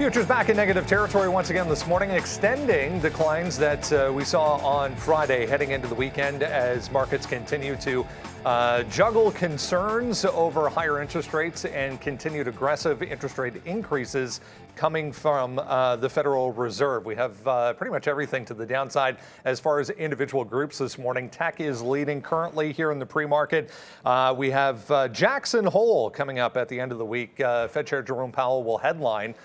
Futures back in negative territory once again this morning, extending declines that we saw on Friday heading into the weekend as markets continue to juggle concerns over higher interest rates and continued aggressive interest rate increases coming from the Federal Reserve. We have pretty much everything to the downside as far as individual groups this morning. Tech is leading currently here in the pre-market. We have Jackson Hole coming up at the end of the week. Fed Chair Jerome Powell will headline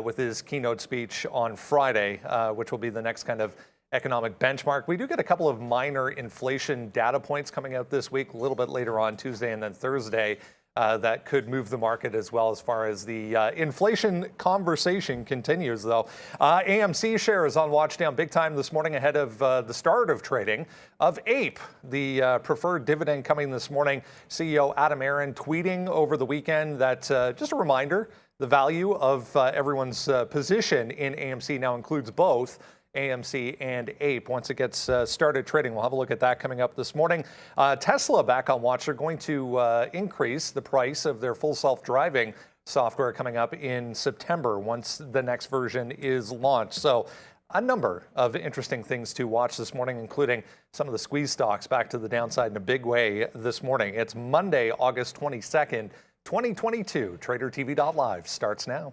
with his keynote speech on Friday, which will be the next kind of economic benchmark. We do get a couple of minor inflation data points coming out this week, a little bit later on Tuesday and then Thursday, that could move the market as well as far as the inflation conversation continues, though. AMC shares on watch down big time this morning ahead of the start of trading of APE, the preferred dividend coming this morning. CEO Adam Aron tweeting over the weekend that, just a reminder, the value of everyone's position in AMC now includes both AMC and APE. Once it gets started trading, we'll have a look at that coming up this morning. Tesla back on watch. They're going to increase the price of their full self-driving software coming up in September once the next version is launched. So a number of interesting things to watch this morning, including some of the squeeze stocks back to the downside in a big way this morning. It's Monday, August 22nd. 2022. TraderTV.live starts now.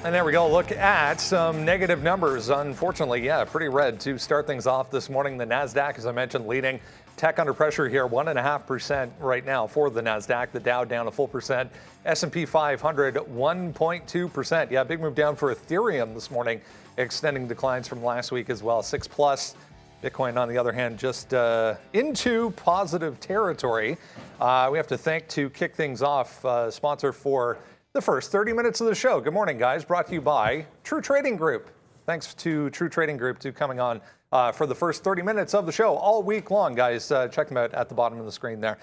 And there we go. Look at some negative numbers. Unfortunately, yeah, pretty red to start things off this morning. The NASDAQ, as I mentioned, leading. Tech under pressure here, 1.5% right now for the NASDAQ. The Dow down a full percent. S&P 500, 1.2%. Yeah, big move down for Ethereum this morning, extending declines from last week as well. 6+. Bitcoin, on the other hand, just into positive territory. We have to thank, to kick things off, sponsor for the first 30 minutes of the show. Good morning, guys. Brought to you by True Trading Group. Thanks to True Trading Group to coming on for the first 30 minutes of the show all week long, guys. Check them out at the bottom of the screen there.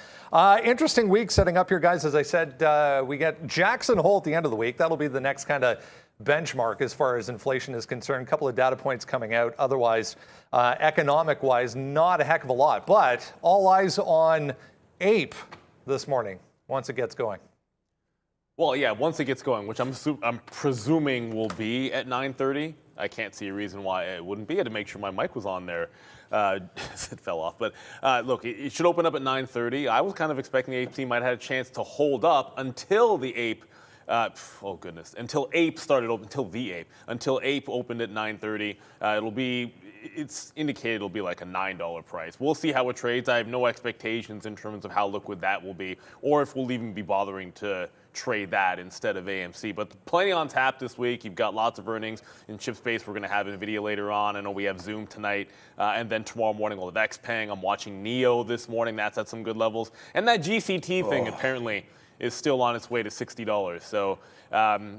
Interesting week setting up here, guys. As I said, we get Jackson Hole at the end of the week. That'll be the next kind of benchmark as far as inflation is concerned. A couple of data points coming out. Otherwise, economic-wise, not a heck of a lot. But all eyes on APE this morning once it gets going. Well, yeah, once it gets going, which I'm presuming will be at 9:30. I can't see a reason why it wouldn't be. I had to make sure my mic was on there. It fell off. But look, it should open up at 9:30. I was kind of expecting the APE might have had a chance to hold up until the APE. Oh goodness! Until APE started open, until APE opened at 9:30. It's indicated it'll be like a $9 price. We'll see how it trades. I have no expectations in terms of how liquid that will be, or if we'll even be bothering to trade that instead of AMC. But plenty on tap this week. You've got lots of earnings in chip space. We're going to have NVIDIA later on. I know we have Zoom tonight, and then tomorrow morning we'll have XPeng. I'm watching NEO this morning. That's at some good levels, and that GCT thing apparently is still on its way to $60. So,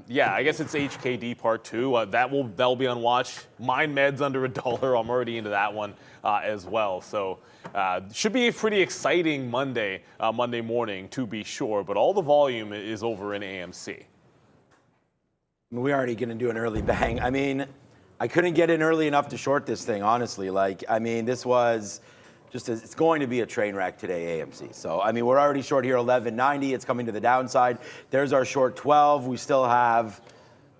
yeah, I guess it's HKD part 2. That'll be on watch. MindMed's under $1. I'm already into that one as well. So, should be a pretty exciting Monday morning to be sure. But all the volume is over in AMC. We're already going to do an early bang. I mean, I couldn't get in early enough to short this thing, honestly. This was it's going to be a train wreck today, AMC. So, we're already short here 11.90. It's coming to the downside. There's our short 12. We still have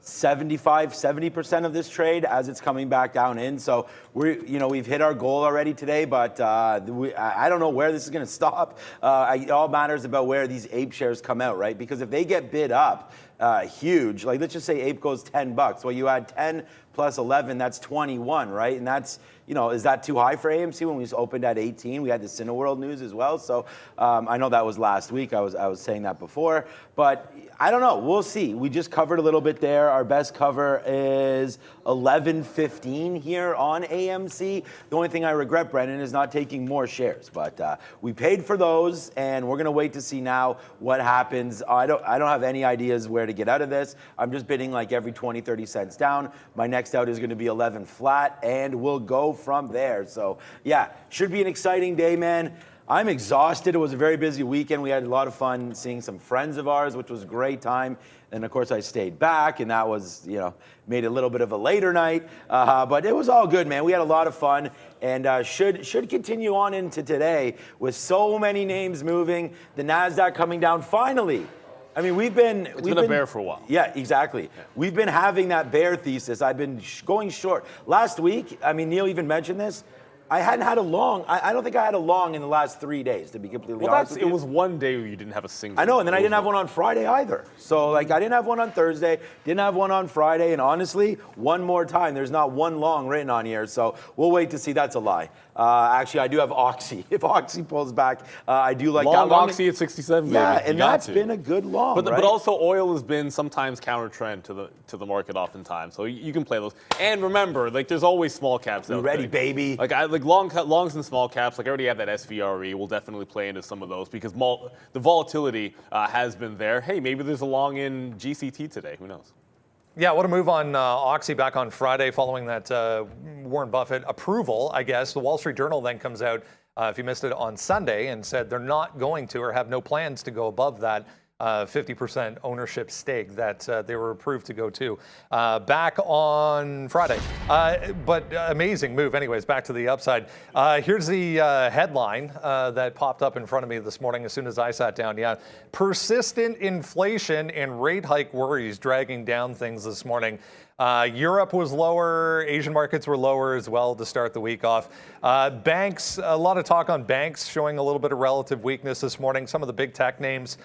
70% of this trade as it's coming back down in. So we've hit our goal already today, but I don't know where this is going to stop. It all matters about where these APE shares come out, right? Because if they get bid up huge, like let's just say APE goes $10. Well, you add 10 plus 11, that's 21, right? And that's, is that too high for AMC when we opened at 18? We had the Cineworld news as well. So I know that was last week. I was saying that before, but I don't know. We'll see. We just covered a little bit there. Our best cover is 11.15 here on AMC. The only thing I regret, Brendan, is not taking more shares, but we paid for those, and we're gonna wait to see now what happens. I don't have any ideas where to get out of this. I'm just bidding like every 20, 30 cents down. My next out is gonna be 11 flat, and we'll go from there. So yeah, should be an exciting day, man. I'm exhausted. It was a very busy weekend. We had a lot of fun seeing some friends of ours, which was a great time. And of course, I stayed back, and that was, made it a little bit of a later night. But it was all good, man. We had a lot of fun, and should continue on into today with so many names moving. The NASDAQ coming down finally. I mean, we've been a bear for a while. Yeah, exactly. Yeah. We've been having that bear thesis. I've been going short. Last week, I mean, Neil even mentioned this. I hadn't had a long. I don't think I had a long in the last 3 days, to be completely honest with you. It was one day where you didn't have a single. I know, and then I didn't have one on Friday either. So, I didn't have one on Thursday, didn't have one on Friday, and honestly, one more time. There's not one long written on here, so we'll wait to see. That's a lie. Actually, I do have Oxy. If Oxy pulls back, I do like long that long. Oxy at 67. Yeah, baby. and that's been a good long. But also, oil has been sometimes counter trend to the market, oftentimes. So you can play those. And remember, there's always small caps out ready, there. baby. Longs and small caps. I already have that SVRE. We'll definitely play into some of those because the volatility has been there. Hey, maybe there's a long in GCT today. Who knows? Yeah, what a move on Oxy back on Friday following that Warren Buffett approval, I guess. The Wall Street Journal then comes out, if you missed it, on Sunday and said they're not going to or have no plans to go above that 50% ownership stake that they were approved to go to back on Friday. But amazing move. Anyways, back to the upside. Here's the headline that popped up in front of me this morning as soon as I sat down. Yeah, persistent inflation and rate hike worries dragging down things this morning. Europe was lower. Asian markets were lower as well to start the week off. Banks, a lot of talk on banks showing a little bit of relative weakness this morning. Some of the big tech names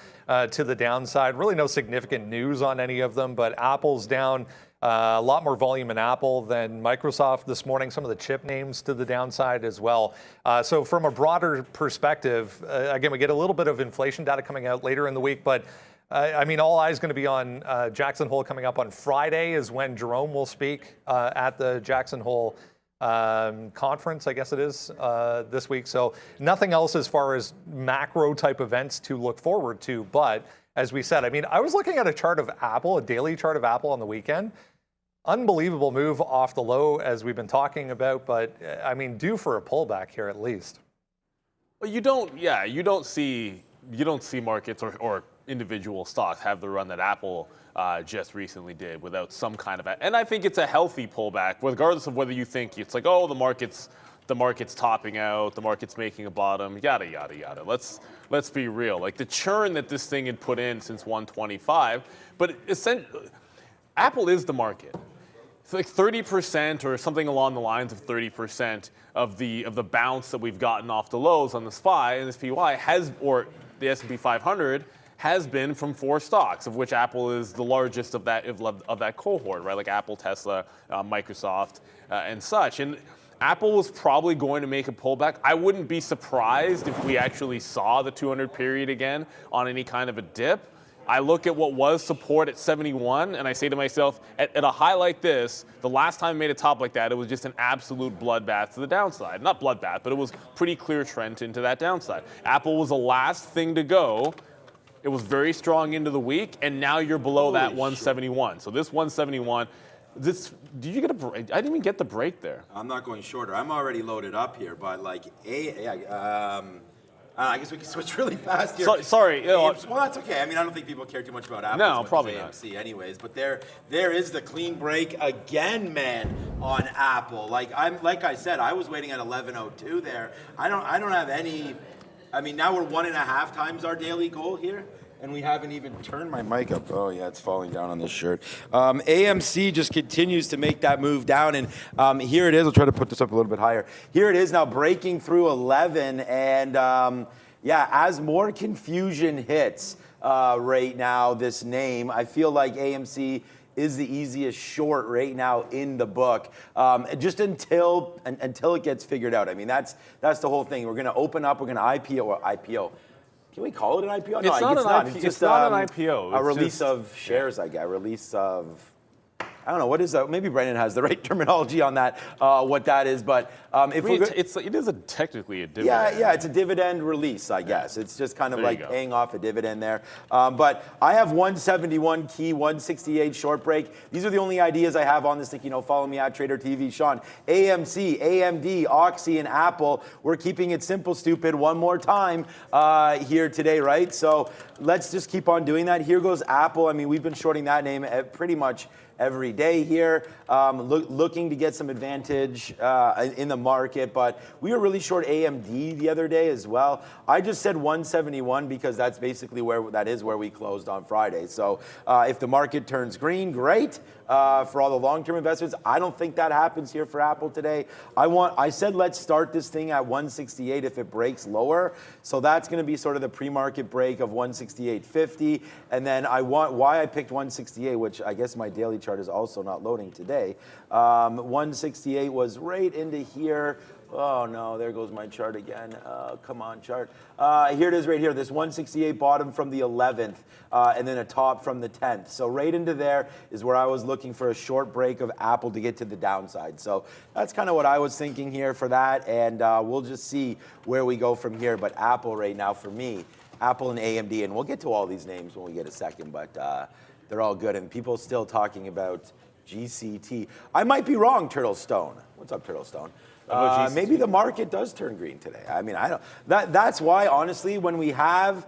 to the downside. Really no significant news on any of them, but Apple's down. A lot more volume in Apple than Microsoft this morning. Some of the chip names to the downside as well. So from a broader perspective, again, we get a little bit of inflation data coming out later in the week, but I mean, all eyes going to be on Jackson Hole coming up on Friday is when Jerome will speak at the Jackson Hole conference, I guess it is, this week. So nothing else as far as macro type events to look forward to. But as we said, I mean, I was looking at a chart of Apple, a daily chart of Apple on the weekend. Unbelievable move off the low as we've been talking about, but I mean, due for a pullback here at least. Well, you don't see markets or individual stocks have the run that Apple just recently did without some kind of, and I think it's a healthy pullback, regardless of whether you think it's like, oh, the market's topping out, the market's making a bottom, yada yada yada. Let's be real. Like the churn that this thing had put in since 125, but essentially, Apple is the market. It's like 30% or something along the lines of 30% of the bounce that we've gotten off the lows on the SPY and the SPY or the S&P 500 has been from 4 stocks, of which Apple is the largest of that cohort, right? Like Apple, Tesla, Microsoft, and such. And Apple was probably going to make a pullback. I wouldn't be surprised if we actually saw the 200 period again on any kind of a dip. I look at what was support at 71, and I say to myself, at a high like this, the last time it made a top like that, it was just an absolute bloodbath to the downside. Not bloodbath, but it was pretty clear trend into that downside. Apple was the last thing to go. It was very strong into the week, and now you're below that 171. So this 171, did you get a break? I didn't even get the break there. I'm not going shorter. I'm already loaded up here, but I guess we can switch really fast here. Sorry. Well, that's okay. I mean, I don't think people care too much about Apple. No, probably not. AMC anyways, but there is the clean break again, man, on Apple. Like I said, I was waiting at 11:02 there. I don't have any. I mean, now we're 1.5 times our daily goal here, and we haven't even turned my mic up. Oh, yeah, it's falling down on this shirt. AMC just continues to make that move down, and here it is. I'll try to put this up a little bit higher. Here it is now breaking through 11, and as more confusion hits right now, this name, I feel like AMC is the easiest short right now in the book, just until it gets figured out. I mean, that's the whole thing. We're going to open up. We're going to IPO. Can we call it an IPO? It's not an IPO. It's just not an IPO. A release of shares, I guess. A release of I don't know, what is that? Maybe Brendan has the right terminology on that, what that is. But if it is technically a dividend. Yeah, it's a dividend release, I guess. It's just kind of like paying off a dividend there. But I have 171 key, 168 short break. These are the only ideas I have on this thing. Follow me at Trader TV. Sean, AMC, AMD, Oxy, and Apple. We're keeping it simple, stupid, one more time here today, right? So let's just keep on doing that. Here goes Apple. I mean, we've been shorting that name pretty much every day here, looking to get some advantage in the market, but we were really short AMD the other day as well. I just said 171 because that's basically where we closed on Friday. So if the market turns green, great. For all the long-term investors, I don't think that happens here for Apple today. I said let's start this thing at 168 if it breaks lower. So that's going to be sort of the pre-market break of 168.50, and then why I picked 168, which I guess my daily chart is also not loading today. 168 was right into here. Oh no, there goes my chart again. Come on, chart. Here it is right here, this 168 bottom from the 11th, and then a top from the 10th. So right into there is where I was looking for a short break of Apple to get to the downside. So that's kind of what I was thinking here for that, and we'll just see where we go from here. But Apple right now for me, Apple and AMD, and we'll get to all these names when we get a second, but they're all good, and people still talking about GCT. I might be wrong, Turtle Stone. What's up, Turtle Stone? Maybe the market does turn green today. I mean, I don't. That's why, honestly, when we have.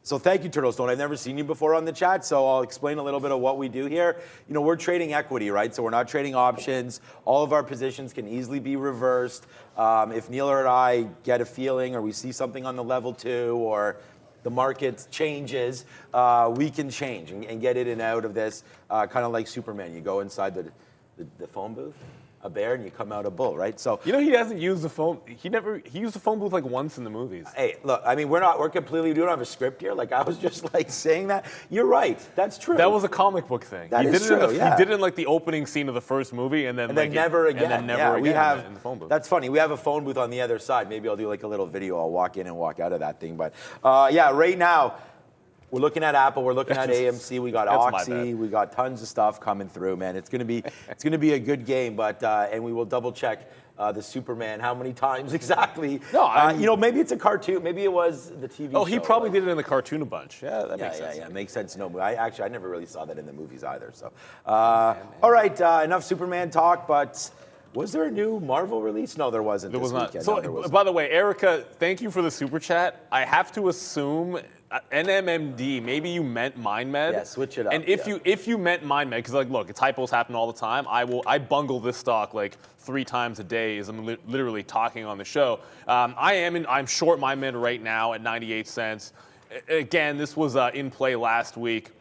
So thank you, Turtlestone. I've never seen you before on the chat, so I'll explain a little bit of what we do here. We're trading equity, right? So we're not trading options. All of our positions can easily be reversed. If Neil or I get a feeling, or we see something on the level 2, or the market changes, we can change and get in and out of this, kind of like Superman. You go inside the phone booth, a bear, and you come out a bull, right? So he hasn't used the phone. He used the phone booth like once in the movies. Hey, look, I mean, we don't have a script here. Like, I was just like saying that. You're right. That's true. That was a comic book thing. That is true. He did it in like the opening scene of the first movie, and then never again. And then never again in the phone booth. That's funny. We have a phone booth on the other side. Maybe I'll do like a little video. I'll walk in and walk out of that thing. But right now, we're looking at Apple. We're looking at AMC. We got Oxy. We got tons of stuff coming through, man. It's gonna be a good game. But and we will double check the Superman how many times exactly. No, maybe it's a cartoon. Maybe it was the TV show. Oh, he probably did it in the cartoon a bunch. Yeah, that makes sense. Yeah, makes sense. No, I never really saw that in the movies either. So, all right, enough Superman talk. But was there a new Marvel release? No, there wasn't. There was not. Weekend. So, no, by the way, Erica, thank you for the super chat. I have to assume NMMD, maybe you meant MindMed. Yeah, switch it up. And if you meant MindMed, because look, typos happen all the time. I bungle this stock like 3 times a day as I'm literally talking on the show. I'm short MindMed right now at 98 cents. Again, this was in play last week.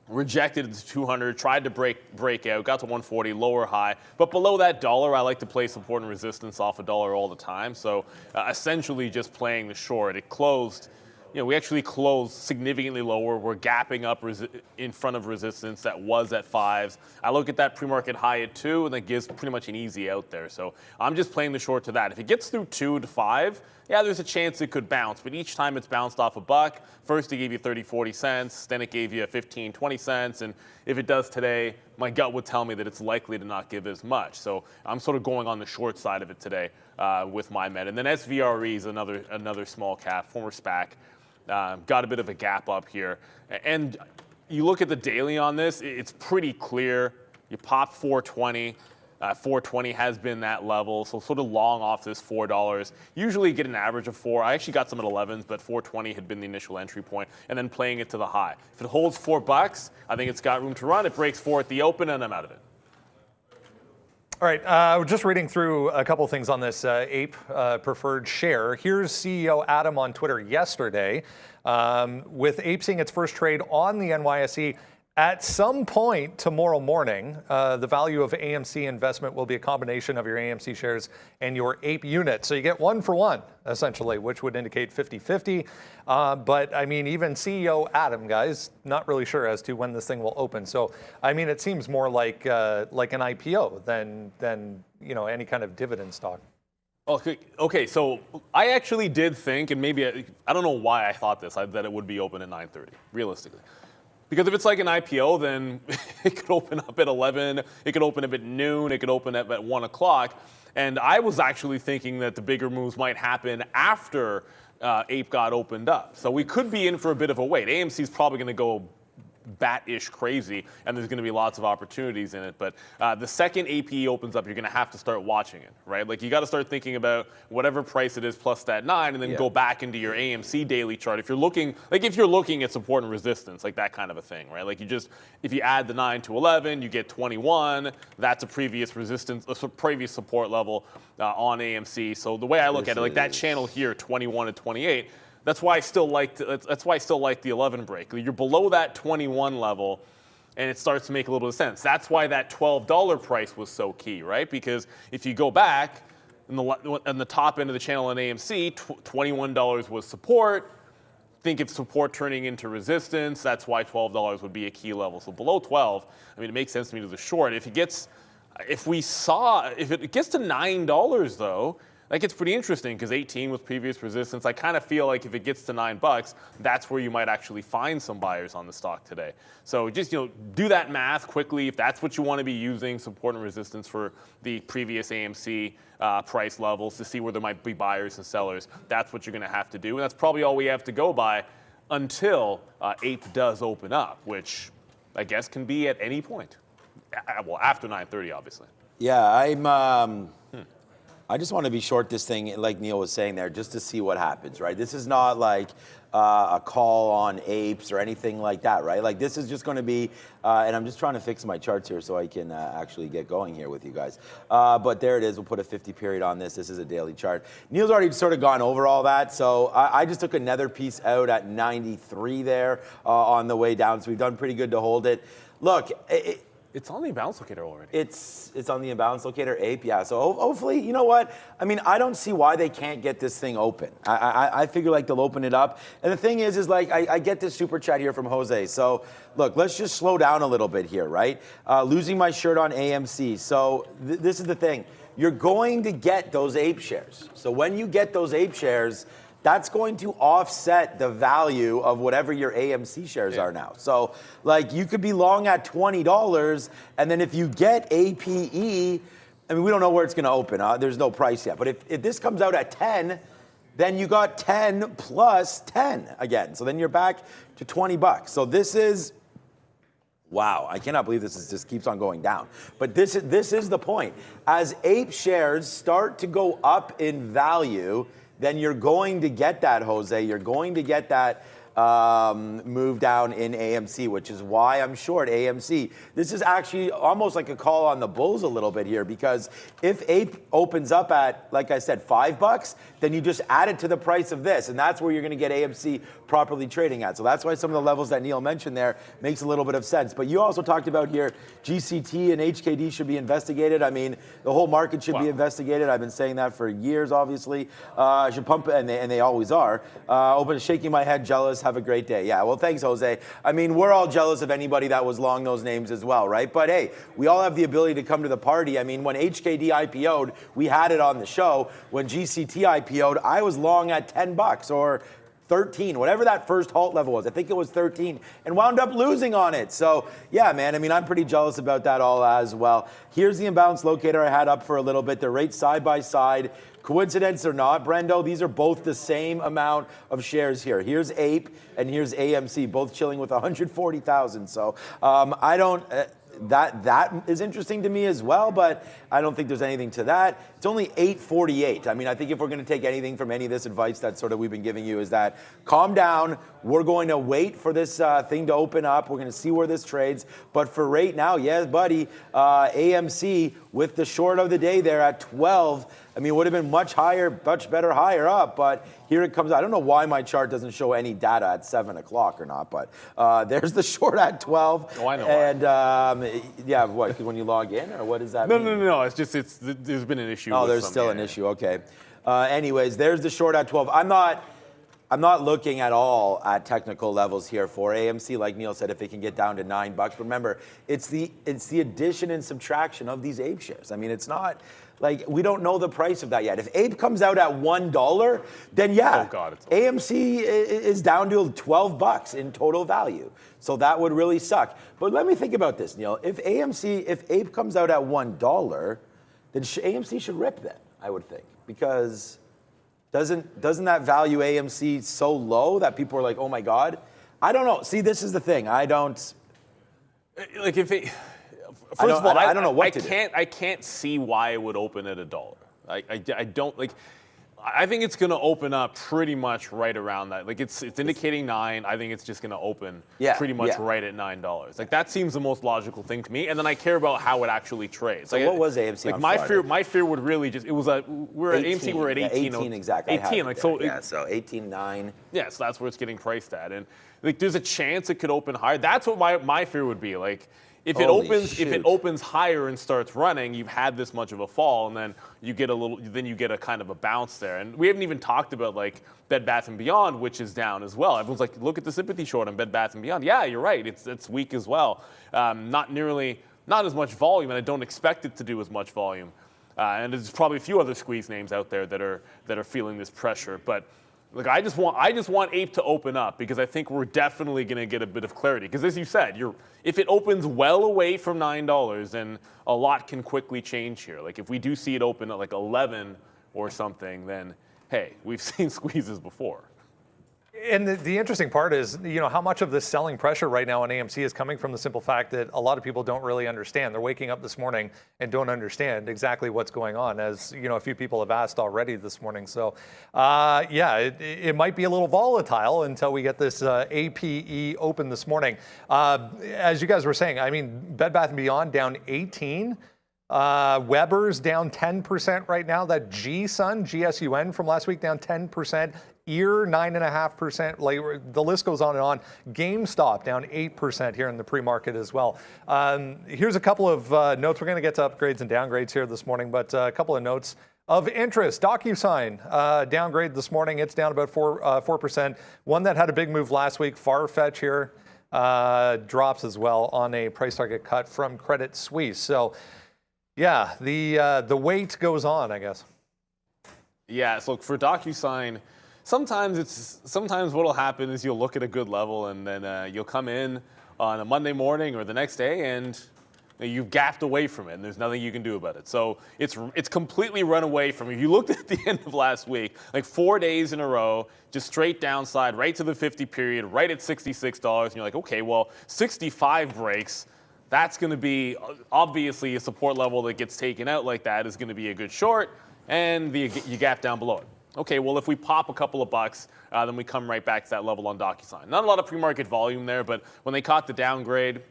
Rejected at 200, tried to break out, got to 140, lower high. But below that dollar, I like to play support and resistance off a dollar all the time. So essentially just playing the short. It closed. We actually closed significantly lower. We're gapping up in front of resistance that was at 5s. I look at that pre-market high at 2, and that gives pretty much an easy out there. So I'm just playing the short to that. If it gets through 2 to 5, yeah, there's a chance it could bounce. But each time it's bounced off a buck, first it gave you 30, 40 cents, then it gave you 15, 20 cents. And if it does today, my gut would tell me that it's likely to not give as much. So I'm sort of going on the short side of it today with MindMed. And then SVRE is another small cap, former SPAC. Got a bit of a gap up here. And you look at the daily on this, it's pretty clear. You pop 420. 420 has been that level, so sort of long off this $4. Usually get an average of 4. I actually got some at 11s, but 420 had been the initial entry point, and then playing it to the high. If it holds $4, I think it's got room to run. It breaks 4 at the open, and I'm out of it. All right, we're just reading through a couple things on this APE preferred share. Here's CEO Adam on Twitter yesterday with APE seeing its first trade on the NYSE. At some point tomorrow morning, the value of AMC investment will be a combination of your AMC shares and your APE unit. So you get 1 for 1, essentially, which would indicate 50-50. But I mean, even CEO Adam, guys, not really sure as to when this thing will open. So I mean, it seems more like an IPO than any kind of dividend stock. Okay, so I actually did think, and maybe I don't know why I thought this, that it would be open at 9:30, realistically. Because if it's like an IPO, then it could open up at 11, it could open up at noon, it could open up at 1 o'clock. And I was actually thinking that the bigger moves might happen after Ape got opened up. So we could be in for a bit of a wait. AMC is probably going to go bat-ish crazy, and there's going to be lots of opportunities in it. But the second APE opens up, you're going to have to start watching it, right? Like, you got to start thinking about whatever price it is plus that 9, and then go back into your AMC daily chart. If you're looking at support and resistance, like that kind of a thing, right? Like, if you add the 9 to 11, you get 21. That's a previous resistance, a previous support level on AMC. So the way I look at it, like that channel here, 21 to 28. That's why I still like the 11 break. You're below that 21 level, and it starts to make a little bit of sense. That's why that $12 price was so key, right? Because if you go back on the top end of the channel on AMC, $21 was support. Think of support turning into resistance. That's why $12 would be a key level. So below 12, I mean, it makes sense to me to the short. If it gets to $9 though, that gets pretty interesting because 18 was previous resistance. I kind of feel like if it gets to $9, that's where you might actually find some buyers on the stock today. So just do that math quickly. If that's what you want to be using, support and resistance for the previous AMC price levels to see where there might be buyers and sellers, that's what you're going to have to do. And that's probably all we have to go by until Ape does open up, which I guess can be at any point. Well, after 9:30, obviously. Yeah, I just want to be short this thing, like Neil was saying there, just to see what happens, right? This is not like a call on apes or anything like that, right? Like, this is just going to be, and I'm just trying to fix my charts here so I can actually get going here with you guys. But there it is. We'll put a 50 period on this. This is a daily chart. Neil's already sort of gone over all that, so I just took another piece out at 93 there on the way down, so we've done pretty good to hold it. Look, it's on the imbalance locator already. It's on the imbalance locator, Ape, yeah. So hopefully, you know what? I mean, I don't see why they can't get this thing open. I figure like they'll open it up. And the thing is like I get this super chat here from Jose. So look, let's just slow down a little bit here, right? Losing my shirt on AMC. So this is the thing. You're going to get those Ape shares. So when you get those Ape shares, that's going to offset the value of whatever your AMC shares are now. So, like, you could be long at $20, and then if you get APE, I mean, we don't know where it's going to open. There's no price yet. But if this comes out at 10, then you got 10 plus 10 again. So then you're back to $20. So this is, wow, I cannot believe this just keeps on going down. But this is the point. As Ape shares start to go up in value, then you're going to get that, Jose. You're going to get that move down in AMC, which is why I'm short AMC. This is actually almost like a call on the bulls a little bit here, because if Ape opens up at, like I said, $5, then you just add it to the price of this, and that's where you're going to get AMC properly trading at. So that's why some of the levels that Neil mentioned there makes a little bit of sense. But you also talked about here GCT and HKD should be investigated. I mean, the whole market should be investigated. I've been saying that for years, obviously. Should pump it, and they always are. Shaking my head, jealous. Have a great day. Yeah, well, thanks, Jose. I mean, we're all jealous of anybody that was long those names as well, right? But hey, we all have the ability to come to the party. I mean, when HKD IPO'd, we had it on the show. When GCT IPO'd, I was long at $10 or 13, whatever that first halt level was. I think it was 13, and wound up losing on it. So yeah, man, I mean, I'm pretty jealous about that all as well. Here's the imbalance locator I had up for a little bit. They're right side by side. Coincidence or not, Brendo, these are both the same amount of shares here. Here's Ape and here's AMC, both chilling with 140,000. So I don't, that is interesting to me as well, but I don't think there's anything to that. It's only 8:48. I mean, I think if we're going to take anything from any of this advice that sort of we've been giving you is that calm down. We're going to wait for this thing to open up. We're going to see where this trades. But for right now, yes, buddy, AMC with the short of the day there at 12. I mean, it would have been much higher, much better higher up, but here it comes. I don't know why my chart doesn't show any data at 7 o'clock or not, but there's the short at 12. Oh, I know. And yeah, what, when you log in, or what does that mean? No. It's just, there's been an issue. Oh, there's still an issue. Okay. Anyways, there's the short at 12. I'm not looking at all at technical levels here for AMC. Like Neil said, if it can get down to $9, remember, it's the addition and subtraction of these Ape shares. I mean, it's not like we don't know the price of that yet. If Ape comes out at $1, then yeah, Oh God, it's AMC is down to $12 in total value. So that would really suck. But let me think about this, Neil. If Ape comes out at $1, then AMC should rip then, I would think, because doesn't that value AMC so low that people are like, oh my God? I don't know. See, this is the thing. I don't. Like if it. First I of all, don't know what to do. I can't see why it would open at $1. I don't like. I think it's going to open up pretty much right around that. Like it's indicating 9. I think it's just going to open pretty much right at $9. Like that seems the most logical thing to me. And then I care about how it actually trades. So like, what was AMC like on my Friday? My fear would really just at AMC we're at 18. 18 exactly. 18 like so. Yeah, so 18.9. Yeah, so that's where it's getting priced at, and like there's a chance it could open higher. That's what my fear would be. Like if it opens higher and starts running, you've had this much of a fall, and then you get a kind of a bounce there. And we haven't even talked about like Bed Bath & Beyond, which is down as well. Everyone's like, look at the sympathy short on Bed Bath & Beyond. Yeah, you're right. It's weak as well. Not as much volume, and I don't expect it to do as much volume. And there's probably a few other squeeze names out there that are feeling this pressure, but. Look, I just want Ape to open up because I think we're definitely going to get a bit of clarity. Because as you said, if it opens well away from $9, then a lot can quickly change here. Like if we do see it open at like 11 or something, then hey, we've seen squeezes before. And the interesting part is, how much of this selling pressure right now on AMC is coming from the simple fact that a lot of people don't really understand. They're waking up this morning and don't understand exactly what's going on, as a few people have asked already this morning. So, it might be a little volatile until we get this APE open this morning. As you guys were saying, I mean, Bed Bath & Beyond down 18. Weber's down 10% right now. That GSUN from last week down 10%. Ear 9.5%. Like, the list goes on and on. GameStop down 8% here in the pre-market as well. Here's a couple of notes. We're going to get to upgrades and downgrades here this morning, but a couple of notes of interest. DocuSign downgrade this morning. It's down about 4%. One that had a big move last week, Farfetch here, drops as well on a price target cut from Credit Suisse. So, yeah, the wait goes on, I guess. Yeah, so for DocuSign, sometimes what'll happen is you'll look at a good level and then you'll come in on a Monday morning or the next day and you've gapped away from it and there's nothing you can do about it. So it's completely run away from you. You looked at the end of last week, like 4 days in a row, just straight downside, right to the 50 period, right at $66, and you're like, okay, well, 65 breaks. That's going to be obviously a support level that gets taken out like that is going to be a good short, and you gap down below it. Okay, well, if we pop a couple of bucks, then we come right back to that level on DocuSign. Not a lot of pre-market volume there, but when they caught the downgrade,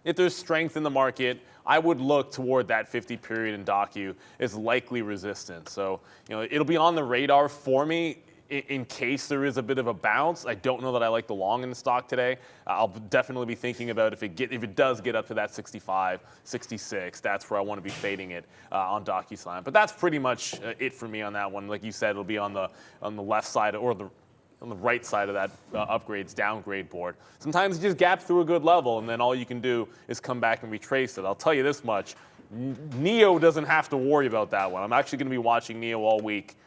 if there's strength in the market, I would look toward that 50 period in Docu as likely resistance. So, it'll be on the radar for me in case there is a bit of a bounce. I don't know that I like the long in the stock today. I'll definitely be thinking about if it does get up to that 65, 66, that's where I want to be fading it on DocuSign. But that's pretty much it for me on that one. Like you said, it'll be on the left side or on the right side of that upgrades downgrade board. Sometimes you just gap through a good level and then all you can do is come back and retrace it. I'll tell you this much, NEO doesn't have to worry about that one. I'm actually going to be watching NEO all week.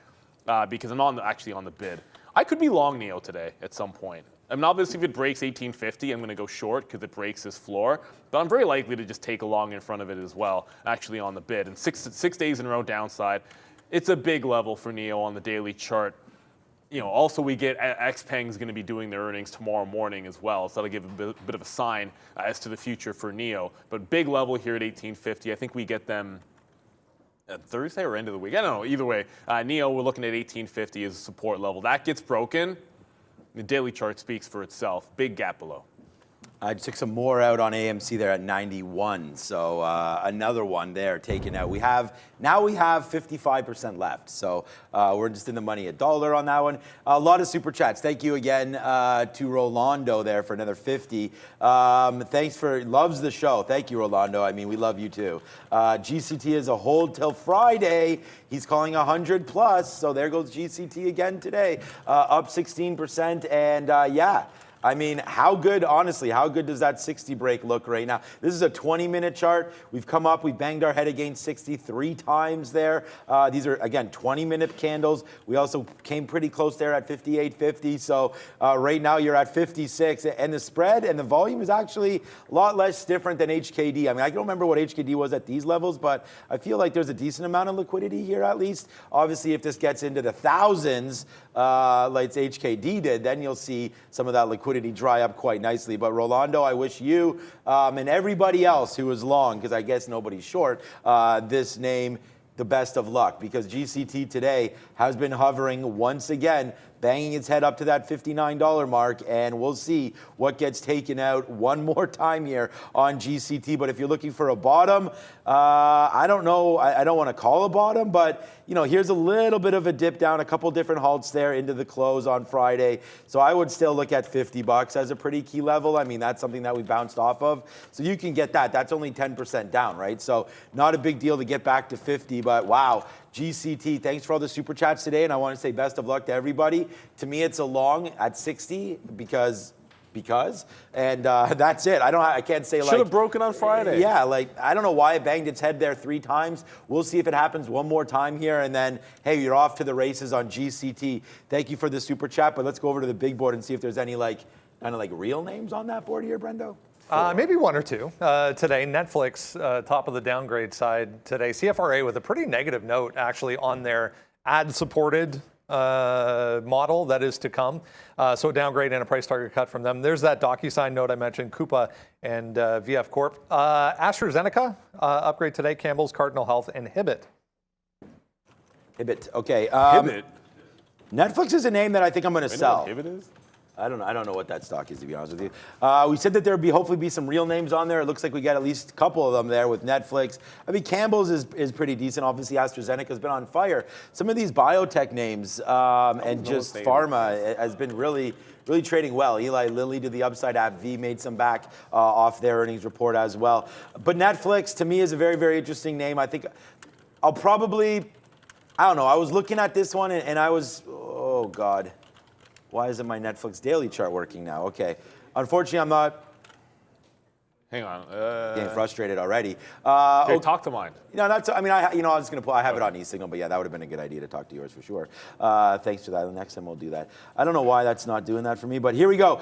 Because I'm actually on the bid. I could be long NEO today at some point. I mean, obviously, if it breaks 1850, I'm going to go short because it breaks this floor. But I'm very likely to just take a long in front of it as well, actually on the bid. And six days in a row downside, it's a big level for NEO on the daily chart. Also we get Xpeng's going to be doing their earnings tomorrow morning as well, so that'll give a bit of a sign as to the future for NEO. But big level here at 1850. I think we get them Thursday or end of the week. I don't know. Either way, NEO, we're looking at 1850 as a support level. That gets broken, the daily chart speaks for itself. Big gap below. I took some more out on AMC there at 91, so another one there taken out. Now we have 55% left, so we're just in the money $1 on that one. A lot of super chats. Thank you again to Rolando there for another 50. Loves the show. Thank you, Rolando. I mean, we love you too. GCT is a hold till Friday. He's calling 100 plus, so there goes GCT again today, up 16%, and yeah. I mean, how good, honestly, how good does that 60 break look right now? This is a 20-minute chart. We've come up, we banged our head against 63 times there. These are, again, 20-minute candles. We also came pretty close there at 58.50. So right now you're at 56. And the spread and the volume is actually a lot less different than HKD. I mean, I don't remember what HKD was at these levels, but I feel like there's a decent amount of liquidity here at least. Obviously, if this gets into the thousands, like HKD did, then you'll see some of that liquidity dry up quite nicely. But Rolando, I wish you and everybody else who is long, because I guess nobody's short, this name the best of luck, because GCT today has been hovering once again, banging its head up to that $59 mark, and we'll see what gets taken out one more time here on GCT. But if you're looking for a bottom, I don't know, I don't want to call a bottom, but you know, here's a little bit of a dip down, a couple different halts there into the close on Friday. So I would still look at $50 as a pretty key level. I mean, that's something that we bounced off of. So you can get that. That's only 10% down, right? So not a big deal to get back to 50, but wow. GCT, thanks for all the super chats today, and I want to say best of luck to everybody. To me, it's a long at 60 because, and that's it. I can't say like should have broken on Friday. Yeah, like I don't know why it banged its head there 3 times. We'll see if it happens one more time here, and then hey, you're off to the races on GCT. Thank you for the super chat, but let's go over to the big board and see if there's any like kind of like real names on that board here, Brendo. Maybe one or two today. Netflix, top of the downgrade side today. CFRA with a pretty negative note actually on their ad-supported model that is to come. So downgrade and a price target cut from them. There's that DocuSign note I mentioned, Coupa and VF Corp. AstraZeneca, upgrade today. Campbell's, Cardinal Health, and Hibbett. Hibbett, okay. Hibbett. Netflix is a name that I think I'm going to sell. Know what Hibbett is? I don't know what that stock is, to be honest with you. We said that there would be hopefully be some real names on there. It looks like we got at least a couple of them there with Netflix. I mean, Campbell's is pretty decent. Obviously, AstraZeneca's been on fire. Some of these biotech names and just pharma has been really trading well. Eli Lilly to the upside. AbbVie made some back off their earnings report as well. But Netflix, to me, is a very, very interesting name. I think I'll probably, I don't know. I was looking at this one and I was, oh, God. Why isn't my Netflix daily chart working now? Okay. Unfortunately, I'm not. Hang on. Getting frustrated already. Here, talk to mine. No, that's. I mean, I was going to I have it on e-signal, but yeah, that would have been a good idea to talk to yours for sure. Thanks for that. The next time we'll do that. I don't know why that's not doing that for me, but here we go.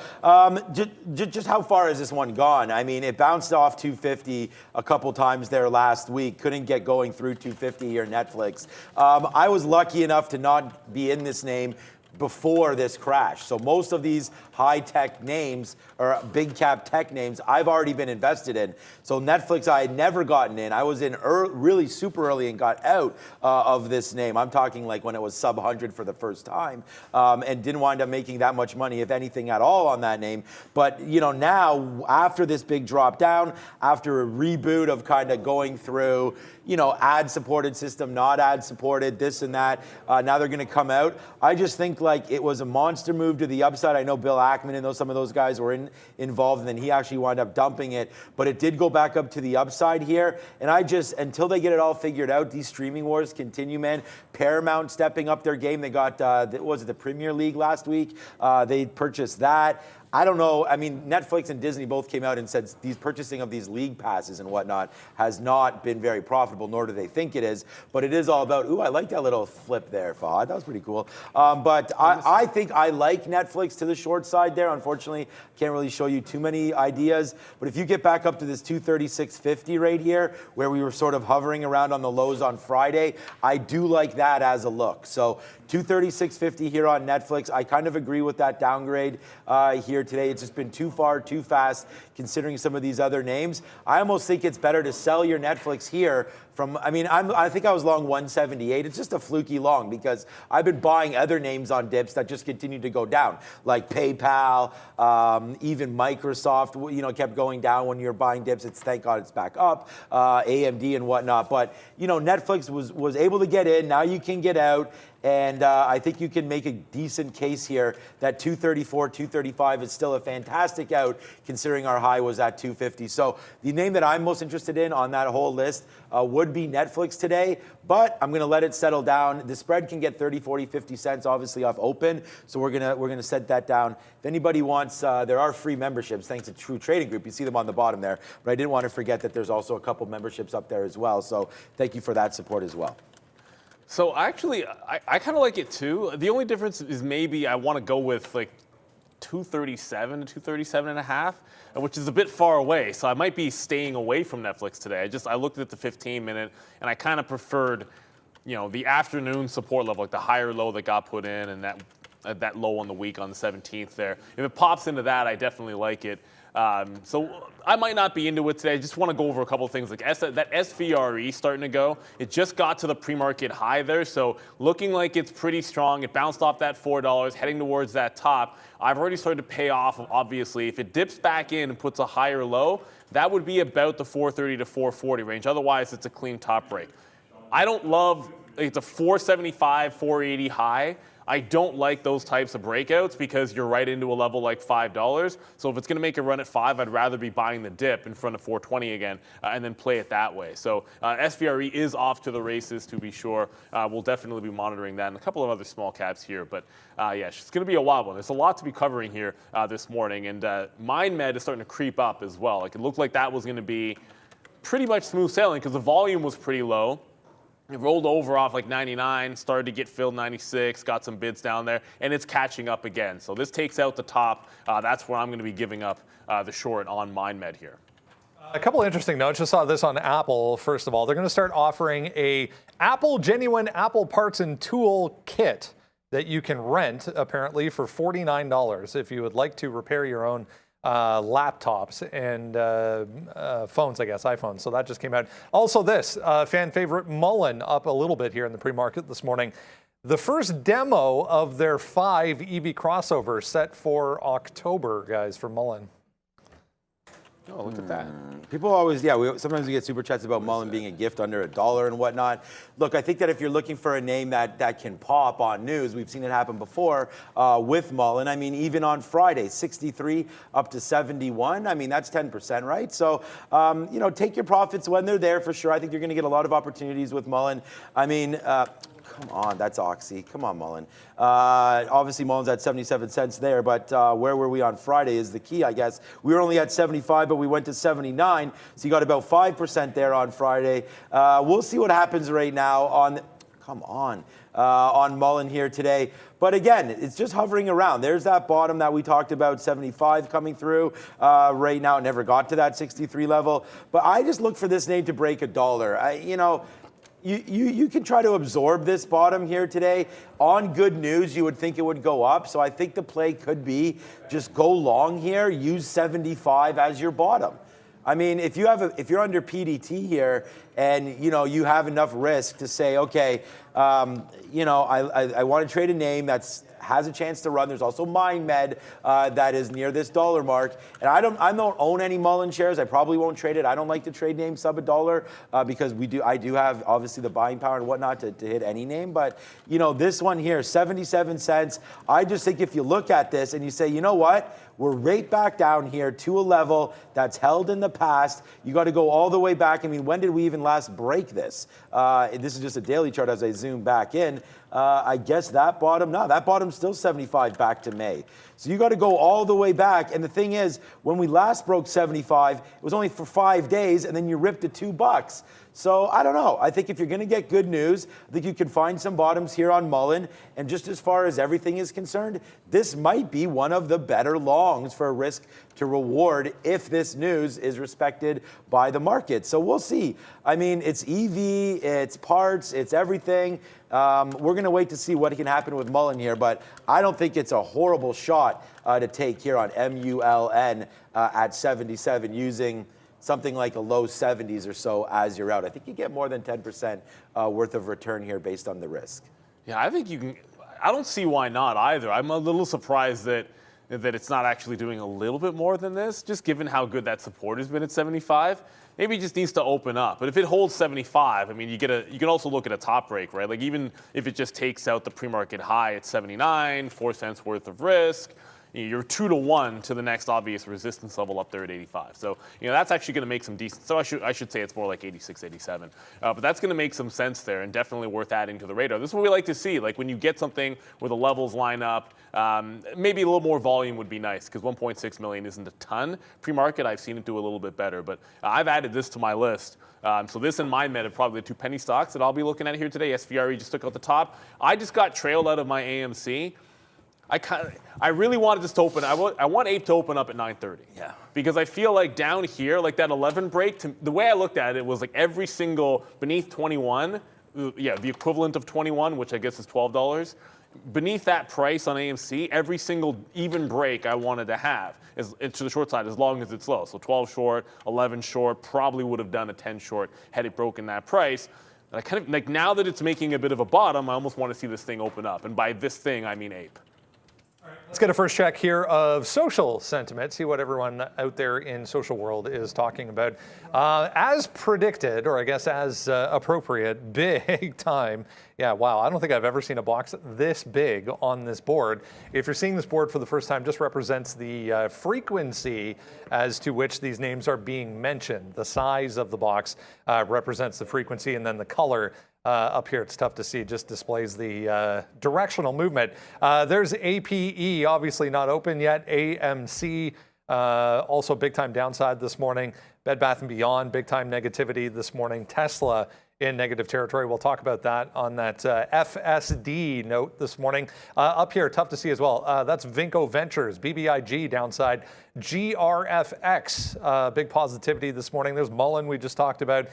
Just how far has this one gone? I mean, it bounced off 250 a couple times there last week. Couldn't get going through 250 here, Netflix. I was lucky enough to not be in this name before this crash. So most of these high-tech names or big cap tech names I've already been invested in. So Netflix I had never gotten in. I was in really super early and got out of this name. I'm talking like when it was sub 100 for the first time and didn't wind up making that much money, if anything at all, on that name. But you know, now after this big drop down, after a reboot of kind of going through, you know, ad supported system, not ad supported, this and that, now they're going to come out. I just think like it was a monster move to the upside. I know Bill Ackman and some of those guys were involved, and then he actually wound up dumping it. But it did go back up to the upside here. And I just, until they get it all figured out, these streaming wars continue, man. Paramount stepping up their game. They got, was it the Premier League last week? They purchased that. I don't know. I mean, Netflix and Disney both came out and said these purchasing of these league passes and whatnot has not been very profitable, nor do they think it is. But it is all about, ooh, I like that little flip there, Fahad. That was pretty cool. But I think I like Netflix to the short side there. Unfortunately, can't really show you too many ideas. But if you get back up to this 236.50 right here, where we were sort of hovering around on the lows on Friday, I do like that as a look. So 236.50 here on Netflix. I kind of agree with that downgrade here today. It's just been too far, too fast, considering some of these other names. I almost think it's better to sell your Netflix here from, I mean, I think I was long 178. It's just a fluky long because I've been buying other names on dips that just continue to go down, like PayPal, even Microsoft, kept going down when you're buying dips. Thank God it's back up, AMD and whatnot. But, Netflix was able to get in. Now you can get out. And I think you can make a decent case here that 234, 235 is still a fantastic out considering our high was at 250. So the name that I'm most interested in on that whole list would be Netflix today, but I'm going to let it settle down. The spread can get 30, 40, 50 cents obviously off open. So we're going to set that down. If anybody wants, there are free memberships thanks to True Trading Group. You see them on the bottom there, but I didn't want to forget that there's also a couple memberships up there as well. So thank you for that support as well. So actually, I kind of like it too. The only difference is maybe I want to go with like 237 to 237 and a half, which is a bit far away. So I might be staying away from Netflix today. I looked at the 15-minute and I kind of preferred, the afternoon support level, like the higher low that got put in and that low on the week on the 17th there. If it pops into that, I definitely like it. So I might not be into it today. I just want to go over a couple of things. Like that SVRE starting to go. It just got to the pre-market high there, so looking like it's pretty strong. It bounced off that $4, heading towards that top. I've already started to pay off, obviously. If it dips back in and puts a higher low, that would be about the 430 to 440 range. Otherwise, it's a clean top break. I don't love, it's a 475, 480 high. I don't like those types of breakouts because you're right into a level like $5. So if it's going to make a run at 5, I'd rather be buying the dip in front of 420 again and then play it that way. So SVRE is off to the races, to be sure. We'll definitely be monitoring that and a couple of other small caps here. But yeah, it's going to be a wild one. There's a lot to be covering here this morning. And MindMed is starting to creep up as well. Like it looked like that was going to be pretty much smooth sailing because the volume was pretty low. It rolled over off like 99, started to get filled 96, got some bids down there, and it's catching up again. So this takes out the top. That's where I'm going to be giving up the short on MindMed here. A couple of interesting notes. Just saw this on Apple. First of all, they're going to start offering a genuine Apple parts and tool kit that you can rent, apparently, for $49 if you would like to repair your own laptops and phones, I guess, iPhones. So that just came out. Also this, fan favorite Mullen up a little bit here in the pre-market this morning. The first demo of their 5 EV crossover set for October, guys, for Mullen. Oh, look at that. People always, sometimes we get super chats about Mullen being a gift under $1 and whatnot. Look, I think that if you're looking for a name that can pop on news, we've seen it happen before with Mullen. I mean, even on Friday, 63 up to 71. I mean, that's 10%, right? So, take your profits when they're there for sure. I think you're going to get a lot of opportunities with Mullen. I mean, come on, that's Oxy. Come on, Mullen. Obviously, Mullen's at 77 cents there, but where were we on Friday is the key, I guess. We were only at 75, but we went to 79, so you got about 5% there on Friday. We'll see what happens right now on Mullen here today. But again, it's just hovering around. There's that bottom that we talked about, 75 coming through right now. It never got to that 63 level. But I just look for this name to break $1. You can try to absorb this bottom here today. On good news, you would think it would go up. So I think the play could be just go long here, use 75 as your bottom. I mean, if you're under PDT here and you have enough risk to say, okay, I want to trade a name that's has a chance to run. There's also MindMed that is near this $1 mark. And I don't own any Mullen shares. I probably won't trade it. I don't like to trade names sub $1 because I do have obviously the buying power and whatnot to hit any name. But this one here, 77 cents. I just think if you look at this and you say, you know what? We're right back down here to a level that's held in the past. You got to go all the way back. I mean, when did we even last break this? This is just a daily chart as I zoom back in. I guess that bottom's still 75 back to May. So you got to go all the way back. And the thing is, when we last broke 75, it was only for 5 days, and then you ripped to $2. So I don't know. I think if you're going to get good news, I think you can find some bottoms here on Mullen. And just as far as everything is concerned, this might be one of the better longs for a risk to reward if this news is respected by the market. So we'll see. I mean, it's EV, it's parts, it's everything. We're going to wait to see what can happen with Mullen here, but I don't think it's a horrible shot to take here on MULN at 77 using something like a low 70s or so as you're out. I think you get more than 10% worth of return here based on the risk. Yeah, I think you can. I don't see why not either. I'm a little surprised that it's not actually doing a little bit more than this, just given how good that support has been at 75. Maybe it just needs to open up. But if it holds 75, I mean, you can also look at a top break, right? Like even if it just takes out the pre-market high at 79, 4 cents worth of risk, you're 2-to-1 to the next obvious resistance level up there at 85. So, that's actually going to make some decent. So I should say it's more like 86, 87. But that's going to make some sense there and definitely worth adding to the radar. This is what we like to see. Like when you get something where the levels line up, maybe a little more volume would be nice because 1.6 million isn't a ton. Pre-market, I've seen it do a little bit better. But I've added this to my list. So this and MindMed are probably the two penny stocks that I'll be looking at here today. SVRE just took out the top. I just got trailed out of my AMC. I really wanted this to open. I want APE to open up at 9:30. Yeah. Because I feel like down here, like that 11 break, the way I looked at it was like every single beneath 21, the equivalent of 21, which I guess is $12. Beneath that price on AMC, every single even break I wanted to have is to the short side as long as it's low. So 12 short, 11 short, probably would have done a 10 short had it broken that price. And I kind of like now that it's making a bit of a bottom, I almost want to see this thing open up. And by this thing, I mean APE. Let's get a first check here of social sentiment, see what everyone out there in social world is talking about. As predicted, or I guess as appropriate, big time. Yeah, wow, I don't think I've ever seen a box this big on this board. If you're seeing this board for the first time, just represents the frequency as to which these names are being mentioned. The size of the box represents the frequency, and then the color up here, it's tough to see, just displays the directional movement. There's APE, obviously not open yet. AMC, also big time downside this morning. Bed Bath & Beyond, big time negativity this morning. Tesla in negative territory. We'll talk about that on that FSD note this morning. Up here, tough to see as well. That's Vinco Ventures, BBIG downside. GRFX, big positivity this morning. There's Mullen we just talked about.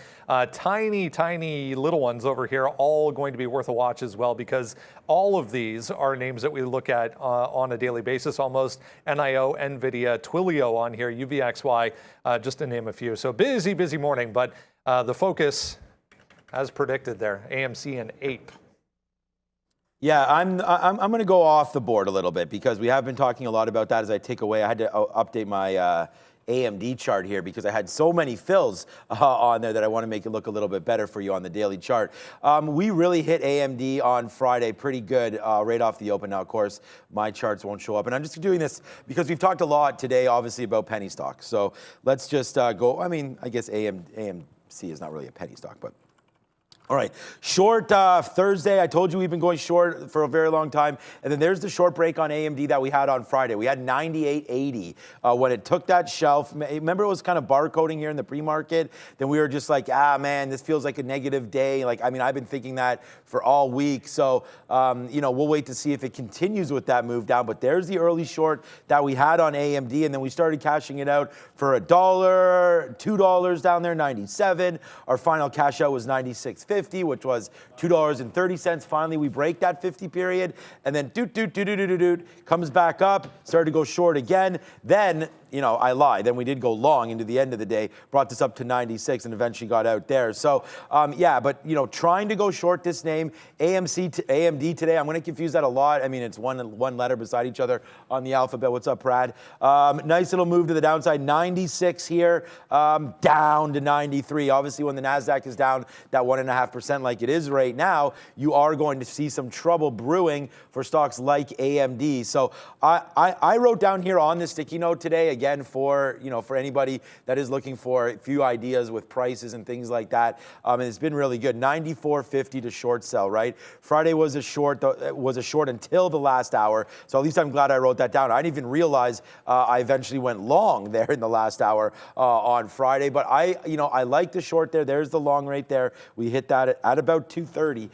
Tiny little ones over here, all going to be worth a watch as well because all of these are names that we look at on a daily basis almost. NIO, NVIDIA, Twilio on here, UVXY, just to name a few. So busy morning, but the focus, as predicted there, AMC and APE. Yeah, I'm going to go off the board a little bit because we have been talking a lot about that as I take away. I had to update my AMD chart here because I had so many fills on there that I want to make it look a little bit better for you on the daily chart. We really hit AMD on Friday pretty good right off the open. Now, of course, my charts won't show up. And I'm just doing this because we've talked a lot today, obviously, about penny stocks. So let's just go. I mean, I guess AMC is not really a penny stock, but all right, short Thursday. I told you we've been going short for a very long time. And then there's the short break on AMD that we had on Friday. We had 98.80 when it took that shelf. Remember it was kind of barcoding here in the pre-market? Then we were just like, man, this feels like a negative day. Like, I mean, I've been thinking that for all week. So, we'll wait to see if it continues with that move down. But there's the early short that we had on AMD. And then we started cashing it out for $1, $2 down there, 97. Our final cash out was 96.50. Which was $2.30. Finally, we break that 50 period, and then comes back up, started to go short again. Then, I lied. Then we did go long into the end of the day, brought this up to 96 and eventually got out there. So, but, trying to go short this name, AMC to AMD today, I'm going to confuse that a lot. I mean, it's one letter beside each other on the alphabet. What's up, Brad? Nice little move to the downside, 96 here, down to 93. Obviously, when the NASDAQ is down that 1.5% like it is right now, you are going to see some trouble brewing for stocks like AMD. So I wrote down here on the sticky note today, again, for anybody that is looking for a few ideas with prices and things like that. And it's been really good. 94.50 to short sell, right? Friday was a short until the last hour. So at least I'm glad I wrote that down. I didn't even realize I eventually went long there in the last hour on Friday. But I like the short there. There's the long right there. We hit that at about 230.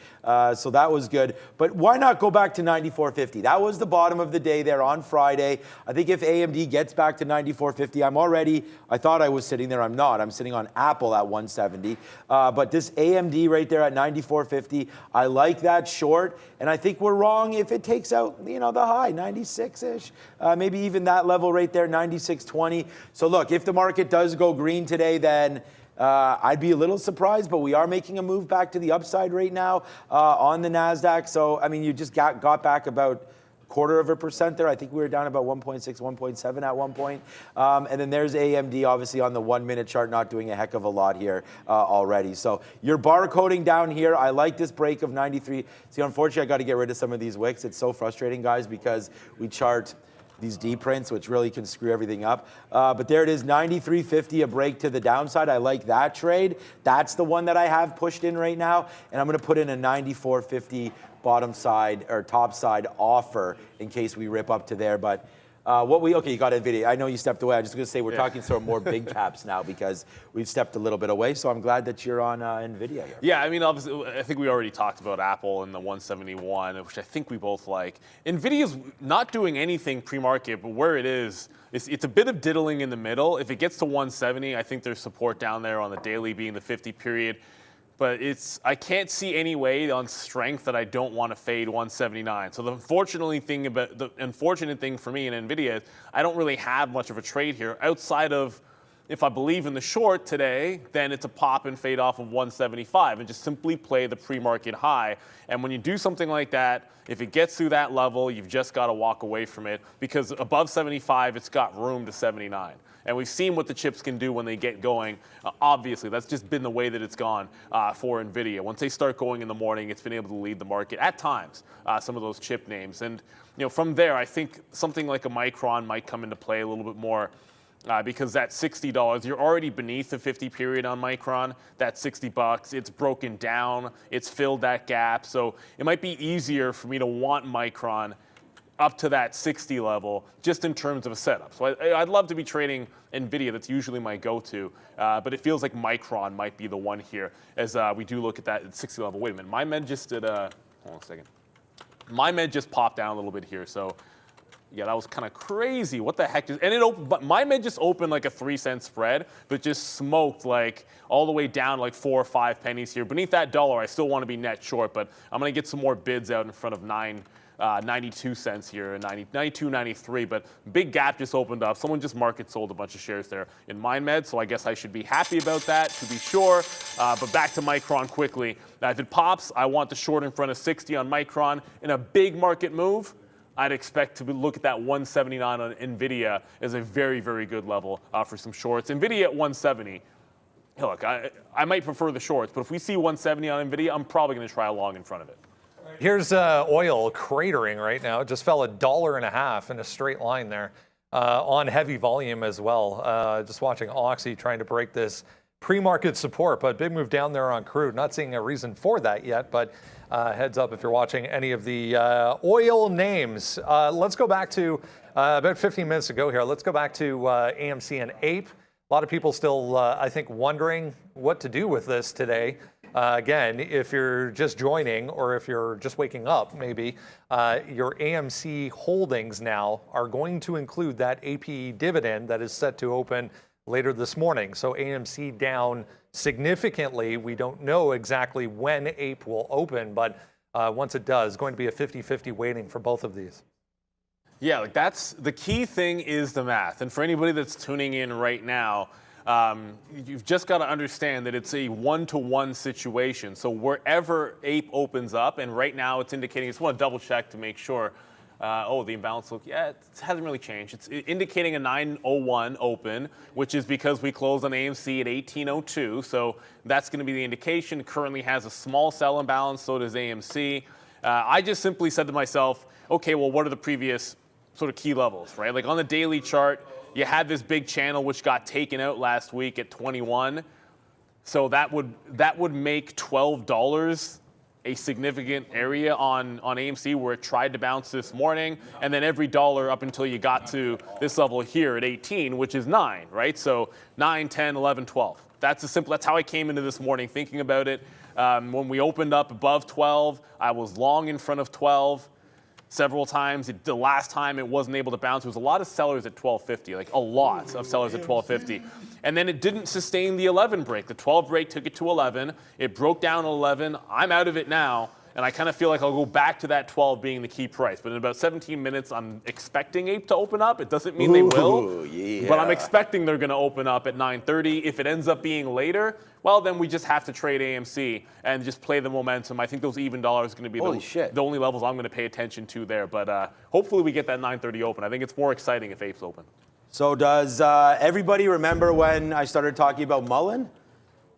So that was good. But why not go back to 94.50? That was the bottom of the day there on Friday. I think if AMD gets back to 94.50. I thought I was sitting there. I'm not. I'm sitting on Apple at 170. But this AMD right there at 94.50, I like that short. And I think we're wrong if it takes out, the high, 96-ish. Maybe even that level right there, 96.20. So look, if the market does go green today, then I'd be a little surprised, but we are making a move back to the upside right now on the NASDAQ. So, I mean, you just got back about 0.25% there. I think we were down about 1.6, 1.7 at one point. And then there's AMD, obviously, on the 1 minute chart, not doing a heck of a lot here already. So you're barcoding down here. I like this break of 93. See, unfortunately, I got to get rid of some of these wicks. It's so frustrating, guys, because we chart these D prints, which really can screw everything up. But there it is, 93.50, a break to the downside. I like that trade. That's the one that I have pushed in right now. And I'm going to put in a 94.50 bottom side or top side offer in case we rip up to there. But okay, you got NVIDIA. I know you stepped away. I'm just going to say we're talking sort of more big caps now because we've stepped a little bit away. So I'm glad that you're on NVIDIA here. Yeah, I mean, obviously, I think we already talked about Apple and the 171, which I think we both like. NVIDIA's not doing anything pre-market, but where it is, it's a bit of diddling in the middle. If it gets to 170, I think there's support down there on the daily being the 50 period. But I can't see any way on strength that I don't want to fade 179. So the unfortunate thing for me in NVIDIA is I don't really have much of a trade here outside of if I believe in the short today, then it's a pop and fade off of 175 and just simply play the pre-market high. And when you do something like that, if it gets through that level, you've just got to walk away from it because above 75, it's got room to 79. And we've seen what the chips can do when they get going. Obviously, that's just been the way that it's gone for NVIDIA. Once they start going in the morning, it's been able to lead the market at times, some of those chip names. And from there, I think something like a Micron might come into play a little bit more because that $60, you're already beneath the 50 period on Micron. That $60, it's broken down, it's filled that gap. So it might be easier for me to want Micron up to that 60 level, just in terms of a setup. So I'd love to be trading NVIDIA. That's usually my go-to. But it feels like Micron might be the one here as we do look at that at 60 level. Wait a minute. My med just did hold on a second. My med just popped down a little bit here. So yeah, that was kind of crazy. What the heck? And it opened, but my med just opened like a 3-cent spread, but just smoked like all the way down like 4 or 5 pennies here. Beneath that dollar, I still want to be net short, but I'm going to get some more bids out in front of 92 cents here, 92, 93, but big gap just opened up. Someone just market sold a bunch of shares there in MindMed, so I guess I should be happy about that, to be sure. But back to Micron quickly. If it pops, I want the short in front of 60 on Micron. In a big market move, I'd expect to look at that 179 on NVIDIA as a very, very good level for some shorts. NVIDIA at 170. Hey, look, I might prefer the shorts, but if we see 170 on NVIDIA, I'm probably going to try a long in front of it. Here's oil cratering right now. It just fell $1.50 in a straight line there on heavy volume as well. Just watching Oxy trying to break this pre-market support, but big move down there on crude. Not seeing a reason for that yet, but heads up if you're watching any of the oil names. Let's go back to about 15 minutes ago here. Let's go back to AMC and APE. A lot of people still, I think, wondering what to do with this today. Again, if you're just joining or if you're just waking up, maybe, your AMC holdings now are going to include that APE dividend that is set to open later this morning. So AMC down significantly. We don't know exactly when APE will open, but once it does, going to be a 50-50 weighting for both of these. Yeah, like that's the key thing is the math. And for anybody that's tuning in right now, you've just got to understand that it's a 1-to-1 situation. So wherever APE opens up, and right now it's indicating, I just want to double check to make sure. The imbalance look, it hasn't really changed. It's indicating a 9:01 open, which is because we closed on AMC at 18:02. So that's going to be the indication. Currently has a small sell imbalance, so does AMC. I just simply said to myself, okay, well, what are the previous sort of key levels, right? Like on the daily chart, you had this big channel which got taken out last week at 21. So that would make $12 a significant area on AMC where it tried to bounce this morning, and then every dollar up until you got to this level here at 18, which is 9, right? So 9, 10, 11, 12. That's how I came into this morning thinking about it. When we opened up above 12, I was long in front of 12. several times. The last time it wasn't able to bounce. There was a lot of sellers at 1250, like a lot of sellers at 1250. And then it didn't sustain the 11 break. The 12 break took it to 11. It broke down 11. I'm out of it now. And I kind of feel like I'll go back to that 12 being the key price. But in about 17 minutes, I'm expecting APE to open up. It doesn't mean they will, but I'm expecting they're going to open up at 9:30. If it ends up being later, well, then we just have to trade AMC and just play the momentum. I think those even dollars are going to be the only levels I'm going to pay attention to there. But hopefully we get that 9:30 open. I think it's more exciting if APE's open. So does everybody remember when I started talking about Mullen?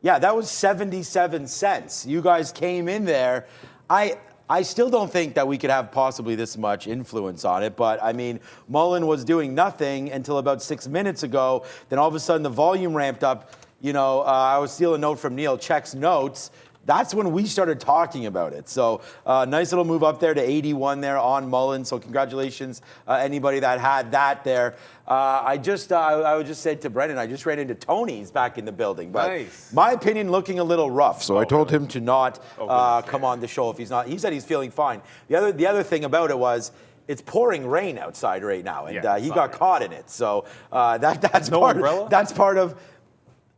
Yeah, that was 77 cents. You guys came in there. I still don't think that we could have possibly this much influence on it, but I mean, Mullen was doing nothing until about 6 minutes ago. Then all of a sudden the volume ramped up. You know, I was stealing a note from Neil, checks notes. That's when we started talking about it. So nice little move up there to 81 there on Mullen. So congratulations, anybody that had that there. I would just say to Brendan, I just ran into Tony's back in the building. But nice. My opinion, looking a little rough. So I told him to not come on the show if he's not. He said he's feeling fine. The other thing about it was, it's pouring rain outside right now, and he got caught in it. So that's part of.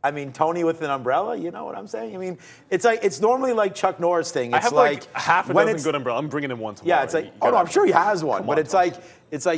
I mean, Tony with an umbrella, you know what I'm saying? I mean, it's normally like Chuck Norris thing. It's I have like half a dozen good umbrella. I'm bringing him one tomorrow. Yeah, it's like, oh no, I'm sure he has one, but it's like,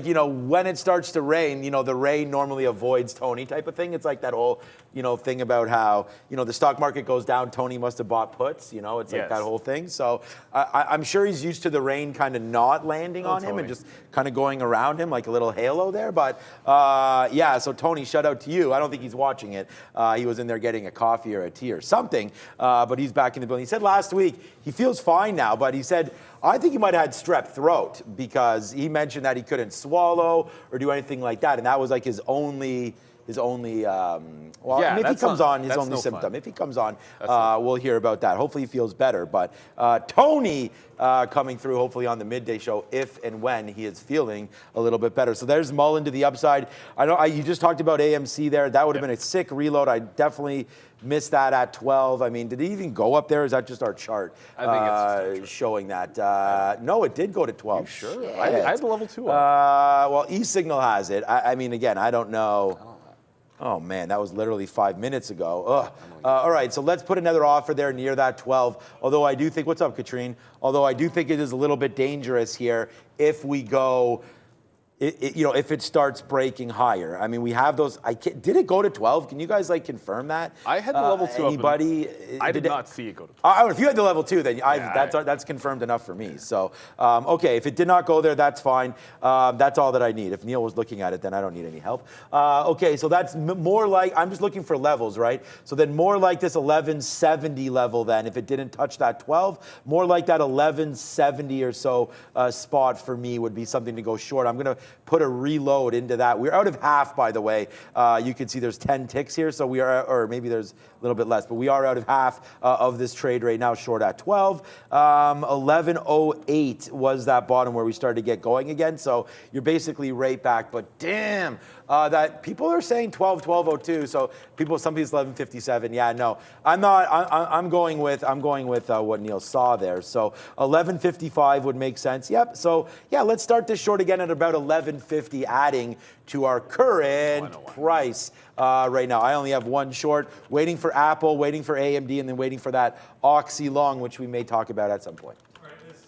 you know, when it starts to rain, you know, the rain normally avoids Tony type of thing. It's like that whole, you know, thing about how, you know, the stock market goes down, Tony must have bought puts, you know, it's like that whole thing. So I'm sure he's used to the rain kind of not landing on him and just kind of going around him like a little halo there. But yeah, so Tony, shout out to you. I don't think he's watching it. He was in there getting a coffee or a tea or something, but he's back in the building. He said last week he feels fine now, but he said, I think he might have had strep throat because he mentioned that he couldn't swallow or do anything like that, and that was like his only if he comes on, his only symptom. If he comes on, we'll hear about that. Hopefully he feels better. But Tony coming through, hopefully on the midday show, if and when he is feeling a little bit better. So there's Mullen to the upside. I know you just talked about AMC there. That would have been a sick reload. I definitely missed that at 12. I mean, did it even go up there? Or is that just our chart I think it's just our chart. Showing that? No, it did go to 12. You sure? I had the level 2 up. Well, eSignal has it. I mean, again, I don't know. Oh, man, that was literally 5 minutes ago. All right, so let's put another offer there near that 12. Although I do think, what's up, Katrine? Although I do think it is a little bit dangerous here if we go, you know, if it starts breaking higher. I mean, we have those. Did it go to 12? Can you guys, like, confirm that? I had the level 2 anybody? I did not see it go to 12. If you had the level 2, then that's confirmed enough for me. So, okay, if it did not go there, that's fine. That's all that I need. If Neil was looking at it, then I don't need any help. Okay, so that's more like, I'm just looking for levels, right? So then more like this 1170 level then, if it didn't touch that 12, more like that 1170 or so spot for me would be something to go short. I'm going to put a reload into that. We're out of half, by the way. You can see there's 10 ticks here, so we are, or maybe there's a little bit less, but we are out of half of this trade right now, short at 12. 1108 was that bottom where we started to get going again, so you're basically right back, but damn, that people are saying 1202, so some people 1157. Yeah, no, I'm not. I'm going with what Neil saw there. So 1155 would make sense. Yep. So yeah, let's start this short again at about 1150, adding to our current price right now. I only have one short, waiting for Apple, waiting for AMD, and then waiting for that Oxy long, which we may talk about at some point.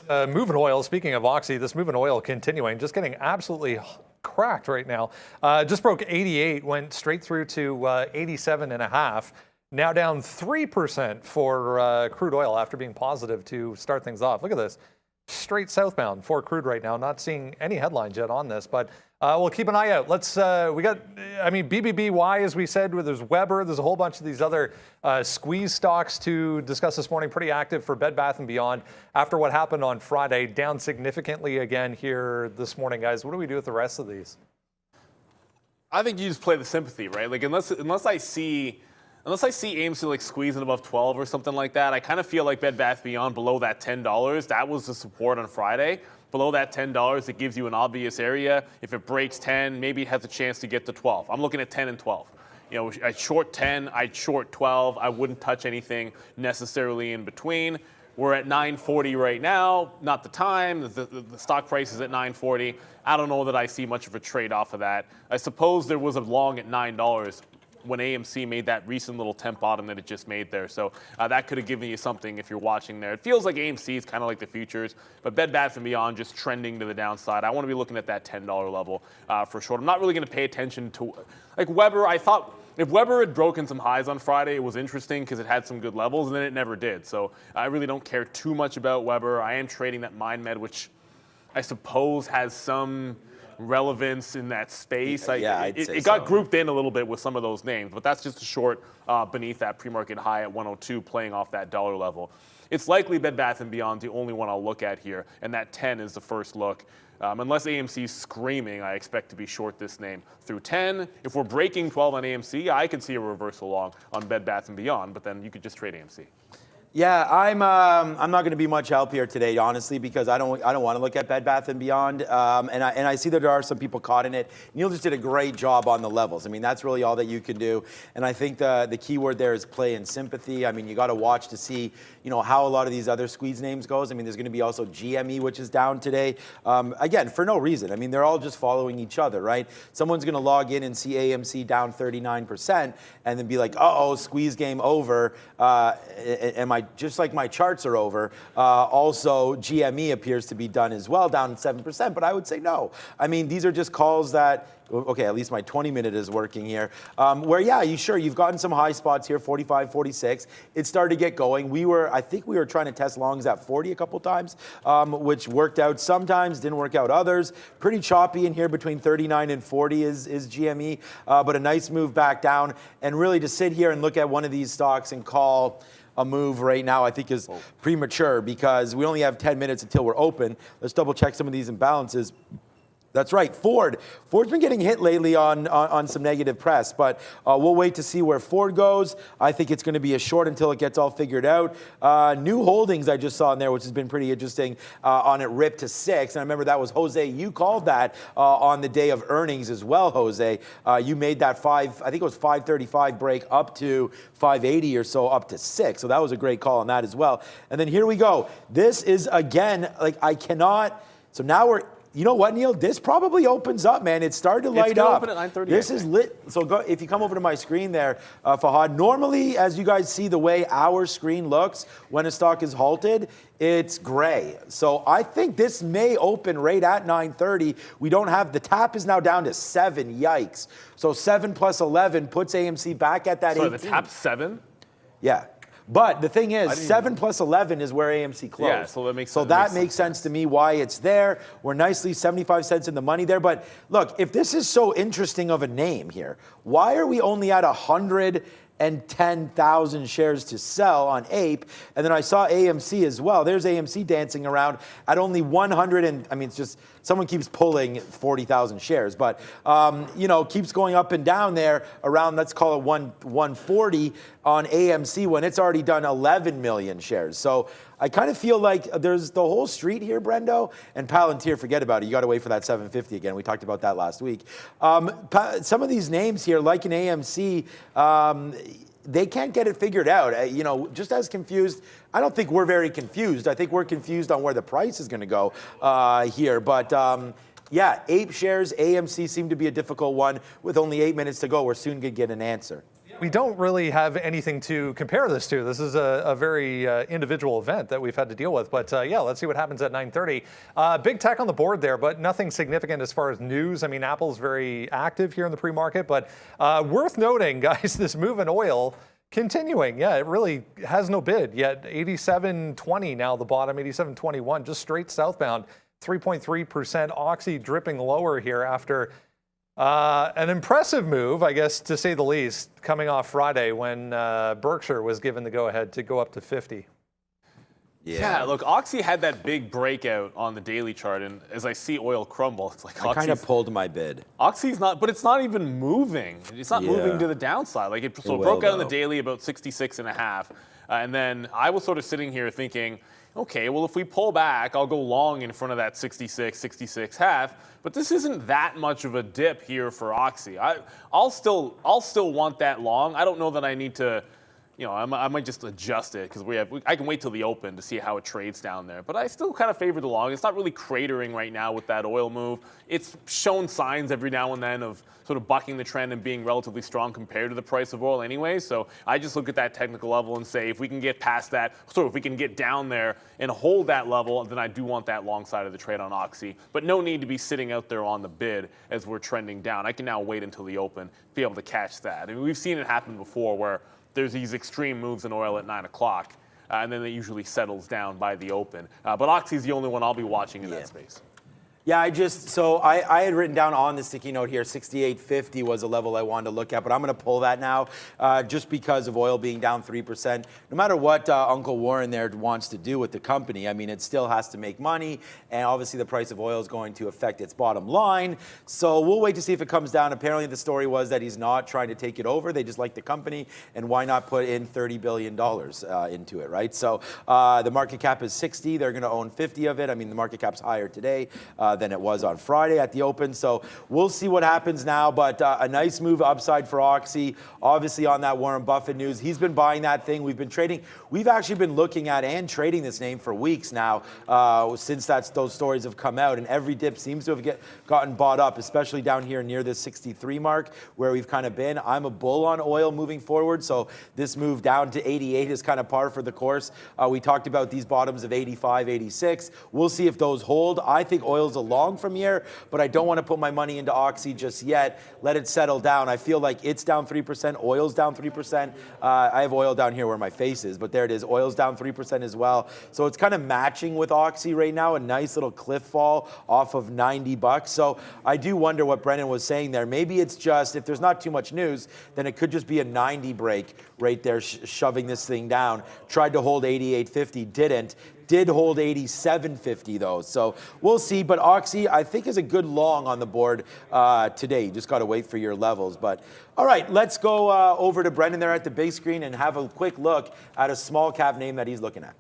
Move in oil. Speaking of Oxy, this move in oil continuing, just getting absolutely cracked right now. Just broke 88, went straight through to 87.5. Now down 3% for crude oil after being positive to start things off. Look at this. Straight southbound for crude right now. Not seeing any headlines yet on this, but we'll keep an eye out. BBBY, as we said, there's Weber, there's a whole bunch of these other squeeze stocks to discuss this morning. Pretty active for Bed Bath & Beyond after what happened on Friday. Down significantly again here this morning, guys. What do we do with the rest of these? I think you just play the sympathy, right? Like unless I see AMC like squeezing above 12 or something like that, I kind of feel like Bed Bath & Beyond below that $10. That was the support on Friday. Below that $10, it gives you an obvious area. If it breaks 10, maybe it has a chance to get to 12. I'm looking at 10 and 12. You know, I'd short 10, I'd short 12. I wouldn't touch anything necessarily in between. We're at 940 right now. Not the time. The stock price is at 940. I don't know that I see much of a trade off of that. I suppose there was a long at $9 when AMC made that recent little temp bottom that it just made there. So that could have given you something if you're watching there. It feels like AMC is kind of like the futures, but Bed Bath & Beyond just trending to the downside. I want to be looking at that $10 level for short. I'm not really going to pay attention to, like Weber. I thought if Weber had broken some highs on Friday, it was interesting because it had some good levels, and then it never did. So I really don't care too much about Weber. I am trading that MindMed, which I suppose has some relevance in that space. It got grouped in a little bit with some of those names, but that's just a short beneath that pre-market high at 102, playing off that dollar level. It's likely Bed Bath & Beyond, the only one I'll look at here, and that 10 is the first look. Unless AMC's screaming, I expect to be short this name through 10. If we're breaking 12 on AMC, I could see a reversal long on Bed Bath & Beyond, but then you could just trade AMC. Yeah, I'm not going to be much help here today, honestly, because I don't want to look at Bed Bath & Beyond, and I see that there are some people caught in it. Neil just did a great job on the levels. I mean, that's really all that you can do, and I think the key word there is play and sympathy. I mean, you got to watch to see, you know, how a lot of these other squeeze names goes. I mean, there's going to be also GME, which is down today, again, for no reason. I mean, they're all just following each other, right? Someone's going to log in and see AMC down 39% and then be like, uh-oh, squeeze game over, just like my charts are over, also GME appears to be done as well, down 7%, but I would say no. I mean, these are just calls that, okay, at least my 20-minute is working here, where, yeah, you've gotten some high spots here, 45, 46. It started to get going. I think we were trying to test longs at 40 a couple times, which worked out sometimes, didn't work out others. Pretty choppy in here between 39 and 40 is GME, but a nice move back down. And really to sit here and look at one of these stocks and call a move right now, I think is premature because we only have 10 minutes until we're open. Let's double check some of these imbalances. That's right, Ford. Ford's been getting hit lately on some negative press, but we'll wait to see where Ford goes. I think it's going to be a short until it gets all figured out. New holdings I just saw in there, which has been pretty interesting, on it ripped to 6. And I remember that was Jose. You called that on the day of earnings as well, Jose. You made that I think it was 535 break up to 580 or so, up to 6. So that was a great call on that as well. And then here we go. This is, again, like I cannot. So now you know what, Neil? This probably opens up, man. It started to light up. Open at 9:30. This is lit. So if you come over to my screen there, Fahad, normally, as you guys see the way our screen looks when a stock is halted, it's gray. So I think this may open right at 9:30. We don't have, the tap is now down to 7. Yikes. So 7 plus 11 puts AMC back at that 18. So the tap's 7? Yeah. But the thing is, 7 plus 11 is where AMC closed. Yeah, so that makes sense. So that makes sense to me why it's there. We're nicely 75 cents in the money there. But look, if this is so interesting of a name here, why are we only at 110,000 shares to sell on APE? And then I saw AMC as well. There's AMC dancing around at only 100 and, I mean, it's just, someone keeps pulling 40,000 shares, but, you know, keeps going up and down there around, let's call it 140 on AMC when it's already done 11 million shares. So I kind of feel like there's the whole street here, Brendo, and Palantir, forget about it. You got to wait for that 750 again. We talked about that last week. Some of these names here, like an AMC, they can't get it figured out. You know, just as confused, I don't think we're very confused. I think we're confused on where the price is going to go here. But yeah, APE shares, AMC seem to be a difficult one. With only 8 minutes to go, we're soon going to get an answer. We don't really have anything to compare this to. This is a very individual event that we've had to deal with. But yeah, let's see what happens at 9:30. Big tech on the board there, but nothing significant as far as news. I mean, Apple's very active here in the pre-market, but worth noting, guys, this move in oil continuing. Yeah, it really has no bid yet. 87.20 now, the bottom, 87.21, just straight southbound. 3.3%. Oxy dripping lower here after an impressive move, I guess, to say the least, coming off Friday when Berkshire was given the go-ahead to go up to 50. Yeah, look, Oxy had that big breakout on the daily chart, and as I see oil crumble, it's like I kind of pulled my bid. Oxy's not, but it's not even moving. It's not moving to the downside. Like it broke out on the daily about 66.5, and then I was sort of sitting here thinking, okay, well, if we pull back, I'll go long in front of that 66.5. But this isn't that much of a dip here for Oxy. I'll still want that long. I don't know that I need to you know, I might just adjust it because I can wait till the open to see how it trades down there. But I still kind of favor the long. It's not really cratering right now with that oil move. It's shown signs every now and then of sort of bucking the trend and being relatively strong compared to the price of oil anyway. So I just look at that technical level and say if we can get past that, so if we can get down there and hold that level, then I do want that long side of the trade on Oxy. But no need to be sitting out there on the bid as we're trending down. I can now wait until the open to be able to catch that. I mean, we've seen it happen before where there's these extreme moves in oil at 9 o'clock, and then it usually settles down by the open. But Oxy's the only one I'll be watching in that space. Yeah, I had written down on the sticky note here, 68.50 was a level I wanted to look at, but I'm going to pull that now just because of oil being down 3%. No matter what Uncle Warren there wants to do with the company, I mean, it still has to make money, and obviously the price of oil is going to affect its bottom line. So we'll wait to see if it comes down. Apparently the story was that he's not trying to take it over. They just like the company, and why not put in $30 billion into it, right? So the market cap is 60. They're going to own 50 of it. I mean, the market cap's higher today than it was on Friday at the open. So we'll see what happens now, but a nice move upside for Oxy. Obviously on that Warren Buffett news, he's been buying that thing. We've been trading. We've actually been looking at and trading this name for weeks now since those stories have come out, and every dip seems to have gotten bought up, especially down here near the 63 mark where we've kind of been. I'm a bull on oil moving forward, so this move down to 88 is kind of par for the course. We talked about these bottoms of 85, 86. We'll see if those hold. I think oil's a long from here, but I don't want to put my money into Oxy just yet. Let it settle down. I feel like it's down 3%, oil's down 3%. I have oil down here where my face is, but there it is. Oil's down 3% as well. So it's kind of matching with Oxy right now, a nice little cliff fall off of 90 bucks. So I do wonder what Brennan was saying there. Maybe it's just, if there's not too much news, then it could just be a 90 break right there shoving this thing down. Tried to hold 88.50, didn't. Did hold 87.50 though, so we'll see. But Oxy, I think, is a good long on the board today. You just got to wait for your levels. But all right, let's go over to Brendan there at the big screen and have a quick look at a small cap name that he's looking at.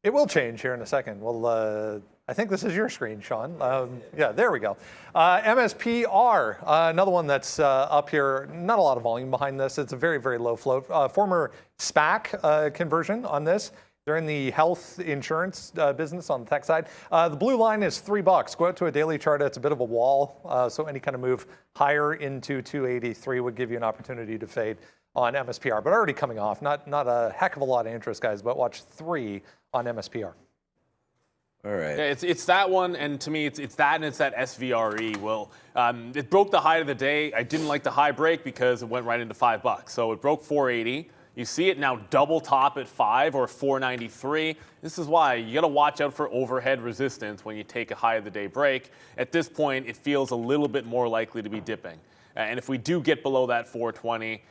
It will change here in a second. Well, I think this is your screen, Sean. Yeah, there we go. MSPR, another one that's up here. Not a lot of volume behind this. It's a very, very low float. Former SPAC conversion on this. They're in the health insurance business on the tech side. The blue line is $3. Go out to a daily chart. It's a bit of a wall. So any kind of move higher into 283 would give you an opportunity to fade on MSPR. But already coming off. Not a heck of a lot of interest, guys. But watch 3 on MSPR. All right. Yeah, it's that one, and to me, it's that and it's that SVRE. Well, it broke the high of the day. I didn't like the high break because it went right into $5. So it broke 480. You see it now double top at 5 or 493. This is why you got to watch out for overhead resistance when you take a high of the day break. At this point, it feels a little bit more likely to be dipping. And if we do get below that 420,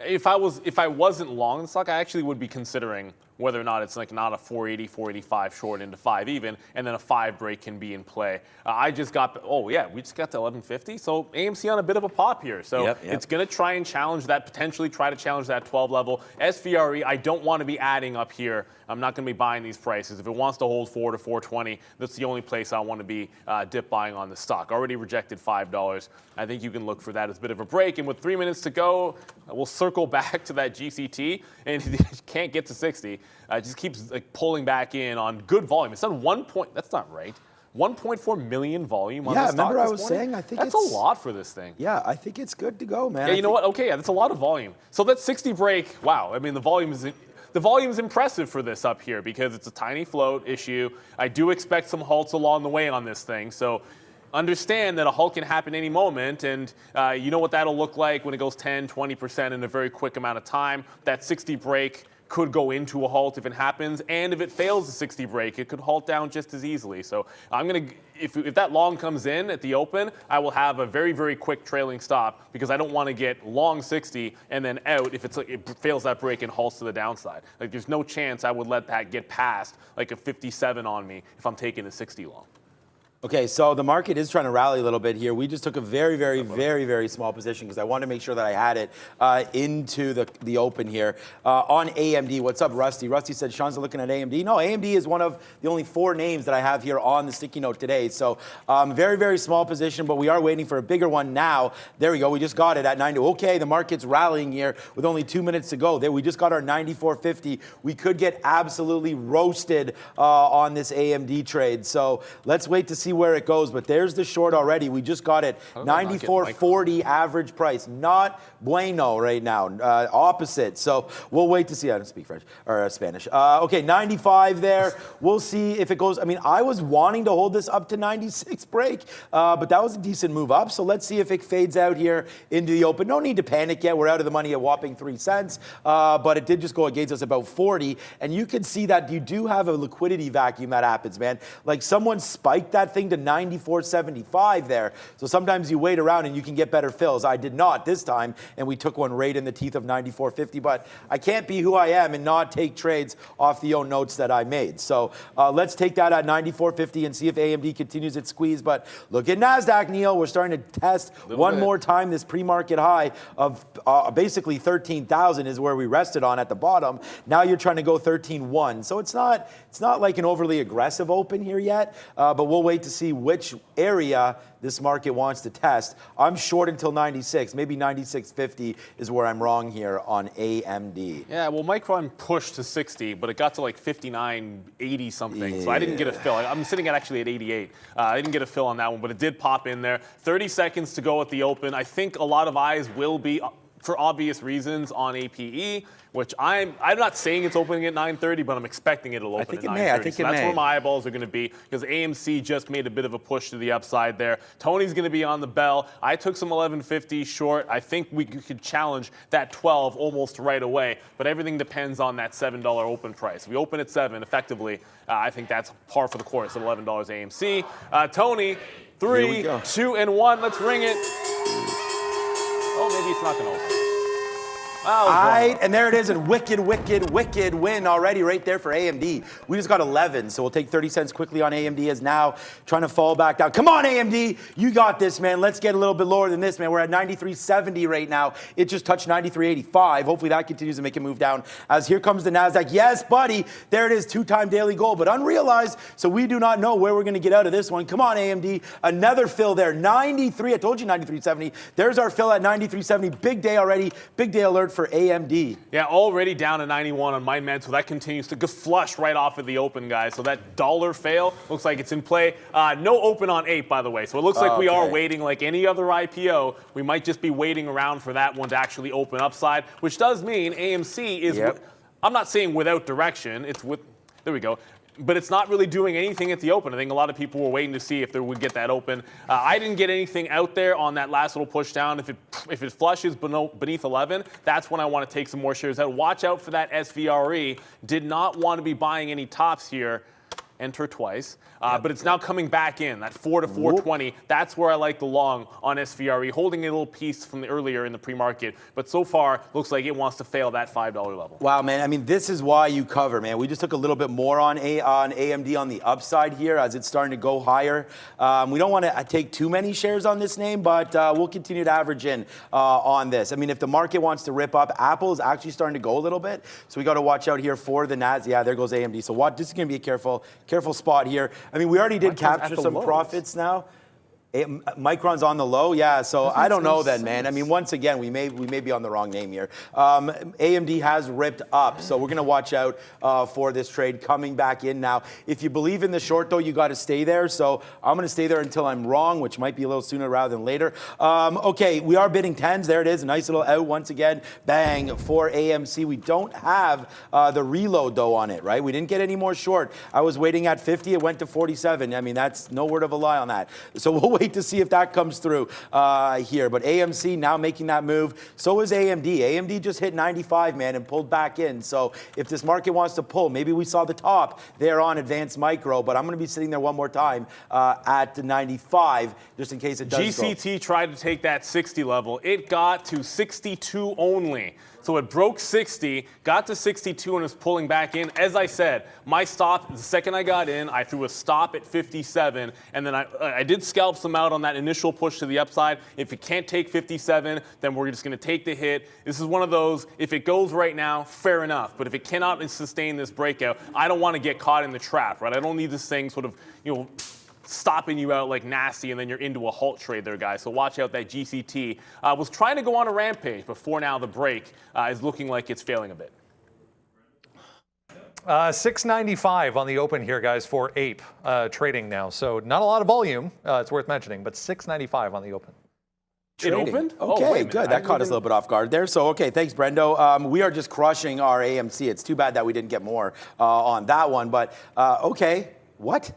if I wasn't long the stock, I actually would be considering whether or not it's like not a 480, 485 short into 5 even, and then a 5 break can be in play. We just got to 1150. So AMC on a bit of a pop here. So it's going to try and challenge that, potentially try to challenge that 12 level. SVRE, I don't want to be adding up here. I'm not going to be buying these prices. If it wants to hold 4 to 420, that's the only place I want to be dip buying on the stock. Already rejected $5. I think you can look for that as a bit of a break. And with 3 minutes to go, we'll circle back to that GCT, and it can't get to 60. It just keeps pulling back in on good volume. It's done that's not right. 1.4 million volume on the stock. Yeah, remember I was morning? saying, I think that's a lot for this thing. Yeah, I think it's good to go, man. Yeah, you know what? Okay, yeah, that's a lot of volume. So that 60 break, wow. I mean, the volume is impressive for this up here because it's a tiny float issue. I do expect some halts along the way on this thing. So understand that a halt can happen any moment, and you know what that'll look like when it goes 10, 20% in a very quick amount of time. That 60 break could go into a halt if it happens, and if it fails the 60 break, it could halt down just as easily. So I'm gonna, if that long comes in at the open, I will have a very, very quick trailing stop because I don't want to get long 60 and then out if it fails that break and halts to the downside. Like there's no chance I would let that get past like a 57 on me if I'm taking a 60 long. Okay, so the market is trying to rally a little bit here. We just took a very small position because I wanted to make sure that I had it into the open here. On AMD, what's up, Rusty? Rusty said, Sean's looking at AMD. No, AMD is one of the only 4 names that I have here on the sticky note today. So very small position, but we are waiting for a bigger one now. There we go. We just got it at 90. Okay, the market's rallying here with only 2 minutes to go. There, we just got our 94.50. We could get absolutely roasted on this AMD trade. So let's wait to see where it goes, but there's the short already. We just got it 94.40 average price. Not bueno right now. Opposite. So we'll wait to see. I don't speak French or Spanish. Okay, 95 there. We'll see if it goes. I mean, I was wanting to hold this up to 96 break, but that was a decent move up. So let's see if it fades out here into the open. No need to panic yet. We're out of the money at whopping 3 cents, but it did just go against us about 40. And you can see that you do have a liquidity vacuum that happens, man. Like someone spiked that thing to 94.75 there. So sometimes you wait around and you can get better fills. I did not this time, and we took one right in the teeth of 94.50, but I can't be who I am and not take trades off the own notes that I made. So let's take that at 94.50 and see if AMD continues its squeeze. But look at NASDAQ, Neil. We're starting to test one more time this pre-market high of basically 13,000 is where we rested on at the bottom. Now you're trying to go 13.1. So it's not like an overly aggressive open here yet, but we'll wait to see which area this market wants to test. I'm short until 96, maybe 96.50 is where I'm wrong here on AMD. Yeah, well, Micron pushed to 60, but it got to like 59.80 something, yeah. So I didn't get a fill. I'm sitting at actually at 88. I didn't get a fill on that one, but it did pop in there. 30 seconds to go at the open. I think a lot of eyes will be, for obvious reasons, on APE, which I'm not saying it's opening at 9:30, but I'm expecting it'll open at 9:30. I think so that's where my eyeballs are going to be, because AMC just made a bit of a push to the upside there. Tony's going to be on the bell. I took some 11.50 short. I think we could challenge that 12 almost right away, but everything depends on that $7 open price. If we open at 7, effectively, I think that's par for the course at $11 AMC. Tony, 3, 2, and 1. Let's ring it. Oh, maybe it's not going to open. All right, and there it is, and wicked win already right there for AMD. We just got 11, so we'll take 30 cents quickly on AMD as now trying to fall back down. Come on, AMD, you got this, man. Let's get a little bit lower than this, man. We're at 93.70 right now. It just touched 93.85. Hopefully that continues to make it move down as here comes the NASDAQ. Yes, buddy, there it is, 2-time daily goal, but unrealized, so we do not know where we're going to get out of this one. Come on, AMD, another fill there, 93. I told you 93.70. There's our fill at 93.70. Big day already, big day alert for AMD. Yeah, already down to 91 on my med, so that continues to go flush right off of the open, guys. So that dollar fail looks like it's in play. No open on 8, by the way. So it looks like we are waiting like any other IPO. We might just be waiting around for that one to actually open upside, which does mean AMC is, I'm not saying without direction. It's with, there we go. But it's not really doing anything at the open. I think a lot of people were waiting to see if they would get that open. I didn't get anything out there on that last little push down. If it flushes beneath 11, that's when I want to take some more shares out. Watch out for that SVRE. Did not want to be buying any tops here. Enter twice. But it's now coming back in, that 4 to 420. That's where I like the long on SVRE, holding a little piece from the earlier in the pre-market. But so far, looks like it wants to fail that $5 level. Wow, man. I mean, this is why you cover, man. We just took a little bit more on AMD on the upside here as it's starting to go higher. We don't want to take too many shares on this name, but we'll continue to average in on this. I mean, if the market wants to rip up, Apple is actually starting to go a little bit. So we got to watch out here for the NAS. Yeah, there goes AMD. So this is going to be a careful spot here. I mean, we already did capture some profits now. Micron's on the low, yeah. So I don't know then, man. I mean, once again, we may be on the wrong name here. AMD has ripped up, so we're gonna watch out for this trade coming back in now. If you believe in the short, though, you got to stay there. So I'm gonna stay there until I'm wrong, which might be a little sooner rather than later. Okay, we are bidding 10s. There it is, a nice little out once again. Bang for AMC. We don't have the reload though on it, right? We didn't get any more short. I was waiting at 50. It went to 47. I mean, that's no word of a lie on that. So we'll wait to see if that comes through here. But AMC now making that move. So is AMD. AMD just hit 95, man, and pulled back in. So if this market wants to pull, maybe we saw the top there on Advanced Micro, but I'm going to be sitting there one more time at 95, just in case it does GCT tried to take that 60 level. It got to 62 only. So it broke 60, got to 62, and is pulling back in. As I said, my stop, the second I got in, I threw a stop at 57, and then I did scalp some out on that initial push to the upside. If it can't take 57, then we're just going to take the hit. This is one of those, if it goes right now, fair enough. But if it cannot sustain this breakout, I don't want to get caught in the trap, right? I don't need this thing sort of, stopping you out like nasty, and then you're into a halt trade there, guys. So watch out. That GCT was trying to go on a rampage, but for now the break is looking like it's failing a bit. 695 on the open here, guys, for Ape trading now. So not a lot of volume, it's worth mentioning, but 695 on the open. Trading. It opened? Okay, good. That caught us a little bit off guard there. So, okay, thanks, Brendo. We are just crushing our AMC. It's too bad that we didn't get more on that one. But, okay, what?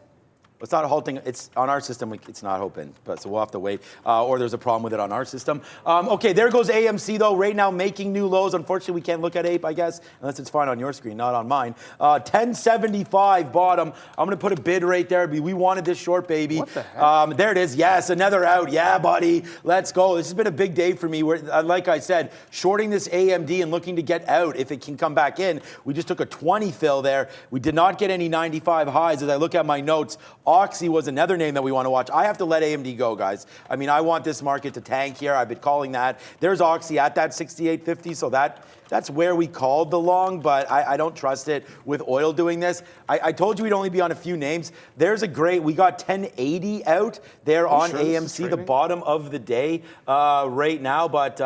It's not halting. It's on our system. It's not open, but so we'll have to wait. Or there's a problem with it on our system. Okay, there goes AMC though. Right now making new lows. Unfortunately, we can't look at Ape, I guess, unless it's fine on your screen, not on mine. 1075 bottom. I'm gonna put a bid right there. We wanted this short, baby. What the heck? There it is. Yes, another out. Yeah, buddy. Let's go. This has been a big day for me. Like I said, shorting this AMD and looking to get out if it can come back in. We just took a 20 fill there. We did not get any 95 highs. As I look at my notes, Oxy was another name that we want to watch. I have to let AMD go, guys. I mean, I want this market to tank here. I've been calling that. There's Oxy at that 68.50, so that's where we called the long, but I don't trust it with oil doing this. I told you we'd only be on a few names. There's a great, we got 1080 out there on AMC, the bottom of the day right now, but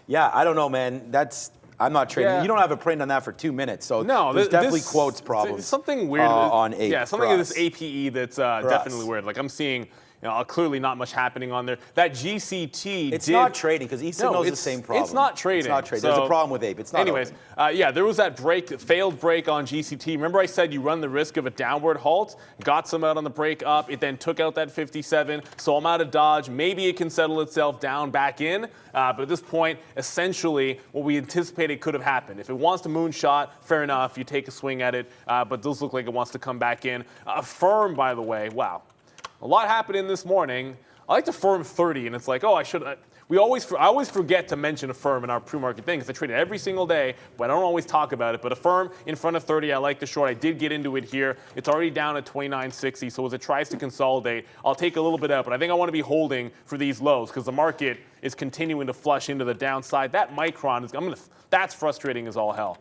yeah, I don't know, man. I'm not trading. Yeah. You don't have a print on that for 2 minutes, so no, there's definitely quotes problems. Something weird on Ape. Yeah, something in this APE that's definitely weird. Like I'm seeing. Clearly not much happening on there. That GCT It's not trading because Easton knows the same problem. It's not trading. It's not trading. There's a problem with Ape. It's not. Anyways, yeah, there was that failed break on GCT. Remember I said you run the risk of a downward halt? Got some out on the break up. It then took out that 57. So I'm out of dodge. Maybe it can settle itself down back in. But at this point, essentially, what we anticipated could have happened. If it wants to moonshot, fair enough. You take a swing at it. But those look like it wants to come back in. Firm, by the way, wow. A lot happening this morning. I like to firm 30, and it's like, oh, I always forget to mention a firm in our pre-market thing because I trade it every single day, but I don't always talk about it. But a firm in front of 30, I like the short. I did get into it here. It's already down at 29.60, so as it tries to consolidate, I'll take a little bit out. But I think I want to be holding for these lows because the market is continuing to flush into the downside. That Micron that's frustrating as all hell.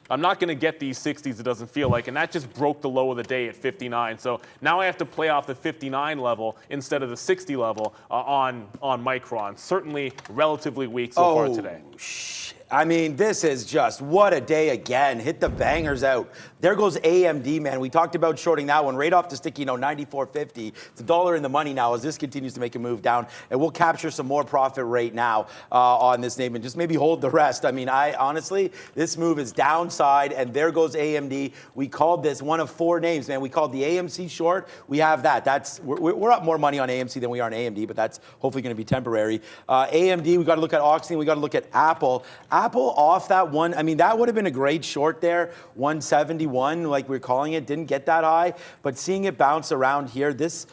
I'm not going to get these 60s, it doesn't feel like, and that just broke the low of the day at 59. So now I have to play off the 59 level instead of the 60 level on Micron. Certainly relatively weak so far today. I mean, this is just, what a day again. Hit the bangers out. There goes AMD, man. We talked about shorting that one right off the sticky, 94.50. It's $1 in the money now as this continues to make a move down. And we'll capture some more profit right now on this name and just maybe hold the rest. I mean, honestly, this move is downside, and there goes AMD. We called this one of 4 names, man. We called the AMC short. We have that. We're up more money on AMC than we are on AMD, but that's hopefully going to be temporary. AMD, we got to look at Oxy, we got to look at Apple. Apple off that one, I mean, that would have been a great short there, 171, like we're calling it, didn't get that high, but seeing it bounce around here, this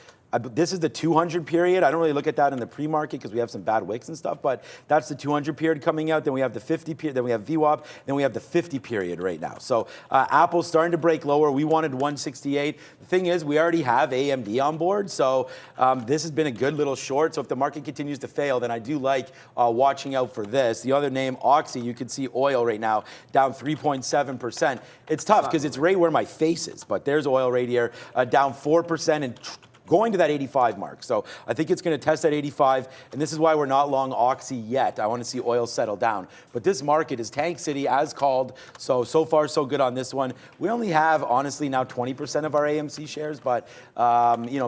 is the 200 period. I don't really look at that in the pre-market because we have some bad wicks and stuff, but that's the 200 period coming out. Then we have the 50 period, then we have VWAP, then we have the 50 period right now. So Apple's starting to break lower. We wanted 168. The thing is, we already have AMD on board, so this has been a good little short. So if the market continues to fail, then I do like watching out for this. The other name, Oxy, you can see oil right now down 3.7%. It's tough because it's right where my face is, but there's oil right here, down 4% and going to that 85 mark. So I think it's going to test that 85, and this is why we're not long Oxy yet. I want to see oil settle down. But this market is Tank City as called, so far so good on this one. We only have, honestly, now 20% of our AMC shares, but,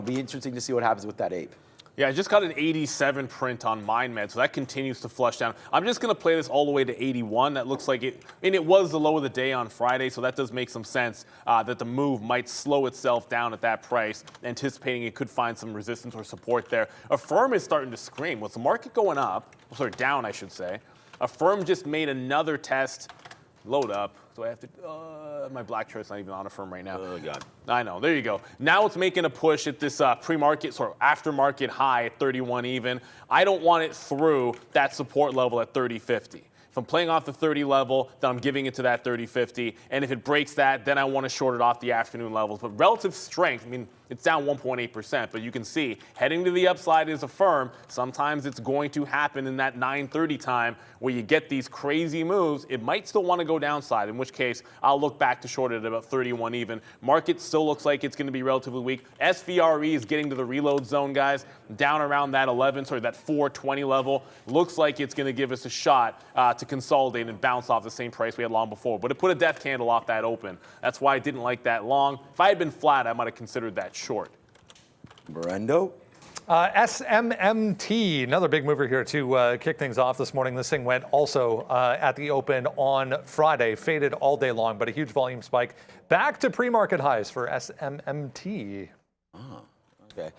be interesting to see what happens with that Ape. Yeah, I just got an 87 print on MindMed, so that continues to flush down. I'm just going to play this all the way to 81. That looks like it, and it was the low of the day on Friday, so that does make some sense that the move might slow itself down at that price, anticipating it could find some resistance or support there. Affirm is starting to scream. With the market going up, sorry, down, I should say, Affirm just made another test. Load up. So I have to, my black chart's not even on Affirm right now. Oh, God. I know, there you go. Now it's making a push at this pre-market, sort of aftermarket high at 31 even. I don't want it through that support level at 30.50. If I'm playing off the 30 level, then I'm giving it to that 30.50. And if it breaks that, then I want to short it off the afternoon levels. But relative strength, I mean, it's down 1.8%, but you can see heading to the upside is Affirm. Sometimes it's going to happen in that 9:30 time where you get these crazy moves. It might still want to go downside, in which case I'll look back to short it at about 31 even. Market still looks like it's going to be relatively weak. SVRE is getting to the reload zone, guys, down around that 420 level. Looks like it's going to give us a shot to consolidate and bounce off the same price we had long before. But it put a death candle off that open. That's why I didn't like that long. If I had been flat, I might have considered that short. Brendo? SMMT, another big mover here to kick things off this morning. This thing went also at the open on Friday, faded all day long, but a huge volume spike. Back to pre-market highs for SMMT. Oh, okay.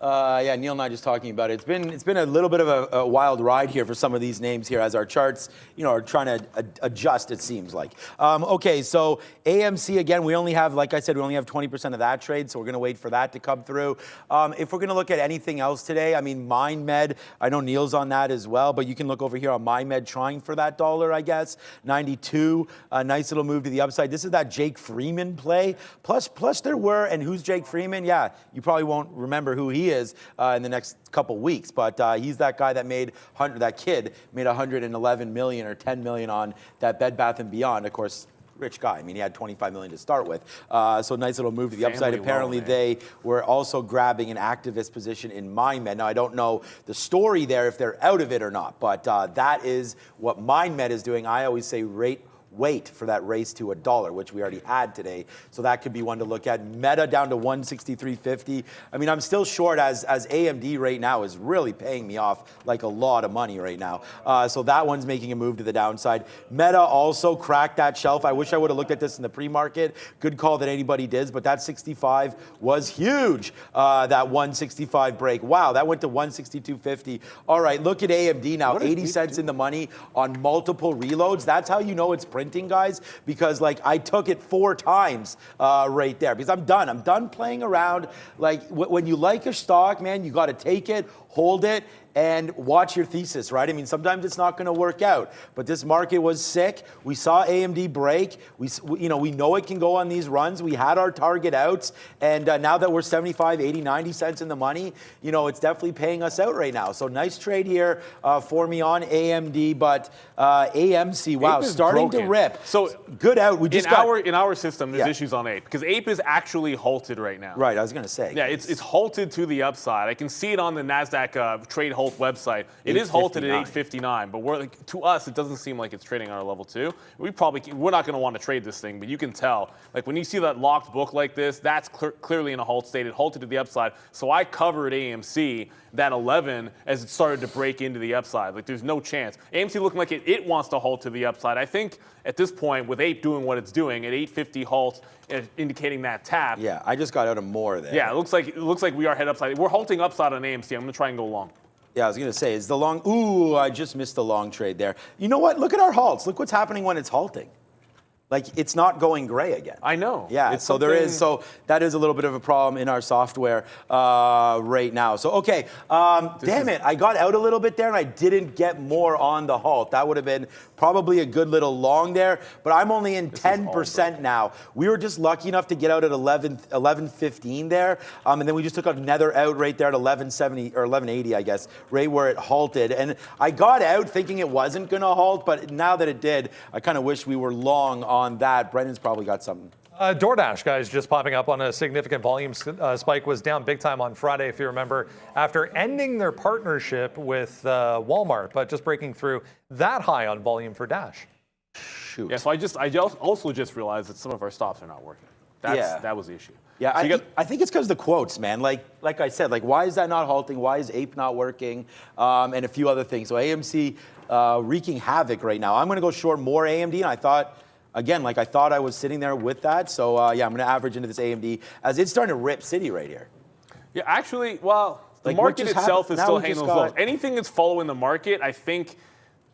Yeah, Neil and I just talking about it. It's been a little bit of a wild ride here for some of these names here as our charts, are trying to adjust, it seems like. Okay, so AMC, again, we only have, like I said, we only have 20% of that trade, so we're going to wait for that to come through. If we're going to look at anything else today, I mean, MindMed, I know Neil's on that as well, but you can look over here on MindMed trying for that dollar, I guess. 92, a nice little move to the upside. This is that Jake Freeman play. Plus there were, and who's Jake Freeman? Yeah, you probably won't remember who he is in the next couple weeks, but he's that guy that that kid made 111 million or 10 million on that Bed Bath & Beyond. Of course, rich guy. I mean, he had 25 million to start with. So nice little move to the upside. Apparently, they were also grabbing an activist position in MindMed. Now, I don't know the story there if they're out of it or not, but that is what MindMed is doing. I always say wait for that race to $1, which we already had today. So that could be one to look at. Meta down to 163.50. I mean, I'm still short as AMD right now is really paying me off like a lot of money right now. So that one's making a move to the downside. Meta also cracked that shelf. I wish I would have looked at this in the pre-market. Good call that anybody did, but that 65 was huge. That 165 break. Wow, that went to 162.50. All right, look at AMD now. 80 cents in the money on multiple reloads. That's how you know it's printing, guys, because like I took it 4 times right there because I'm done playing around. Like when you like a stock, man, you got to take it, hold it, and watch your thesis, right? I mean, sometimes it's not going to work out, but this market was sick. We saw AMD break. We know it can go on these runs. We had our target outs, and now that we're 75, 80, 90 cents in the money, it's definitely paying us out right now. So nice trade here for me on AMD, but AMC, wow, starting to rip. So good out. We just in our system, there's issues on APE because APE is actually halted right now. Right, I was going to say. Yeah, it's halted to the upside. I can see it on the NASDAQ trade halt website. It is halted at 8.59, but to us, it doesn't seem like it's trading on our level 2. We're not going to want to trade this thing, but you can tell. Like when you see that locked book like this, that's clearly in a halt state. It halted to the upside. So I covered AMC, that 11, as it started to break into the upside. Like there's no chance. AMC looking like it wants to halt to the upside. I think at this point, with APE doing what it's doing, at 8.50 halt, indicating that tap. Yeah, I just got out of more there. Yeah, it looks like we are head upside. We're halting upside on AMC. I'm going to try and go long. Yeah, I was going to say, is the long... Ooh, I just missed the long trade there. You know what? Look at our halts. Look what's happening when it's halting. Like, it's not going gray again. I know. Yeah, so that is a little bit of a problem in our software right now. So, okay, damn it, I got out a little bit there and I didn't get more on the halt. That would have been probably a good little long there, but I'm only in 10% now. We were just lucky enough to get out at 11.15 there, and then we just took another out right there at 11.70 or 11.80, I guess, right where it halted. And I got out thinking it wasn't going to halt, but now that it did, I kind of wish we were long on that. Brendan's probably got something. DoorDash, guys, just popping up on a significant volume spike, was down big time on Friday, if you remember, after ending their partnership with Walmart, but just breaking through that high on volume for Dash. Shoot. Yeah, so I also just realized that some of our stops are not working. That was the issue. Yeah, So I think it's because the quotes, man. Like I said, like why is that not halting? Why is APE not working? And a few other things. So AMC wreaking havoc right now. I'm going to go short more AMD, and I thought, again, I thought I was sitting there with that. So yeah, I'm going to average into this AMD as it's starting to rip City right here. Yeah, actually, well, the Like, what market just itself happened? is Now still we hanging just those lows. got- Anything that's following the market, I think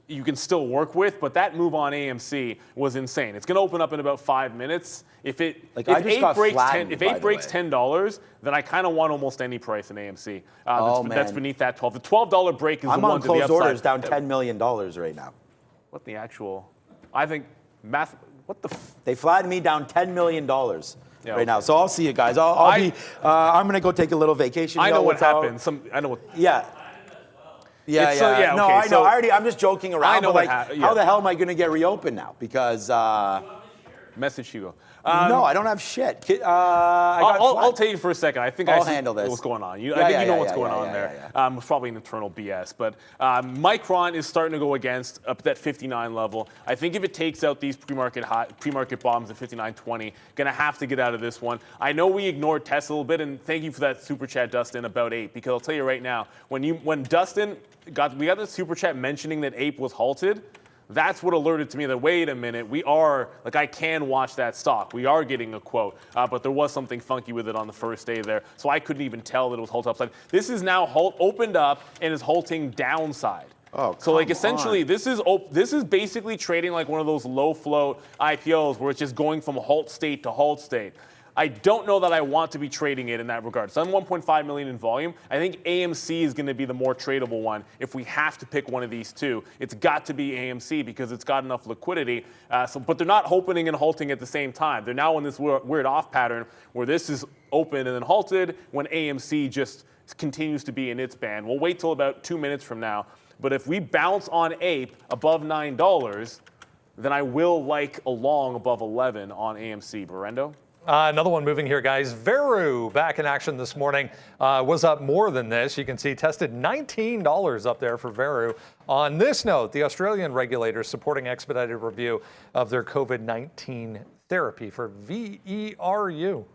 you can still work with, but that move on AMC was insane. It's going to open up in about 5 minutes. If I just got flattened, by the breaks way. $10, then I kind of want almost any price in AMC. Oh, that's man. beneath that 12. The $12 break is I'm the one on to the closed upside. orders down $10 million right now. What the actual? I think math. What the? They flattened me down $10 million Yeah, right now. okay. So I'll see you guys. I'm going to go take a little vacation. I know what what's out. happened. I know what. Yeah. Yeah, It's, yeah. yeah, No, okay, I know. so- I'm just joking around. I know but what like, yeah. how the hell am I going to get reopened now? Because Message Hugo. no, I don't have shit. I got I'll take it for a second. I think I'll I see handle this. what's going on. I think Yeah, you know yeah, what's yeah, going yeah, on yeah, there. yeah, It's probably an internal BS, but Micron is starting to go against up that 59 level. I think if it takes out these pre-market bombs at 59.20, gonna have to get out of this one. I know we ignored Tesla a little bit, and thank you for that super chat, Dustin, about APE. Because I'll tell you right now, when Dustin we got the super chat mentioning that APE was halted. That's what alerted to me that, wait a minute, I can watch that stock. We are getting a quote, but there was something funky with it on the first day there, so I couldn't even tell that it was halted upside. This is now opened up and is halting downside. Oh, so come essentially, on. this is basically trading like one of those low float IPOs where it's just going from halt state to halt state. I don't know that I want to be trading it in that regard. So I'm 1.5 million in volume. I think AMC is going to be the more tradable one. If we have to pick one of these two, it's got to be AMC because it's got enough liquidity. But they're not opening and halting at the same time. They're now in this weird off pattern where this is open and then halted when AMC just continues to be in its band. We'll wait till about 2 minutes from now. But if we bounce on APE above $9, then I will like a long above 11 on AMC. Berendo? Another one moving here, guys. Veru back in action this morning. Was up more than this. You can see tested $19 up there for Veru. On this note, the Australian regulators supporting expedited review of their COVID-19 therapy for VERU.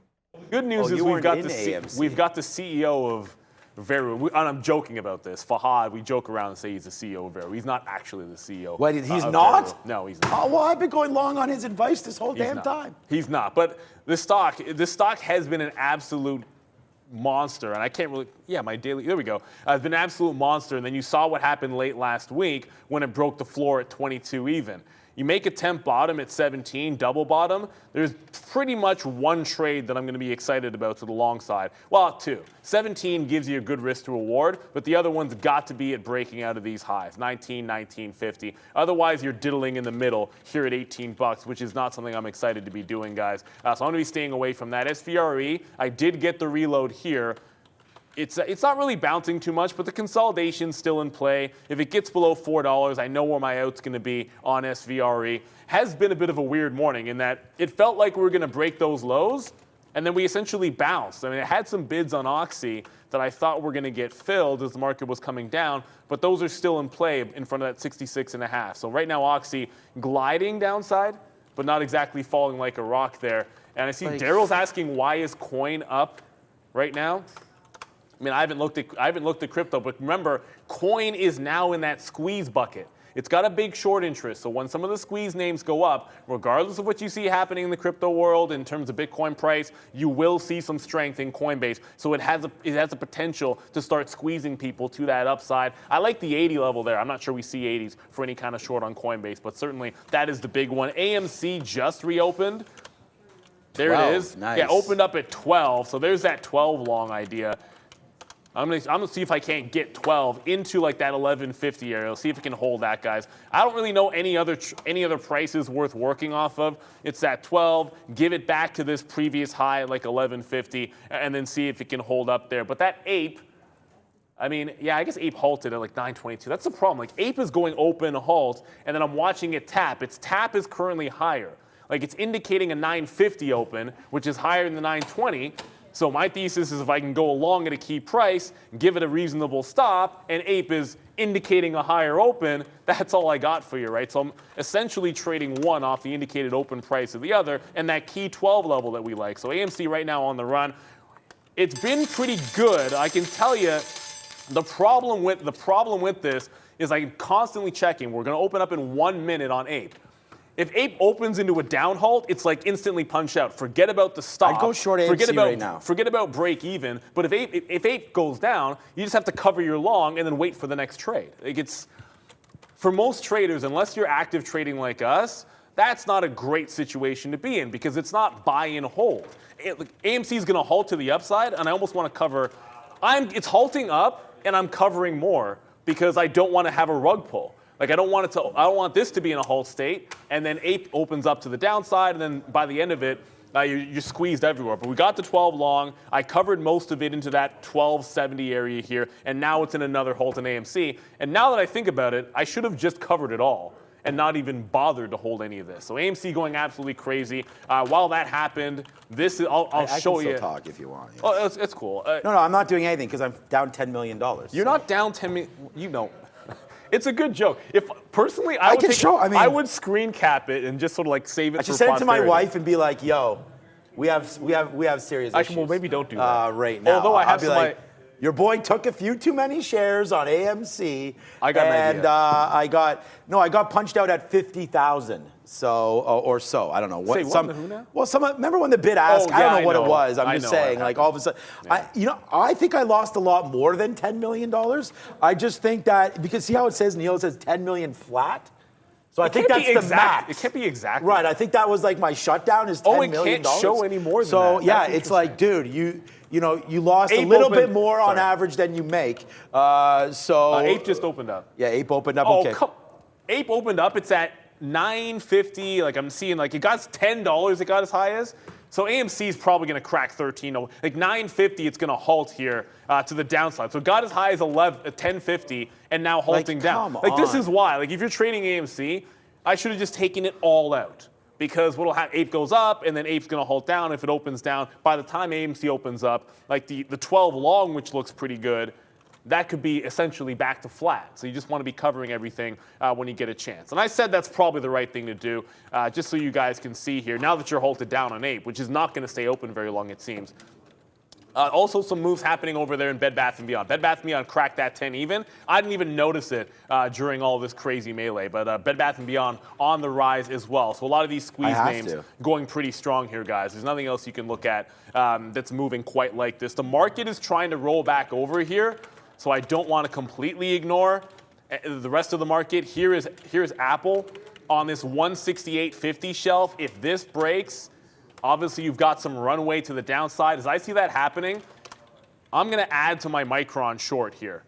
Good news is you we've weren't got in AMC. we've got the CEO of Veru, and I'm joking about this. Fahad, we joke around and say he's the CEO of Veru. He's not actually the CEO. Wait, he's of not? Veru. No, he's not. Oh, well, I've been going long on his advice this whole He's damn not. time. He's not. But this stock has been an absolute monster, and I can't really. Yeah, my daily. There we go. It's been an absolute monster, and then you saw what happened late last week when it broke the floor at 22 even. You make a temp bottom at 17, double bottom. There's pretty much one trade that I'm going to be excited about to the long side. Well, two. 17 gives you a good risk to reward, but the other one's got to be at breaking out of these highs, 19, 19.50. Otherwise, you're diddling in the middle here at 18 bucks, which is not something I'm excited to be doing, guys. So I'm going to be staying away from that. SVRE, I did get the reload here. It's not really bouncing too much, but the consolidation's still in play. If it gets below $4, I know where my out's going to be on SVRE. Has been a bit of a weird morning in that it felt like we were going to break those lows, and then we essentially bounced. I mean, it had some bids on Oxy that I thought were going to get filled as the market was coming down, but those are still in play in front of that 66.5. So right now, Oxy gliding downside, but not exactly falling like a rock there. And I see Daryl's asking, why is coin up right now? I mean, I haven't looked at crypto, but remember, coin is now in that squeeze bucket. It's got a big short interest, so when some of the squeeze names go up, regardless of what you see happening in the crypto world in terms of Bitcoin price, you will see some strength in Coinbase. So it has a potential to start squeezing people to that upside. I like the 80 level there. I'm not sure we see 80s for any kind of short on Coinbase, but certainly that is the big one. AMC just reopened. There it is. Nice. Yeah, opened up at 12, so there's that 12 long idea. I'm gonna see if I can't get 12 into like that 1150 area. Let's see if it can hold that, guys. I don't really know any other prices worth working off of. It's that 12. Give it back to this previous high at like 1150, and then see if it can hold up there. But that APE, I mean, yeah, I guess APE halted at like 922. That's the problem. Like APE is going open, halt, and then I'm watching it tap. Its tap is currently higher. Like it's indicating a 950 open, which is higher than the 920. So my thesis is if I can go along at a key price, give it a reasonable stop, and APE is indicating a higher open, that's all I got for you, right? So I'm essentially trading one off the indicated open price of the other and that key 12 level that we like. So AMC right now on the run. It's been pretty good. I can tell you the problem with this is I'm constantly checking. We're going to open up in 1 minute on Ape. If Ape opens into a down halt, it's like instantly punch out. Forget about the stop. I'd go short AMC right now. Forget about break even. But if Ape goes down, you just have to cover your long and then wait for the next trade. For most traders, unless you're active trading like us, that's not a great situation to be in because it's not buy and hold. AMC is going to halt to the upside, and I almost want to cover. It's halting up, and I'm covering more because I don't want to have a rug pull. Like I don't want this to be in a halt state, and then Ape opens up to the downside, and then by the end of it, you're squeezed everywhere. But we got the 12 long. I covered most of it into that 1270 area here, and now it's in another halt in AMC. And now that I think about it, I should have just covered it all and not even bothered to hold any of this. So AMC going absolutely crazy. While that happened, I'll show you. I can still talk if you want. Yeah. Oh, it's cool. No, I'm not doing anything because I'm down $10 million. You're not down 10 million. You know. It's a good joke. If personally, I would screen cap it and just sort of like save it. I should send it to my wife and be like, "Yo, we have serious issues." Well, maybe don't do that right now. Although I have your boy took a few too many shares on AMC. I got an idea. I got punched out at 50,000. So or so, I don't know. Say what? Who now? Well, remember when the bid asked? Yeah, I don't know what it was. I'm just saying, like all of a sudden, I think I lost a lot more than $10 million. I just think that because see how it says, Neil, it says 10 million flat. So I think that's the max. It can't be exact. Right. I think that was like my shutdown is $10 million. It can't show any more than that. So yeah, That's it's like, dude, you lost a little bit more on average than you make. Ape just opened up. Yeah, Ape opened up. Okay. Ape opened up. It's at $9.50. Like I'm seeing, like it got $10. It got as high as. So AMC is probably going to crack 13. Like $9.50, it's going to halt here to the downside. So it got as high as $10.50 and now halting down. Like this is why. Like if you're trading AMC, I should have just taken it all out. Because what'll happen, Ape goes up, and then Ape's going to halt down. If it opens down, by the time AMC opens up, like the 12 long, which looks pretty good, that could be essentially back to flat. So you just want to be covering everything when you get a chance. And I said that's probably the right thing to do, just so you guys can see here. Now that you're halted down on Ape, which is not going to stay open very long, it seems. Also, some moves happening over there in Bed Bath & Beyond. Bed Bath & Beyond cracked that 10 even. I didn't even notice it during all this crazy melee, but Bed Bath & Beyond on the rise as well. So a lot of these squeeze names going pretty strong here, guys. There's nothing else you can look at that's moving quite like this. The market is trying to roll back over here, so I don't want to completely ignore the rest of the market. Here's Apple on this 168.50 shelf. If this breaks, obviously, you've got some runway to the downside. As I see that happening, I'm going to add to my Micron short here.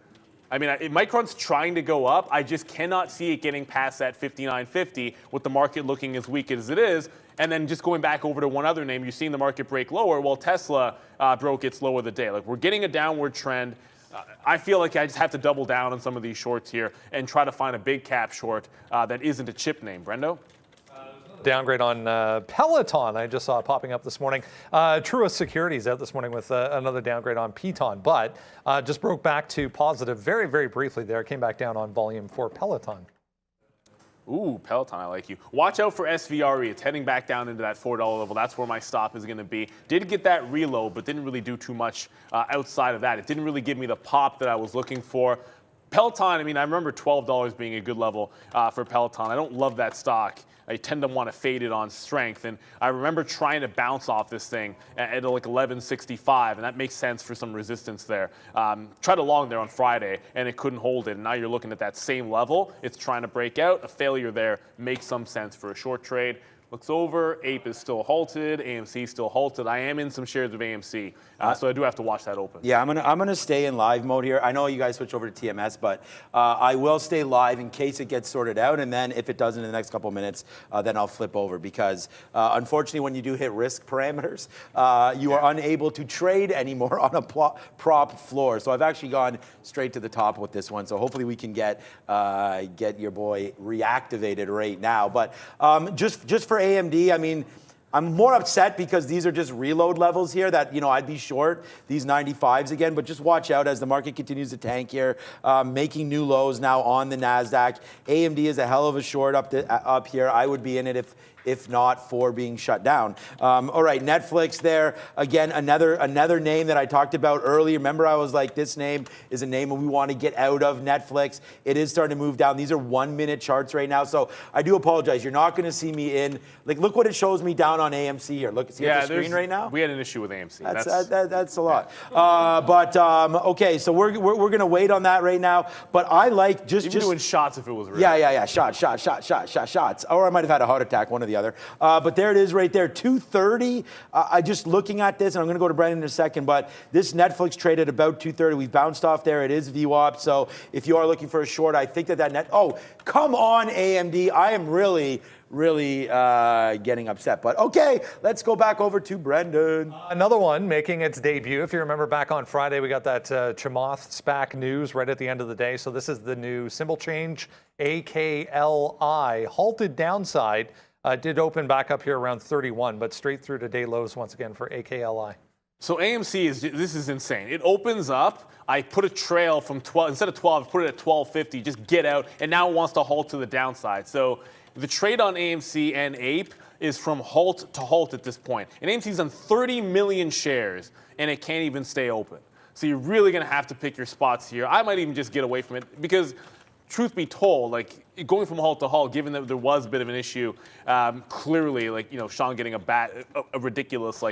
I mean, Micron's trying to go up. I just cannot see it getting past that 59.50 with the market looking as weak as it is. And then just going back over to one other name, you're seeing the market break lower. Well, Tesla broke its low of the day. Like, we're getting a downward trend. I feel like I just have to double down on some of these shorts here and try to find a big cap short that isn't a chip name. Brendo? Downgrade on Peloton, I just saw it popping up this morning. Truist Securities out this morning with another downgrade on Peloton, but just broke back to positive very, very briefly there. Came back down on volume for Peloton. Ooh, Peloton, I like you. Watch out for SVRE. It's heading back down into that $4 level. That's where my stop is going to be. Did get that reload, but didn't really do too much outside of that. It didn't really give me the pop that I was looking for. Peloton, I mean, I remember $12 being a good level for Peloton. I don't love that stock. I tend to want to fade it on strength. And I remember trying to bounce off this thing at like 11.65, and that makes sense for some resistance there. Tried a long there on Friday, and it couldn't hold it. And now you're looking at that same level. It's trying to break out. A failure there makes some sense for a short trade. Looks over, Ape is still halted, AMC still halted. I am in some shares of AMC, so I do have to watch that open. Yeah, I'm gonna stay in live mode here. I know you guys switch over to TMS, but I will stay live in case it gets sorted out, and then if it doesn't in the next couple of minutes, then I'll flip over because unfortunately when you do hit risk parameters, you are unable to trade anymore on a prop floor. So I've actually gone straight to the top with this one, so hopefully we can get your boy reactivated right now. But just for AMD, I mean, I'm more upset because these are just reload levels here that, I'd be short these 95s again, but just watch out as the market continues to tank here, making new lows now on the NASDAQ. AMD is a hell of a short up here. I would be in it if not for being shut down. All right, Netflix there. Again, another name that I talked about earlier. Remember, I was like, this name is a name we want to get out of Netflix. It is starting to move down. These are 1 minute charts right now. So I do apologize. You're not going to see me in, look what it shows me down on AMC here. Look, see the screen right now? We had an issue with AMC. That's a lot. Okay, so we're going to wait on that right now. But I like just doing shots if it was real. Yeah. Shots. Or I might have had a heart attack, one or the other. But there it is right there, 230. I just looking at this, and I'm going to go to Brendan in a second, but this Netflix trade at about 230. We've bounced off there. It is VWAP. So if you are looking for a short, I think that net. Oh, come on, AMD. I am really getting upset. But okay, let's go back over to Brendan. Another one making its debut. If you remember back on Friday, we got that Chamath SPAC news right at the end of the day. So this is the new symbol change, AKLI. Halted downside. Did open back up here around 31, but straight through to day lows once again for AKLI. So AMC this is insane. It opens up. I put a trail from 12 instead of 12. I put it at 1250. Just get out, and now it wants to halt to the downside. So the trade on AMC and APE is from halt to halt at this point. And AMC's done 30 million shares, and it can't even stay open. So you're really going to have to pick your spots here. I might even just get away from it because, truth be told, going from halt to halt, given that there was a bit of an issue, clearly, Sean getting a ridiculous,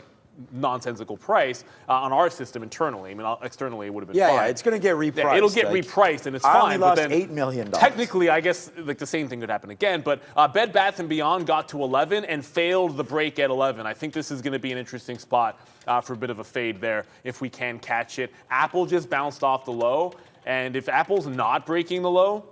nonsensical price on our system internally. I mean, externally it would have been fine. Yeah, it's going to get repriced. Yeah, it'll get repriced, and it's I fine. only lost but then $8 million. Technically, I guess the same thing could happen again. But Bed Bath & Beyond got to 11 and failed the break at 11. I think this is going to be an interesting spot for a bit of a fade there if we can catch it. Apple just bounced off the low, and if Apple's not breaking the low,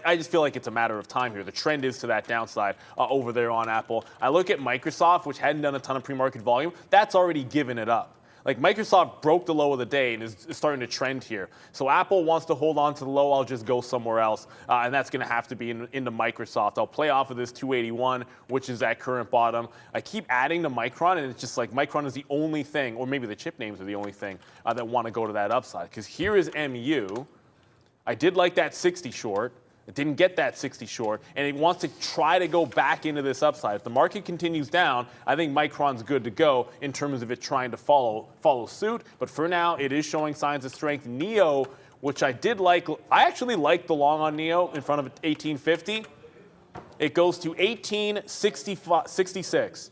I just feel like it's a matter of time here. The trend is to that downside over there on Apple. I look at Microsoft, which hadn't done a ton of pre-market volume. That's already given it up. Microsoft broke the low of the day and is starting to trend here. So Apple wants to hold on to the low. I'll just go somewhere else. And that's going to have to be into Microsoft. I'll play off of this 281, which is that current bottom. I keep adding to Micron, and it's just Micron is the only thing, or maybe the chip names are the only thing that want to go to that upside. Because here is MU. I did like that 60 short. It didn't get that 60 short, and it wants to try to go back into this upside. If the market continues down, I think Micron's good to go in terms of it trying to follow suit. But for now, it is showing signs of strength. NEO, which I did like, I actually like the long on NEO in front of 1850. It goes to 1866.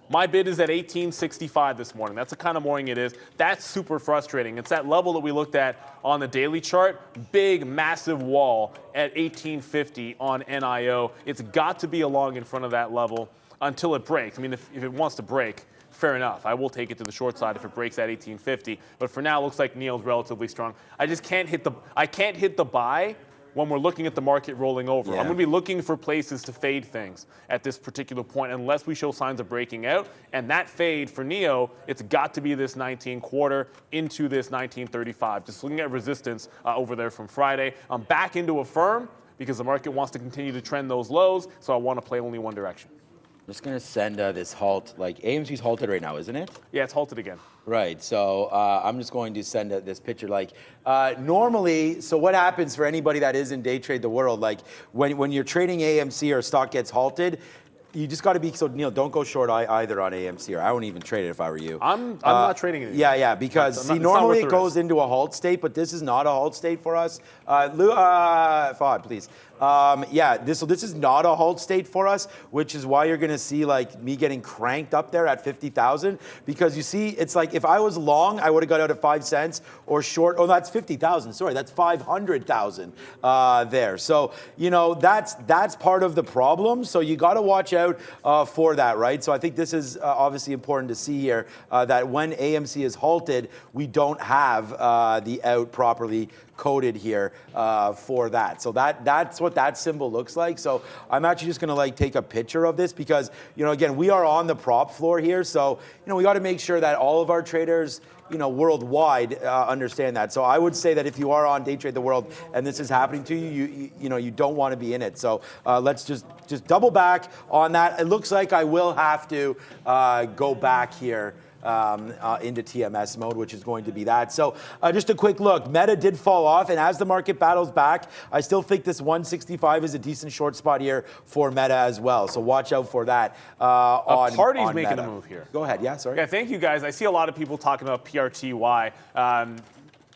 My bid is at 1865 this morning. That's the kind of morning it is. That's super frustrating. It's that level that we looked at on the daily chart. Big, massive wall at 1850 on NIO. It's got to be along in front of that level until it breaks. I mean, if it wants to break, fair enough. I will take it to the short side if it breaks at 1850. But for now, it looks like NEO's relatively strong. I just can't hit the buy when we're looking at the market rolling over. Yeah. I'm going to be looking for places to fade things at this particular point unless we show signs of breaking out. And that fade for NEO, it's got to be this 19 quarter into this 1935. Just looking at resistance over there from Friday. I'm back into a firm because the market wants to continue to trend those lows, so I want to play only one direction. I'm just going to send this halt. AMC's halted right now, isn't it? Yeah, it's halted again. Right, so I'm just going to send this picture. Normally, so what happens for anybody that is in day trade the world, when you're trading AMC or stock gets halted, you just got to be, so Neil, don't go short either on AMC, or I wouldn't even trade it if I were you. I'm not trading it. Yeah, because normally it goes into a halt state, but this is not a halt state for us. Fod, please. This is not a halt state for us, which is why you're going to see me getting cranked up there at 50,000, because you see, it's if I was long, I would have got out at 5 cents, or short, oh, that's 50,000, sorry, that's 500,000 there. So, that's part of the problem. So you got to watch out for that, right? So I think this is obviously important to see here, that when AMC is halted, we don't have the out properly coded here for that. So that's what that symbol looks like. So I'm actually just going to take a picture of this because, again, we are on the prop floor here. So, we got to make sure that all of our traders, worldwide understand that. So I would say that if you are on Day Trade the World and this is happening to you, you don't want to be in it. So let's just just double back on that. It looks like I will have to go back here into TMS mode, which is going to be that. So just a quick look. Meta did fall off, and as the market battles back, I still think this 165 is a decent short spot here for Meta as well. So watch out for that. Party's making Meta. a move here. Go ahead. Yeah, sorry. Yeah, thank you guys. I see a lot of people talking about PRTY.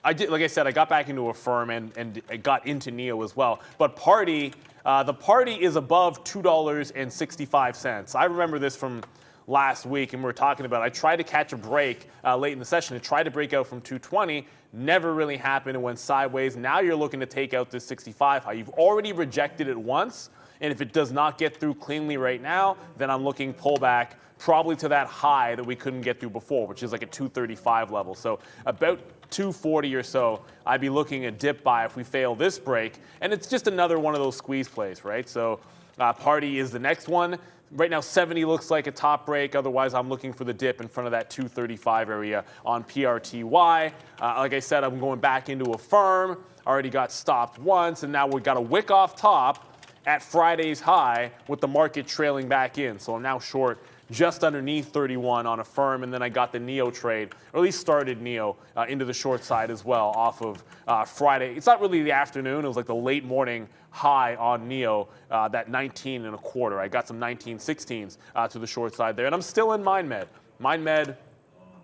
I did, like I said, I got back into a firm and I got into NEO as well. But Party, the Party is above $2.65. I remember this from last week, and we were talking about, I tried to catch a break late in the session. It tried to break out from 220, never really happened. It went sideways. Now you're looking to take out this 65 high. You've already rejected it once, and if it does not get through cleanly right now, then I'm looking pullback probably to that high that we couldn't get through before, which is like a 235 level. So about 240 or so, I'd be looking at dip buy if we fail this break. And it's just another one of those squeeze plays, right? So Party is the next one. Right now, 70 looks like a top break. Otherwise, I'm looking for the dip in front of that 235 area on PRTY. Like I said, I'm going back into a firm. Already got stopped once, and now we've got a wick off top at Friday's high with the market trailing back in. So I'm now short just underneath 31 on a firm, and then I got the NEO trade, or at least started NEO into the short side as well off of Friday. It's not really the afternoon. It was like the late morning high on NEO, that 19 and a quarter. I got some 1916s to the short side there, and I'm still in MindMed. MindMed.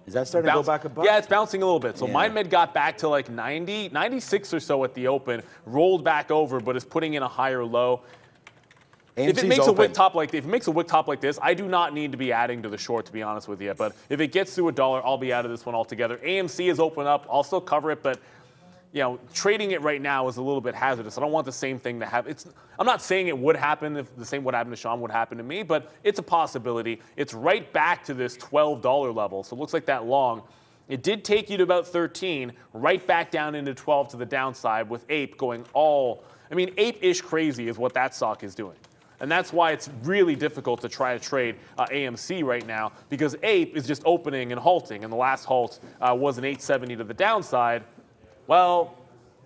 Is that starting to go back above? Yeah, it's bouncing a little bit. So MindMed got back to like 90, 96 or so at the open, rolled back over, but is putting in a higher low. If it makes a wick top like this, I do not need to be adding to the short, to be honest with you. But if it gets to $1, I'll be out of this one altogether. AMC is open up. I'll still cover it, but you know, trading it right now is a little bit hazardous. I don't want the same thing to happen. I'm not saying it would happen if the same would happen to Sean would happen to me, but it's a possibility. It's right back to this $12 level. So it looks like that long. It did take you to about 13, right back down into 12 to the downside with Ape going Ape-ish crazy is what that stock is doing. And that's why it's really difficult to try to trade AMC right now, because Ape is just opening and halting, and the last halt was an 870 to the downside. Well,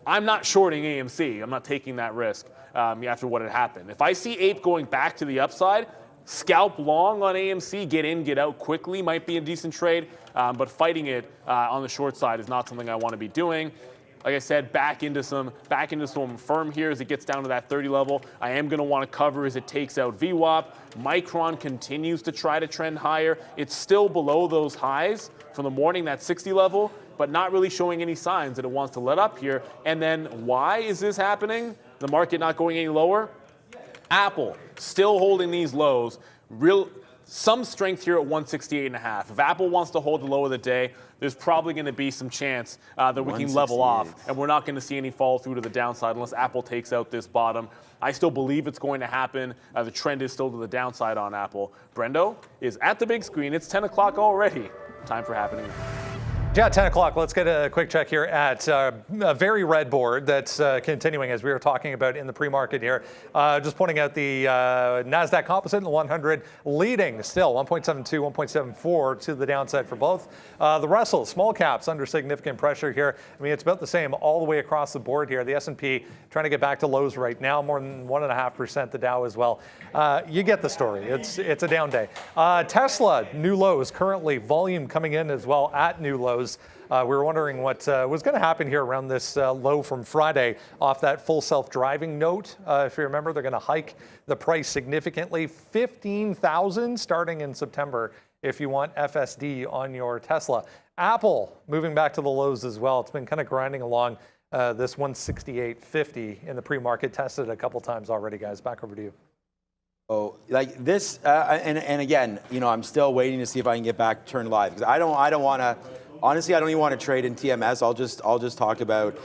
I'm not shorting AMC. I'm not taking that risk after what had happened. If I see Ape going back to the upside, scalp long on AMC, get in, get out quickly might be a decent trade, but fighting it on the short side is not something I want to be doing. Like I said, back into some firm here as it gets down to that 30 level. I am going to want to cover as it takes out VWAP. Micron continues to try to trend higher. It's still below those highs from the morning, that 60 level, but not really showing any signs that it wants to let up here. And then why is this happening? The market not going any lower? Apple still holding these lows. Some strength here at 168.5. If Apple wants to hold the low of the day, there's probably going to be some chance that we can level off, and we're not going to see any fall through to the downside unless Apple takes out this bottom. I still believe it's going to happen. The trend is still to the downside on Apple. Brendo is at the big screen. It's 10 o'clock already. Time for happening. Yeah, 10 o'clock. Let's get a quick check here at a very red board that's continuing as we were talking about in the pre-market here. Just pointing out the NASDAQ Composite and the 100 leading still 1.72, 1.74 to the downside for both. The Russell, small caps under significant pressure here. I mean, it's about the same all the way across the board here. The S&P trying to get back to lows right now, more than 1.5%. The Dow as well. You get the story. It's a down day. Tesla, new lows currently. Volume coming in as well at new lows. We were wondering what was going to happen here around this low from Friday off that full self-driving note. If you remember, they're going to hike the price significantly, $15,000 starting in September if you want FSD on your Tesla. Apple moving back to the lows as well. It's been kind of grinding along this 168.50 in the pre-market, tested a couple times already, guys. Back over to you. Oh, like this, and again, you know, I'm still waiting to see if I can get back turned live, because I don't want to. Honestly, I don't even want to trade in TMS. I'll just talk about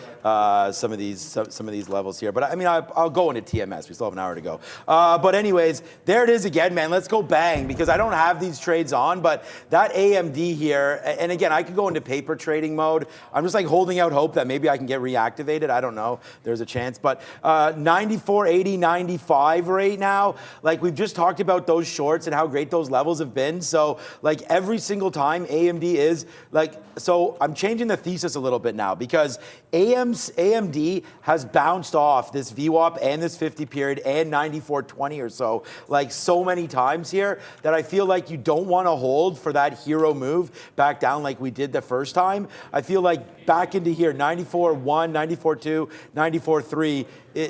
some of these levels here. But I mean, I'll go into TMS. We still have an hour to go. But anyways, there it is again, man. Let's go bang, because I don't have these trades on. But that AMD here, and again, I could go into paper trading mode. I'm just like holding out hope that maybe I can get reactivated. I don't know. There's a chance. But 94.80, 95 right now. Like we've just talked about those shorts and how great those levels have been. So like every single time AMD is like. So I'm changing the thesis a little bit now because AMD has bounced off this VWAP and this 50 period and 94.20 or so, like so many times here that I feel like you don't want to hold for that hero move back down like we did the first time. I feel like back into here, 94.1, 94.2, 94.3.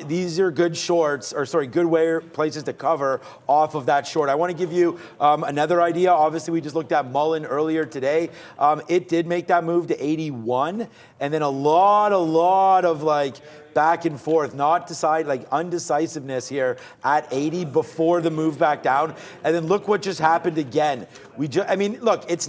These are good shorts, or sorry, good places to cover off of that short. I want to give you another idea. Obviously, we just looked at Mullen earlier today. It did make that move to 81, and then a lot of like back and forth, not decide, like undecisiveness here at 80 before the move back down. And then look what just happened again. I mean, look, it's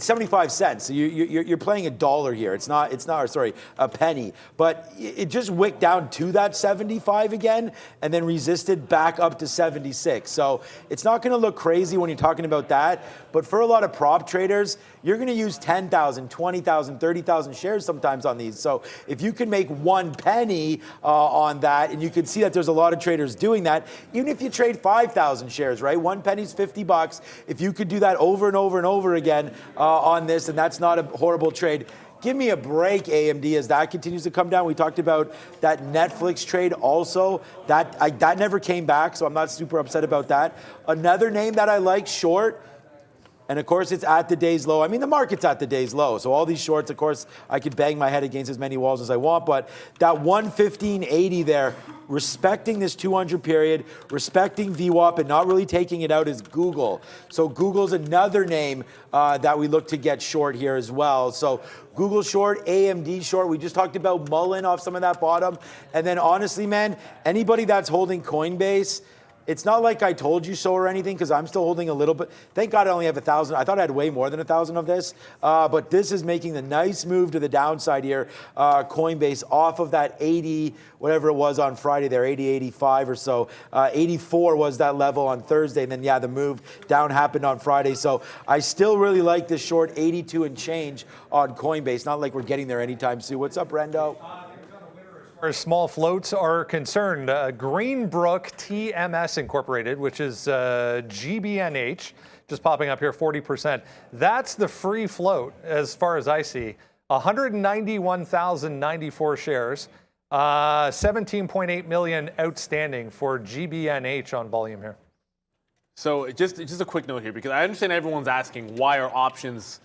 75 cents. So you're playing $1 here. It's not, sorry, a penny. But it just wicked down to that 75 again and then resisted back up to 76. So it's not going to look crazy when you're talking about that. But for a lot of prop traders, you're going to use 10,000, 20,000, 30,000 shares sometimes on these. So if you can make 1 penny on that, and you can see that there's a lot of traders doing that, even if you trade 5,000 shares, right? 1 penny's $50. If you could do that over and over and over again on this, and that's not a horrible trade. Give me a break, AMD, as that continues to come down. We talked about that Netflix trade also. That never came back, so I'm not super upset about that. Another name that I like, short, and of course, it's at the day's low. I mean, the market's at the day's low. So all these shorts, of course, I could bang my head against as many walls as I want. But that 115.80 there, respecting this 200 period, respecting VWAP, and not really taking it out is Google. So Google's another name that we look to get short here as well. So Google short, AMD short. We just talked about Mullen off some of that bottom. And then honestly, man, anybody that's holding Coinbase, it's not like I told you so or anything because I'm still holding a little bit. Thank God I only have 1,000. I thought I had way more than 1,000 of this. But this is making the nice move to the downside here. Coinbase off of that 80, whatever it was on Friday there, 80, 85 or so. 84 was that level on Thursday. And then, yeah, the move down happened on Friday. So I still really like this short 82 and change on Coinbase. Not like we're getting there anytime soon. What's up, Rendo? As small floats are concerned, Greenbrook TMS Incorporated, which is GBNH, just popping up here, 40%. That's the free float, as far as I see. 191,094 shares, 17.8 million outstanding for GBNH on volume here. So just a quick note here, because I understand everyone's asking why are options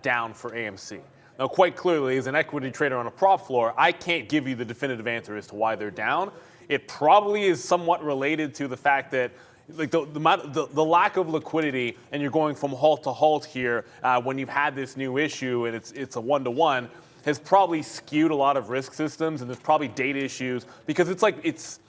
down for AMC. Now, quite clearly, as an equity trader on a prop floor, I can't give you the definitive answer as to why they're down. It probably is somewhat related to the fact that like the lack of liquidity, and you're going from halt to halt here when you've had this new issue, and it's a one-to-one, has probably skewed a lot of risk systems, and there's probably data issues because it's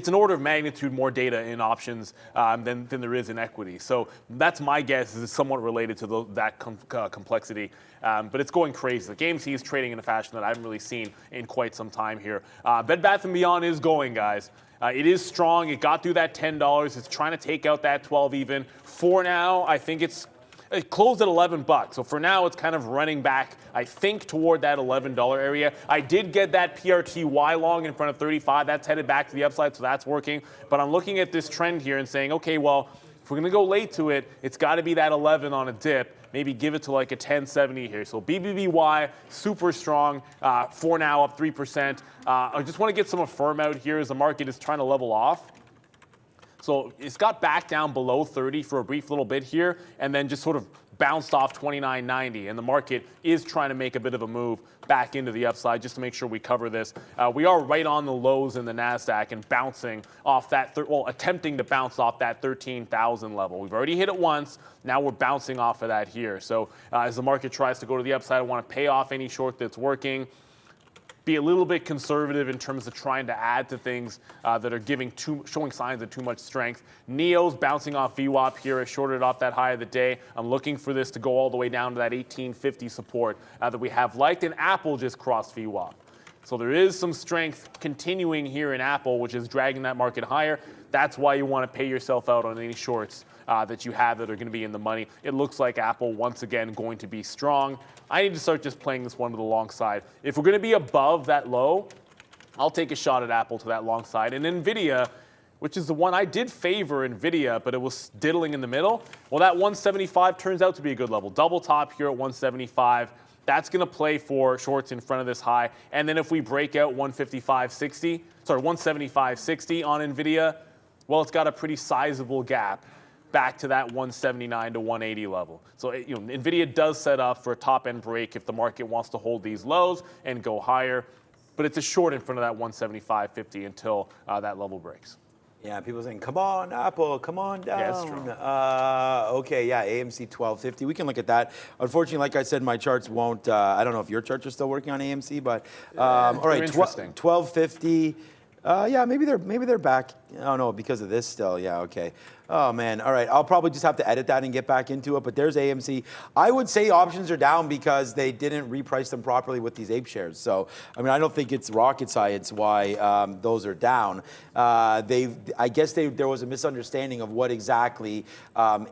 an order of magnitude more data in options than there is in equity. So that's my guess, is it's somewhat related to that complexity. But it's going crazy. The AMC is trading in a fashion that I haven't really seen in quite some time here. Bed Bath & Beyond is going, guys. It is strong. It got through that $10. It's trying to take out that 12 even. For now, I think it closed at $11. So for now, it's kind of running back, I think, toward that $11 area. I did get that PRTY long in front of 35. That's headed back to the upside, so that's working. But I'm looking at this trend here and saying, okay, well, if we're going to go late to it, it's got to be that 11 on a dip. Maybe give it to like a 1070 here. So BBBY, super strong. For now, up 3%. I just want to get some affirm out here as the market is trying to level off. So it's got back down below 30 for a brief little bit here, and then just sort of bounced off 29.90, and the market is trying to make a bit of a move back into the upside just to make sure we cover this. We are right on the lows in the NASDAQ and bouncing off that, attempting to bounce off that 13,000 level. We've already hit it once. Now we're bouncing off of that here. So as the market tries to go to the upside, I want to pay off any short that's working. Be a little bit conservative in terms of trying to add to things that are showing signs of too much strength. NEO's bouncing off VWAP here. I shorted off that high of the day. I'm looking for this to go all the way down to that 1850 support that we have liked. And Apple just crossed VWAP. So there is some strength continuing here in Apple, which is dragging that market higher. That's why you want to pay yourself out on any shorts that you have that are going to be in the money. It looks like Apple, once again, going to be strong. I need to start just playing this one to the long side. If we're going to be above that low, I'll take a shot at Apple to that long side. And NVIDIA, which is the one I did favor NVIDIA, but it was diddling in the middle. Well, that 175 turns out to be a good level. Double top here at 175. That's going to play for shorts in front of this high. And then if we break out 175.60 on NVIDIA, well, it's got a pretty sizable gap back to that 179 to 180 level. So NVIDIA does set up for a top-end break if the market wants to hold these lows and go higher. But it's a short in front of that 175.50 until that level breaks. Yeah, people saying, come on, Apple, come on down. Yeah, it's true. Okay, yeah, AMC 1250. We can look at that. Unfortunately, like I said, my charts won't. I don't know if your charts are still working on AMC, but all right, 1250. Yeah, maybe they're back. Oh no, because of this still. Yeah, okay. Oh man, all right. I'll probably just have to edit that and get back into it. But there's AMC. I would say options are down because they didn't reprice them properly with these ape shares. So I mean, I don't think it's rocket science why those are down. I guess there was a misunderstanding of what exactly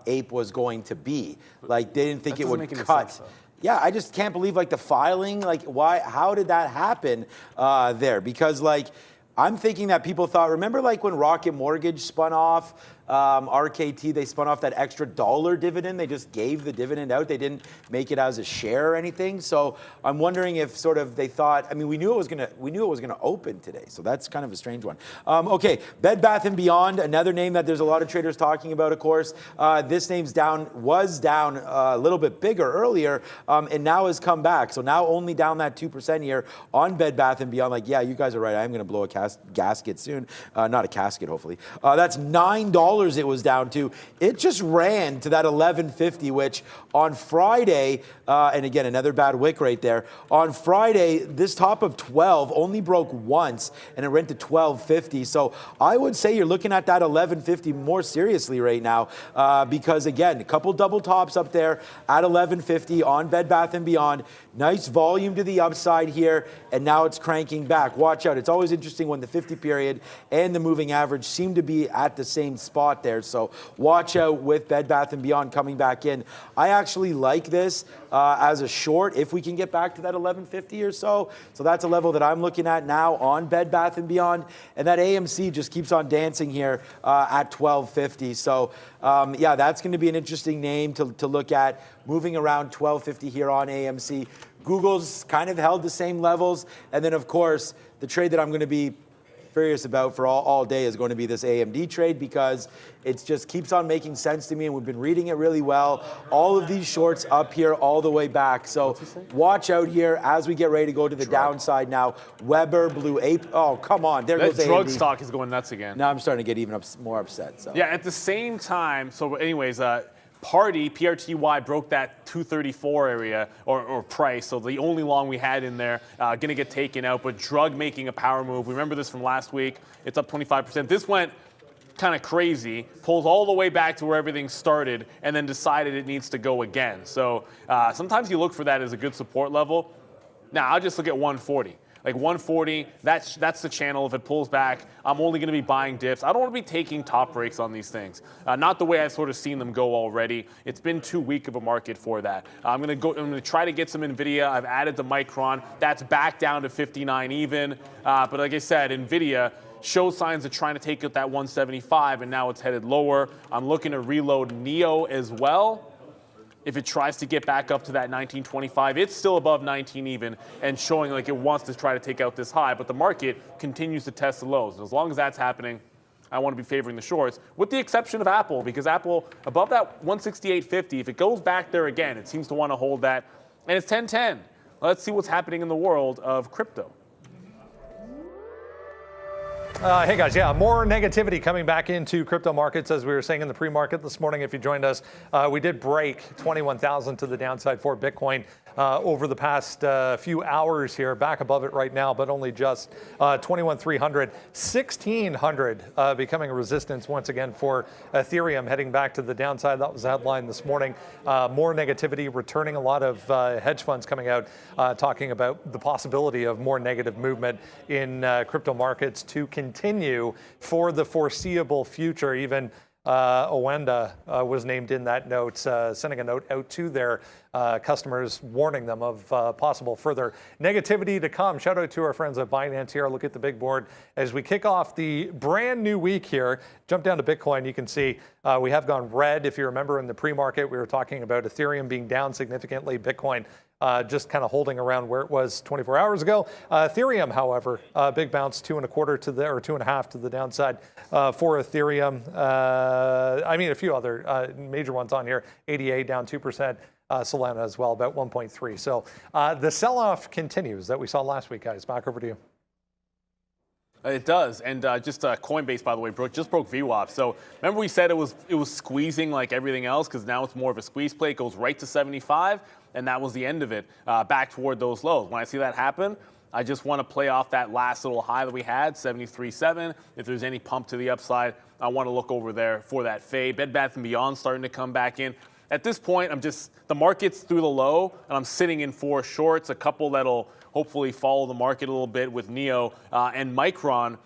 ape was going to be. Like they didn't think it would cut. Yeah, I just can't believe like the filing. Like why? How did that happen there? Because like. I'm thinking that people thought, remember like when Rocket Mortgage spun off, RKT, they spun off that extra dollar dividend. They just gave the dividend out. They didn't make it as a share or anything. So I'm wondering if sort of they thought, I mean, we knew it was gonna open today. So that's kind of a strange one. Okay, Bed Bath & Beyond, another name that there's a lot of traders talking about, of course. This name's was down a little bit bigger earlier, and now has come back. So now only down that 2% here on Bed Bath & Beyond. Like, yeah, you guys are right. I'm gonna blow a gasket soon. Not a casket, hopefully. That's $9 it was down to. It just ran to that 1150, which on Friday, and again, another bad wick right there. On Friday, this top of 12 only broke once, and it went to 1250. So I would say you're looking at that 1150 more seriously right now, because again, a couple double tops up there at 1150 on Bed Bath & Beyond. Nice volume to the upside here, and now it's cranking back. Watch out. It's always interesting when the 50 period and the moving average seem to be at the same spot there. So watch out with Bed Bath & Beyond coming back in. I actually like this as a short if we can get back to that 1150 or so. So that's a level that I'm looking at now on Bed Bath & Beyond. And that AMC just keeps on dancing here at 1250. So yeah, that's going to be an interesting name to look at, moving around 1250 here on AMC. Google's kind of held the same levels. And then, of course, the trade that I'm going to be furious about for all day is going to be this AMD trade, because it just keeps on making sense to me, and we've been reading it really well. All of these shorts up here all the way back. So watch out here as we get ready to go to the downside now. Weber, Blue Ape. Oh, come on. There goes AMD. Drug stock is going nuts again. Now I'm starting to get even more upset. So. Yeah, at the same time, so anyways, Party, PRTY, broke that 234 area or price, so the only long we had in there going to get taken out, but Drug making a power move. We remember this from last week. It's up 25%. This went kind of crazy, pulls all the way back to where everything started, and then decided it needs to go again. So sometimes you look for that as a good support level. Now, I'll just look at 140. Like 140, that's the channel. If it pulls back, I'm only going to be buying dips. I don't want to be taking top breaks on these things. Not the way I've sort of seen them go already. It's been too weak of a market for that. I'm going to try to get some NVIDIA. I've added the Micron. That's back down to 59 even. But like I said, NVIDIA shows signs of trying to take out that 175, and now it's headed lower. I'm looking to reload NEO as well. If it tries to get back up to that 1925, it's still above 19 even and showing like it wants to try to take out this high, but the market continues to test the lows. And as long as that's happening, I want to be favoring the shorts, with the exception of Apple, because Apple above that 168.50, if it goes back there again, it seems to want to hold that, and it's 1010. Let's see what's happening in the world of crypto. Hey guys, yeah, more negativity coming back into crypto markets, as we were saying in the pre-market this morning. If you joined us, we did break 21,000 to the downside for Bitcoin over the past few hours here, back above it right now, but only just 21,300, 1,600 becoming a resistance once again for Ethereum, heading back to the downside. That was the headline this morning. More negativity returning, a lot of hedge funds coming out talking about the possibility of more negative movement in crypto markets to continue for the foreseeable future. Even Owenda was named in that note, sending a note out to their customers, warning them of possible further negativity to come. Shout out to our friends at Binance here. Look at the big board as we kick off the brand new week here. Jump down to Bitcoin. You can see we have gone red. If you remember in the pre-market, we were talking about Ethereum being down significantly, Bitcoin just kind of holding around where it was 24 hours ago. Ethereum, however, big bounce, 2.25 to the, or 2.5 to the downside for Ethereum. I mean, a few other major ones on here. ADA down 2%. Solana as well, about 1.3. So the sell-off continues that we saw last week, guys. Back over to you. It does, and just Coinbase, by the way, just broke VWAP. So remember we said it was squeezing like everything else, because now it's more of a squeeze play. It goes right to 75, and that was the end of it, back toward those lows. When I see that happen, I just want to play off that last little high that we had, 73.7. If there's any pump to the upside, I want to look over there for that fade. Bed Bath & Beyond starting to come back in. At this point, the market's through the low, and I'm sitting in 4 shorts, a couple that'll hopefully follow the market a little bit with Neo and Micron.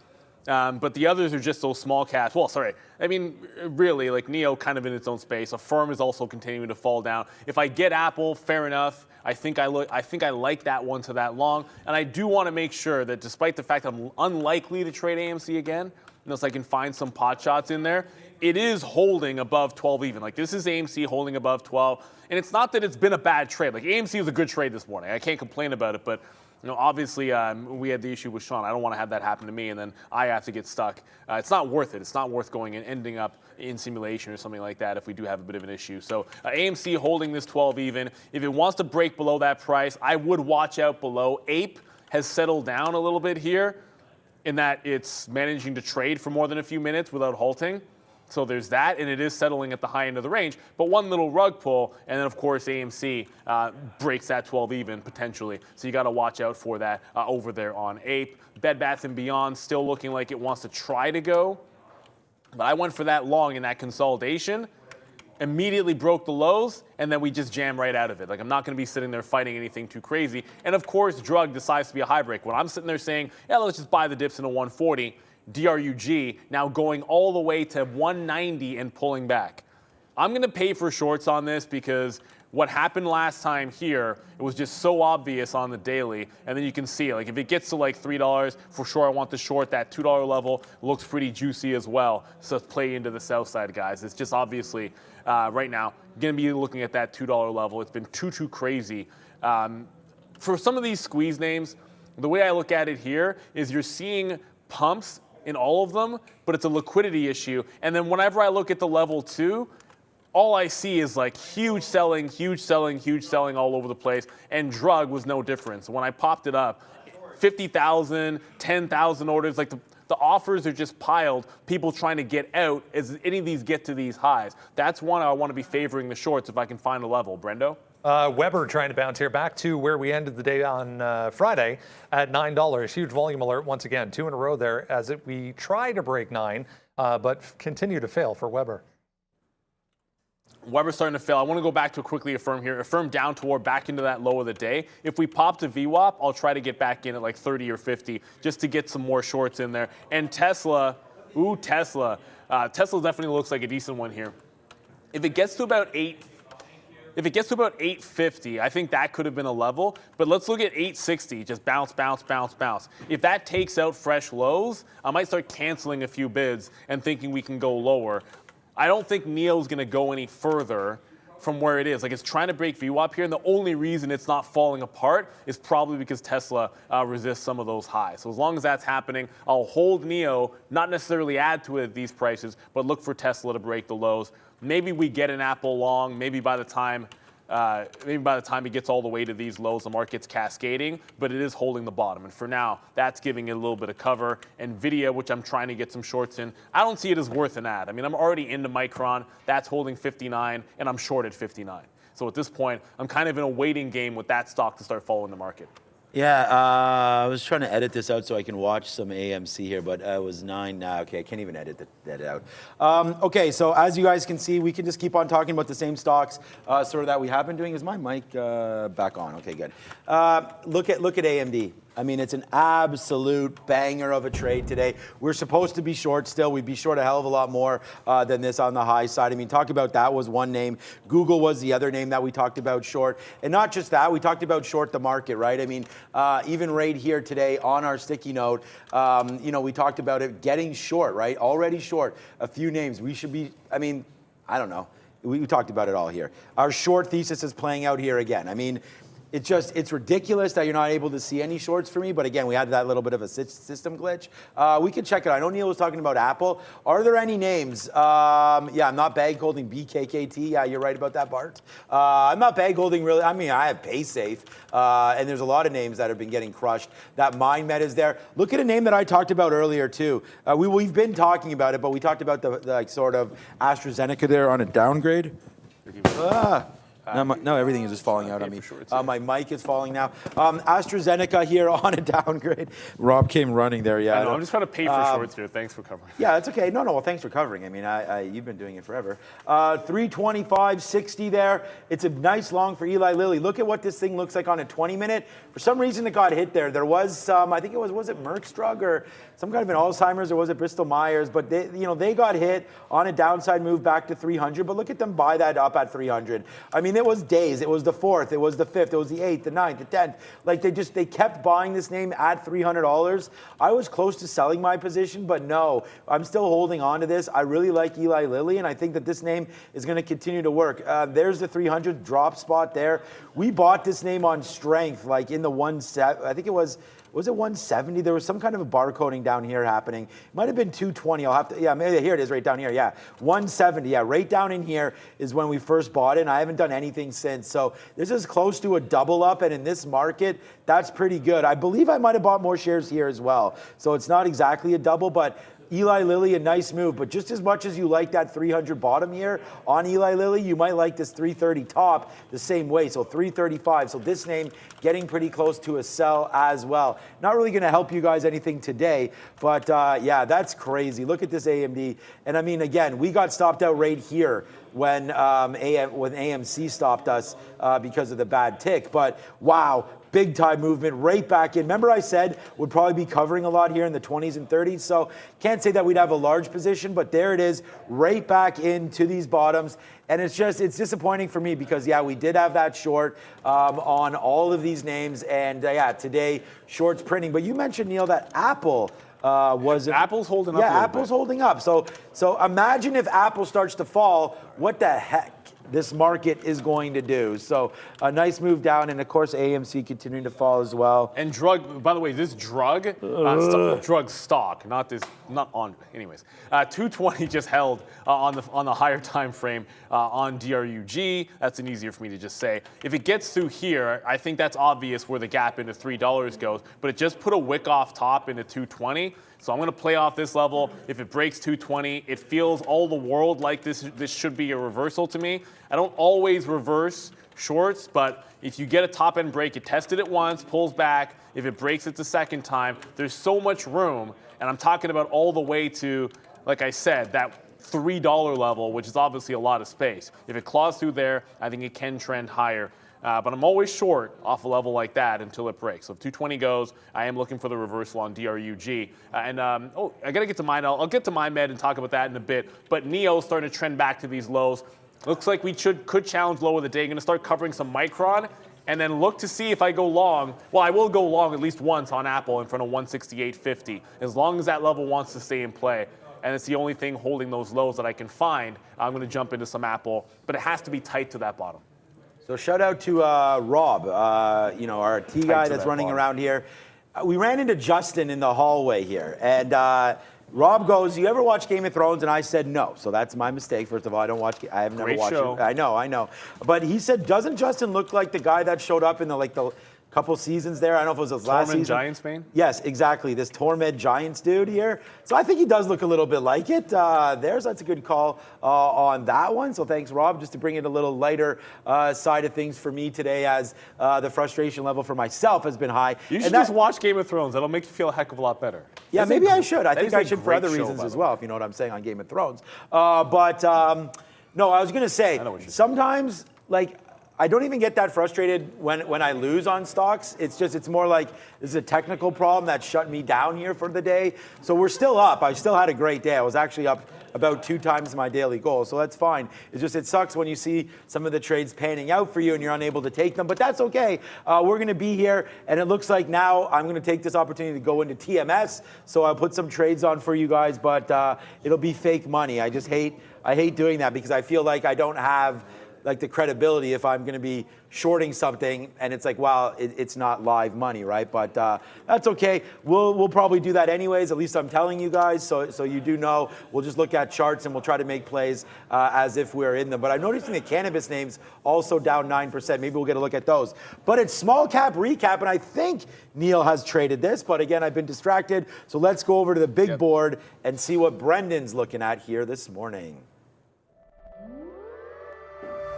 But the others are just those small caps. Well, sorry. I mean, really, like Neo kind of in its own space. Affirm is also continuing to fall down. If I get Apple, fair enough. I think I like that one to that long. And I do want to make sure that despite the fact that I'm unlikely to trade AMC again, unless I can find some pot shots in there, it is holding above 12 even. Like, this is AMC holding above 12. And it's not that it's been a bad trade. Like, AMC was a good trade this morning. I can't complain about it. But, you know, obviously we had the issue with Sean. I don't want to have that happen to me, and then I have to get stuck. It's not worth it. It's not worth going and ending up in simulation or something like that if we do have a bit of an issue. So AMC holding this 12 even. If it wants to break below that price, I would watch out below. Ape has settled down a little bit here in that it's managing to trade for more than a few minutes without halting. So there's that, and it is settling at the high end of the range. But one little rug pull, and then, of course, AMC breaks that 12 even, potentially. So you got to watch out for that over there on Ape. Bed Bath & Beyond still looking like it wants to try to go. But I went for that long in that consolidation, immediately broke the lows, and then we just jam right out of it. Like, I'm not going to be sitting there fighting anything too crazy. And, of course, drug decides to be a high break. When I'm sitting there saying, yeah, let's just buy the dips in a 140, DRUG now going all the way to 190 and pulling back. I'm going to pay for shorts on this because what happened last time here, it was just so obvious on the daily. And then you can see, like, if it gets to like $3, for sure I want the short. That $2 level looks pretty juicy as well. So let's play into the sell side, guys. It's just obviously right now going to be looking at that $2 level. It's been too crazy. For some of these squeeze names, the way I look at it here is you're seeing pumps in all of them, but it's a liquidity issue. And then whenever I look at the level 2, all I see is like huge selling all over the place. And drug was no different. So when I popped it up, 50,000, 10,000 orders, like the offers are just piled, people trying to get out as any of these get to these highs. That's one I want to be favoring the shorts if I can find a level. Brendo? Weber trying to bounce here back to where we ended the day on Friday at $9. Huge volume alert once again, 2 in a row there as we try to break 9, but continue to fail for Weber. Weber's starting to fail. I want to go back to quickly Affirm here. Affirm down toward back into that low of the day. If we pop to VWAP, I'll try to get back in at like 30 or 50 just to get some more shorts in there. And Tesla, Tesla. Tesla definitely looks like a decent one here. If it gets to about 850, I think that could have been a level. But let's look at 860, just bounce. If that takes out fresh lows, I might start canceling a few bids and thinking we can go lower. I don't think Neo's going to go any further from where it is. Like, it's trying to break VWAP here, and the only reason it's not falling apart is probably because Tesla resists some of those highs. So as long as that's happening, I'll hold Neo, not necessarily add to it at these prices, but look for Tesla to break the lows. Maybe we get an Apple long. Maybe by the time it gets all the way to these lows, the market's cascading, but it is holding the bottom. And for now, that's giving it a little bit of cover. Nvidia, which I'm trying to get some shorts in, I don't see it as worth an add. I mean, I'm already into Micron. That's holding 59, and I'm short at 59. So at this point, I'm kind of in a waiting game with that stock to start following the market. Yeah, I was trying to edit this out so I can watch some AMC here, but it was 9 now. Okay, I can't even edit that out. Okay, so as you guys can see, we can just keep on talking about the same stocks sort of that we have been doing. Is my mic back on? Okay, good. Look at AMD. I mean, it's an absolute banger of a trade today. We're supposed to be short still. We'd be short a hell of a lot more than this on the high side. I mean, talk about that was one name. Google was the other name that we talked about short. And not just that, we talked about short the market, right? I mean, even right here today on our sticky note, you know, we talked about it getting short, right? Already short. A few names. We should be, I mean, I don't know. We talked about it all here. Our short thesis is playing out here again. I mean, it's ridiculous that you're not able to see any shorts for me. But again, we had that little bit of a system glitch. We could check it out. I know Neil was talking about Apple. Are there any names? Yeah, I'm not bag holding BKKT. Yeah, you're right about that, Bart. I'm not bag holding really. I mean, I have PaySafe, and there's a lot of names that have been getting crushed. That MindMed is there. Look at a name that I talked about earlier too. We've been talking about it, but we talked about the like sort of AstraZeneca there on a downgrade. No, everything is just falling out on me. My mic is falling now. AstraZeneca here on a downgrade. Rob came running there, yeah. I know, I'm just trying to pay for shorts here. Thanks for covering. Yeah, that's okay. No, well, thanks for covering. I mean, you've been doing it forever. 325.60 there. It's a nice long for Eli Lilly. Look at what this thing looks like on a 20-minute. For some reason, it got hit there. There was some, I think it was it Merck's drug or some kind of an Alzheimer's, or was it Bristol Myers? But they got hit on a downside move back to 300. But look at them buy that up at 300. I mean, it was days. It was the 4th. It was the 5th. It was the 8th, the 9th, the 10th. Like they kept buying this name at $300. I was close to selling my position, but no, I'm still holding on to this. I really like Eli Lilly, and I think that this name is going to continue to work. There's the 300 drop spot there. We bought this name on strength, like in the 1.7. I think it was it 170? There was some kind of a barcoding down here happening. It might have been 220. I'll have to, yeah, maybe here it is right down here. Yeah, 170. Yeah, right down in here is when we first bought it, and I haven't done anything since. So this is close to a double up, and in this market, that's pretty good. I believe I might have bought more shares here as well. So it's not exactly a double, but Eli Lilly, a nice move, but just as much as you like that 300 bottom here on Eli Lilly, you might like this 330 top the same way, so 335. So this name getting pretty close to a sell as well. Not really going to help you guys anything today, but yeah, that's crazy. Look at this AMD. And I mean, again, we got stopped out right here when AMC stopped us because of the bad tick, but wow. Big time movement right back in. Remember I said would probably be covering a lot here in the 20s and 30s. So can't say that we'd have a large position, but there it is right back into these bottoms. And it's disappointing for me because, yeah, we did have that short on all of these names. And, yeah, today, shorts printing. But you mentioned, Neil, that Apple Apple's holding up. Yeah, Apple's holding up. So imagine if Apple starts to fall, what the heck this market is going to do. So a nice move down, and of course AMC continuing to fall as well. And by the way, this drug stock, not on. Anyways, 220 just held on the higher time frame on DRUG. That's easier for me to just say. If it gets through here, I think that's obvious where the gap into $3 goes. But it just put a wick off top into 220. So I'm going to play off this level. If it breaks 220, it feels all the world like this should be a reversal to me. I don't always reverse shorts, but if you get a top end break, you tested it once, pulls back. If it breaks it the second time, there's so much room. And I'm talking about all the way to, like I said, that $3 level, which is obviously a lot of space. If it claws through there, I think it can trend higher. But I'm always short off a level like that until it breaks. So if 220 goes, I am looking for the reversal on DRUG. I got to get to mine. I'll get to MindMed and talk about that in a bit. But NEO's starting to trend back to these lows. Looks like we could challenge low of the day. Going to start covering some Micron and then look to see if I go long. Well, I will go long at least once on Apple in front of 168.50. As long as that level wants to stay in play. And it's the only thing holding those lows that I can find. I'm going to jump into some Apple, but it has to be tight to that bottom. So shout out to Rob, our T guy that's running around here. We ran into Justin in the hallway here, and Rob goes, "You ever watch Game of Thrones?" And I said no. So that's my mistake. First of all, I have never watched it. I know. But he said, "Doesn't Justin look like the guy that showed up in the couple seasons there? I don't know if it was his last season." Giants, man? Yes, exactly. This Tormed Giants dude here. So I think he does look a little bit like it. That's a good call on that one. So thanks, Rob, just to bring it a little lighter side of things for me today, as the frustration level for myself has been high. You should just watch Game of Thrones. That'll make you feel a heck of a lot better. Yeah, maybe I should. I think I should for other reasons as well, if you know what I'm saying on Game of Thrones. No, I was going to say, sometimes, I don't even get that frustrated when I lose on stocks. It's more like this is a technical problem that shut me down here for the day. So we're still up. I still had a great day. I was actually up about 2 times my daily goal. So that's fine. It sucks when you see some of the trades panning out for you and you're unable to take them, but that's okay. We're going to be here, and it looks like now I'm going to take this opportunity to go into TMS. So I'll put some trades on for you guys, but it'll be fake money. I hate doing that because I feel like I don't have like the credibility if I'm going to be shorting something and it's like, wow, it's not live money, right? But that's okay. We'll probably do that anyways. At least I'm telling you guys, so you do know. We'll just look at charts and we'll try to make plays as if we're in them. But I'm noticing the cannabis names also down 9%. Maybe we'll get a look at those. But it's small cap recap, and I think Neil has traded this. But again, I've been distracted. So let's go over to the big board and see what Brendan's looking at here this morning.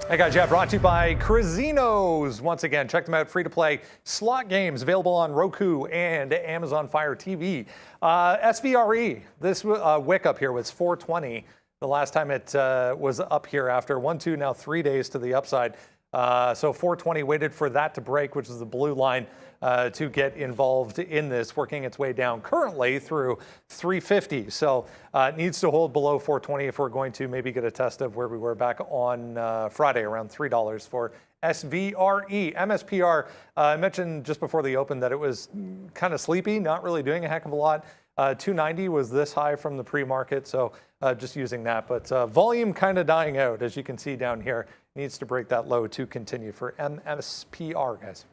Hey guys, yeah, brought to you by Casinos. Once again, check them out. Free to play slot games available on Roku and Amazon Fire TV. SVRE, this wick up here was 420. The last time it was up here after 1, 2, now 3 days to the upside. So 420 waited for that to break, which is the blue line, to get involved in this, working its way down currently through 350. So it needs to hold below 420 if we're going to maybe get a test of where we were back on Friday, around $3 for SVRE. MSPR, I mentioned just before the open that it was kind of sleepy, not really doing a heck of a lot. 290 was this high from the pre-market, so just using that. But volume kind of dying out, as you can see down here. Needs to break that low to continue for MSPR, guys.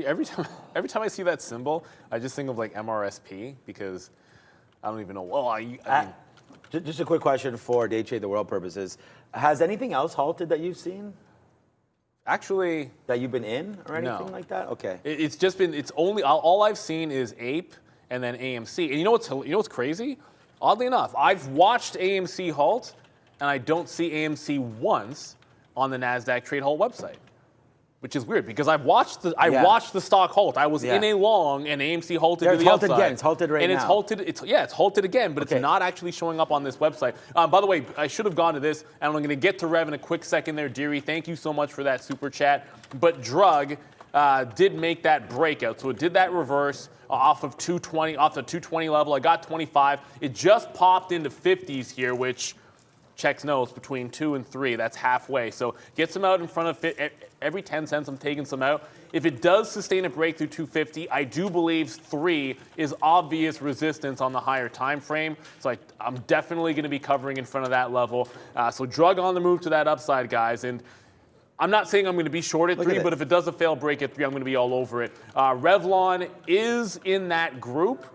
Every time I see that symbol, I just think of like MRSP because I don't even know. Well, I mean, just a quick question for Day Trade the World purposes. Has anything else halted that you've seen? Actually, that you've been in or anything no. like that? Okay. It's just been. It's only all I've seen is APE and then AMC. And you know what's crazy? Oddly enough, I've watched AMC halt, and I don't see AMC once on the NASDAQ Trade Halt website, which is weird because I watched the stock halt. I was in a long, and AMC halted to the upside. Again. It's halted right now. And it's halted. It's halted again, but it's not actually showing up on this website. By the way, I should have gone to this, and I'm going to get to Rev in a quick second there, Deary. Thank you so much for that super chat. But Drug did make that breakout, so it did that reverse off of 220, off the 220 level. I got 25. It just popped into 50s here, which checks notes between 2 and 3. That's halfway. So get some out in front of it. Every 10 cents, I'm taking some out. If it does sustain a breakthrough 250, I do believe 3 is obvious resistance on the higher time frame. So I'm definitely going to be covering in front of that level. So Drug on the move to that upside, guys. And I'm not saying I'm going to be short at 3, but if it does a fail break at 3, I'm going to be all over it. Revlon is in that group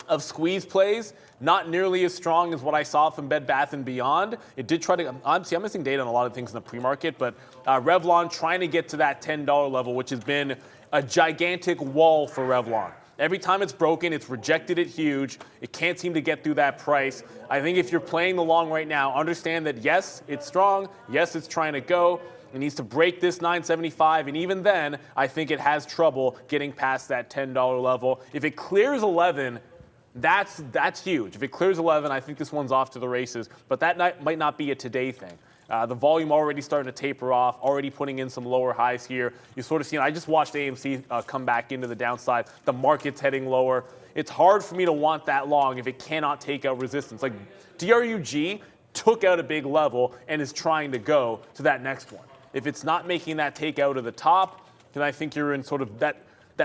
of squeeze plays. Not nearly as strong as what I saw from Bed Bath & Beyond. It did try to, I'm missing data on a lot of things in the pre-market, but Revlon trying to get to that $10 level, which has been a gigantic wall for Revlon. Every time it's broken, it's rejected it huge. It can't seem to get through that price. I think if you're playing the long right now, understand that yes, it's strong. Yes, it's trying to go. It needs to break this 975, and even then, I think it has trouble getting past that $10 level. If it clears 11, that's huge. If it clears 11, I think this one's off to the races. But that might not be a today thing. The volume already starting to taper off, already putting in some lower highs here. You sort of see, I just watched AMC come back into the downside. The market's heading lower. It's hard for me to want that long if it cannot take out resistance. Like DRUG took out a big level and is trying to go to that next one. If it's not making that take out of the top, then I think you're in sort of that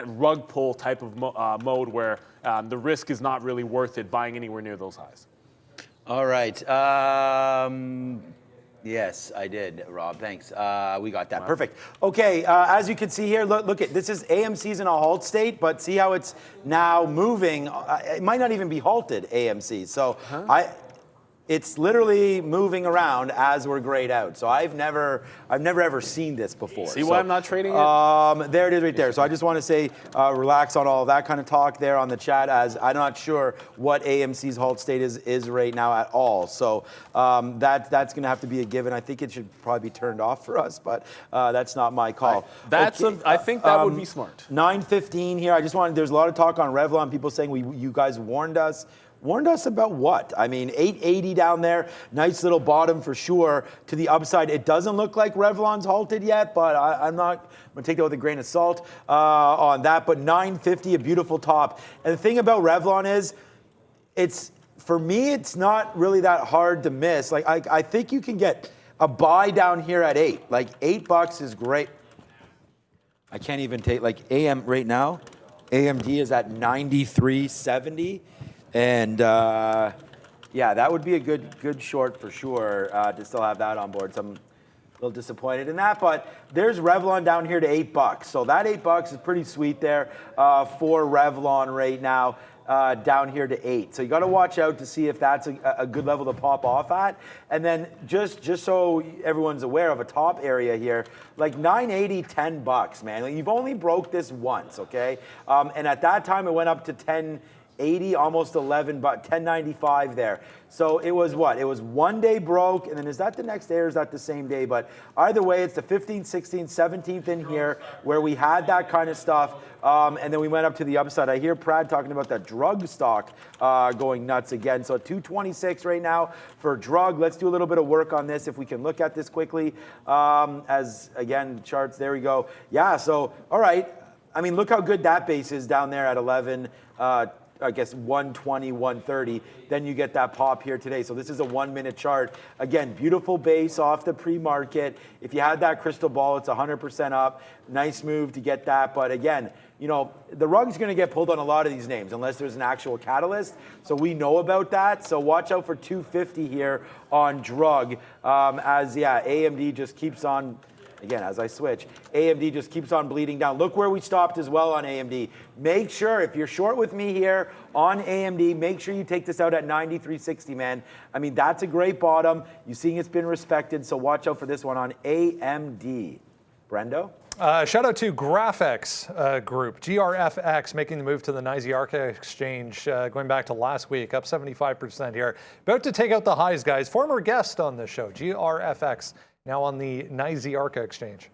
rug pull type of mode where the risk is not really worth it buying anywhere near those highs. All right. Yes, I did, Rob. Thanks. We got that. Wow. Perfect. Okay, as you can see here, look at this is AMC's in a halt state, but see how it's now moving. It might not even be halted, AMC. So it's literally moving around as we're grayed out. So I've never ever seen this before. See why I'm not trading it? There it is right there. So I just want to say relax on all of that kind of talk there on the chat, as I'm not sure what AMC's halt state is right now at all. So that's going to have to be a given. I think it should probably be turned off for us, but that's not my call. I think that would be smart. 9:15 here. There's a lot of talk on Revlon. People saying you guys warned us. Warned us about what? I mean, 880 down there, nice little bottom for sure. To the upside, it doesn't look like Revlon's halted yet, but I'm going to take that with a grain of salt on that. But 950, a beautiful top. And the thing about Revlon is, for me, it's not really that hard to miss. Like I think you can get a buy down here at 8. Like $8 is great. I can't even take AM right now. AMD is at 93.70. And yeah, that would be a good short for sure to still have that on board. Some little disappointed in that, but there's Revlon down here to $8. So that $8 is pretty sweet there for Revlon right now. Down here to 8. So you got to watch out to see if that's a good level to pop off at. And then just so everyone's aware of a top area here, like 980, $10, man. Like you've only broke this once, okay? And at that time it went up to 1080, almost 11, but 1095 there. So it was what? It was one day broke, and then is that the next day or is that the same day? But either way, it's the 15th, 16th, 17th in here where we had that kind of stuff, and then we went up to the upside. I hear Prad talking about that drug stock going nuts again. So 226 right now for drug. Let's do a little bit of work on this if we can look at this quickly. As again, charts, there we go. Yeah, so all right. I mean, look how good that base is down there at 11. I guess 120, 130, then you get that pop here today. So this is a 1 minute chart. Again, beautiful base off the pre-market. If you had that crystal ball, it's 100% up. Nice move to get that. But again, you know, the rug's going to get pulled on a lot of these names unless there's an actual catalyst. So we know about that. So watch out for 250 here on drug AMD just keeps on. Again, as I switch, AMD just keeps on bleeding down. Look where we stopped as well on AMD. Make sure, if you're short with me here on AMD, make sure you take this out at 93.60, man. I mean, that's a great bottom. You're seeing it's been respected, so watch out for this one on AMD. Brendo? Shout out to GrafX Group, GRFX, making the move to the NYSE exchange going back to last week, up 75% here. About to take out the highs, guys. Former guest on the show, GRFX. Now on the NYSE exchange.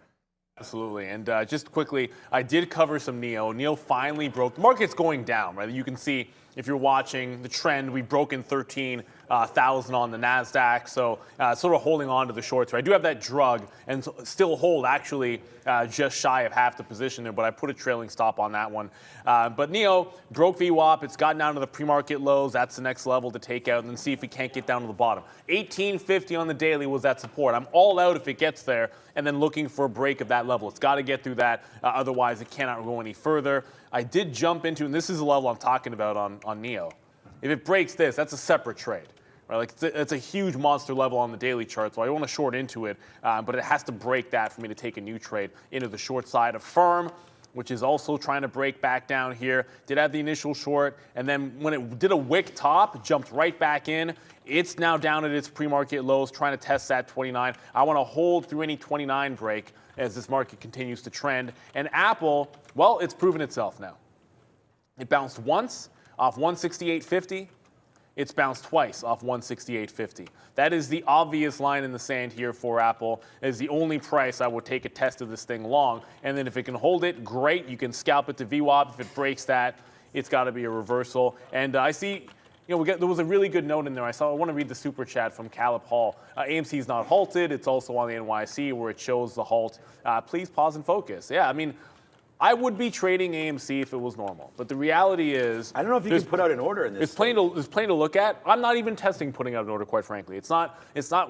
Absolutely. And just quickly, I did cover some NEO. NEO finally broke. The market's going down, right? You can see if you're watching the trend, we've broken 13,000 on the NASDAQ. So sort of holding on to the shorts. Right? I do have that drug and still hold actually just shy of half the position there, but I put a trailing stop on that one. But NEO broke VWAP. It's gotten down to the pre-market lows. That's the next level to take out and then see if we can't get down to the bottom. 1850 on the daily was that support. I'm all out if it gets there and then looking for a break of that level. It's got to get through that. Otherwise, it cannot go any further. I did jump into, and this is the level I'm talking about on NEO. If it breaks this, that's a separate trade. Right? Like it's a huge monster level on the daily chart, so I don't want to short into it, but it has to break that for me to take a new trade into the short side of Firm, which is also trying to break back down here. Did have the initial short, and then when it did a wick top, jumped right back in. It's now down at its pre-market lows, trying to test that 29. I want to hold through any 29 break as this market continues to trend. And Apple, well, it's proven itself now. It bounced once off 168.50. It's bounced twice off 168.50. That is the obvious line in the sand here for Apple. It is the only price I would take a test of this thing long. And then if it can hold it, great. You can scalp it to VWAP. If it breaks that, it's got to be a reversal. And I see, you know, there was a really good note in there. I want to read the super chat from Caleb Hall. AMC is not halted. It's also on the NYSE where it shows the halt. Please pause and focus. Yeah, I mean, I would be trading AMC if it was normal, but the reality is I don't know if you can put out an order in this. It's plain to look at. I'm not even testing putting out an order, quite frankly. It's not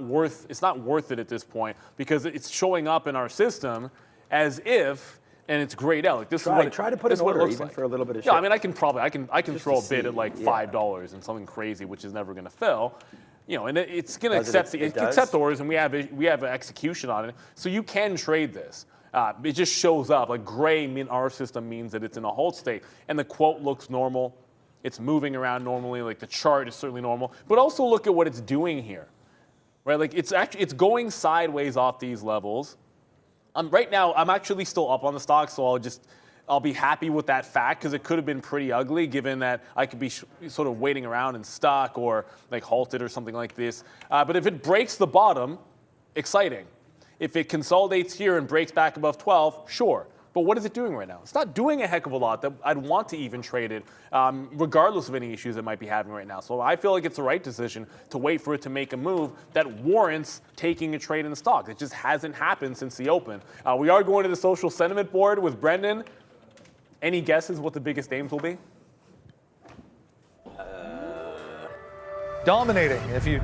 worth it at this point because it's showing up in our system as if, and it's grayed out. Like this try to put an order even for a little bit of shit. Yeah, I mean, I can throw a bid at like $5 and something crazy, which is never going to fill. You know, and it's going to accept orders, and we have execution on it, so you can trade this. It just shows up. Like gray in our system means that it's in a hold state. And the quote looks normal. It's moving around normally. Like the chart is certainly normal. But also look at what it's doing here. Right? Like it's going sideways off these levels. Right now, I'm actually still up on the stock, so I'll be happy with that fact because it could have been pretty ugly given that I could be sort of waiting around and stuck or like halted or something like this. But if it breaks the bottom, exciting. If it consolidates here and breaks back above 12, sure. But what is it doing right now? It's not doing a heck of a lot that I'd want to even trade it, regardless of any issues it might be having right now. So I feel like it's the right decision to wait for it to make a move that warrants taking a trade in the stock. It just hasn't happened since the open. We are going to the social sentiment board with Brendan. Any guesses what the biggest names will be? Dominating if you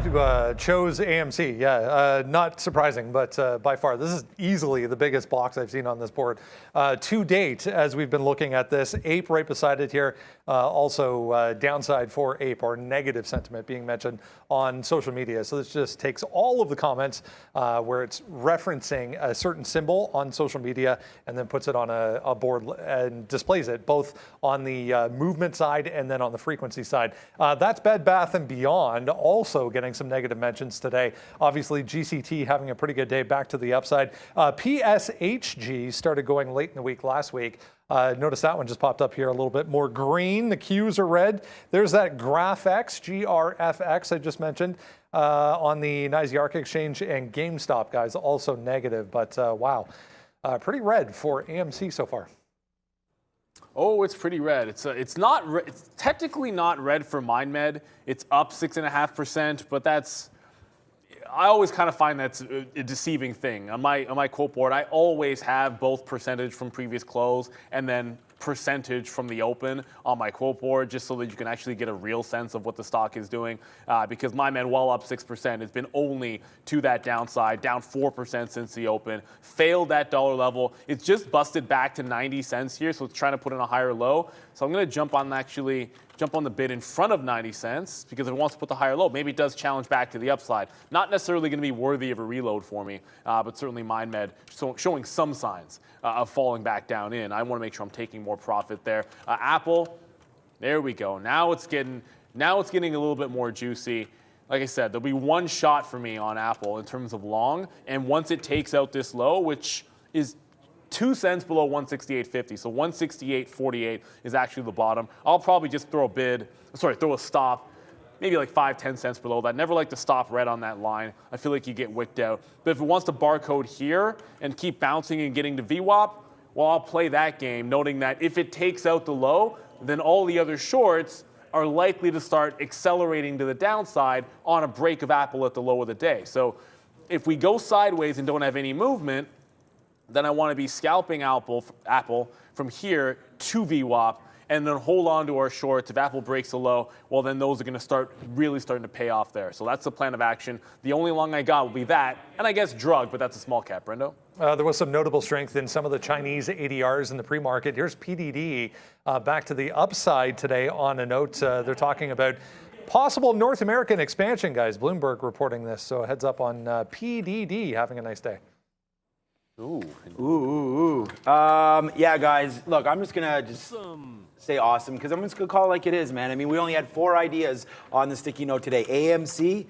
chose AMC. Yeah, not surprising, but by far, this is easily the biggest box I've seen on this board to date as we've been looking at this. Ape right beside it here. Also downside for Ape, or negative sentiment being mentioned on social media. So this just takes all of the comments where it's referencing a certain symbol on social media and then puts it on a board and displays it both on the movement side and then on the frequency side. That's Bed Bath & Beyond. Also getting some negative mentions today. Obviously, GCT having a pretty good day, back to the upside. PSHG started going late in the week last week. Notice that one just popped up here a little bit more green. The Qs are red. There's that GraphX, GRFX I just mentioned on the NYSE Arc Exchange, and GameStop, guys, also negative. But wow, pretty red for AMC so far. Oh, it's pretty red. It's technically not red for MindMed. It's up 6.5%, but I always kind of find that's a deceiving thing. On my quote board, I always have both percentage from previous close and then percentage from the open on my quote board, just so that you can actually get a real sense of what the stock is doing. Because MindMed, while up 6%, has been only to that downside, down 4% since the open, failed that dollar level. It's just busted back to 90 cents here, so it's trying to put in a higher low. So I'm going to jump on the bid in front of 90 cents, because if it wants to put the higher low, maybe it does challenge back to the upside. Not necessarily going to be worthy of a reload for me, but certainly MindMed showing some signs of falling back down in. I want to make sure I'm taking more profit there. Apple, there we go. Now it's getting a little bit more juicy. Like I said, there'll be one shot for me on Apple in terms of long, and once it takes out this low, which is 2 cents below 168.50, so 168.48 is actually the bottom. I'll probably just throw a stop, maybe like 5-10 cents below that. Never like to stop red on that line. I feel like you get wicked out. But if it wants to barcode here and keep bouncing and getting to VWAP, well, I'll play that game, noting that if it takes out the low, then all the other shorts are likely to start accelerating to the downside on a break of Apple at the low of the day. So if we go sideways and don't have any movement, then I want to be scalping Apple from here to VWAP, and then hold on to our shorts. If Apple breaks the low, well, then those are going to start to pay off there. So that's the plan of action. The only long I got will be that, and I guess drug, but that's a small cap. Brendo? There was some notable strength in some of the Chinese ADRs in the pre-market. Here's PDD back to the upside today on a note. They're talking about possible North American expansion, guys. Bloomberg reporting this, so heads up on PDD having a nice day. Yeah, guys, look, I'm just going to say awesome, because I'm just going to call it like it is, man. I mean, we only had 4 ideas on the sticky note today. AMC,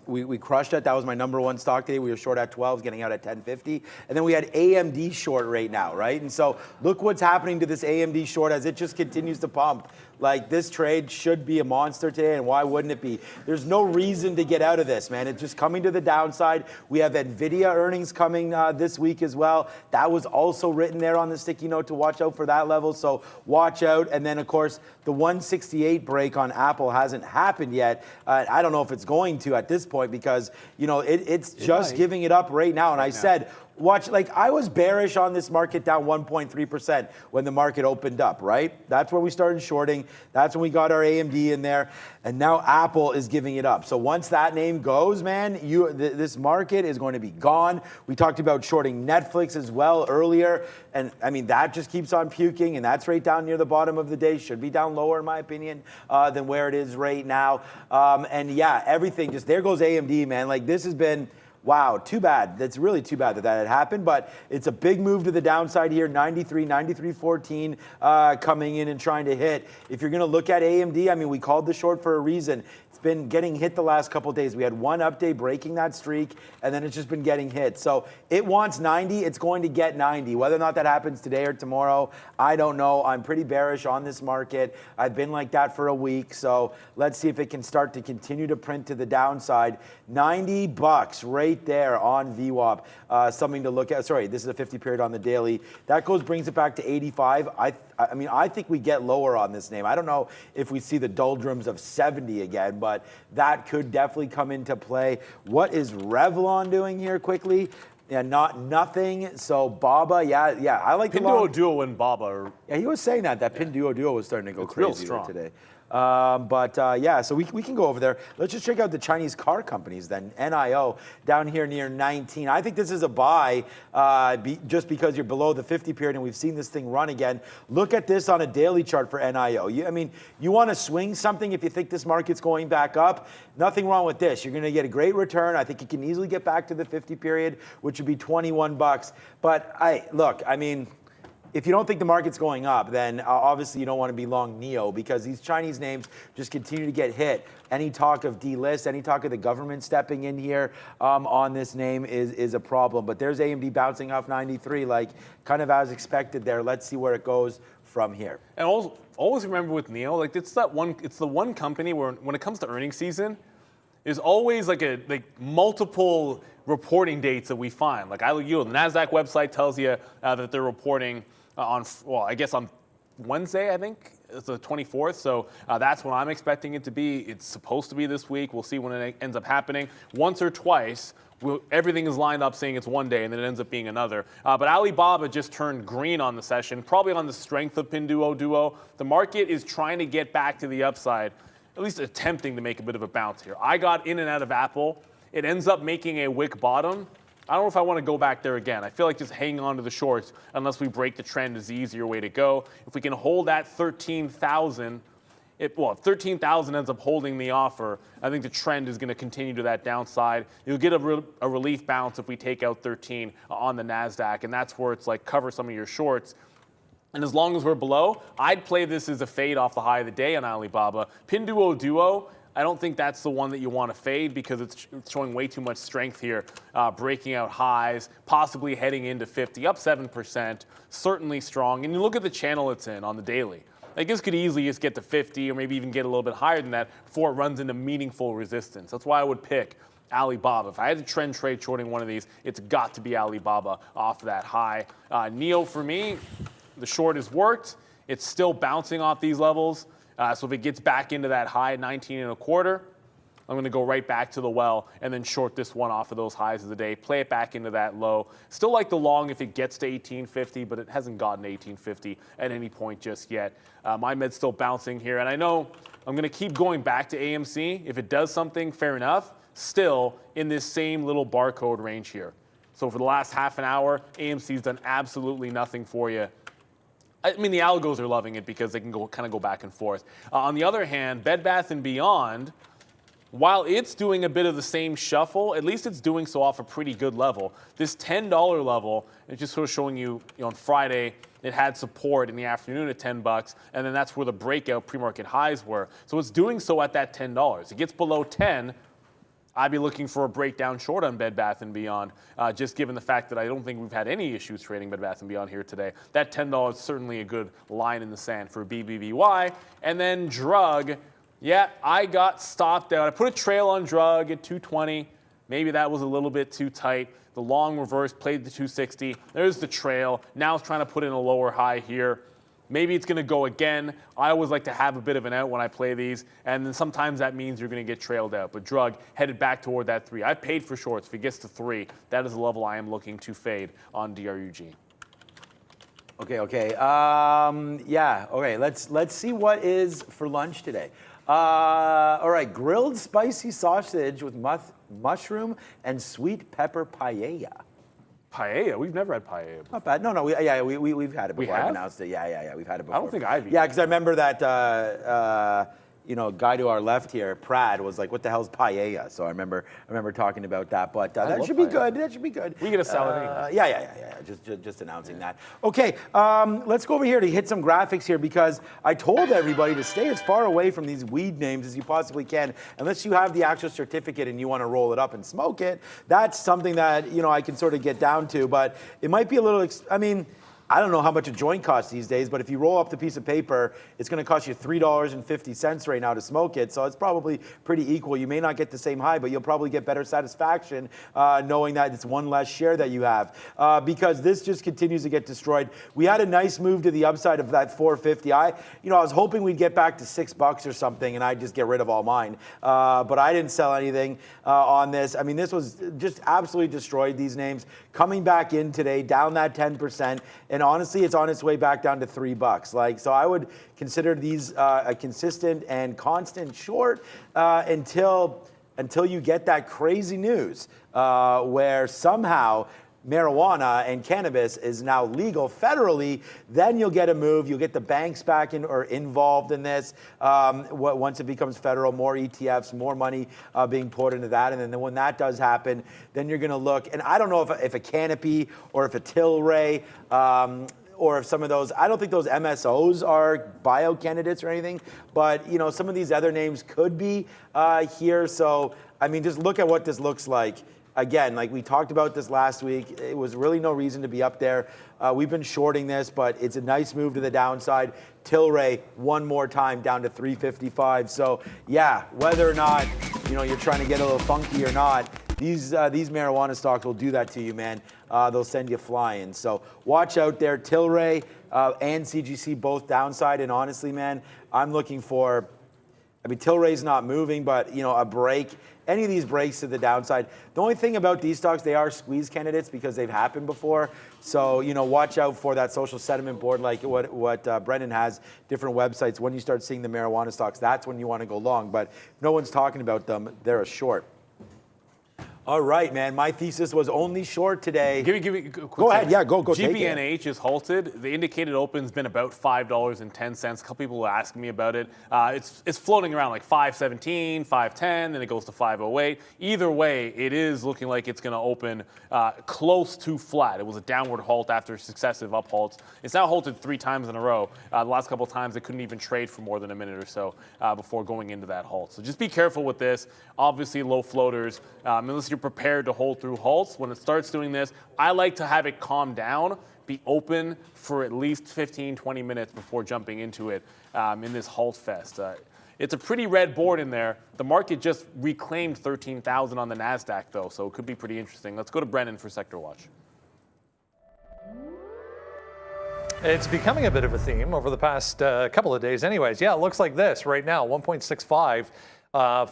we crushed it. That was my #1 stock today. We were short at 12, getting out at 10.50. And then we had AMD short right now, right? And so look what's happening to this AMD short as it just continues to pump. Like, this trade should be a monster today, and why wouldn't it be? There's no reason to get out of this, man. It's just coming to the downside. We have NVIDIA earnings coming this week as well. That was also written there on the sticky note to watch out for that level, so watch out. And then, of course, the 168 break on Apple hasn't happened yet. I don't know if it's going to at this point, because, you know, it's just giving it up right now. And I said, watch, like, I was bearish on this market down 1.3% when the market opened up, right? That's when we started shorting. That's when we got our AMD in there. And now Apple is giving it up. So once that name goes, man, this market is going to be gone. We talked about shorting Netflix as well earlier. And I mean, that just keeps on puking. And that's right down near the bottom of the day. Should be down lower, in my opinion, than where it is right now. And yeah, everything, just there goes AMD, man. Like, this has been... wow, too bad. That's really too bad that had happened, but it's a big move to the downside here. 93.14 coming in and trying to hit. If you're going to look at AMD, I mean, we called the short for a reason. It's been getting hit the last couple of days. We had one update breaking that streak, and then it's just been getting hit. So it wants 90. It's going to get 90. Whether or not that happens today or tomorrow, I don't know. I'm pretty bearish on this market. I've been like that for a week, so let's see if it can start to continue to print to the downside. $90 right there on VWAP. Something to look at. Sorry, this is a 50 period on the daily. That brings it back to 85. I mean, I think we get lower on this name. I don't know if we see the doldrums of 70 again, but that could definitely come into play. What is Revlon doing here quickly? Yeah, nothing. So Baba, yeah, I like the Pinduoduo and Baba. Yeah, he was saying that Pinduoduo was starting to go crazy today. Yeah, so we can go over there. Let's just check out the Chinese car companies then. NIO down here near 19. I think this is a buy just because you're below the 50 period and we've seen this thing run again. Look at this on a daily chart for NIO. You want to swing something if you think this market's going back up. Nothing wrong with this. You're going to get a great return. I think you can easily get back to the 50 period, which would be 21 bucks. But if you don't think the market's going up, then obviously you don't want to be long NIO because these Chinese names just continue to get hit. Any talk of delist, any talk of the government stepping in here on this name is a problem. But there's AMD bouncing off 93, like kind of as expected there. Let's see where it goes from here. And always remember with NIO, like it's the one company where when it comes to earnings season, there's always like multiple reporting dates that we find. Like the NASDAQ website tells you that they're reporting on Wednesday, I think. It's the 24th, so that's when I'm expecting it to be. It's supposed to be this week. We'll see when it ends up happening. Once or twice, everything is lined up saying it's one day, and then it ends up being another. But Alibaba just turned green on the session, probably on the strength of Pinduoduo. The market is trying to get back to the upside, at least attempting to make a bit of a bounce here. I got in and out of Apple. It ends up making a wick bottom. I don't know if I want to go back there again. I feel like just hanging on to the shorts unless we break the trend is the easier way to go. If we can hold that 13,000, if 13,000 ends up holding the offer, I think the trend is going to continue to that downside. You'll get a relief bounce if we take out 13 on the NASDAQ, and that's where it's like cover some of your shorts. And as long as we're below, I'd play this as a fade off the high of the day on Alibaba. Pinduoduo, I don't think that's the one that you want to fade because it's showing way too much strength here, breaking out highs, possibly heading into 50, up 7%, certainly strong. And you look at the channel it's in on the daily. Like this could easily just get to 50 or maybe even get a little bit higher than that before it runs into meaningful resistance. That's why I would pick Alibaba. If I had to trend trade shorting one of these, it's got to be Alibaba off that high. NIO for me, the short has worked. It's still bouncing off these levels. So if it gets back into that high 19.25, I'm going to go right back to the well and then short this one off of those highs of the day, play it back into that low. Still like the long if it gets to 1850, but it hasn't gotten to 1850 at any point just yet. My med's still bouncing here, and I know I'm going to keep going back to AMC. If it does something, fair enough. Still in this same little barcode range here. So for the last half an hour, AMC's done absolutely nothing for you. I mean, the algos are loving it because they can kind of go back and forth. On the other hand, Bed Bath & Beyond, while it's doing a bit of the same shuffle, at least it's doing so off a pretty good level. This $10 level, it's just sort of showing you, on Friday, it had support in the afternoon at 10 bucks, and then that's where the breakout pre-market highs were. So it's doing so at that $10. It gets below 10, I'd be looking for a breakdown short on Bed Bath & Beyond, just given the fact that I don't think we've had any issues trading Bed Bath & Beyond here today. That $10 is certainly a good line in the sand for BBBY. And then drug, yeah, I got stopped out. I put a trail on drug at 220. Maybe that was a little bit too tight. The long reverse played the 260. There's the trail. Now it's trying to put in a lower high here. Maybe it's going to go again. I always like to have a bit of an out when I play these, and then sometimes that means you're going to get trailed out. But drug headed back toward that 3. I paid for shorts. If it gets to 3, that is the level I am looking to fade on DRUG. Okay. Yeah. Okay. Let's see what is for lunch today. All right. Grilled spicy sausage with mushroom and sweet pepper paella. Paella? We've never had paella before. Not bad. No, we've had it before. We have? I've announced it. Yeah, we've had it before. I don't think I've eaten Yeah, because I remember that guy to our left here, Prad, was like, "What the hell's paella?" So I remember talking about that. But that should be good. That should be good. We get a salad anyway. Yeah. Just announcing that. Okay, let's go over here to hit some graphics here because I told everybody to stay as far away from these weed names as you possibly can, unless you have the actual certificate and you want to roll it up and smoke it. That's something that I can sort of get down to, but it might be a little. I don't know how much a joint costs these days, but if you roll up the piece of paper, it's going to cost you $3.50 right now to smoke it. So it's probably pretty equal. You may not get the same high, but you'll probably get better satisfaction knowing that it's one less share that you have because this just continues to get destroyed. We had a nice move to the upside of that 450. I was hoping we'd get back to $6 or something, and I'd just get rid of all mine. But I didn't sell anything on this. I mean, this was just absolutely destroyed. These names coming back in today, down that 10%, and And honestly, it's on its way back down to $3. Like, so I would consider these a consistent and constant short until you get that crazy news where somehow marijuana and cannabis is now legal federally. Then you'll get a move. You'll get the banks back in or involved in this. Once it becomes federal, more ETFs, more money being poured into that. And then when that does happen, then you're going to look. And I don't know if a Canopy or if a Tilray or if some of those, I don't think those MSOs are bio candidates or anything, but you know, some of these other names could be here. So, I mean, just look at what this looks like. Again, like we talked about this last week, it was really no reason to be up there. We've been shorting this, but it's a nice move to the downside. Tilray, one more time, down to 355. So yeah, whether or not, you know, you're trying to get a little funky or not, these marijuana stocks will do that to you, man. They'll send you flying. So watch out there. Tilray and CGC both downside. And honestly, man, I'm looking for, I mean, Tilray's not moving, but, you know, a break. Any of these breaks to the downside. The only thing about these stocks, they are squeeze candidates because they've happened before. So, you know, watch out for that social sentiment board like what Brendan has, different websites. When you start seeing the marijuana stocks, that's when you want to go long. But if no one's talking about them, they're a short. All right, man. My thesis was only short today. Give me a quick Go ahead. second. Yeah, go. Take it. GBNH is halted. The indicated open's been about $5.10. A couple people were asking me about it. It's floating around like 5.17, 5.10, then it goes to 5.08. Either way, it is looking like it's going to open close to flat. It was a downward halt after successive up halts. It's now halted 3 times in a row. The last couple of times, it couldn't even trade for more than a minute or so before going into that halt. So just be careful with this. Obviously, low floaters. Unless you're prepared to hold through halts. When it starts doing this, I like to have it calm down, be open for at least 15, 20 minutes before jumping into it in this halt fest. It's a pretty red board in there. The market just reclaimed 13,000 on the NASDAQ, though, so it could be pretty interesting. Let's go to Brendan for Sector Watch. It's becoming a bit of a theme over the past couple of days anyways. Yeah, it looks like this right now, 1.65.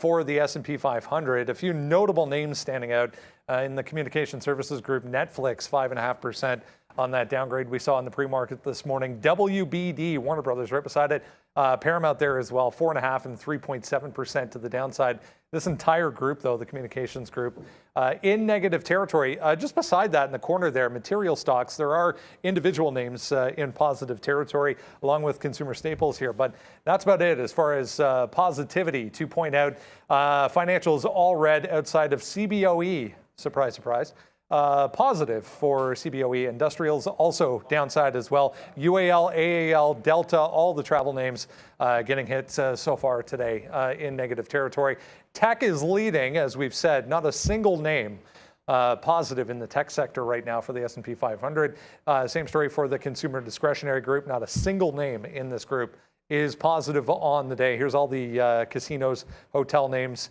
For the S&P 500. A few notable names standing out in the communication services group. Netflix, 5.5% on that downgrade we saw in the pre-market this morning. WBD, Warner Brothers, right beside it. Paramount there as well, 4.5% and 3.7% to the downside. This entire group, though, the communications group, in negative territory. Just beside that in the corner there, material stocks, there are individual names in positive territory, along with consumer staples here. But that's about it as far as positivity to point out. Financials all red outside of CBOE. Surprise, surprise. Positive for CBOE. Industrials also downside as well. UAL, AAL, Delta, all the travel names getting hit so far today in negative territory. Tech is leading, as we've said, not a single name positive in the tech sector right now for the S&P 500. Same story for the consumer discretionary group. Not a single name in this group is positive on the day. Here's all the casinos, hotel names,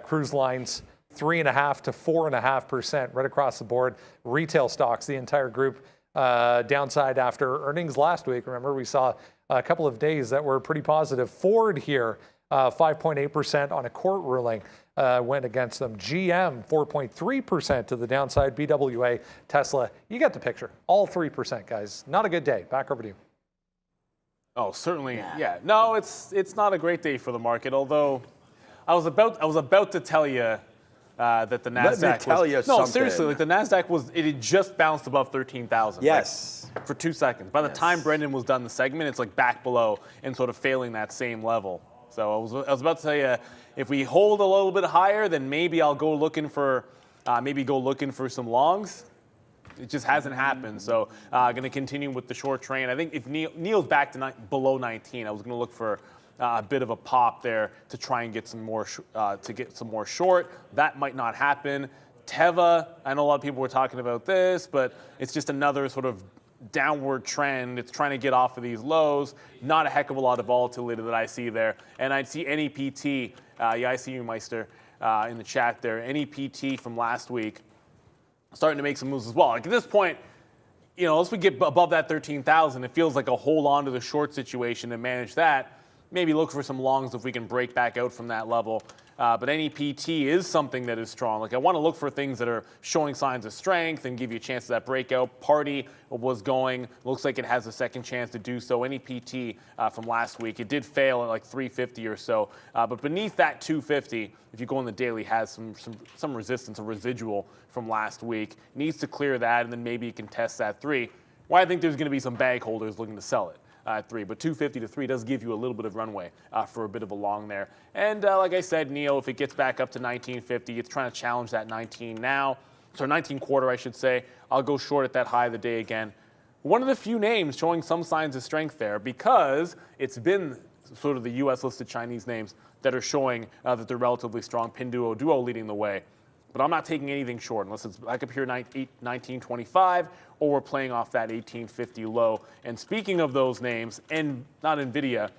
cruise lines. 3.5% to 4.5% right across the board. Retail stocks, the entire group downside after earnings last week. Remember, we saw a couple of days that were pretty positive. Ford here, 5.8% on a court ruling went against them. GM, 4.3% to the downside. BWA, Tesla, you get the picture. All 3%, guys. Not a good day. Back over to you. Oh, certainly, yeah. No, it's not a great day for the market, although I was about to tell you that the NASDAQ Let me tell you something. No, seriously, like the NASDAQ it had just bounced above 13,000. Yes. Like, for 2 seconds. By the time Brendan was done the segment, it's like back below and sort of failing that same level. So I was about to tell you, if we hold a little bit higher, then maybe I'll go looking for some longs. It just hasn't happened. So going to continue with the short train. I think if Neil's back to below 19, I was going to look for a bit of a pop there to try and get some more short. That might not happen. Teva, I know a lot of people were talking about this, but it's just another sort of downward trend. It's trying to get off of these lows. Not a heck of a lot of volatility that I see there. And I'd see NEPT, I see you, Meister, in the chat there. NEPT from last week starting to make some moves as well. Like at this point, you know, once we get above that 13,000, it feels like a hold on to the short situation and manage that. Maybe look for some longs if we can break back out from that level. But any PT is something that is strong. Like I want to look for things that are showing signs of strength and give you a chance of that breakout. Party was going. Looks like it has a second chance to do so. Any PT from last week, it did fail at like 350 or so. But beneath that 250, if you go on the daily, has some resistance, a residual from last week. Needs to clear that, and then maybe you can test that 3. Well, I think there's going to be some bag holders looking to sell it at 3, but 250 to 3 does give you a little bit of runway for a bit of a long there. And like I said, NEO, if it gets back up to 1950, it's trying to challenge that 19 now. So 19 quarter, I should say. I'll go short at that high of the day again. One of the few names showing some signs of strength there, because it's been sort of the U.S. listed Chinese names that are showing that they're relatively strong. Pinduoduo leading the way. But I'm not taking anything short unless it's back up here 1925 or we're playing off that 1850 low. And speaking of those names, and not NVIDIA,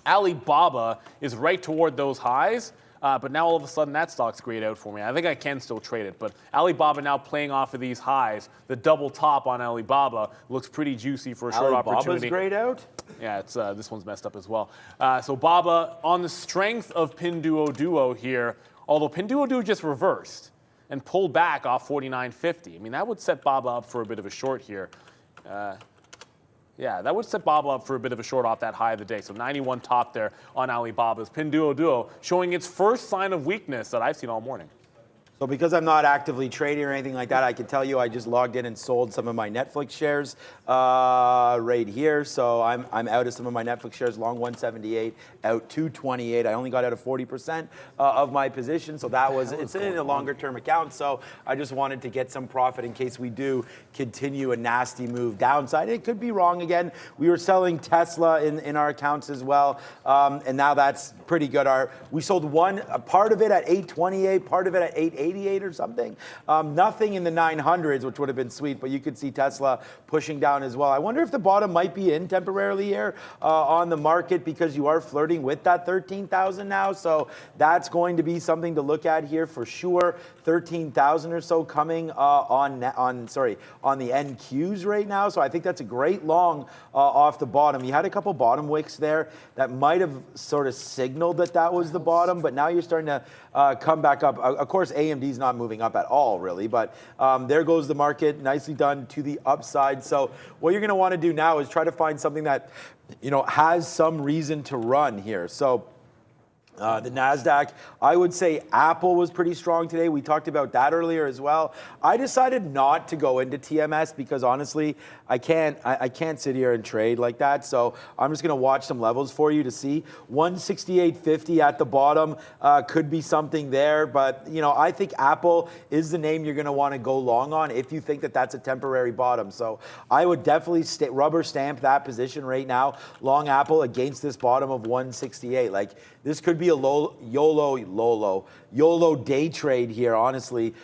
Alibaba is right toward those highs. But now all of a sudden that stock's grayed out for me. I think I can still trade it, but Alibaba now playing off of these highs. The double top on Alibaba looks pretty juicy for a short opportunity. Alibaba's grayed out? Yeah, it's this one's messed up as well. So Baba on the strength of Pinduoduo here, although Pinduoduo just reversed and pulled back off 49.50. I mean, that would set Baba up for a bit of a short here. Yeah, that would set Baba up for a bit of a short off that high of the day. So 91 top there on Alibaba's Pinduoduo, showing its first sign of weakness that I've seen all morning. So because I'm not actively trading or anything like that, I can tell you I just logged in and sold some of my Netflix shares right here. So I'm out of some of my Netflix shares, long 178, out 228. I only got out of 40% of my position. So that was, it's in a longer term account. So I just wanted to get some profit in case we do continue a nasty move downside. It could be wrong again. We were selling Tesla in our accounts as well. And now that's pretty good. We sold a part of it at 828, part of it at 888 or something. Nothing in the 900s, which would have been sweet, but you could see Tesla pushing down as well. I wonder if the bottom might be in temporarily here on the market, because you are flirting with that 13,000 now. So that's going to be something to look at here for sure. 13,000 or so coming on the NQs right now. So I think that's a great long off the bottom. You had a couple bottom wicks there that might have sort of signaled that was the bottom, but now you're starting to come back up. Of course, AMD's not moving up at all, really, but there goes the market, nicely done to the upside. So what you're going to want to do now is try to find something that, you know, has some reason to run here. So the NASDAQ, I would say Apple was pretty strong today. We talked about that earlier as well. I decided not to go into TMS because honestly, I can't sit here and trade like that. So I'm just going to watch some levels for you to see. 168.50 at the bottom could be something there. But, you know, I think Apple is the name you're going to want to go long on if you think that that's a temporary bottom. So I would definitely rubber stamp that position right now. Long Apple against this bottom of 168. Like, this could be a YOLO day trade here, honestly.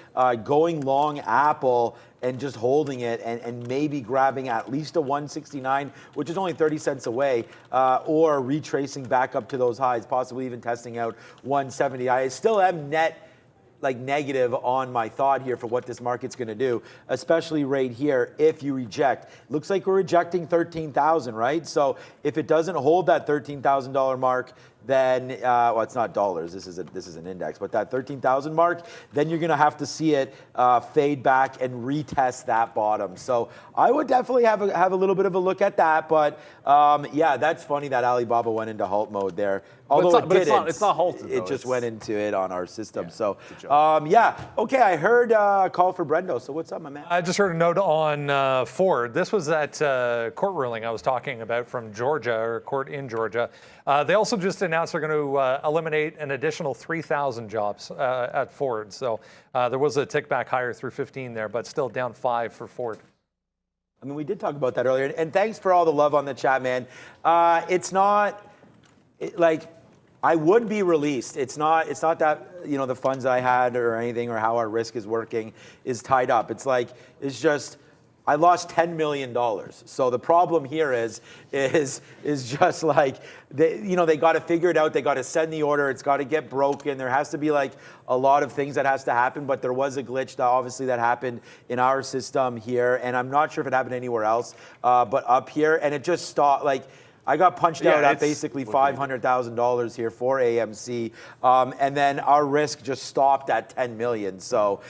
Going long Apple and just holding it and maybe grabbing at least a 169, which is only 30 cents away, or retracing back up to those highs, possibly even testing out 170. I still am net negative on my thought here for what this market's going to do, especially right here if you reject. Looks like we're rejecting 13,000, right? So if it doesn't hold that $13,000 mark, then, well, it's not dollars, this is an index, but that 13,000 mark, then you're going to have to see it fade back and retest that bottom. So I would definitely have a little bit of a look at that, but yeah, that's funny that Alibaba went into halt mode there. Although it's not halted, it just went into it on our system. Yeah, so yeah, okay, I heard a call for Brendo, so what's up, my man? I just heard a note on Ford. This was that court ruling I was talking about from Georgia, or court in Georgia. They also just announced they're going to eliminate an additional 3,000 jobs at Ford. So there was a tick back higher through 15 there, but still down 5 for Ford. I mean, we did talk about that earlier, and thanks for all the love on the chat, man. It's not like I would be released. It's not that, you know, the funds I had or anything or how our risk is working is tied up. It's like, it's just, I lost $10 million. So the problem here is just like, they got to figure it out. They got to send the order. It's got to get broken. There has to be like a lot of things that has to happen, but there was a glitch that obviously that happened in our system here. And I'm not sure if it happened anywhere else, but up here, and it just stopped. Like, I got punched out at basically $500,000 here for AMC, and then our risk just stopped at 10 million. So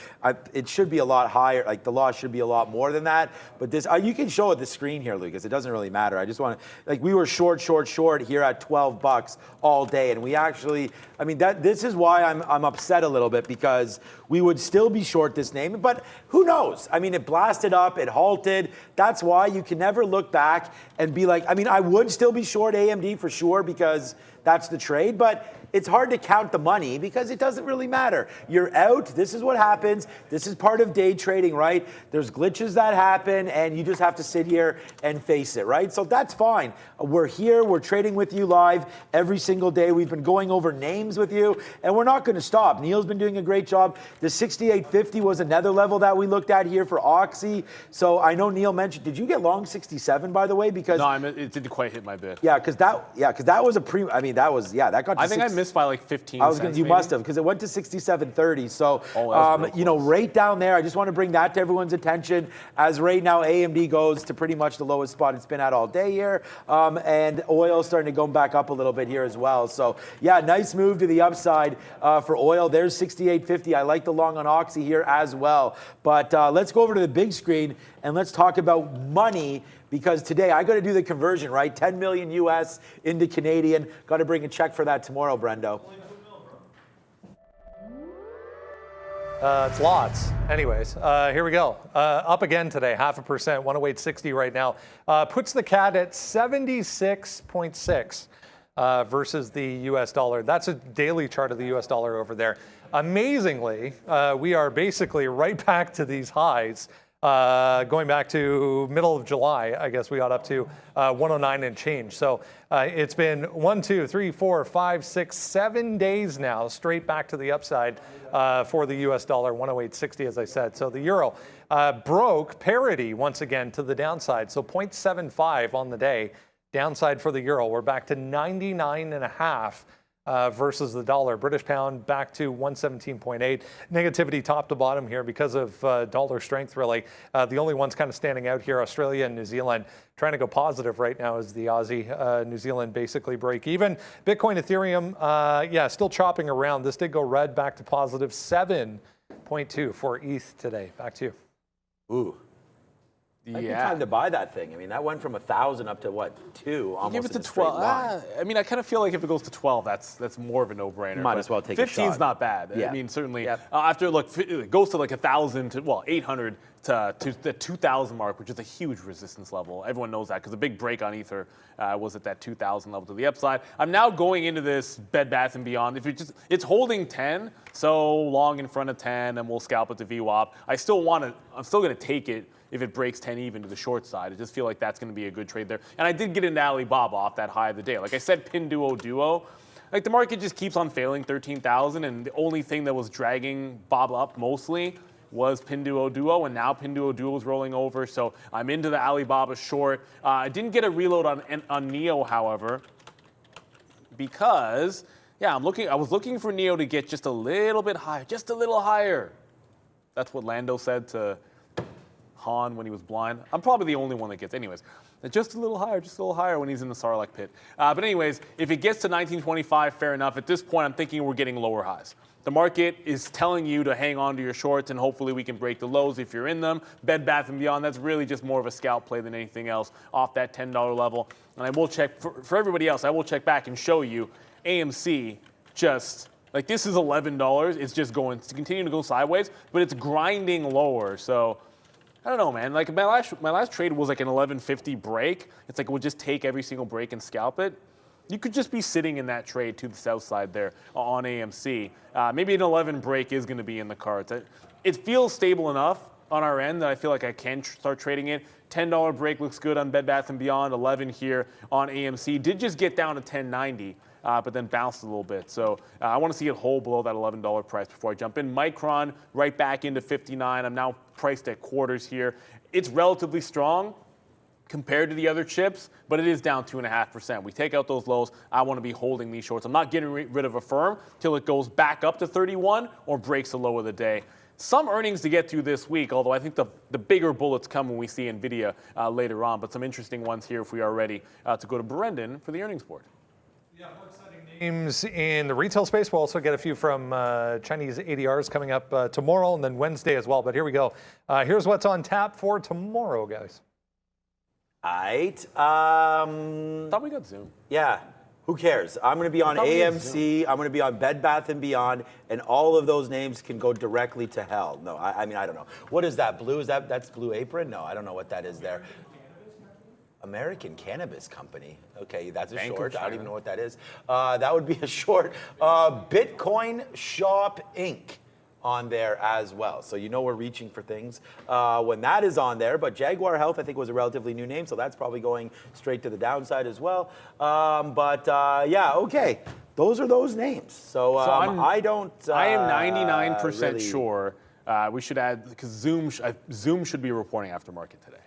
it should be a lot higher. Like the loss should be a lot more than that. But this, you can show it the screen here, Lucas. It doesn't really matter. I just want to, like, we were short here at $12 all day, and we actually, I mean, this is why I'm upset a little bit, because we would still be short this name, but who knows? I mean, it blasted up, it halted. That's why you can never look back and be like, I mean, I would still be short AMD for sure because that's the trade, but it's hard to count the money because it doesn't really matter. You're out. This is what happens. This is part of day trading, right? There's glitches that happen, and you just have to sit here and face it, right? So that's fine. We're here. We're trading with you live every single day. We've been going over names with you, and we're not going to stop. Neil's been doing a great job. The 68.50 was another level that we looked at here for Oxy. So I know Neil mentioned, did you get long 67, by the way? Because no, it didn't quite hit my bid. Yeah, because that was a I mean, that was, that got to I think I missed by like 15 cents. You must have, because it went to 67.30. So, you know, right down there, I just want to bring that to everyone's attention, as right now AMD goes to pretty much the lowest spot it's been at all day here. And oil starting to go back up a little bit here as well. So, yeah, nice move to the upside for oil. There's 68.50. I like the long on Oxy here as well. But let's go over to the big screen and let's talk about money, because today I got to do the conversion, right? 10 million US into Canadian. Got to bring a check for that tomorrow, Brendo. It's lots. Anyways, here we go. Up again today, 0.5%, 108.60 right now. Puts the CAD at 76.6 versus the US dollar. That's a daily chart of the US dollar over there. Amazingly, we are basically right back to these highs. Going back to middle of July, I guess we got up to 109 and change. So it's been 1, 2, 3, 4, 5, 6, 7 days now straight back to the upside for the US dollar, 108.60 as I said. So the euro broke parity once again to the downside. So 0.75 on the day downside for the euro. We're back to 99.5. Versus the dollar. British pound back to 117.8. Negativity top to bottom here because of dollar strength, really. The only ones kind of standing out here, Australia and New Zealand, trying to go positive right now is the Aussie. New Zealand basically break even. Bitcoin, Ethereum, still chopping around. This did go red back to positive 7.2 for ETH today. Back to you. Ooh. Might be time to buy that thing. I mean, that went from 1,000 up to what, 2? Almost give it to 12. I mean, I kind of feel like if it goes to 12, that's more of a no-brainer. Might as well take a shot. 15's not bad. Yeah. I mean, certainly after it goes to like 1,000 to 800 to the 2,000 mark, which is a huge resistance level. Everyone knows that because the big break on Ether was at that 2,000 level to the upside. I'm now going into this Bed Bath & Beyond. If it's holding 10, so long in front of 10, and we'll scalp it to VWAP. I'm still going to take it if it breaks 10 even to the short side. I just feel like that's going to be a good trade there. And I did get into Alibaba off that high of the day. Like I said, Pinduoduo. Like the market just keeps on failing 13,000, and the only thing that was dragging Bob up mostly was Pinduoduo, and now Pinduoduo is rolling over. So I'm into the Alibaba short. I didn't get a reload on Neo, however, because I was looking for Neo to get just a little bit higher, just a little higher. That's what Lando said to Han when he was blind. I'm probably the only one that gets, anyways. Just a little higher when he's in the Sarlacc pit. But anyways, if it gets to 1925, fair enough. At this point, I'm thinking we're getting lower highs. The market is telling you to hang on to your shorts, and hopefully we can break the lows if you're in them. Bed Bath & Beyond, that's really just more of a scalp play than anything else off that $10 level. And I will check, for everybody else, I will check back and show you AMC just, like this is $11. It's just continuing to go sideways, but it's grinding lower. So I don't know, man. Like my last trade was like an 11.50 break. It's like we'll just take every single break and scalp it. You could just be sitting in that trade to the south side there on AMC. Maybe an 11 break is going to be in the cards. It feels stable enough on our end that I feel like I can start trading it. $10 break looks good on Bed Bath & Beyond. 11 here on AMC. Did just get down to 10.90. But then bounced a little bit. So I want to see it hold below that $11 price before I jump in. Micron right back into 59. I'm now priced at quarters here. It's relatively strong compared to the other chips, but it is down 2.5%. We take out those lows. I want to be holding these shorts. I'm not getting rid of a firm till it goes back up to 31 or breaks the low of the day. some earnings to get to this week, although I think the bigger bullets come when we see NVIDIA later on, but some interesting ones here if we are ready to go to Brendan for the earnings board. Yeah, more exciting names in the retail space. We'll also get a few from Chinese ADRs coming up tomorrow and then Wednesday as well. But here we go. Here's what's on tap for tomorrow, guys. All right. Thought we got Zoom. Yeah. Who cares? I'm going to be on AMC. I'm going to be on Bed Bath & Beyond, and all of those names can go directly to hell. No, I mean, I don't know. What is that? Blue? That's Blue Apron? No, I don't know what that is there. American Cannabis Company. Okay, that's a short. I don't even know what that is. That would be a short. Bitcoin Shop Inc. on there as well. So you know we're reaching for things when that is on there. But Jaguar Health, I think, was a relatively new name, so that's probably going straight to the downside as well. Yeah, okay. Those are those names. So I am 99% really sure we should add, because Zoom should be reporting after market today.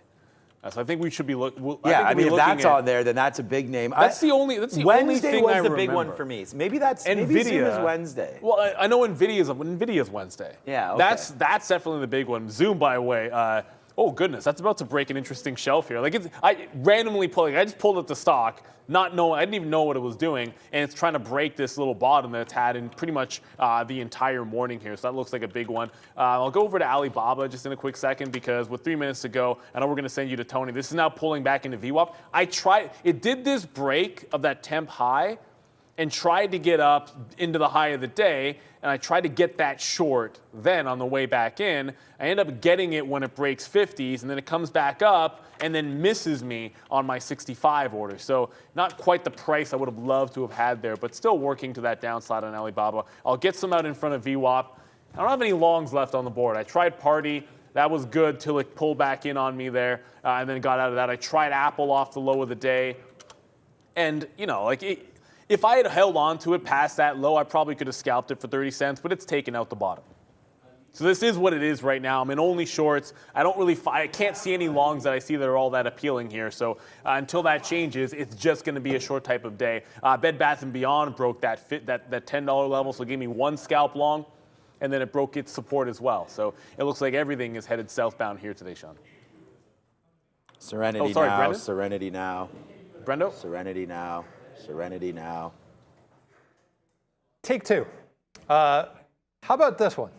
So I think we should be looking. Yeah, I mean, if that's on there, then that's a big name. That's the only thing Wednesday was I the big remember. one for me. So maybe Zoom is Wednesday. Well, I know NVIDIA's Wednesday. Yeah, okay. That's definitely the big one. Zoom, by the way. Oh goodness, that's about to break an interesting shelf here. Like I randomly I just pulled up the stock, not knowing, I didn't even know what it was doing, and it's trying to break this little bottom that it's had in pretty much the entire morning here. So that looks like a big one. I'll go over to Alibaba just in a quick second, because with 3 minutes to go, I know we're going to send you to Tony. This is now pulling back into VWAP. It did this break of that temp high and tried to get up into the high of the day, and I tried to get that short then on the way back in. I end up getting it when it breaks 50s, and then it comes back up and then misses me on my 65 order. So not quite the price I would have loved to have had there, but still working to that downside on Alibaba. I'll get some out in front of VWAP. I don't have any longs left on the board. I tried Party. That was good till it pulled back in on me there, and then got out of that. I tried Apple off the low of the day. And, you know, if I had held on to it past that low, I probably could have scalped it for 30 cents, but it's taken out the bottom. So this is what it is right now. I'm in only shorts. I can't see any longs that I see that are all that appealing here. So until that changes, it's just going to be a short type of day. Bed Bath & Beyond broke that $10 level, so it gave me one scalp long, and then it broke its support as well. So it looks like everything is headed southbound here today, Sean. Serenity sorry, now, Brendan? Serenity now. Brendo? Serenity now. Serenity now. Take two. How about this one?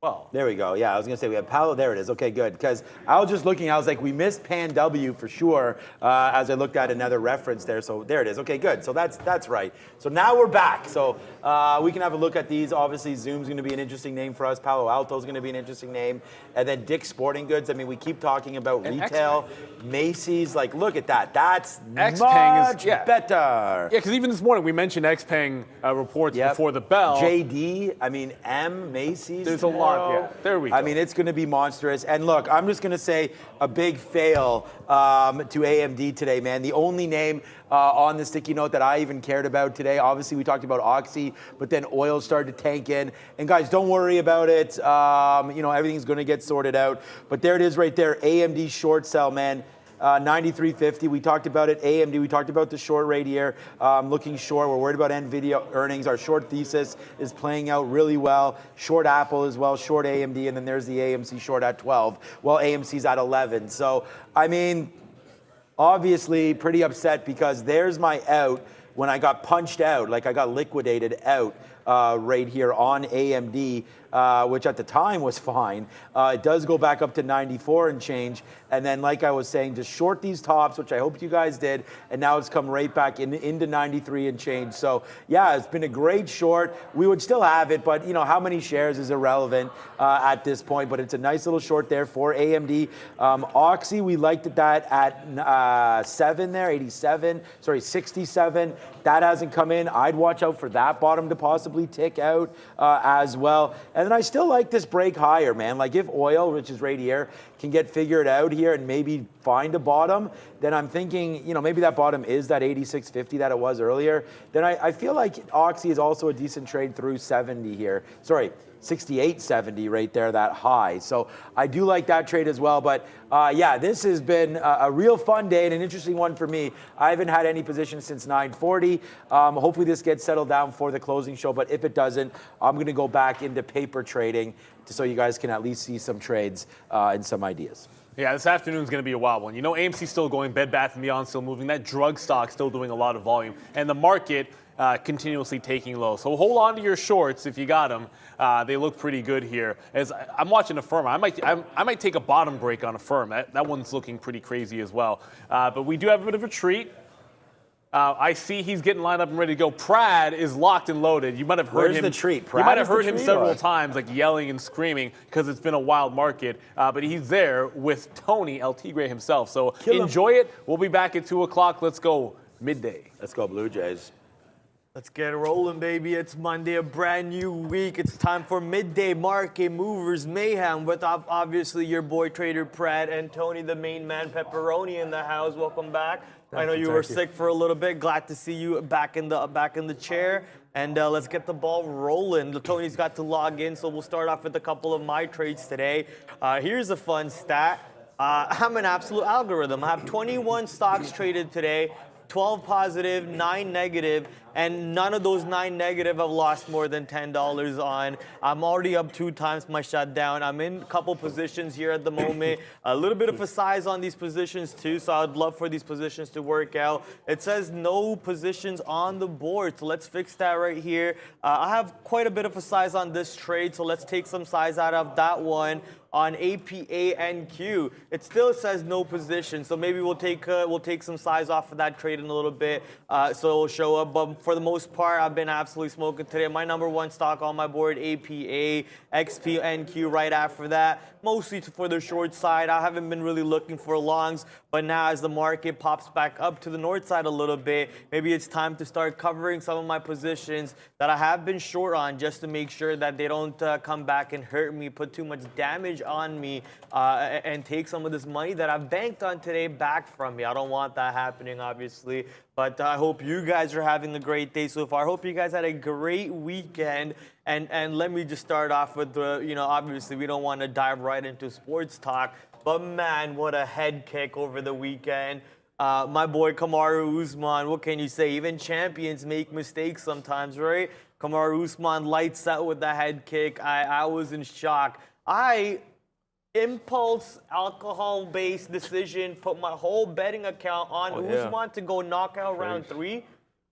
Well, There we go. Yeah, I was going to say we have Paolo. There it is. Okay, good. Because I was just looking, I was like, we missed Pan W for sure as I looked at another reference there. So there it is. Okay, good. So that's right. So now we're back. So we can have a look at these. Obviously, Zoom's going to be an interesting name for us. Palo Alto's going to be an interesting name. And then Dick's Sporting Goods. I mean, we keep talking about and retail. Macy's, like, look at that. That's XPeng much better. Yeah, because even this morning we mentioned XPeng reports before the bell. JD, I mean, Macy's. There's a lot. Yeah, there we go. I mean, it's going to be monstrous. And look, I'm just going to say a big fail to AMD today, man. The only name on the sticky note that I even cared about today, obviously we talked about Oxy, but then oil started to tank in. And guys, don't worry about it. You know, everything's going to get sorted out. But there it is right there, AMD short sell, man. 93.50. We talked about it. AMD. We talked about the short right here. Looking short. We're worried about NVIDIA earnings. Our short thesis is playing out really well. Short Apple as well. Short AMD, and then there's the AMC short at 12. Well, AMC's at 11. So I mean, obviously pretty upset because there's my out when I got punched out, like I got liquidated out. Right here on AMD, which at the time was fine. It does go back up to 94 and change. And then, like I was saying, just short these tops, which I hope you guys did. And now it's come right back into 93 and change. So, yeah, it's been a great short. We would still have it, but, you know, how many shares is irrelevant at this point. But it's a nice little short there for AMD. Oxy, we liked that at 7 there, 67. That hasn't come in. I'd watch out for that bottom to possibly tick out as well. And then I still like this break higher, man. Like if oil, which is right here, can get figured out here and maybe find a bottom, then I'm thinking, you know, maybe that bottom is that 86.50 that it was earlier. Then I feel like Oxy is also a decent trade through 70 here. Sorry, 68.70 right there, that high. So I do like that trade as well. But yeah, this has been a real fun day and an interesting one for me. I haven't had any position since 9:40. 9:30. Hopefully this gets settled down for the closing show, but if it doesn't, I'm going to go back into paper trading so you guys can at least see some trades and some ideas. Yeah, this afternoon's going to be a wild one. You know, AMC's still going, Bed Bath & Beyond still moving, that drug stock still doing a lot of volume, and the market continuously taking low. So hold on to your shorts if you got them. They look pretty good here. As I'm watching a firm, I might take a bottom break on a firm. That one's looking pretty crazy as well. But we do have a bit of a treat. I see he's getting lined up and ready to go. Prad is locked and loaded. You might have heard him. Where's the treat? You might have heard him several times, like yelling and screaming, because it's been a wild market. But he's there with Tony El Tigre himself. So enjoy it. We'll be back at 2 o'clock. Let's go midday. Let's go Blue Jays. Let's get it rolling, baby. It's Monday, a brand new week. It's time for Midday Market Movers Mayhem with obviously your boy Trader Prad and Tony, the main man, Pepperoni in the house. Welcome back. I know you were sick for a little bit. Glad to see you back in the chair. And let's get the ball rolling. Tony's got to log in, so we'll start off with a couple of my trades today. Here's a fun stat. I'm an absolute algorithm. I have 21 stocks traded today. 12 positive, 9 negative, and none of those 9 negative have lost more than $10 on. I'm already up 2 times my shutdown. I'm in a couple positions here at the moment. A little bit of a size on these positions too, so I'd love for these positions to work out. It says no positions on the board, so let's fix that right here. I have quite a bit of a size on this trade, so let's take some size out of that one. On APANQ, it still says no position, so maybe we'll take some size off of that trade in a little bit, so it'll show up. But for the most part, I've been absolutely smoking today. My number one stock on my board, APA, XPNQ right after that. Mostly for the short side. I haven't been really looking for longs, but now as the market pops back up to the north side a little bit, maybe it's time to start covering some of my positions that I have been short on, just to make sure that they don't come back and hurt me, put too much damage on me, and take some of this money that I've banked on today back from me. I don't want that happening, obviously. But I hope you guys are having a great day so far. I hope you guys had a great weekend. And let me just start off with obviously we don't want to dive right into sports talk, but man, what a head kick over the weekend. My boy Kamaru Usman, what can you say? Even champions make mistakes sometimes, right? Kamaru Usman lights out with the head kick. I was in shock. Impulse, alcohol-based decision, put my whole betting account on Usman to go knockout round 3.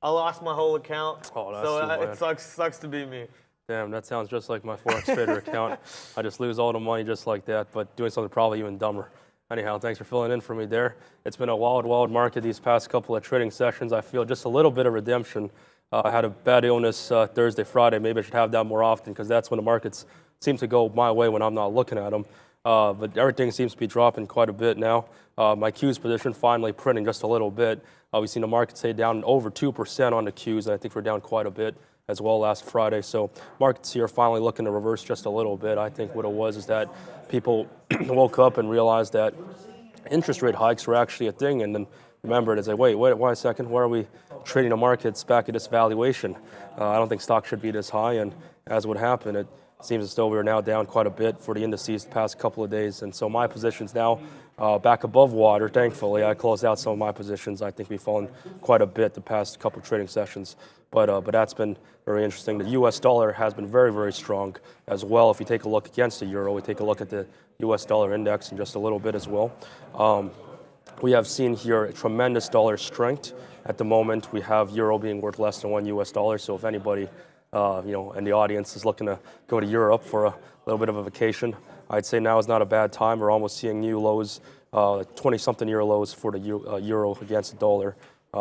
I lost my whole account. It sucks to be me. Damn, that sounds just like my Forex trader account. I just lose all the money just like that, but doing something probably even dumber. Anyhow, thanks for filling in for me there. It's been a wild market these past couple of trading sessions. I feel just a little bit of redemption. I had a bad illness Thursday, Friday. Maybe I should have that more often, because that's when the markets seem to go my way when I'm not looking at them. But everything seems to be dropping quite a bit now. My Qs position finally printing just a little bit. We've seen the market stay down over 2% on the Qs, and I think we're down quite a bit as well last Friday. So markets here finally looking to reverse just a little bit. I think what it was is that people woke up and realized that interest rate hikes were actually a thing, and then remembered as wait a second, why are we trading the markets back at this valuation? I don't think stocks should be this high, and as would happen, it seems as though we're now down quite a bit for the indices the past couple of days. And so my position's now back above water, thankfully. I closed out some of my positions. I think we've fallen quite a bit the past couple of trading sessions. But that's been very interesting. The U.S. dollar has been very, very strong as well. If you take a look against the euro, we take a look at the U.S. dollar index in just a little bit as well. We have seen here a tremendous dollar strength. At the moment, we have euro being worth less than $1 US. So if anybody in the audience is looking to go to Europe for a little bit of a vacation, I'd say now is not a bad time. We're almost seeing new lows, 20-something year lows for the euro against the dollar.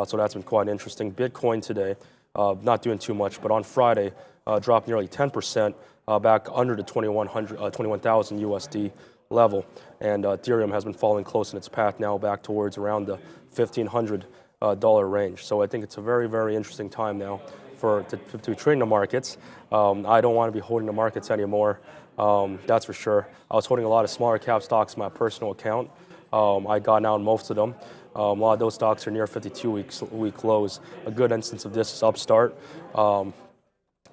So that's been quite interesting. Bitcoin today, not doing too much, but on Friday, dropped nearly 10%, back under the 21,000 USD level. And Ethereum has been falling close in its path now back towards around the $1,500 range. So I think it's a very, very interesting time now to trade the markets. I don't want to be holding the markets anymore, that's for sure. I was holding a lot of smaller cap stocks in my personal account. I got out most of them. A lot of those stocks are near 52-week lows. A good instance of this is Upstart.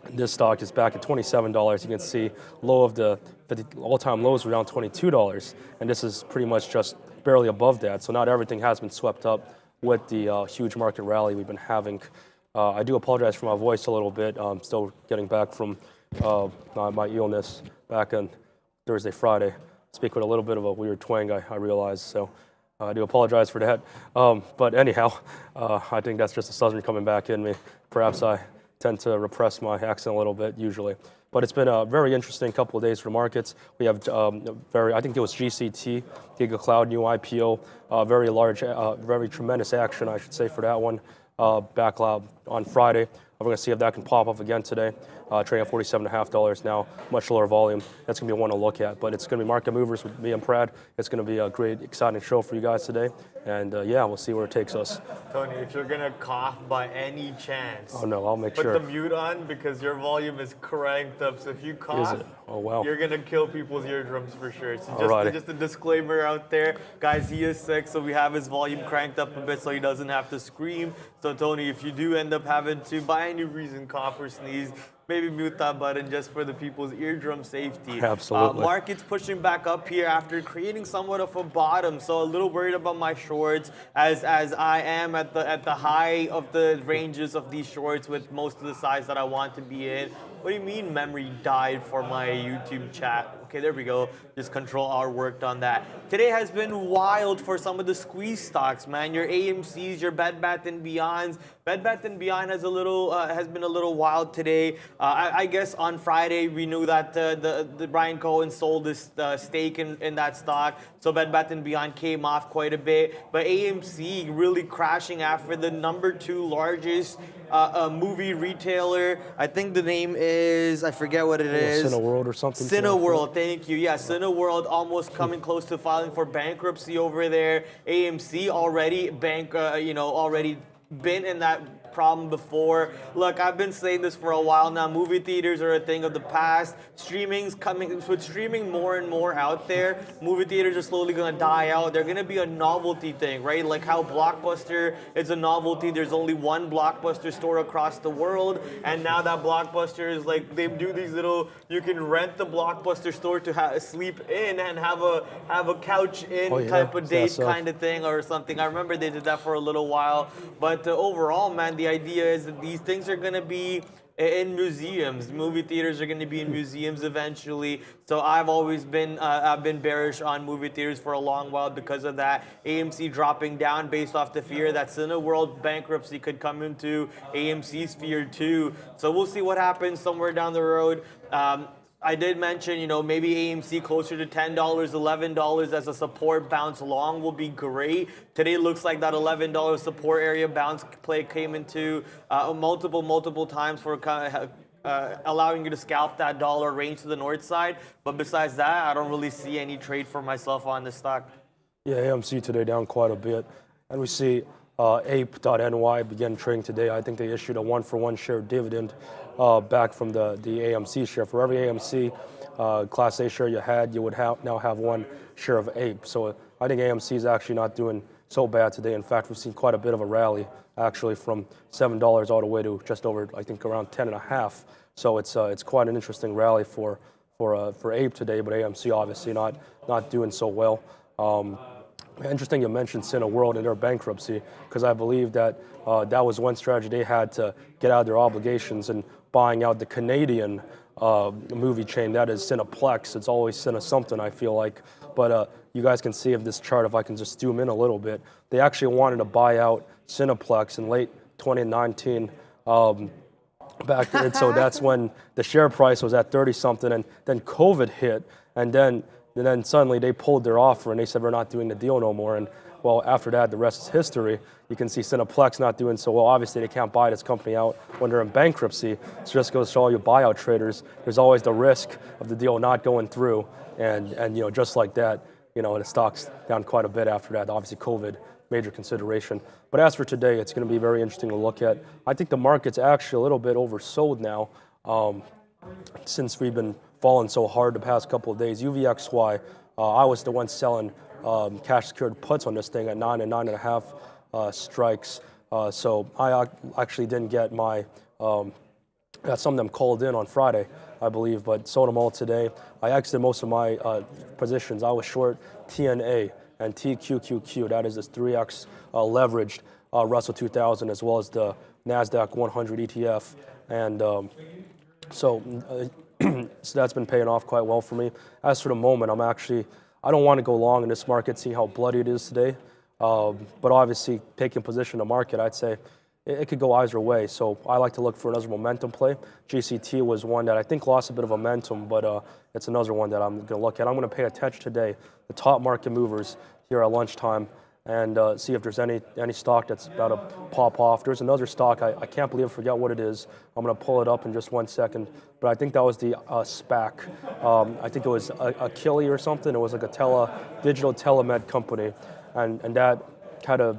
This stock is back at $27. You can see low of the all-time lows around $22, and this is pretty much just barely above that. So not everything has been swept up with the huge market rally we've been having I do apologize for my voice a little bit. I'm still getting back from my illness back on Thursday, Friday. Speak with a little bit of a weird twang, I realize. So I do apologize for that. But anyhow, I think that's just a Southern coming back in me. Perhaps I tend to repress my accent a little bit usually. But it's been a very interesting couple of days for markets. We have I think it was GCT, GigaCloud, new IPO, very large, very tremendous action, I should say, for that one. Backlog on Friday. We're going to see if that can pop up again today. Trading at $47.50 now, much lower volume. That's going to be one to look at. But it's going to be Market Movers with me and Brad. It's going to be a great, exciting show for you guys today. And yeah, we'll see where it takes us. Tony, if you're gonna cough by any chance, oh no, I'll make sure. Put the mute on because your volume is cranked up. So if you cough, is it? Oh wow, you're gonna kill people's eardrums for sure. So just a disclaimer out there, guys. He is sick, so we have his volume cranked up a bit so he doesn't have to scream. So Tony, if you do end up having to, by any reason, cough or sneeze, maybe mute that button just for the people's eardrum safety. Absolutely. Market's pushing back up here after creating somewhat of a bottom. So a little worried about my shorts as I am at the high of the ranges of these shorts with most of the size that I want to be in. What do you mean memory died for my YouTube chat? Okay, there we go. Just Control R worked on that. Today has been wild for some of the squeeze stocks, man. Your AMCs, your Bed Bath & Beyonds. Bed Bath & Beyond has been a little wild today. I guess on Friday we knew that the Brian Cohen sold his stake in that stock, so Bed Bath & Beyond came off quite a bit. But AMC really crashing after the #2 largest movie retailer. I think the name is, I forget what it is. Cineworld or something. Cineworld, thank you. Yeah, Cineworld almost coming close to filing for bankruptcy over there. AMC already already been in that problem before. Look, I've been saying this for a while now. Movie theaters are a thing of the past. Streaming's coming, with streaming more and more out there, movie theaters are slowly gonna die out. They're gonna be a novelty thing, right? Like how Blockbuster is a novelty. There's only one Blockbuster store across the world, and now that Blockbuster is like, they do these little, you can rent the Blockbuster store to sleep in and have a couch in type of date kind of thing or something. I remember they did that for a little while, but overall, man, the idea is that these things are going to be in museums. Movie theaters are going to be in museums eventually. So I've always been bearish on movie theaters for a long while because of that. AMC dropping down based off the fear that Cineworld bankruptcy could come into AMC's fear too. So we'll see what happens somewhere down the road. I did mention, maybe AMC closer to $10, $11 as a support bounce long will be great. Today looks like that $11 support area bounce play came into multiple times for allowing you to scalp that dollar range to the north side. But besides that, I don't really see any trade for myself on this stock. Yeah, AMC today down quite a bit. And we see ape.ny began trading today. I think they issued a 1-for-1 share dividend back from the AMC share. For every AMC Class A share you had, you would now have one share of ape. So I think AMC is actually not doing so bad today. In fact, we've seen quite a bit of a rally, actually, from $7 all the way to just over, I think, around 10.5. So it's quite an interesting rally for ape today, but AMC obviously not doing so well. Interesting you mentioned Cineworld and their bankruptcy, because I believe that that was one strategy they had to get out of their obligations and buying out the Canadian movie chain, that is Cineplex. It's always Cine something, I feel like. But you guys can see if this chart, if I can just zoom in a little bit, they actually wanted to buy out Cineplex in late 2019. Back then, so that's when the share price was at 30-something, and then COVID hit, and then suddenly they pulled their offer and they said, we're not doing the deal no more. And well, after that, the rest is history. You can see Cineplex not doing so well. Obviously, they can't buy this company out when they're in bankruptcy. So just goes to all you buyout traders, there's always the risk of the deal not going through. And just like that, the stock's down quite a bit after that. Obviously, COVID, major consideration. But as for today, it's going to be very interesting to look at. I think the market's actually a little bit oversold now since we've been falling so hard the past couple of days. UVXY, I was the one selling cash secured puts on this thing at 9 and 9.5 strikes. So I actually didn't get my, got some of them called in on Friday, I believe, but sold them all today. I exited most of my positions. I was short TNA and TQQQ, that is this 3x leveraged Russell 2000, as well as the NASDAQ 100 ETF. And so that's been paying off quite well for me. As for the moment, I don't want to go long in this market, see how bloody it is today. But obviously, taking position in the market, I'd say it could go either way. So I like to look for another momentum play. GCT was one that I think lost a bit of momentum, but it's another one that I'm going to look at. I'm going to pay attention today, the top market movers here at lunchtime, and see if there's any stock that's about to pop off. There's another stock, I can't believe I forgot what it is. I'm going to pull it up in just 1 second. But I think that was the SPAC. I think it was Achille or something. It was like a digital telemed company. And that kind of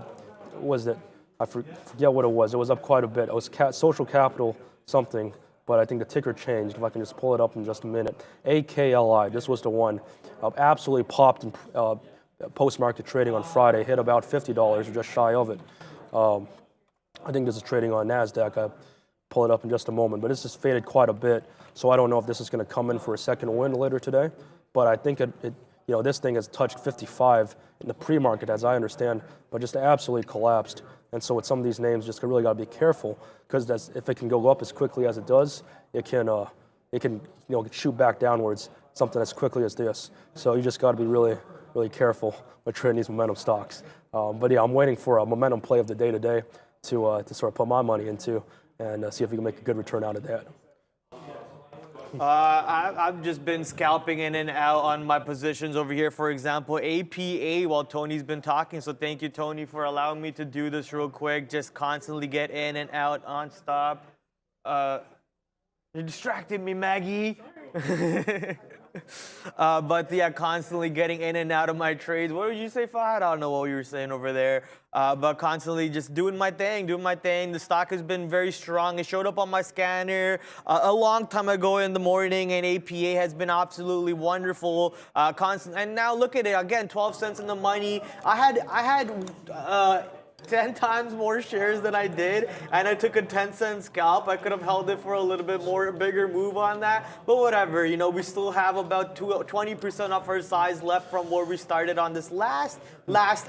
was it. I forget what it was. It was up quite a bit. It was Social Capital something, but I think the ticker changed. If I can just pull it up in just a minute. AKLI, this was the one. Absolutely popped in post-market trading on Friday, hit about $50 or just shy of it. I think this is trading on NASDAQ. I'll pull it up in just a moment, but this has faded quite a bit, so I don't know if this is going to come in for a second win later today, but I think this thing has touched 55 in the pre-market, as I understand, but just absolutely collapsed. And so with some of these names, just really got to be careful, because if it can go up as quickly as it does, it can shoot back downwards something as quickly as this. So you just got to be really, really careful with trading these momentum stocks. But yeah, I'm waiting for a momentum play of the day today to sort of put my money into and see if we can make a good return out of that. I've just been scalping in and out on my positions over here. For example, APA while Tony's been talking. So thank you, Tony, for allowing me to do this real quick. Just constantly get in and out on stop. You're distracting me, Maggie. But yeah, constantly getting in and out of my trades. What did you say, Fahad? I don't know what you were saying over there. But constantly just doing my thing. The stock has been very strong. It showed up on my scanner a long time ago in the morning, and APA has been absolutely wonderful. And now look at it again, 12 cents in the money. I had 10 times more shares than I did, and I took a 10-cent scalp. I could have held it for a little bit bigger move on that, but whatever. We still have about 20% of our size left from where we started on this last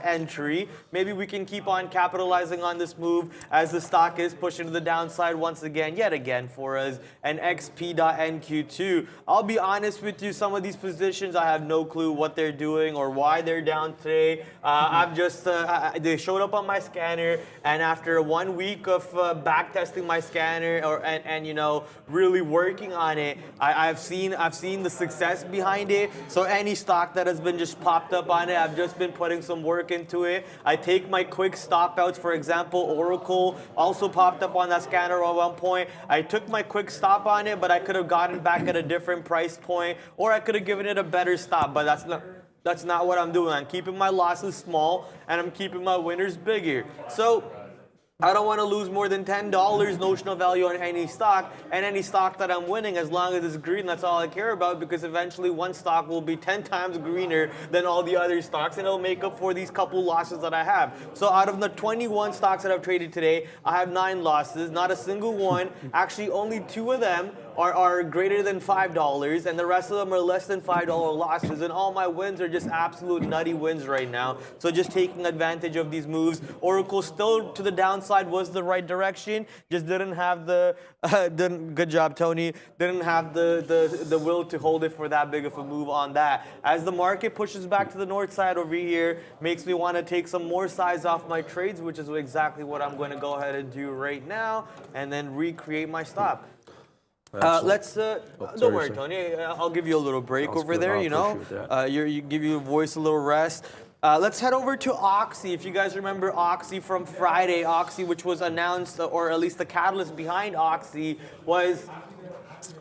entry. Maybe we can keep on capitalizing on this move as the stock is pushing to the downside yet again for us. And XP.NQ2. I'll be honest with you, some of these positions I have no clue what they're doing or why they're down today. They showed up on my scanner, and after 1 week of back testing my scanner and really working on it, I've seen the success behind it. So any stock that has been just popped up on it, I've just been putting some work into it. I take my quick stop outs. For example, Oracle also popped up on that scanner at one point. I took my quick stop on it, but I could have gotten back at a different price point, or I could have given it a better stop, but that's not what I'm doing. I'm keeping my losses small, and I'm keeping my winners bigger. So I don't want to lose more than $10 notional value on any stock, and any stock that I'm winning, as long as it's green, that's all I care about, because eventually one stock will be 10 times greener than all the other stocks, and it'll make up for these couple losses that I have. So out of the 21 stocks that I've traded today, I have 9 losses, not a single one. Actually, only 2 of them are greater than $5, and the rest of them are less than $5 losses, and all my wins are just absolute nutty wins right now. So just taking advantage of these moves. Oracle still to the downside was the right direction, just didn't have the good job, Tony, didn't have the will to hold it for that big of a move on that. As the market pushes back to the north side over here, makes me want to take some more size off my trades, which is exactly what I'm going to go ahead and do right now, and then recreate my stop. Don't worry, Tony. I'll give you a little break over there. You give your voice a little rest. Let's head over to Oxy. If you guys remember Oxy from Friday, Oxy, which was announced, or at least the catalyst behind Oxy, was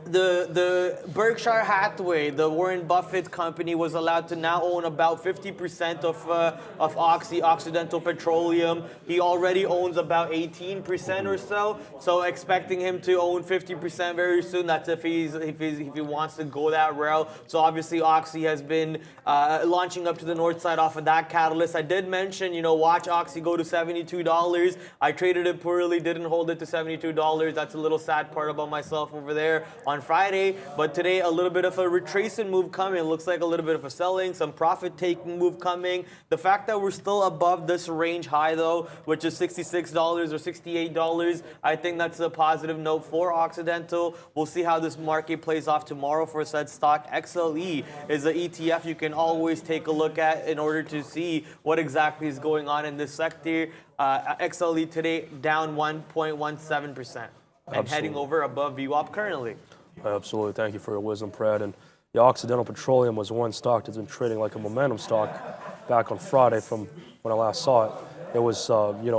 the Berkshire Hathaway, the Warren Buffett company, was allowed to now own about 50% of Oxy, Occidental Petroleum. He already owns about 18% or so. So expecting him to own 50% very soon. That's if he wants to go that route. So obviously Oxy has been launching up to the north side off of that catalyst. I did mention, watch Oxy go to $72. I traded it poorly, didn't hold it to $72. That's a little sad part about myself over there. on Friday, but today a little bit of a retracement move coming. It looks like a little bit of a selling, some profit-taking move coming. The fact that we're still above this range high, though, which is $66 or $68, I think that's a positive note for Occidental. We'll see how this market plays off tomorrow for said stock. XLE is an ETF you can always take a look at in order to see what exactly is going on in this sector. XLE today down 1.17% and heading over above VWAP currently. Absolutely. Thank you for your wisdom, Brad. And the Occidental Petroleum was one stock that's been trading like a momentum stock back on Friday from when I last saw it. It was,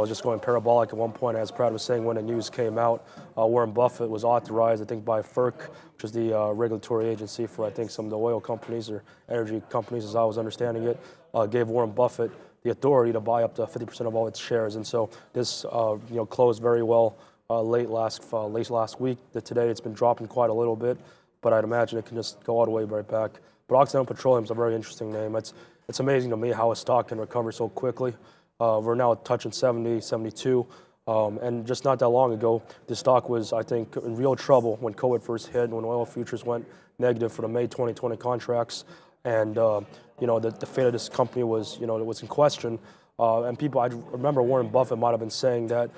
just going parabolic at one point, as Brad was saying, when the news came out. Warren Buffett was authorized, I think, by FERC, which is the regulatory agency for, I think, some of the oil companies or energy companies, as I was understanding it, gave Warren Buffett the authority to buy up to 50% of all its shares. And so this, closed very well late last week. Today it's been dropping quite a little bit, but I'd imagine it can just go all the way right back. But Occidental Petroleum is a very interesting name. It's amazing to me how a stock can recover so quickly. We're now touching 70, 72. And just not that long ago, the stock was, I think, in real trouble when COVID first hit and when oil futures went negative for the May 2020 contracts. And, the fate of this company was, it was in question. And people, I remember Warren Buffett might have been saying that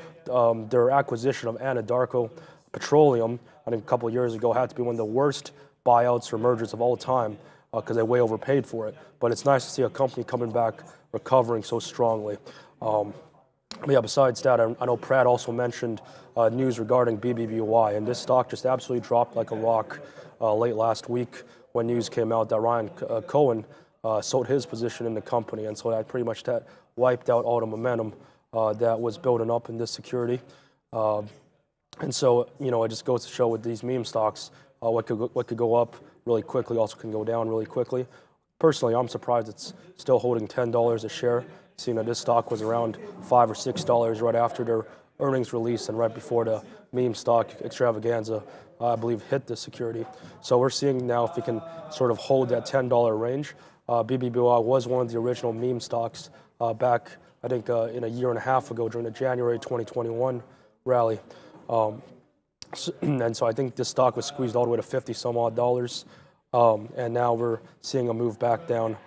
their acquisition of Anadarko Petroleum, I think a couple of years ago, had to be one of the worst buyouts or mergers of all time because they way overpaid for it. But it's nice to see a company coming back, recovering so strongly. Besides that, I know Pratt also mentioned news regarding BBBY, and this stock just absolutely dropped like a rock late last week when news came out that Ryan Cohen sold his position in the company, and so that pretty much wiped out all the momentum that was building up in this security. And so, it just goes to show with these meme stocks, what could go up really quickly also can go down really quickly. Personally, I'm surprised it's still holding $10 a share, seeing that this stock was around $5 or $6 right after their earnings release and right before the meme stock extravaganza, I believe, hit the security. So we're seeing now if we can sort of hold that $10 range. BBBY was one of the original meme stocks back, I think, in a year and a half ago during the January 2021 rally. And so I think this stock was squeezed all the way to 50 some odd dollars. And now we're seeing a move back down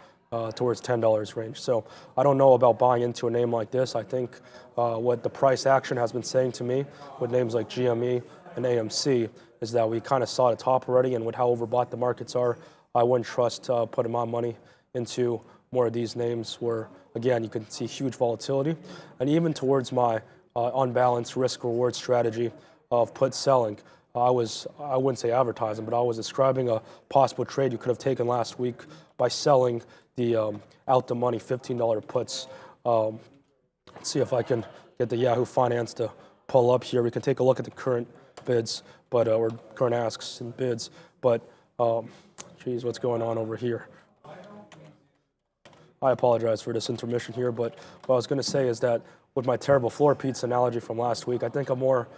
towards $10 range. So I don't know about buying into a name like this. I think what the price action has been saying to me with names like GME and AMC is that we kind of saw the top already, and with how overbought the markets are, I wouldn't trust putting my money into more of these names where, again, you can see huge volatility. And even towards my unbalanced risk-reward strategy of put selling, I wouldn't say advertising, but I was describing a possible trade you could have taken last week by selling the out the money $15 puts. Let's see if I can get the Yahoo Finance to pull up here. We can take a look at the current bids, or current asks and bids. But, geez, what's going on over here? I apologize for this intermission here, but what I was going to say is that with my terrible floor pizza analogy from last week, I think a more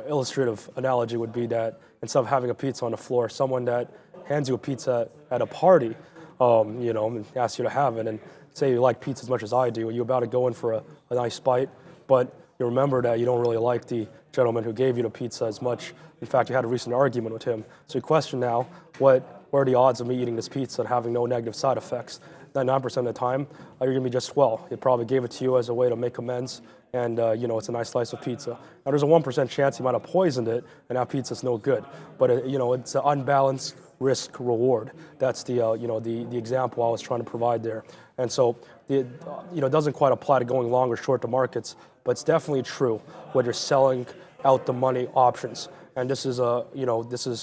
illustrative analogy would be that instead of having a pizza on the floor, someone that hands you a pizza at a party, and asks you to have it, and say you like pizza as much as I do, you're about to go in for a nice bite, but you remember that you don't really like the gentleman who gave you the pizza as much. In fact, you had a recent argument with him. So you question now, what are the odds of me eating this pizza and having no negative side effects? 99% of the time, you're going to be just well. He probably gave it to you as a way to make amends, and it's a nice slice of pizza. Now, there's a 1% chance he might have poisoned it, and that pizza's no good. But it's an unbalanced risk reward. That's the example I was trying to provide there. And so it doesn't quite apply to going long or short the markets, but it's definitely true when you're selling out the money options. And this is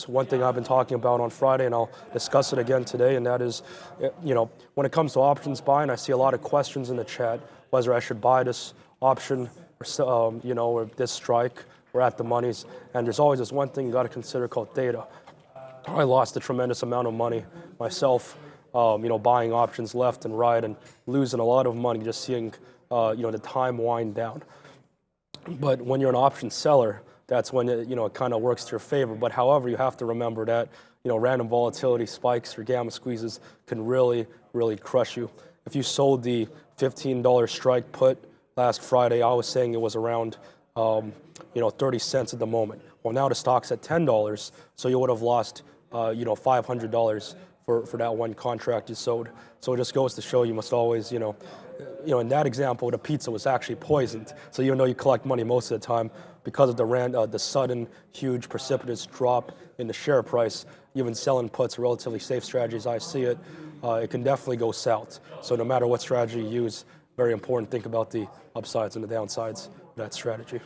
one thing I've been talking about on Friday, and I'll discuss it again today. And that is, when it comes to options buying, I see a lot of questions in the chat whether I should buy this option or this strike or at the monies. And there's always this one thing you got to consider called data. I lost a tremendous amount of money myself, buying options left and right and losing a lot of money just seeing, the time wind down. But when you're an option seller, that's when it kind of works to your favor. But however, you have to remember that random volatility spikes or gamma squeezes can really, really crush you. If you sold the $15 strike put last Friday, I was saying it was around 30 cents at the moment. Well, now the stock's at $10, so you would have lost, $500 for that one contract you sold. So it just goes to show you must always, in that example, the pizza was actually poisoned. So even though you collect money most of the time, because of the sudden, huge, precipitous drop in the share price, even selling puts, a relatively safe strategy as I see it, it can definitely go south. So no matter what strategy you use, very important, think about the upsides and the downsides of that strategy.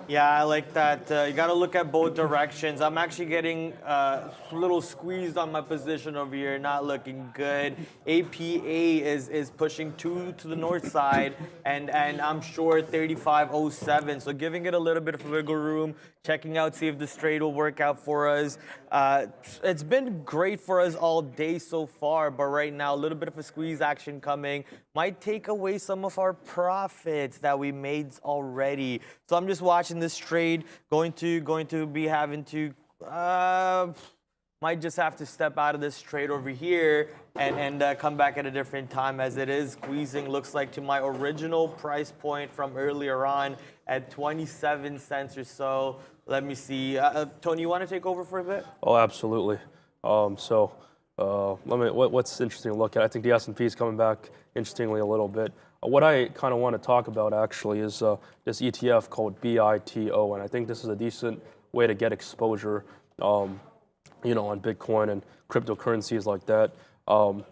Yeah, I like that. You got to look at both directions. I'm actually getting a little squeezed on my position over here, not looking good. APA is pushing 2 to the north side, and I'm short 35.07. So giving it a little bit of wiggle room, checking out, see if this trade will work out for us. It's been great for us all day so far, but right now, a little bit of a squeeze action coming. Might take away some of our profits that we made already. So I'm just watching this trade, going to be having to, might just have to step out of this trade over here and come back at a different time, as it is squeezing, looks like, to my original price point from earlier on at 27 cents or so. Let me see. Tony, you want to take over for a bit? Oh, absolutely. What's interesting to look at, I think the S&P is coming back, interestingly, a little bit. What I kind of want to talk about, actually, is this ETF called BITO, and I think this is a decent way to get exposure, on Bitcoin and cryptocurrencies like that. The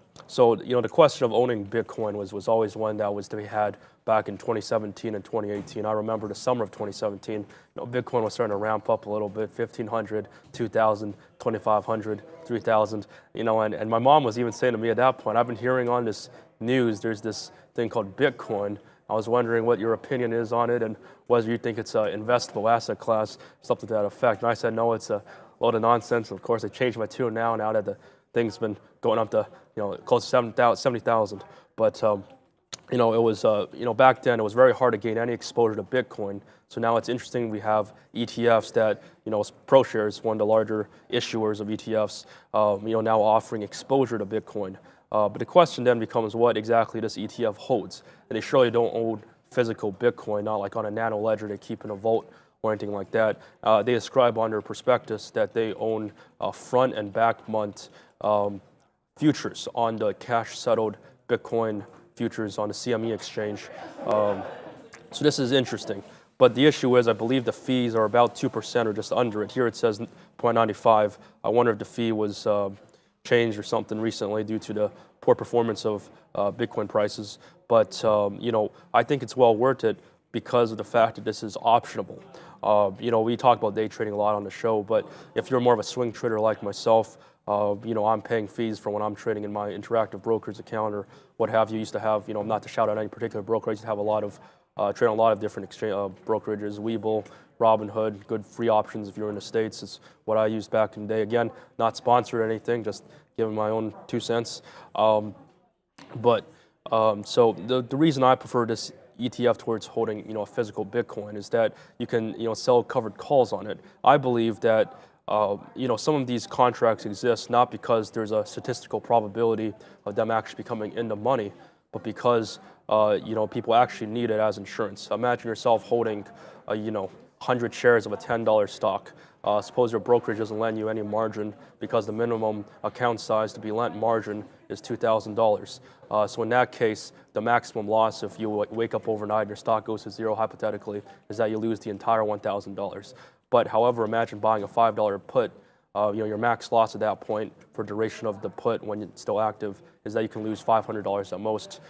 question of owning Bitcoin was always one that was to be had back in 2017 and 2018. I remember the summer of 2017, Bitcoin was starting to ramp up a little bit, 1,500, 2,000, 2,500, 3,000, and my mom was even saying to me at that point, I've been hearing on this news, there's this thing called Bitcoin. I was wondering what your opinion is on it and whether you think it's an investable asset class, something to that effect. And I said, no, it's a load of nonsense. And of course, I changed my tune now that the thing's been going up to, close to 70,000. But, it was, back then it was very hard to gain any exposure to Bitcoin. So now it's interesting we have ETFs that, ProShares, one of the larger issuers of ETFs, now offering exposure to Bitcoin. But the question then becomes what exactly this ETF holds. And they surely don't own physical Bitcoin, not like on a nano ledger they keep in a vault or anything like that. They describe on their prospectus that they own front and back month futures on the cash settled Bitcoin futures on the CME exchange. So this is interesting. But the issue is, I believe the fees are about 2% or just under it. Here it says 0.95. I wonder if the fee was changed or something recently due to the poor performance of Bitcoin prices. But, I think it's well worth it because of the fact that this is optionable. We talk about day trading a lot on the show, but if you're more of a swing trader like myself, I'm paying fees for when I'm trading in my interactive brokers account or what have you. Used to have, not to shout out any particular broker, I used to have a lot of, trade on a lot of different exchange brokerages, Webull, Robinhood, good free options if you're in the States. It's what I used back in the day. Again, not sponsored or anything, just giving my own 2 cents. So the reason I prefer this ETF towards holding, a physical Bitcoin is that you can, sell covered calls on it. I believe that, some of these contracts exist not because there's a statistical probability of them actually becoming in the money, but because, people actually need it as insurance. Imagine yourself holding, 100 shares of a $10 stock. Suppose your brokerage doesn't lend you any margin because the minimum account size to be lent margin is $2,000. So in that case, the maximum loss if you wake up overnight and your stock goes to zero, hypothetically, is that you lose the entire $1,000. But however, imagine buying a $5 put. Your max loss at that point for duration of the put when it's still active is that you can lose $500 at most,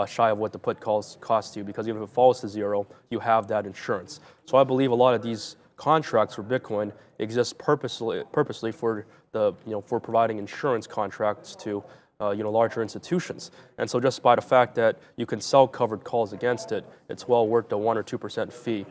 shy of what the put costs you, because even if it falls to zero, you have that insurance. So I believe a lot of these contracts for Bitcoin exist purposely for the for providing insurance contracts to larger institutions. And so just by the fact that you can sell covered calls against it, it's well worth the 1 or 2% fee.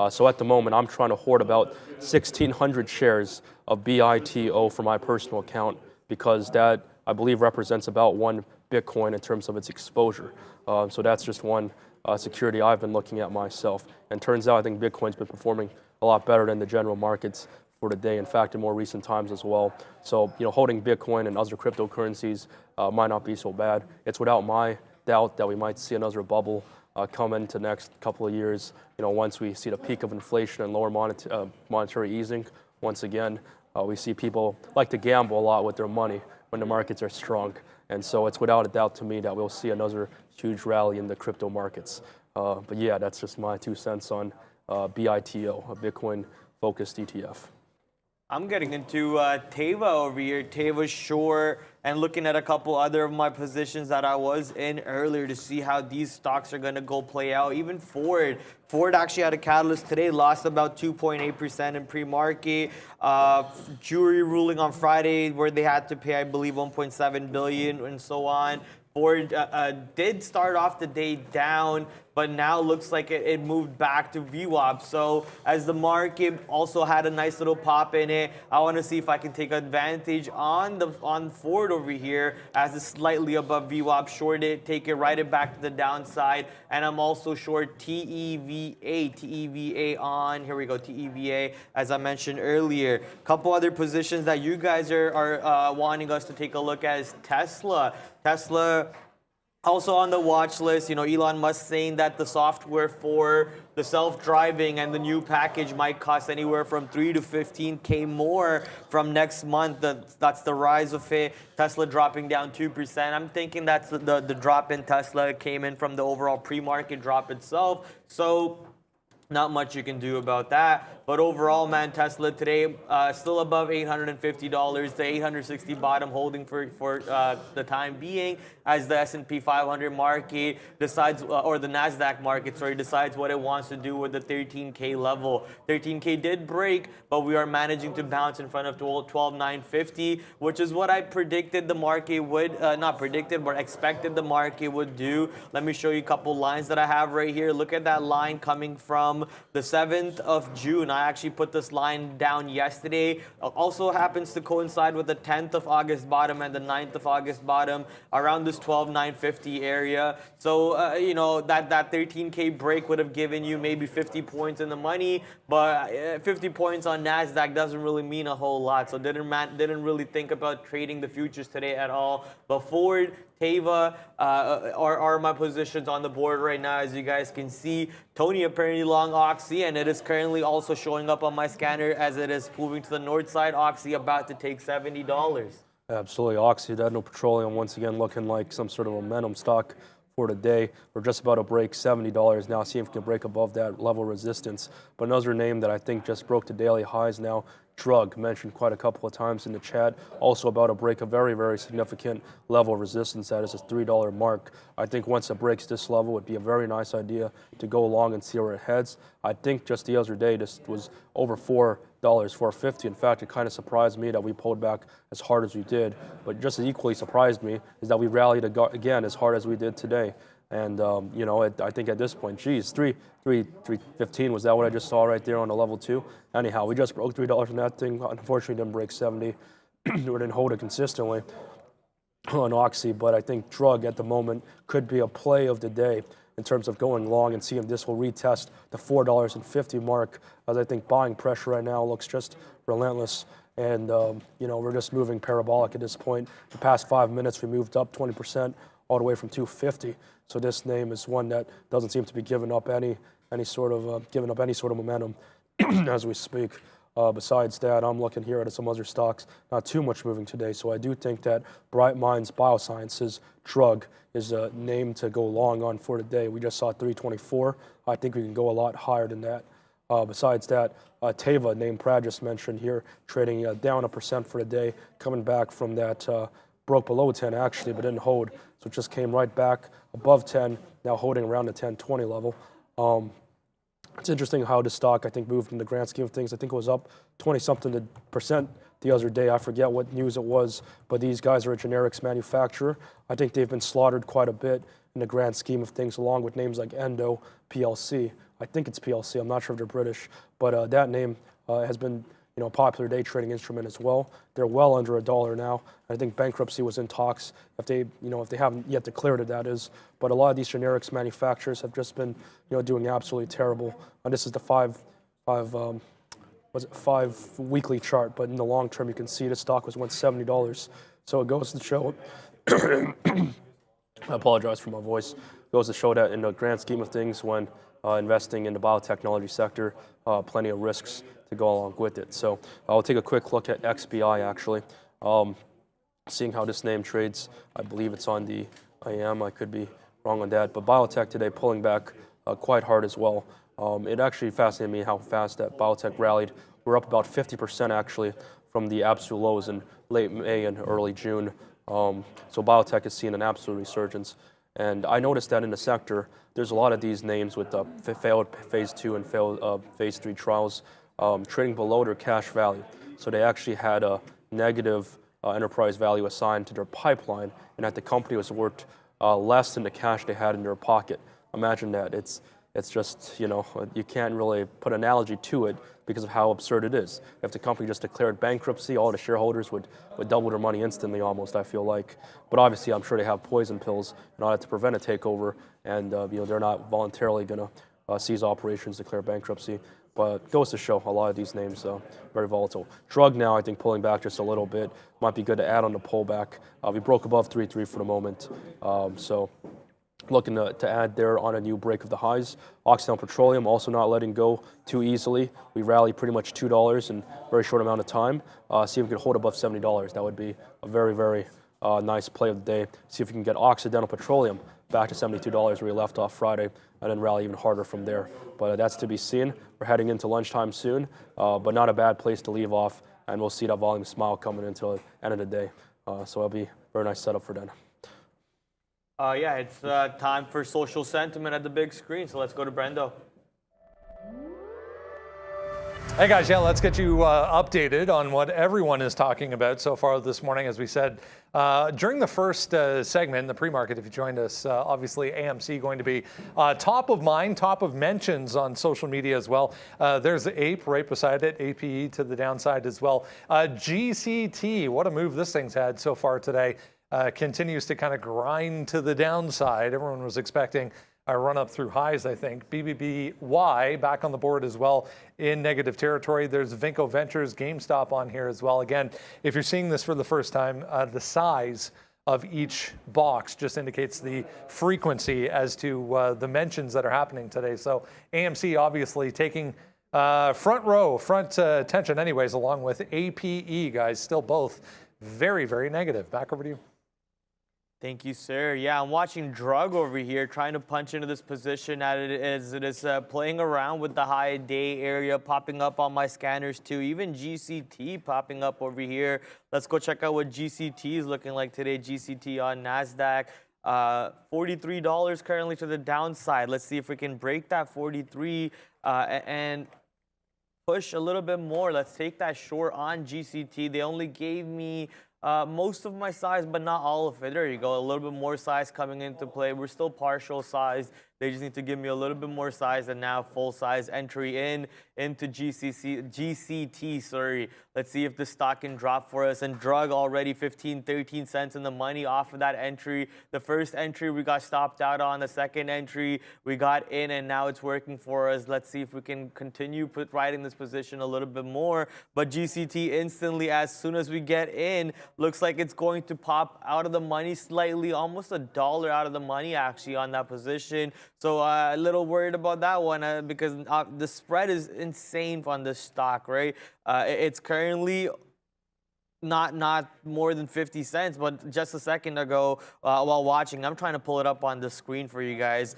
So at the moment, I'm trying to hoard about 1,600 shares of BITO for my personal account because that, I believe, represents about 1 Bitcoin in terms of its exposure. So that's just one security I've been looking at myself. And turns out I think Bitcoin's been performing a lot better than the general markets for today, in fact, in more recent times as well. So, holding Bitcoin and other cryptocurrencies might not be so bad. It's without my doubt that we might see another bubble come into next couple of years. Once we see the peak of inflation and lower monetary easing, once again, we see people like to gamble a lot with their money when the markets are strong. And so it's without a doubt to me that we'll see another huge rally in the crypto markets. But yeah, that's just my 2 cents on BITO, a Bitcoin-focused ETF. I'm getting into Teva over here. Teva's short, and looking at a couple other of my positions that I was in earlier to see how these stocks are going to go play out. Even Ford. Ford actually had a catalyst today, lost about 2.8% in pre-market. Jury ruling on Friday where they had to pay, I believe, $1.7 billion and so on. Ford did start off the day down, but now looks like it moved back to VWAP. So as the market also had a nice little pop in it, I want to see if I can take advantage on Ford over here as it's slightly above VWAP. Short it, take it, ride it back to the downside. And I'm also short TEVA on, here we go, TEVA, as I mentioned earlier. A couple other positions that you guys are wanting us to take a look at is Tesla. Tesla also on the watch list. Elon Musk saying that the software for the self-driving and the new package might cost anywhere from $3 to $15K more from next month. That's the rise of it. Tesla dropping down 2%. I'm thinking that's the drop in Tesla came in from the overall pre-market drop itself. So not much you can do about that. But overall, man, Tesla today still above $850. The 860 bottom holding for the time being as the S&P 500 market decides, or the NASDAQ market, sorry, decides what it wants to do with the 13K level. 13K did break, but we are managing to bounce in front of 12,950, which is what I predicted the market would, not predicted, but expected the market would do. Let me show you a couple lines that I have right here. Look at that line coming from the 7th of June. I actually put this line down yesterday. Also happens to coincide with the 10th of August bottom and the 9th of August bottom around this 12,950 area. So, that 13K break would have given you maybe 50 points in the money, but 50 points on NASDAQ doesn't really mean a whole lot. So didn't really think about trading the futures today at all. But Ford, Teva are my positions on the board right now. As you guys can see, Tony apparently long Oxy, and it is currently also showing up on my scanner as it is moving to the north side. Oxy about to take $70. Absolutely. Occidental Petroleum once again looking like some sort of momentum stock for today. We're just about to break $70 now, see if we can break above that level of resistance. But another name that I think just broke the daily highs now, Drug, mentioned quite a couple of times in the chat, also about to break a very, very significant level of resistance. That is a $3 mark. I think once it breaks this level, it would be a very nice idea to go along and see where it heads. I think just the other day, this was over $4, $4.50. In fact, it kind of surprised me that we pulled back as hard as we did. But just as equally surprised me is that we rallied again as hard as we did today. And, I think at this point, geez, 315, was that what I just saw right there on the level 2? Anyhow, we just broke $3 on that thing. Unfortunately, didn't break 70. We didn't hold it consistently on Oxy, but I think Drug at the moment could be a play of the day in terms of going long and seeing if this will retest the $4.50 mark, as I think buying pressure right now looks just relentless. And, we're just moving parabolic at this point. The past 5 minutes, we moved up 20%. All the way from 250. So this name is one that doesn't seem to be giving up any sort of momentum as we speak. Besides that, I'm looking here at some other stocks. Not too much moving today. So I do think that Bright Minds Biosciences Drug is a name to go long on for today. We just saw 324. I think we can go a lot higher than that. Besides that, Teva, name Brad just mentioned here, trading down 1% for the day, coming back from that broke below 10 actually, but didn't hold. So it just came right back above 10, now holding around the 10-20 level. It's interesting how the stock, I think, moved in the grand scheme of things. I think it was up 20-something percent the other day. I forget what news it was, but these guys are a generics manufacturer. I think they've been slaughtered quite a bit in the grand scheme of things, along with names like Endo, PLC. I think it's PLC. I'm not sure if they're British, but that name has been a popular day trading instrument as well. They're well under $1 now. I think bankruptcy was in talks if they haven't yet declared it, that is. But a lot of these generics manufacturers have just been, doing absolutely terrible. And this is the five weekly chart, but in the long term, you can see the stock was once $70. So it goes to show, I apologize for my voice. goes to show that in the grand scheme of things, when investing in the biotechnology sector, plenty of risks to go along with it. So I'll take a quick look at XBI actually. Seeing how this name trades, I believe it's on the IM. I could be wrong on that, but biotech today pulling back quite hard as well. It actually fascinated me how fast that biotech rallied. We're up about 50% actually from the absolute lows in late May and early June. So biotech is seeing an absolute resurgence. And I noticed that in the sector, there's a lot of these names with failed phase 2 and failed phase 3 trials trading below their cash value. So they actually had a negative enterprise value assigned to their pipeline, and that the company was worth less than the cash they had in their pocket. Imagine that. It's just, you know, you can't really put an analogy to it because of how absurd it is. If the company just declared bankruptcy, all the shareholders would double their money instantly almost, I feel like. But obviously, I'm sure they have poison pills in order to prevent a takeover, and you know, they're not voluntarily going to cease operations, declare bankruptcy. But it goes to show a lot of these names very volatile. Drug now, I think, pulling back just a little bit. Might be good to add on the pullback. We broke above 3.3 for the moment, so looking to add there on a new break of the highs. Occidental Petroleum also not letting go too easily. We rallied pretty much $2 in a very short amount of time. See if we can hold above $70. That would be a very, very nice play of the day. See if we can get Occidental Petroleum back to $72 where we left off Friday, and then rally even harder from there. But that's to be seen. We're heading into lunchtime soon, but not a bad place to leave off, and we'll see that volume smile coming into the end of the day. So it'll be a very nice setup for then. Yeah, it's time for social sentiment at the big screen, so let's go to Brendo. Hey guys, yeah, let's get you updated on what everyone is talking about so far this morning. As we said during the first segment, the pre-market, if you joined us, obviously AMC going to be top of mind, top of mentions on social media as well. There's the APE right beside it, APE to the downside as well. GCT, what a move this thing's had so far today. Continues to kind of grind to the downside. Everyone was expecting a run up through highs, I think. BBBY back on the board as well in negative territory. There's Vinco Ventures, GameStop on here as well. Again, if you're seeing this for the first time, the size of each box just indicates the frequency as to the mentions that are happening today. So AMC obviously taking front row, front attention anyways, along with APE, guys, still both very, very negative. Back over to you. Thank you, sir. Yeah, I'm watching Drug over here trying to punch into this position as it is playing around with the high day area, popping up on my scanners too. Even GCT popping up over here. Let's go check out what GCT is looking like today. GCT on NASDAQ. $43 currently to the downside. Let's see if we can break that 43 and push a little bit more. Let's take that short on GCT. They only gave me most of my size, but not all of it. There you go. A little bit more size coming into play. We're still partial size. They just need to give me a little bit more size, and now full size entry into GCT. Sorry. Let's see if the stock can drop for us. And Drug already 15, 13 cents in the money off of that entry. The first entry we got stopped out on. The second entry we got in, and now it's working for us. Let's see if we can continue riding this position a little bit more. But GCT instantly, as soon as we get in, looks like it's going to pop out of the money slightly, almost $1 out of the money actually on that position. So a little worried about that one because the spread is insane on this stock, right? It's currently not more than 50 cents, but just a second ago while watching, I'm trying to pull it up on the screen for you guys.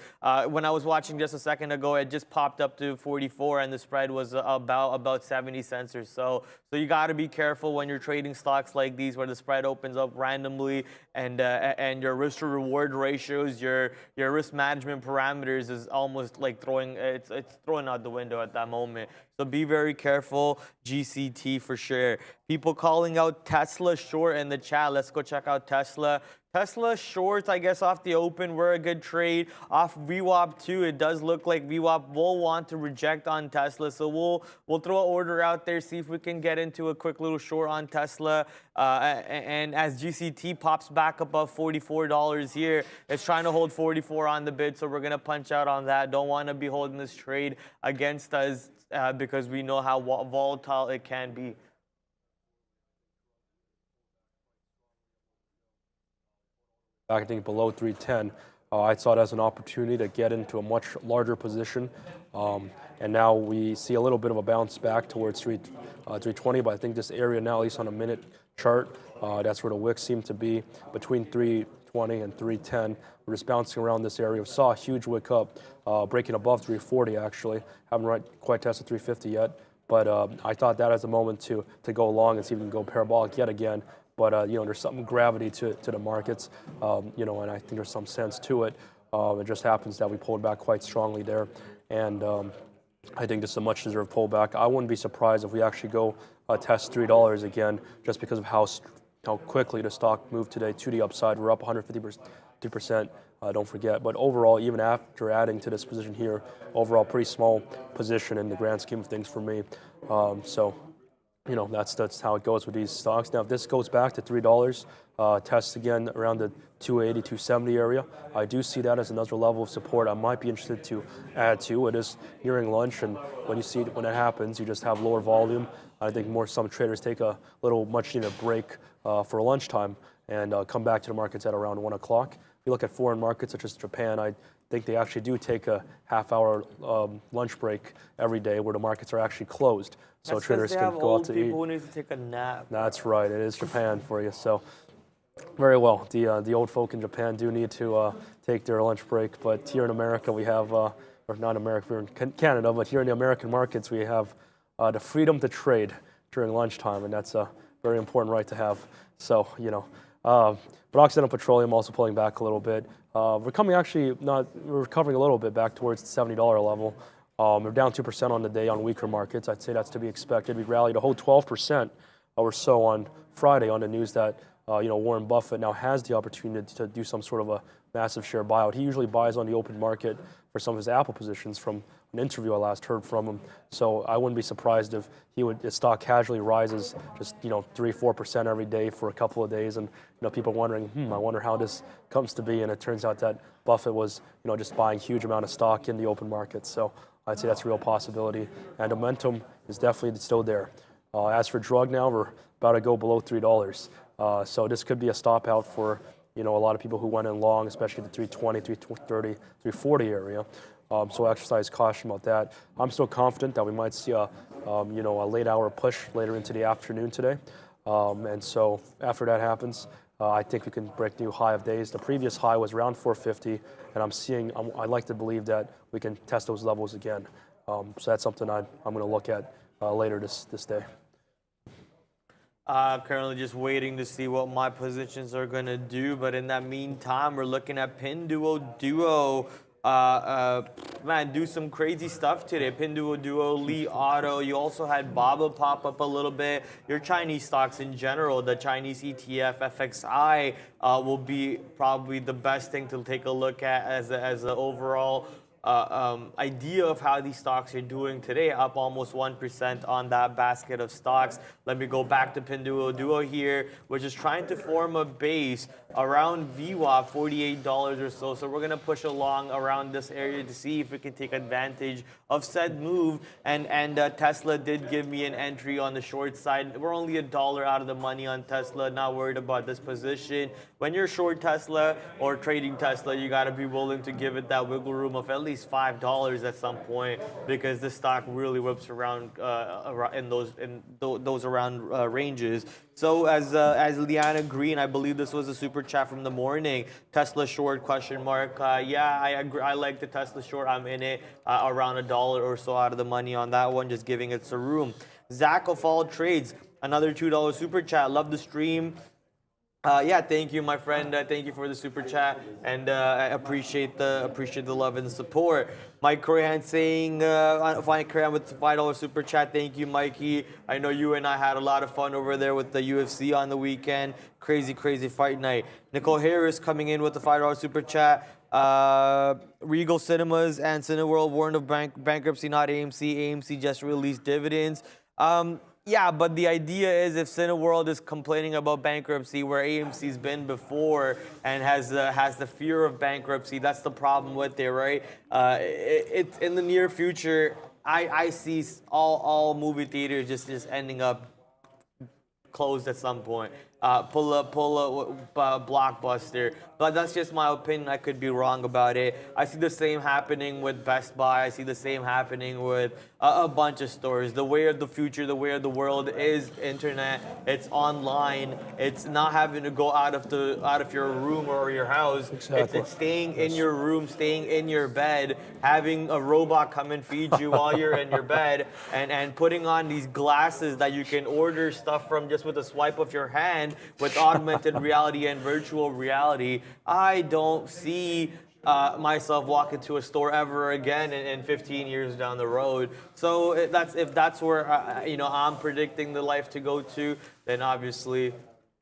When I was watching just a second ago, it just popped up to 44 and the spread was about 70 cents or so. So you got to be careful when you're trading stocks like these where the spread opens up randomly and your risk to reward ratios, your risk management parameters is almost like throwing out the window at that moment. So be very careful. GCT for sure. People calling out Tesla short in the chat. Let's go check out Tesla. Tesla shorts, I guess, off the open were a good trade. Off VWAP too, it does look like VWAP will want to reject on Tesla. So we'll throw an order out there, see if we can get into a quick little short on Tesla. And as GCT pops back above $44 here, it's trying to hold 44 on the bid. So we're going to punch out on that. Don't want to be holding this trade against us because we know how volatile it can be. I think below 310. I saw it as an opportunity to get into a much larger position. And now we see a little bit of a bounce back towards 320, but I think this area now, at least on a minute chart, that's where the wicks seem to be, between 320 and 310. We're just bouncing around this area. We saw a huge wick up, breaking above 340 actually. Haven't quite tested 350 yet, but I thought that as a moment to go long and see if we can go parabolic yet again. But you know, there's some gravity to the markets, you know, and I think there's some sense to it. It just happens that we pulled back quite strongly there, and I think this is a much deserved pullback. I wouldn't be surprised if we actually go test $3 again, just because of how quickly the stock moved today to the upside. We're up 150%, don't forget. But overall, even after adding to this position here, overall pretty small position in the grand scheme of things for me. So, you know, that's how it goes with these stocks. Now, if this goes back to $3, tests again around the 280, 270 area, I do see that as another level of support I might be interested to add to. It is nearing lunch, and when that happens, you just have lower volume. I think some traders take a little much needed break for lunchtime and come back to the markets at around 1 o'clock. If you look at foreign markets such as Japan, I think they actually do take a half-hour lunch break every day where the markets are actually closed. So traders can go out to eat. People who need to take a nap. That's right. It is Japan for you. So very well. The old folk in Japan do need to take their lunch break. But here in America, we have, or not America, we're in Canada, but here in the American markets, we have the freedom to trade during lunchtime, and that's a very important right to have. So, you know, but Occidental Petroleum also pulling back a little bit. We're recovering a little bit back towards the $70 level. We're down 2% on the day on weaker markets. I'd say that's to be expected. We rallied a whole 12% or so on Friday on the news that you know, Warren Buffett now has the opportunity to do some sort of a massive share buyout. He usually buys on the open market for some of his Apple positions from an interview I last heard from him. So I wouldn't be surprised if his stock casually rises just, you know, 3-4% every day for a couple of days, and, you know, people wondering, I wonder how this comes to be. And it turns out that Buffett was, you know, just buying huge amount of stock in the open market. So I'd say that's a real possibility, and the momentum is definitely still there. As for drug now, we're about to go below $3. So this could be a stop out for, you know, a lot of people who went in long, especially the 320, 330, 340 area. So exercise caution about that. I'm still confident that we might see a late hour push later into the afternoon today. And so after that happens, I think we can break new high of days. The previous high was around 450, and I'd like to believe that we can test those levels again. So that's something I'm going to look at later this day. Currently just waiting to see what my positions are going to do. But in that meantime, we're looking at Pinduoduo. Man, do some crazy stuff today. Pinduoduo, Li Auto. You also had BABA pop up a little bit. Your Chinese stocks in general, the Chinese ETF, FXI, will be probably the best thing to take a look at as an overall idea of how these stocks are doing today, up almost 1% on that basket of stocks. Let me go back to Pinduoduo here, which is trying to form a base around VWAP, $48 or so. So we're going to push along around this area to see if we can take advantage of said move. And Tesla did give me an entry on the short side. We're only $1 out of the money on Tesla, not worried about this position. When you're short Tesla or trading Tesla, you got to be willing to give it that wiggle room of at least $5 at some point, because the stock really whips around in those around ranges. So as Liana Green, I believe this was a super chat from the morning. Tesla short ? Yeah, I agree. I like the Tesla short. I'm in it around $1 or so out of the money on that one, just giving it some room. Zach of All Trades, another $2 super chat. Love the stream. Yeah, thank you, my friend. Thank you for the super chat, and I appreciate the love and support. Mike Crahan saying, Mike Crahan with the $5 super chat. Thank you, Mikey. I know you and I had a lot of fun over there with the UFC on the weekend. Crazy fight night. Nicole Harris coming in with the $5 super chat. Regal Cinemas and Cineworld warned of bankruptcy, not AMC. AMC just released dividends. Yeah, but the idea is if Cineworld is complaining about bankruptcy where AMC's been before and has the fear of bankruptcy, that's the problem with it, right? It's in the near future, I see all movie theaters just ending up closed at some point. pull a blockbuster. But that's just my opinion. I could be wrong about it. I see the same happening with Best Buy. I see the same happening with a bunch of stores. The way of the future, the way of the world is internet. It's online. It's not having to go out of your room or your house. Exactly. It's staying in your room, staying in your bed, having a robot come and feed you while you're in your bed, and putting on these glasses that you can order stuff from just with a swipe of your hand with augmented reality and virtual reality. I don't see myself walk into a store ever again in 15 years down the road. So if that's where I'm predicting the life to go to, then obviously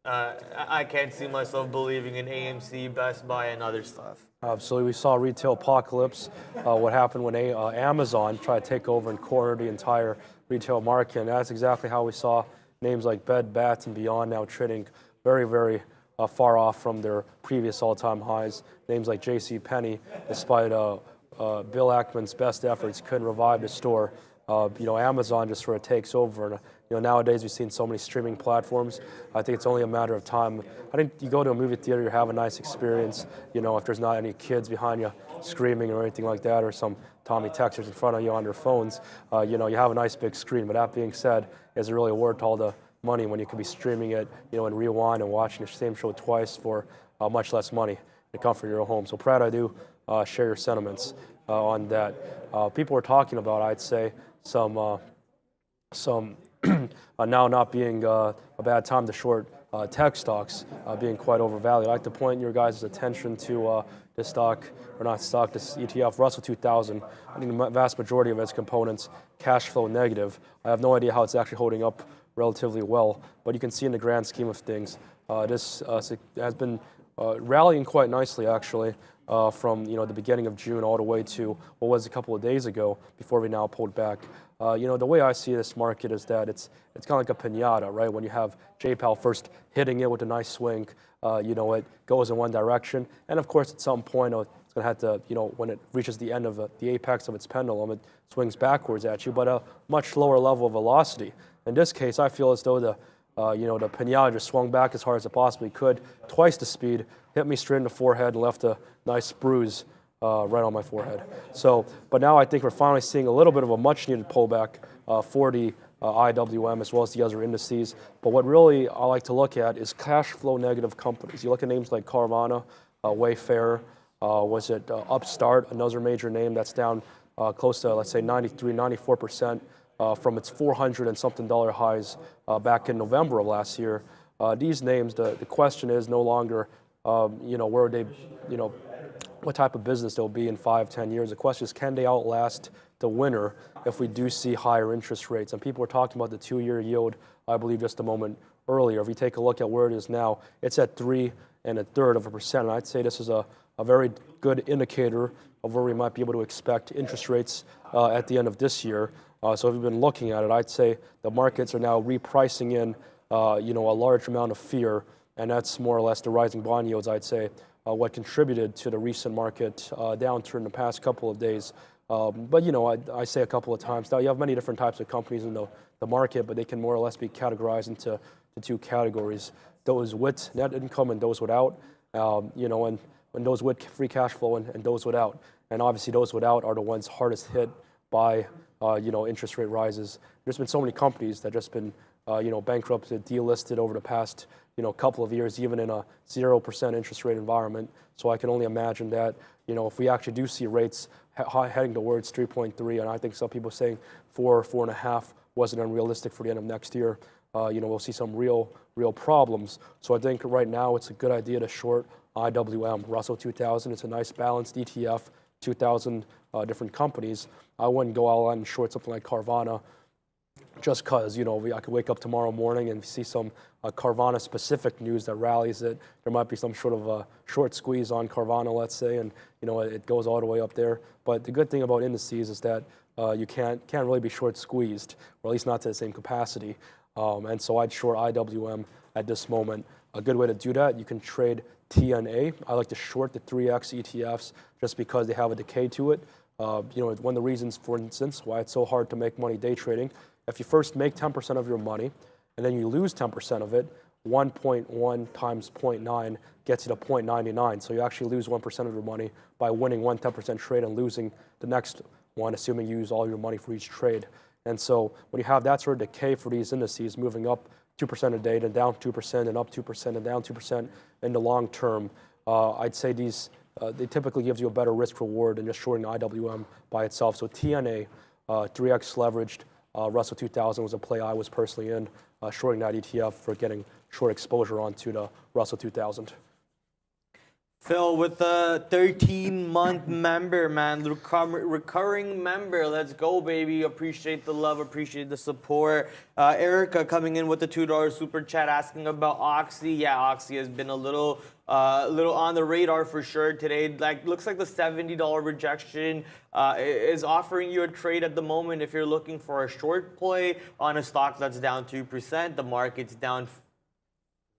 I can't see myself believing in AMC, Best Buy, and other stuff. Absolutely. We saw retail apocalypse, what happened when Amazon tried to take over and corner the entire retail market. And that's exactly how we saw names like Bed Bath & Beyond now trading very, very far off from their previous all-time highs. Names like JCPenney, despite Bill Ackman's best efforts, couldn't revive the store. Amazon just sort of takes over. And, nowadays we've seen so many streaming platforms. I think it's only a matter of time. I think you go to a movie theater, you have a nice experience. If there's not any kids behind you screaming or anything like that, or some Tommy Texers in front of you on their phones, you have a nice big screen. But that being said, is it really worth all the money when you could be streaming it, and rewind and watching the same show twice for much less money in the comfort of your own home? So, Brad, I do share your sentiments on that. People are talking about, I'd say, some now not being a bad time to short tech stocks being quite overvalued. I'd like to point your guys' attention to this ETF, Russell 2000. I think the vast majority of its components cash flow negative. I have no idea how it's actually holding up relatively well, but you can see in the grand scheme of things, this has been rallying quite nicely actually from the beginning of June all the way to what was a couple of days ago before we now pulled back. The way I see this market is that it's kind of like a piñata, right? When you have J-Pal first hitting it with a nice swing, it goes in one direction, and of course at some point it's going to have to, when it reaches the end of the apex of its pendulum, it swings backwards at you, but a much lower level of velocity. In this case, I feel as though the piñata just swung back as hard as it possibly could, twice the speed, hit me straight in the forehead, and left a nice bruise right on my forehead. So, but now I think we're finally seeing a little bit of a much-needed pullback for the IWM as well as the other indices. But what really I like to look at is cash flow negative companies. You look at names like Carvana, Wayfair, Upstart, another major name that's down close to, let's say, 93, 94%. From its $400 and something highs back in November of last year. These names, the question is no longer, where they, what type of business they'll be in 5-10 years. The question is, can they outlast the winter if we do see higher interest rates? And people were talking about the 2-year yield, I believe, just a moment earlier. If we take a look at where it is now, it's at 3 1/3%. And I'd say this is a very good indicator of where we might be able to expect interest rates at the end of this year. So if you've been looking at it, I'd say the markets are now repricing in, a large amount of fear, and that's more or less the rising bond yields, I'd say, what contributed to the recent market downturn in the past couple of days. But, I say a couple of times now, you have many different types of companies in the market, but they can more or less be categorized into the two categories. Those with net income and those without, and those with free cash flow and those without. And obviously those without are the ones hardest hit by interest rate rises. There's been so many companies that just been, bankrupted, delisted over the past, couple of years, even in a 0% interest rate environment. So I can only imagine that, if we actually do see rates heading towards 3.3, and I think some people saying 4.5 wasn't unrealistic for the end of next year, we'll see some real problems. So I think right now it's a good idea to short IWM, Russell 2000. It's a nice balanced ETF, 2,000 different companies. I wouldn't go all out and short something like Carvana just because, I could wake up tomorrow morning and see some Carvana-specific news that rallies it. There might be some sort of a short squeeze on Carvana, let's say, and, it goes all the way up there. But the good thing about indices is that you can't really be short squeezed, or at least not to the same capacity. And so I'd short IWM at this moment. A good way to do that, you can trade TNA. I like to short the 3X ETFs just because they have a decay to it. One of the reasons, for instance, why it's so hard to make money day trading, if you first make 10% of your money and then you lose 10% of it, 1.1 times 0.9 gets you to 0.99. So you actually lose 1% of your money by winning one 10% trade and losing the next one, assuming you use all your money for each trade. And so when you have that sort of decay for these indices moving up 2% a day, then down 2%, and up 2%, and down 2% in the long term, I'd say these they typically gives you a better risk reward than just shorting IWM by itself. So TNA, 3x leveraged, Russell 2000 was a play I was personally in, shorting that ETF for getting short exposure onto the Russell 2000. Phil, with a 13-month member, man, recurring member. Let's go, baby. Appreciate the love, appreciate the support. Erica coming in with the $2 super chat asking about Oxy. Yeah, Oxy has been a little on the radar for sure today. Like, looks like the $70 rejection is offering you a trade at the moment if you're looking for a short play on a stock that's down 2%. The market's down.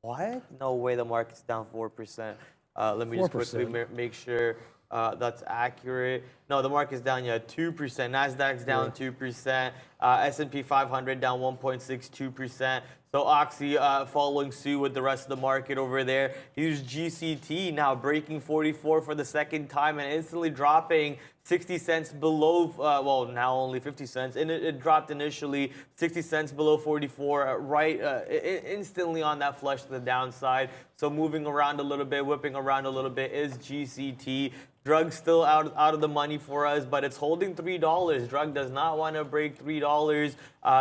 What? No way. The market's down 4%. Let me 4%. Just quickly make sure that's accurate. No, the market's down 2%. NASDAQ's down 2%. S&P 500 down 1.62%. So Oxy following suit with the rest of the market over there. Here's GCT now breaking 44 for the second time and instantly dropping 60 cents below, well, now only 50 cents. And it dropped initially 60 cents below 44, instantly on that flush to the downside. So moving around a little bit, whipping around a little bit is GCT. Drug's still out of the money for us, but it's holding $3. Drug does not want to break $3.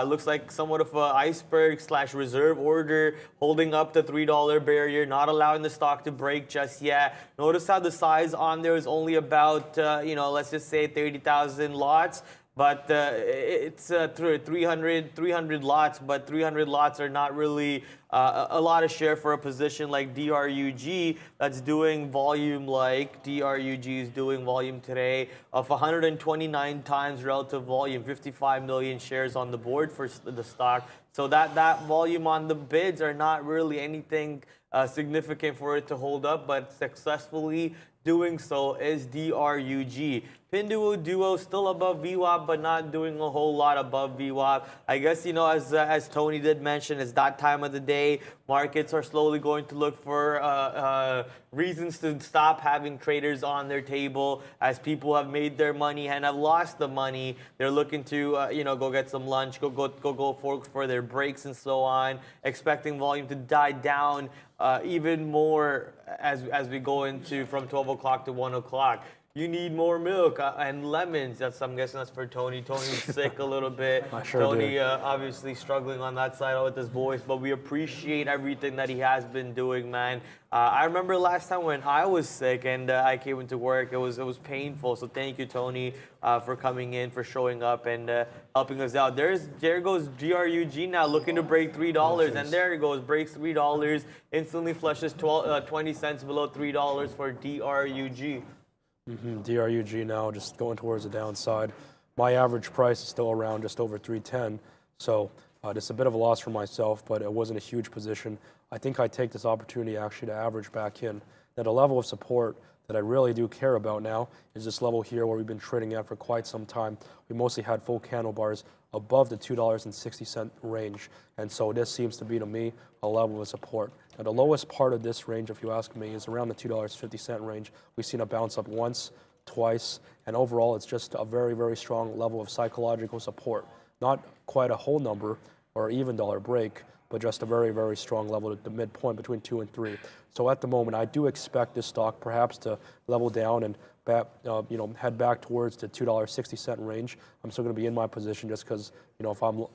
Looks like somewhat of an iceberg / reserve order holding up the $3 barrier, not allowing the stock to break just yet. Notice how the size on there is only about, let's just say 30,000 lots. But it's 300 lots, but 300 lots are not really a lot of share for a position like DRUG that's doing volume like DRUG is doing volume today of 129 times relative volume, 55 million shares on the board for the stock. So that volume on the bids are not really anything significant for it to hold up, but successfully doing so is DRUG. Pinduoduo still above VWAP, but not doing a whole lot above VWAP. I guess, as Tony did mention, it's that time of the day. Markets are slowly going to look for reasons to stop having traders on their table. As people have made their money and have lost the money, they're looking to, go get some lunch, go for their breaks and so on, expecting volume to die down even more as we go into from 12 o'clock to 1 o'clock. You need more milk and lemons. I'm guessing that's for Tony. Tony's sick a little bit. I sure Tony obviously struggling on that side with his voice, but we appreciate everything that he has been doing, man. I remember last time when I was sick and I came into work, it was painful. So thank you, Tony, for coming in, for showing up and helping us out. There goes DRUG now looking to break $3, and there it goes, breaks $3, instantly flushes 20 cents below $3 for DRUG. DRUG now just going towards the downside. My average price is still around just over 310, so just a bit of a loss for myself, but it wasn't a huge position. I think I take this opportunity actually to average back in. Now the level of support that I really do care about now is this level here where we've been trading at for quite some time. We mostly had full candle bars above the $2.60 range, and so this seems to be, to me, a level of support. Now the lowest part of this range, if you ask me, is around the $2.50 range. We've seen it bounce up once, twice, and overall it's just a very, very strong level of psychological support. Not quite a whole number or even dollar break, but just a very, very strong level at the midpoint between 2 and 3. So at the moment, I do expect this stock perhaps to level down and head back towards the $2.60 range. I'm still going to be in my position just because, if I'm,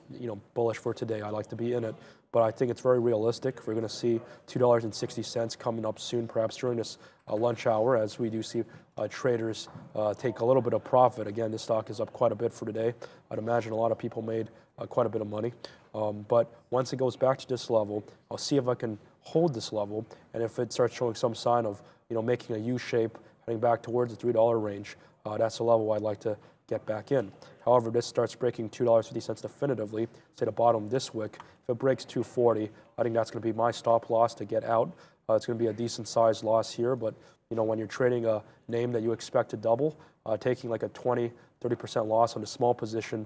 bullish for today, I like to be in it. But I think it's very realistic. We're going to see $2.60 coming up soon, perhaps during this lunch hour, as we do see traders take a little bit of profit. Again, this stock is up quite a bit for today. I'd imagine a lot of people made quite a bit of money. But once it goes back to this level, I'll see if I can hold this level. And if it starts showing some sign of, making a U shape, heading back towards the $3 range, that's a level I'd like to get back in. However, this starts breaking $2.50 definitively, say the bottom of this wick. If it breaks 240, I think that's going to be my stop loss to get out. It's going to be a decent sized loss here, but when you're trading a name that you expect to double, taking like a 20, 30% loss on a small position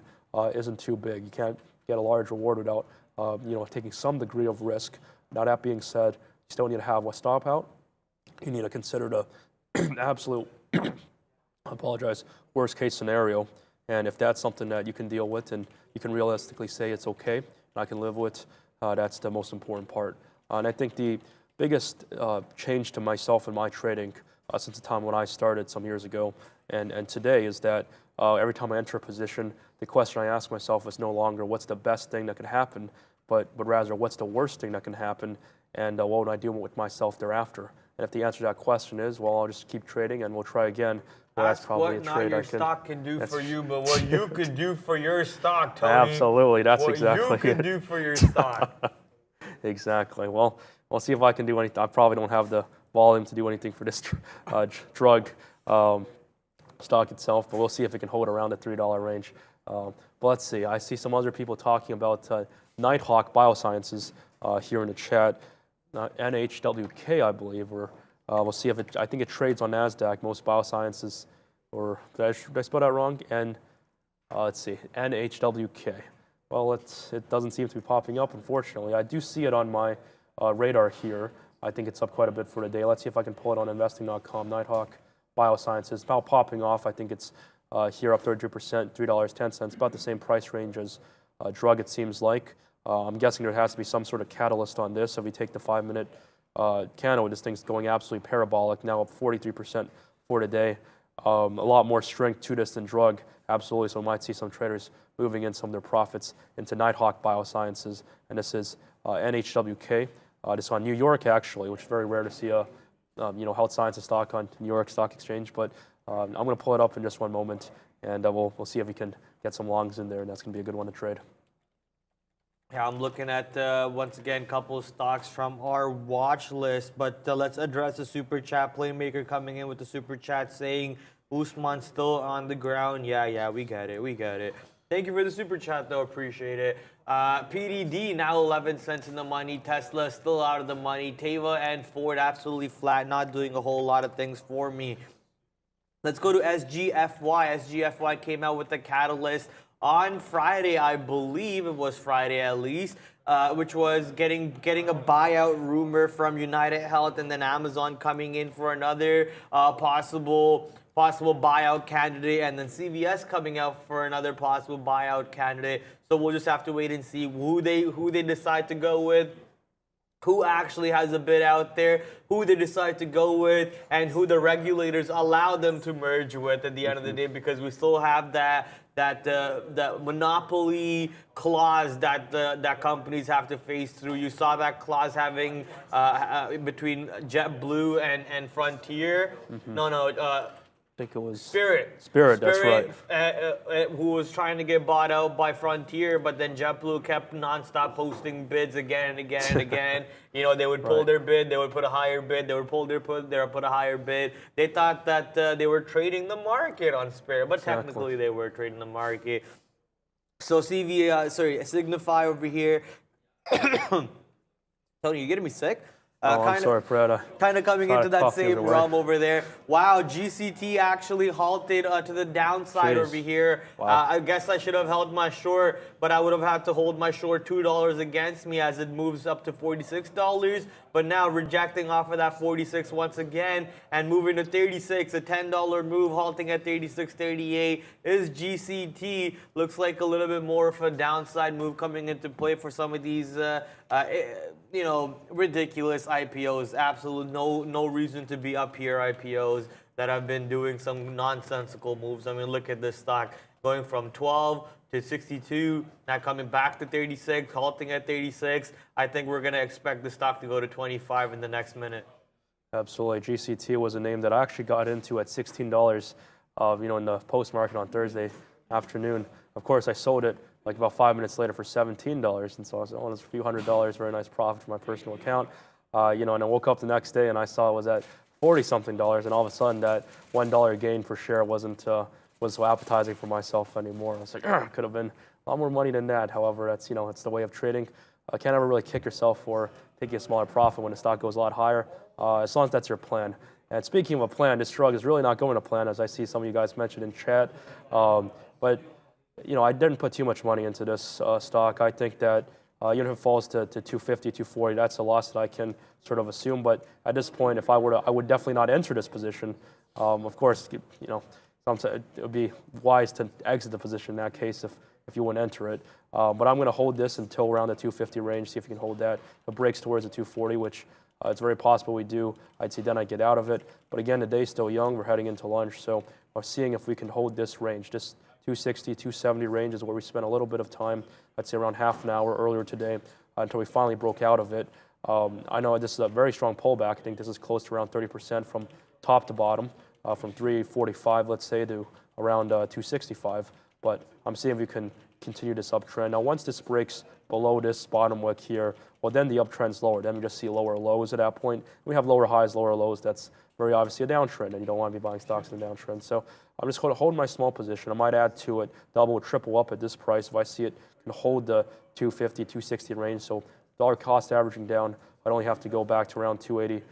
isn't too big. You can't get a large reward without taking some degree of risk. Now that being said, you still need to have a stop out. You need to consider the absolute, I apologize, worst case scenario. And if that's something that you can deal with and you can realistically say it's okay, and I can live with, that's the most important part. And I think the biggest change to myself and my trading since the time when I started some years ago and today is that every time I enter a position, the question I ask myself is no longer what's the best thing that could happen, but rather what's the worst thing that can happen, and what would I do with myself thereafter? And if the answer to that question is, well, I'll just keep trading and we'll try again. Well, that's probably what a not trade your stock can do for you, but what you could do for your stock, Tony. Absolutely, that's what exactly you can it. do for your stock. Exactly. Well, we'll see if I can do anything. I probably don't have the volume to do anything for this drug stock itself, but we'll see if it can hold around the $3 range. But let's see. I see some other people talking about Nighthawk Biosciences here in the chat. NHWK, I believe, or we'll see if it. I think it trades on NASDAQ. Most Biosciences, or did I spell that wrong? Let's see. NHWK. Well, it doesn't seem to be popping up, unfortunately. I do see it on my radar here. I think it's up quite a bit for the day. Let's see if I can pull it on investing.com. Nighthawk Biosciences, about popping off. I think it's here up 33%, $3.10, about the same price range as drug, it seems like. I'm guessing there has to be some sort of catalyst on this. So if we take the 5-minute candle, this thing's going absolutely parabolic, now up 43% for today. A lot more strength to this than drug, absolutely. So we might see some traders moving in some of their profits into Nighthawk Biosciences, and this is NHWK. This is on New York, actually, which is very rare to see a health sciences stock on New York Stock Exchange. But I'm going to pull it up in just one moment, and we'll see if we can get some longs in there, and that's going to be a good one to trade. Yeah, I'm looking at, once again, a couple of stocks from our watch list, but let's address the Super Chat Playmaker coming in with the Super Chat saying, Usman's still on the ground. Yeah, we get it. Thank you for the Super Chat, though. Appreciate it. PDD, now 11 cents in the money. Tesla still out of the money. Teva and Ford absolutely flat, not doing a whole lot of things for me. Let's go to SGFY. SGFY came out with the catalyst on Friday, I believe it was Friday at least, which was getting a buyout rumor from United Health, and then Amazon coming in for another possible buyout candidate, and then CVS coming out for another possible buyout candidate. So we'll just have to wait and see who they decide to go with, who actually has a bid out there, who they decide to go with, and who the regulators allow them to merge with at the end of the day, because we still have that monopoly clause that companies have to face through. You saw that clause having between JetBlue and Frontier. I think it was Spirit, that's right. Who was trying to get bought out by Frontier, but then JetBlue kept nonstop posting bids again and again and again. They would pull their bid, they would put a higher bid, they would put a higher bid. They thought that they were trading the market on Spirit, but technically they were trading the market. So Signify over here. Tony, you getting me sick? I'm sorry, Fred. Kind of coming into that same realm over there. Wow, GCT actually halted to the downside over here. Wow. I guess I should have held my short, but I would have had to hold my short $2 against me as it moves up to $46. But now rejecting off of that 46 once again and moving to 36, a $10 move, halting at 36.38 is GCT. Looks like a little bit more of a downside move coming into play for some of these ridiculous IPOs. Absolutely no reason to be up here IPOs that have been doing some nonsensical moves. I mean, look at this stock going from 12 to 62, now coming back to 36, halting at 36. I think we're going to expect the stock to go to 25 in the next minute. Absolutely. GCT was a name that I actually got into at $16, in the post market on Thursday afternoon. Of course, I sold it like about 5 minutes later for $17, and so I was on a few $100, very nice profit for my personal account. And I woke up the next day and I saw it was at $40-something, and all of a sudden that $1 gain per share wasn't so appetizing for myself anymore. I was like, could have been a lot more money than that. However, that's it's the way of trading. Can't ever really kick yourself for taking a smaller profit when the stock goes a lot higher, as long as that's your plan. And speaking of a plan, this drug is really not going to plan, as I see some of you guys mentioned in chat. But I didn't put too much money into this stock. I think that Even if it falls to 250, 240, that's a loss that I can sort of assume. But at this point, if I were to, I would definitely not enter this position. Of course, you know, sometimes it would be wise to exit the position in that case if you wouldn't enter it. But I'm going to hold this until around the 250 range, see if we can hold that. If it breaks towards the 240, which it's very possible we do, I'd say then I get out of it. But again, the day's still young. We're heading into lunch, so I'm seeing if we can hold this range. This 260, 270 range is where we spent a little bit of time, I'd say around half an hour earlier today, until we finally broke out of it. I know this is a very strong pullback. I think this is close to around 30% from top to bottom, from 345, let's say, to around 265. But I'm seeing if we can continue this uptrend. Now, once this breaks below this bottom wick here, well, then the uptrend's lower. Then we just see lower lows at that point. We have lower highs, lower lows. That's very obviously a downtrend, and you don't want to be buying stocks in a downtrend. So I'm just going to hold my small position. I might add to it, double or triple up at this price if I see it can hold the 250, 260 range. So dollar cost averaging down, I'd only have to go back to around 280,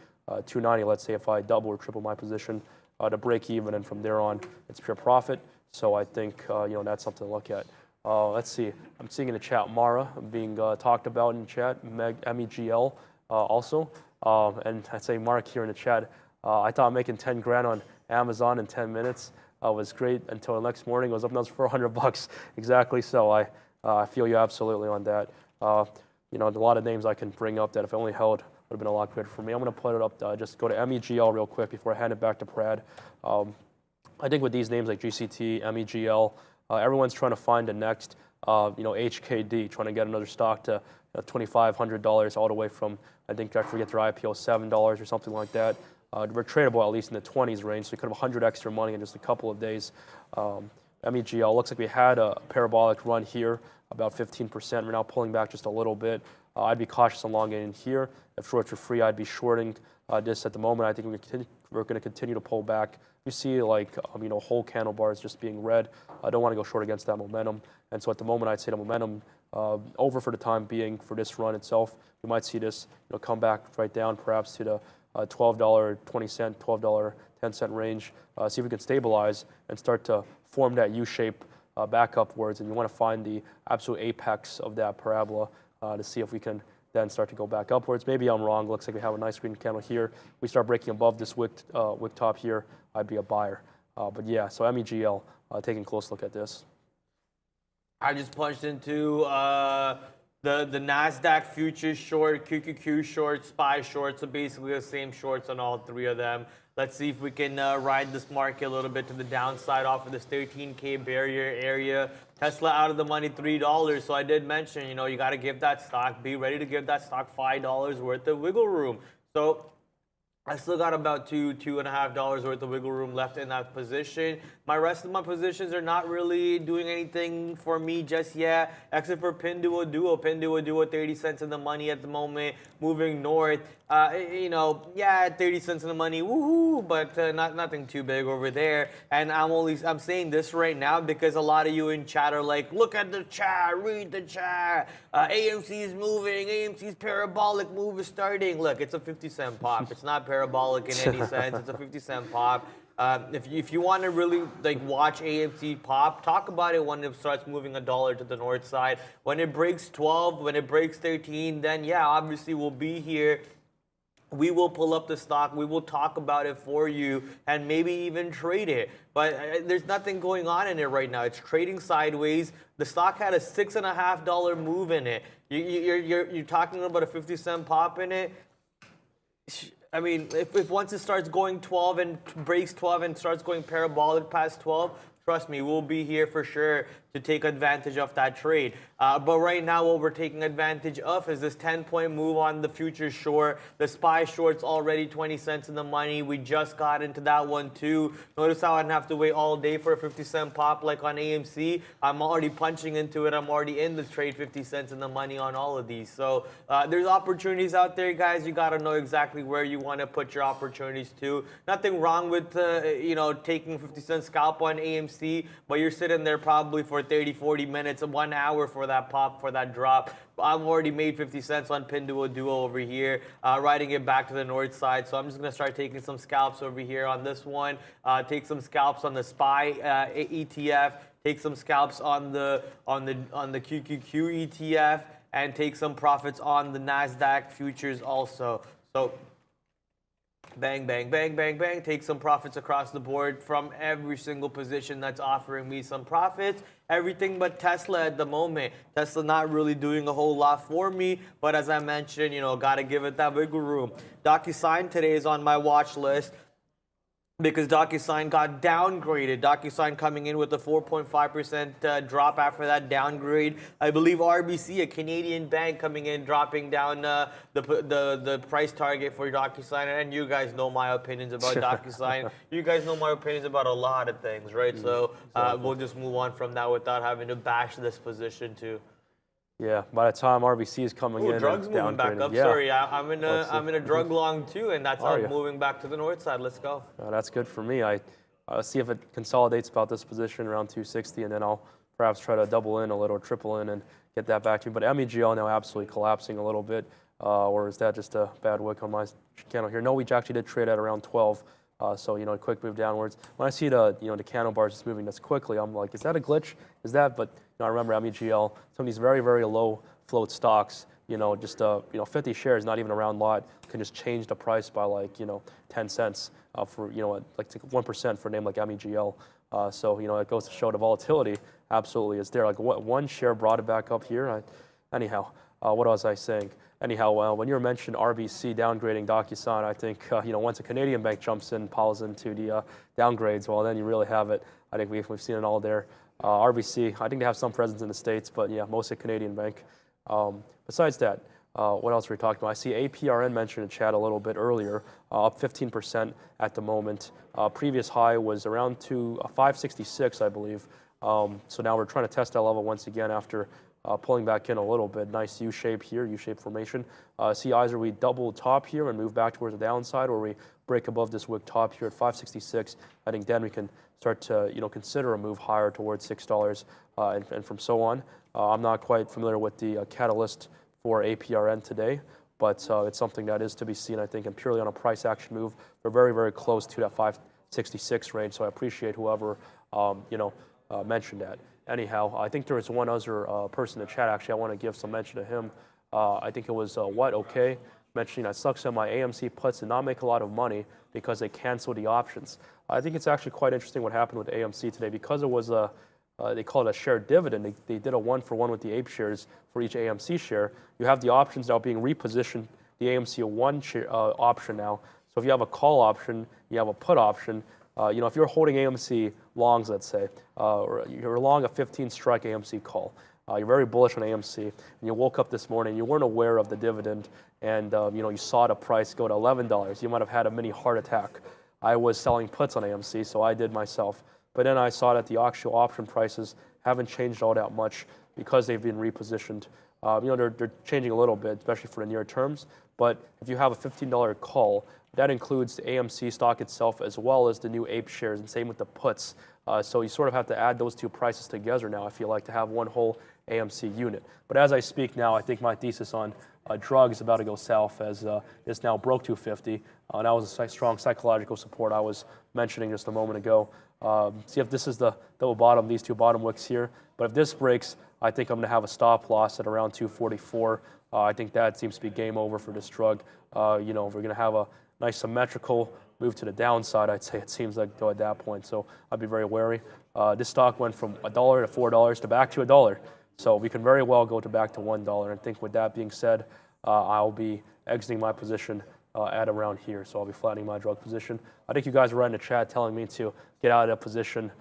290, let's say, if I double or triple my position to break even, and from there on, it's pure profit. So I think that's something to look at. Let's see. I'm seeing in the chat Mara being talked about in the chat, MEGL also. And I'd say Mark here in the chat, I thought making 10 grand on Amazon in 10 minutes was great until the next morning it was up another $400. Exactly. So I feel you absolutely on that. A lot of names I can bring up that if I only held would have been a lot greater for me. I'm going to put it up. Just go to MEGL real quick before I hand it back to Brad. I think with these names like GCT, MEGL, everyone's trying to find the next, HKD, trying to get another stock to $2,500 all the way from, I forget their IPO, $7 or something like that. We're tradable at least in the 20s range, so we could have 100 extra money in just a couple of days. MEGL looks like we had a parabolic run here, about 15%. We're now pulling back just a little bit. I'd be cautious on long in here. If shorts are free, I'd be shorting this at the moment. I think we're going to continue to pull back. You see whole candle bars just being red. I don't want to go short against that momentum. And so at the moment, I'd say the momentum over for the time being for this run itself. You might see this come back right down perhaps to the $12.20, $12.10 range. See if we can stabilize and start to form that U-shape back upwards. And you want to find the absolute apex of that parabola to see if we can then start to go back upwards. Maybe I'm wrong. Looks like we have a nice green candle here. We start breaking above this wick top here, I'd be a buyer. But yeah, so MEGL, taking a close look at this. I just punched into the NASDAQ futures short, QQQ short, SPY short, so basically the same shorts on all three of them. Let's see if we can ride this market a little bit to the downside off of this 13K barrier area. Tesla out of the money, $3. So I did mention, you got to give that stock, be ready to give that stock $5 worth of wiggle room. So I still got about $2.50 worth of wiggle room left in that position. My rest of my positions are not really doing anything for me just yet, except for Pinduoduo. Pinduoduo, 30 cents in the money at the moment, moving north. 30 cents in the money, woohoo, but nothing too big over there. And I'm saying this right now because a lot of you in chat are like, look at the chat, read the chat. AMC is moving, AMC's parabolic move is starting. Look, it's a 50-cent pop. It's not parabolic in any sense. It's a 50-cent pop. If you want to really watch AMC pop, talk about it when it starts moving $1 to the north side. When it breaks 12, when it breaks 13, then yeah, obviously we'll be here. We will pull up the stock. We will talk about it for you and maybe even trade it. But there's nothing going on in it right now. It's trading sideways. The stock had a $6.50 move in it. You're talking about a 50-cent pop in it. I mean, if once it starts going 12 and breaks 12 and starts going parabolic past 12, trust me, we'll be here for sure to take advantage of that trade. But right now, what we're taking advantage of is this 10-point move on the futures short. The SPY short's already 20 cents in the money. We just got into that one too. Notice how I didn't have to wait all day for a 50-cent pop like on AMC. I'm already punching into it. I'm already in the trade 50 cents in the money on all of these. So there's opportunities out there, guys. You got to know exactly where you want to put your opportunities to. Nothing wrong with taking 50-cent scalp on AMC, but you're sitting there probably for 30, 40 minutes, 1 hour for that pop, for that drop. I've already made 50 cents on Pinduoduo over here, riding it back to the north side. So I'm just going to start taking some scalps over here on this one. Take some scalps on the SPY ETF. Take some scalps on the QQQ ETF. and take some profits on the NASDAQ futures also. So bang, bang, bang, bang, bang. Take some profits across the board from every single position that's offering me some profits. Everything but Tesla at the moment. Tesla not really doing a whole lot for me, but as I mentioned, got to give it that wiggle room. DocuSign today is on my watch list because DocuSign got downgraded. DocuSign coming in with a 4.5% drop after that downgrade. I believe RBC, a Canadian bank, coming in, dropping down the price target for DocuSign. And you guys know my opinions about DocuSign. You guys know my opinions about a lot of things, right? So we'll just move on from that without having to bash this position too. Yeah, by the time RBC is coming in, drugs moving back up. Yeah. Sorry, I'm in a drug long too, and that's how I'm you? moving back to the north side. Let's go. That's good for me. I'll see if it consolidates about this position around 260, and then I'll perhaps try to double in a little, triple in, and get that back to you. But MEGL now absolutely collapsing a little bit, or is that just a bad wick on my candle here? No, we actually did trade at around 12. So, a quick move downwards. When I see the candle bars just moving this quickly, I'm like, is that a glitch? Is that? But I remember MEGL, some of these very, very low float stocks, just 50 shares, not even a round lot, can just change the price by like 10 cents for like 1% for a name like MEGL. So it goes to show the volatility absolutely is there. Like one share brought it back up here. Anyhow, what was I saying? Anyhow, when you mentioned RBC downgrading DocuSign, I think once a Canadian bank jumps in, piles into the downgrades, well, then you really have it. I think we've seen it all there. RBC, I think they have some presence in the States, but yeah, mostly Canadian bank. Besides that, what else were we talking about? I see APRN mentioned in chat a little bit earlier, up 15% at the moment. Previous high was around 566, I believe. So now we're trying to test that level once again after pulling back in a little bit. Nice U-shape here, U-shape formation. See either we double top here and move back towards the downside, or we break above this wick top here at 566. I think then we can start to consider a move higher towards $6 and from so on. I'm not quite familiar with the catalyst for APRN today, but it's something that is to be seen, I think, and purely on a price action move. We're very, very close to that 566 range, so I appreciate whoever mentioned that. Anyhow, I think there is one other person in the chat. Actually, I want to give some mention to him. I think it was okay, mentioning that sucks that my AMC puts did not make a lot of money because they canceled the options. I think it's actually quite interesting what happened with AMC today because it was they call it a share dividend. They did a 1-for-1 with the APE shares for each AMC share. You have the options now being repositioned, the AMC 1 share, option now. So if you have a call option, you have a put option. If you're holding AMC longs, let's say, or you're long a 15-strike AMC call, you're very bullish on AMC, and you woke up this morning, you weren't aware of the dividend, and you saw the price go to $11. You might have had a mini heart attack. I was selling puts on AMC, so I did myself. But then I saw that the actual option prices haven't changed all that much because they've been repositioned. They're changing a little bit, especially for the near terms. But if you have a $15 call, that includes the AMC stock itself as well as the new APE shares, and same with the puts. So you sort of have to add those two prices together now, I feel like, to have one whole AMC unit. But as I speak now, I think my thesis on drugs is about to go south as it's now broke 250. That was a strong psychological support I was mentioning just a moment ago. See if this is the double bottom, these two bottom wicks here. But if this breaks, I think I'm going to have a stop loss at around 244. I think that seems to be game over for this drug. We're going to have a nice symmetrical move to the downside, I'd say it seems like, though, at that point. So I'd be very wary. This stock went from $1 to $4 to back to $1. So we can very well go back to $1. And I think with that being said, I'll be exiting my position at around here. So I'll be flattening my drug position. I think you guys were in the chat telling me to get out of that position.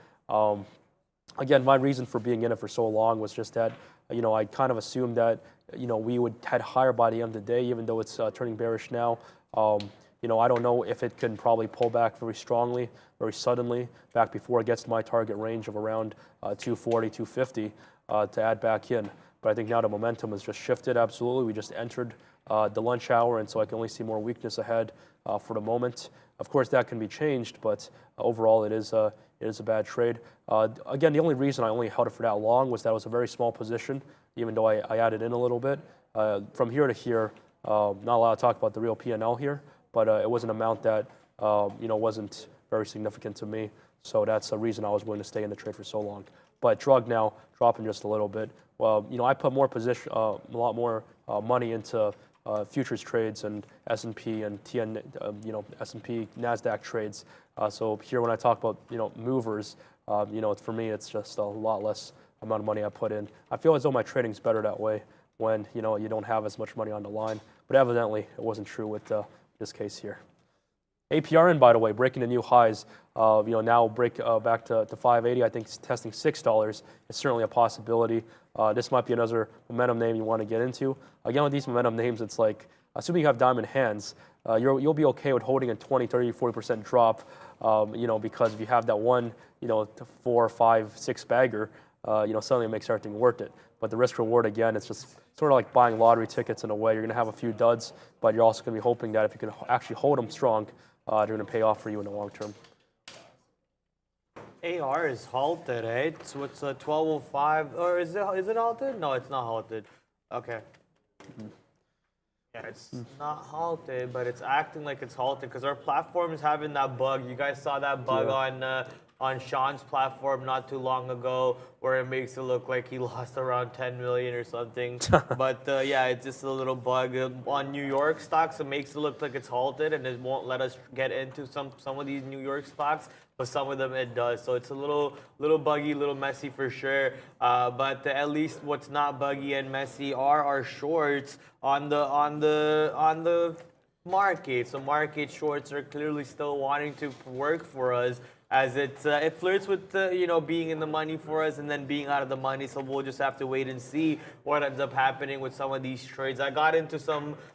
Again, my reason for being in it for so long was just that, I kind of assumed that, we would head higher by the end of the day, even though it's turning bearish now. I don't know if it can probably pull back very strongly, very suddenly, back before it gets to my target range of around 240, 250 to add back in. But I think now the momentum has just shifted absolutely. We just entered the lunch hour, and so I can only see more weakness ahead for the moment. Of course, that can be changed, but overall it is a bad trade. Again, the only reason I only held it for that long was that it was a very small position, even though I added in a little bit. From here to here, not allowed to talk about the real P&L here, but it was an amount that wasn't very significant to me. So that's the reason I was willing to stay in the trade for so long. But drug now dropping just a little bit. Well, I put more position, a lot more money into futures trades and S&P and TN, S&P NASDAQ trades. So here when I talk about movers, for me it's just a lot less amount of money I put in. I feel as though my trading's better that way when you don't have as much money on the line. But evidently it wasn't true with this case here. APRN, by the way, breaking the new highs. Now break back to 580. I think it's testing $6. It's certainly a possibility. This might be another momentum name you want to get into. Again, with these momentum names, it's like, assuming you have diamond hands, you'll be okay with holding a 20, 30, 40% drop, because if you have that one, 4, 5, 6 bagger, suddenly it makes everything worth it. But the risk reward, again, it's just sort of like buying lottery tickets in a way. You're going to have a few duds, but you're also going to be hoping that if you can actually hold them strong, they're going to pay off for you in the long term. AR is halted, right? So it's a 1205, or is it halted? No, it's not halted. Okay. Yeah, it's not halted, but it's acting like it's halted because our platform is having that bug. You guys saw that bug on Sean's platform not too long ago, where it makes it look like he lost around 10 million or something. But yeah, it's just a little bug on New York stocks. It makes it look like it's halted, and it won't let us get into some of these New York stocks. But some of them it does. So it's a little buggy, little messy for sure. But at least what's not buggy and messy are our shorts on the market. So market shorts are clearly still wanting to work for us, as it flirts with being in the money for us and then being out of the money. So we'll just have to wait and see what ends up happening with some of these trades. I got into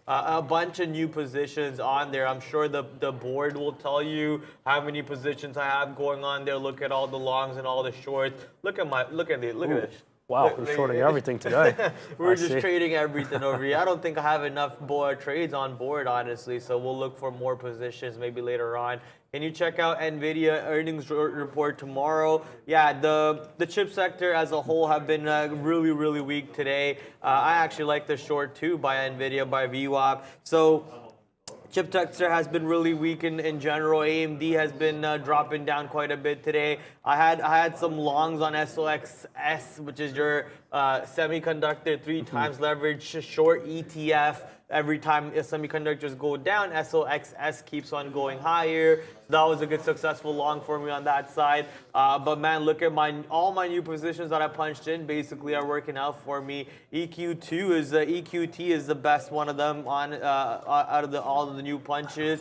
a bunch of new positions on there. I'm sure the board will tell you how many positions I have going on there. Look at all the longs and all the shorts. Look at this. Wow, we're shorting everything today. We're just trading everything over here. I don't think I have enough trades on board, honestly, so we'll look for more positions maybe later on. Can you check out NVIDIA earnings report tomorrow? Yeah, the chip sector as a whole have been really, really weak today. I actually like the short too by NVIDIA, by VWAP. So chip sector has been really weak in general. AMD has been dropping down quite a bit today. I had some longs on SOXS, which is your semiconductor 3 times leverage short ETF. Every time semiconductors go down, SOXS keeps on going higher. That was a good successful long for me on that side. But man, look at all my new positions that I punched in basically are working out for me. EQT is the best one of them out of all of the new punches.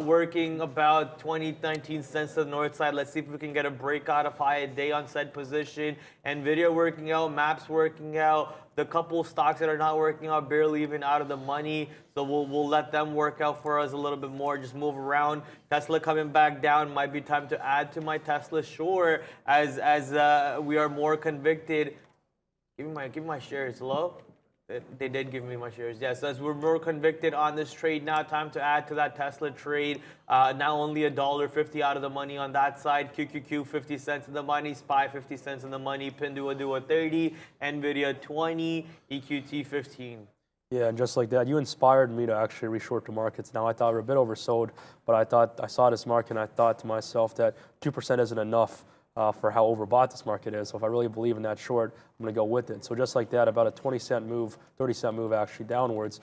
Working about 19 cents to the north side. Let's see if we can get a breakout of high a day on said position. NVIDIA working out, MAPS working out. The couple stocks that are not working out, barely even out of the money. So we'll let them work out for us a little bit more. Just move around. Tesla coming back down. Might be time to add to my Tesla short as we are more convicted. Give me my shares. Hello? They did give me my shares. Yes, as we're more convicted on this trade now, time to add to that Tesla trade. Now only $1.50 out of the money on that side. QQQ 50 cents in the money. SPY 50 cents in the money. Pinduoduo 30. NVIDIA 20. EQT 15. Yeah, and just like that, you inspired me to actually reshort the markets. Now, I thought we were a bit oversold, but I saw this market and I thought to myself that 2% isn't enough for how overbought this market is. So if I really believe in that short, I'm going to go with it. So just like that, about a 20-cent move, 30-cent move actually downwards,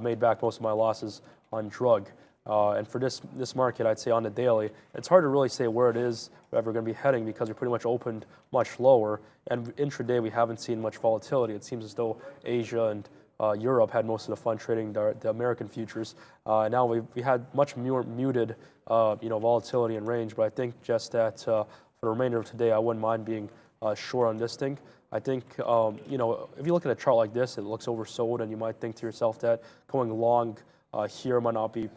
made back most of my losses on drug. And for this market, I'd say on the daily, it's hard to really say where it is, where we're going to be heading, because we're pretty much opened much lower. And intraday, we haven't seen much volatility. It seems as though Asia and Europe had most of the fun trading the American futures. Now we had much more muted, volatility and range. But I think just that for the remainder of today, I wouldn't mind being short on this thing. I think, if you look at a chart like this, it looks oversold, and you might think to yourself that going long here might not be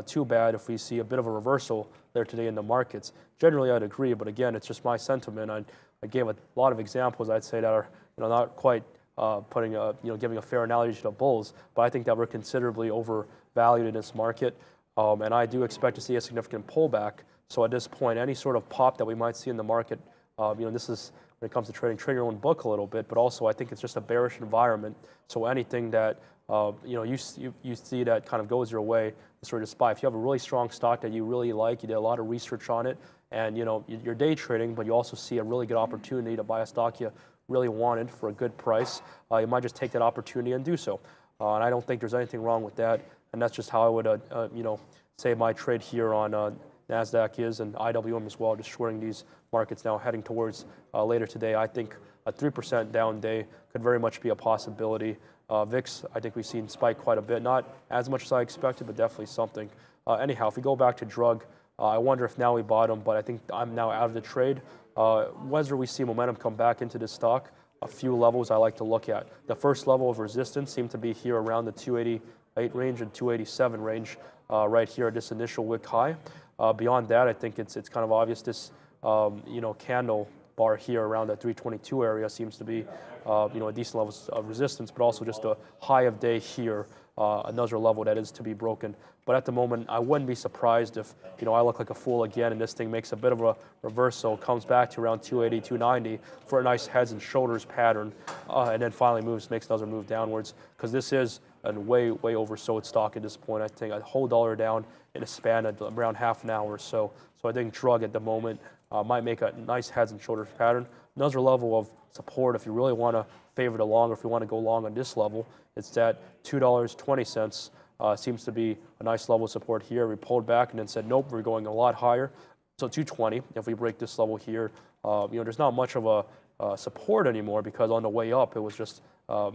too bad if we see a bit of a reversal there today in the markets. Generally, I'd agree, but again, it's just my sentiment. I gave a lot of examples, I'd say, that are not quite giving a fair analogy to the bulls, but I think that we're considerably overvalued in this market, and I do expect to see a significant pullback. So at this point, any sort of pop that we might see in the market, this is when it comes to trading your own book a little bit, but also I think it's just a bearish environment. So anything that you see that kind of goes your way, sort of spy. If you have a really strong stock that you really like, you did a lot of research on it, and you're day trading, but you also see a really good opportunity to buy a stock you really wanted for a good price, you might just take that opportunity and do so. And I don't think there's anything wrong with that. And that's just how I would, say my trade here on NASDAQ is, and IWM as well, just shorting these markets now heading towards later today. I think a 3% down day could very much be a possibility. VIX, I think we've seen spike quite a bit, not as much as I expected, but definitely something. Anyhow, if we go back to drug, I wonder if now we bottom, but I think I'm now out of the trade. Whether we see momentum come back into this stock, a few levels I like to look at. The first level of resistance seemed to be here around the 288 range and 287 range, right here at this initial wick high. Beyond that, I think it's kind of obvious this candle bar here around that 322 area seems to be a decent level of resistance, but also just a high of day here, another level that is to be broken. But at the moment, I wouldn't be surprised if I look like a fool again and this thing makes a bit of a reversal, comes back to around 280, 290 for a nice heads and shoulders pattern, and then finally makes another move downwards, because this is a way oversold stock at this point. I think a whole dollar down in a span of around half an hour or so. So I think drug at the moment might make a nice heads and shoulders pattern. Another level of support, if you really want to favor the long, or if you want to go long on this level, it's that $2.20 seems to be a nice level of support here. We pulled back and then said, nope, we're going a lot higher. So 220, if we break this level here, there's not much of a support anymore, because on the way up, it was just, a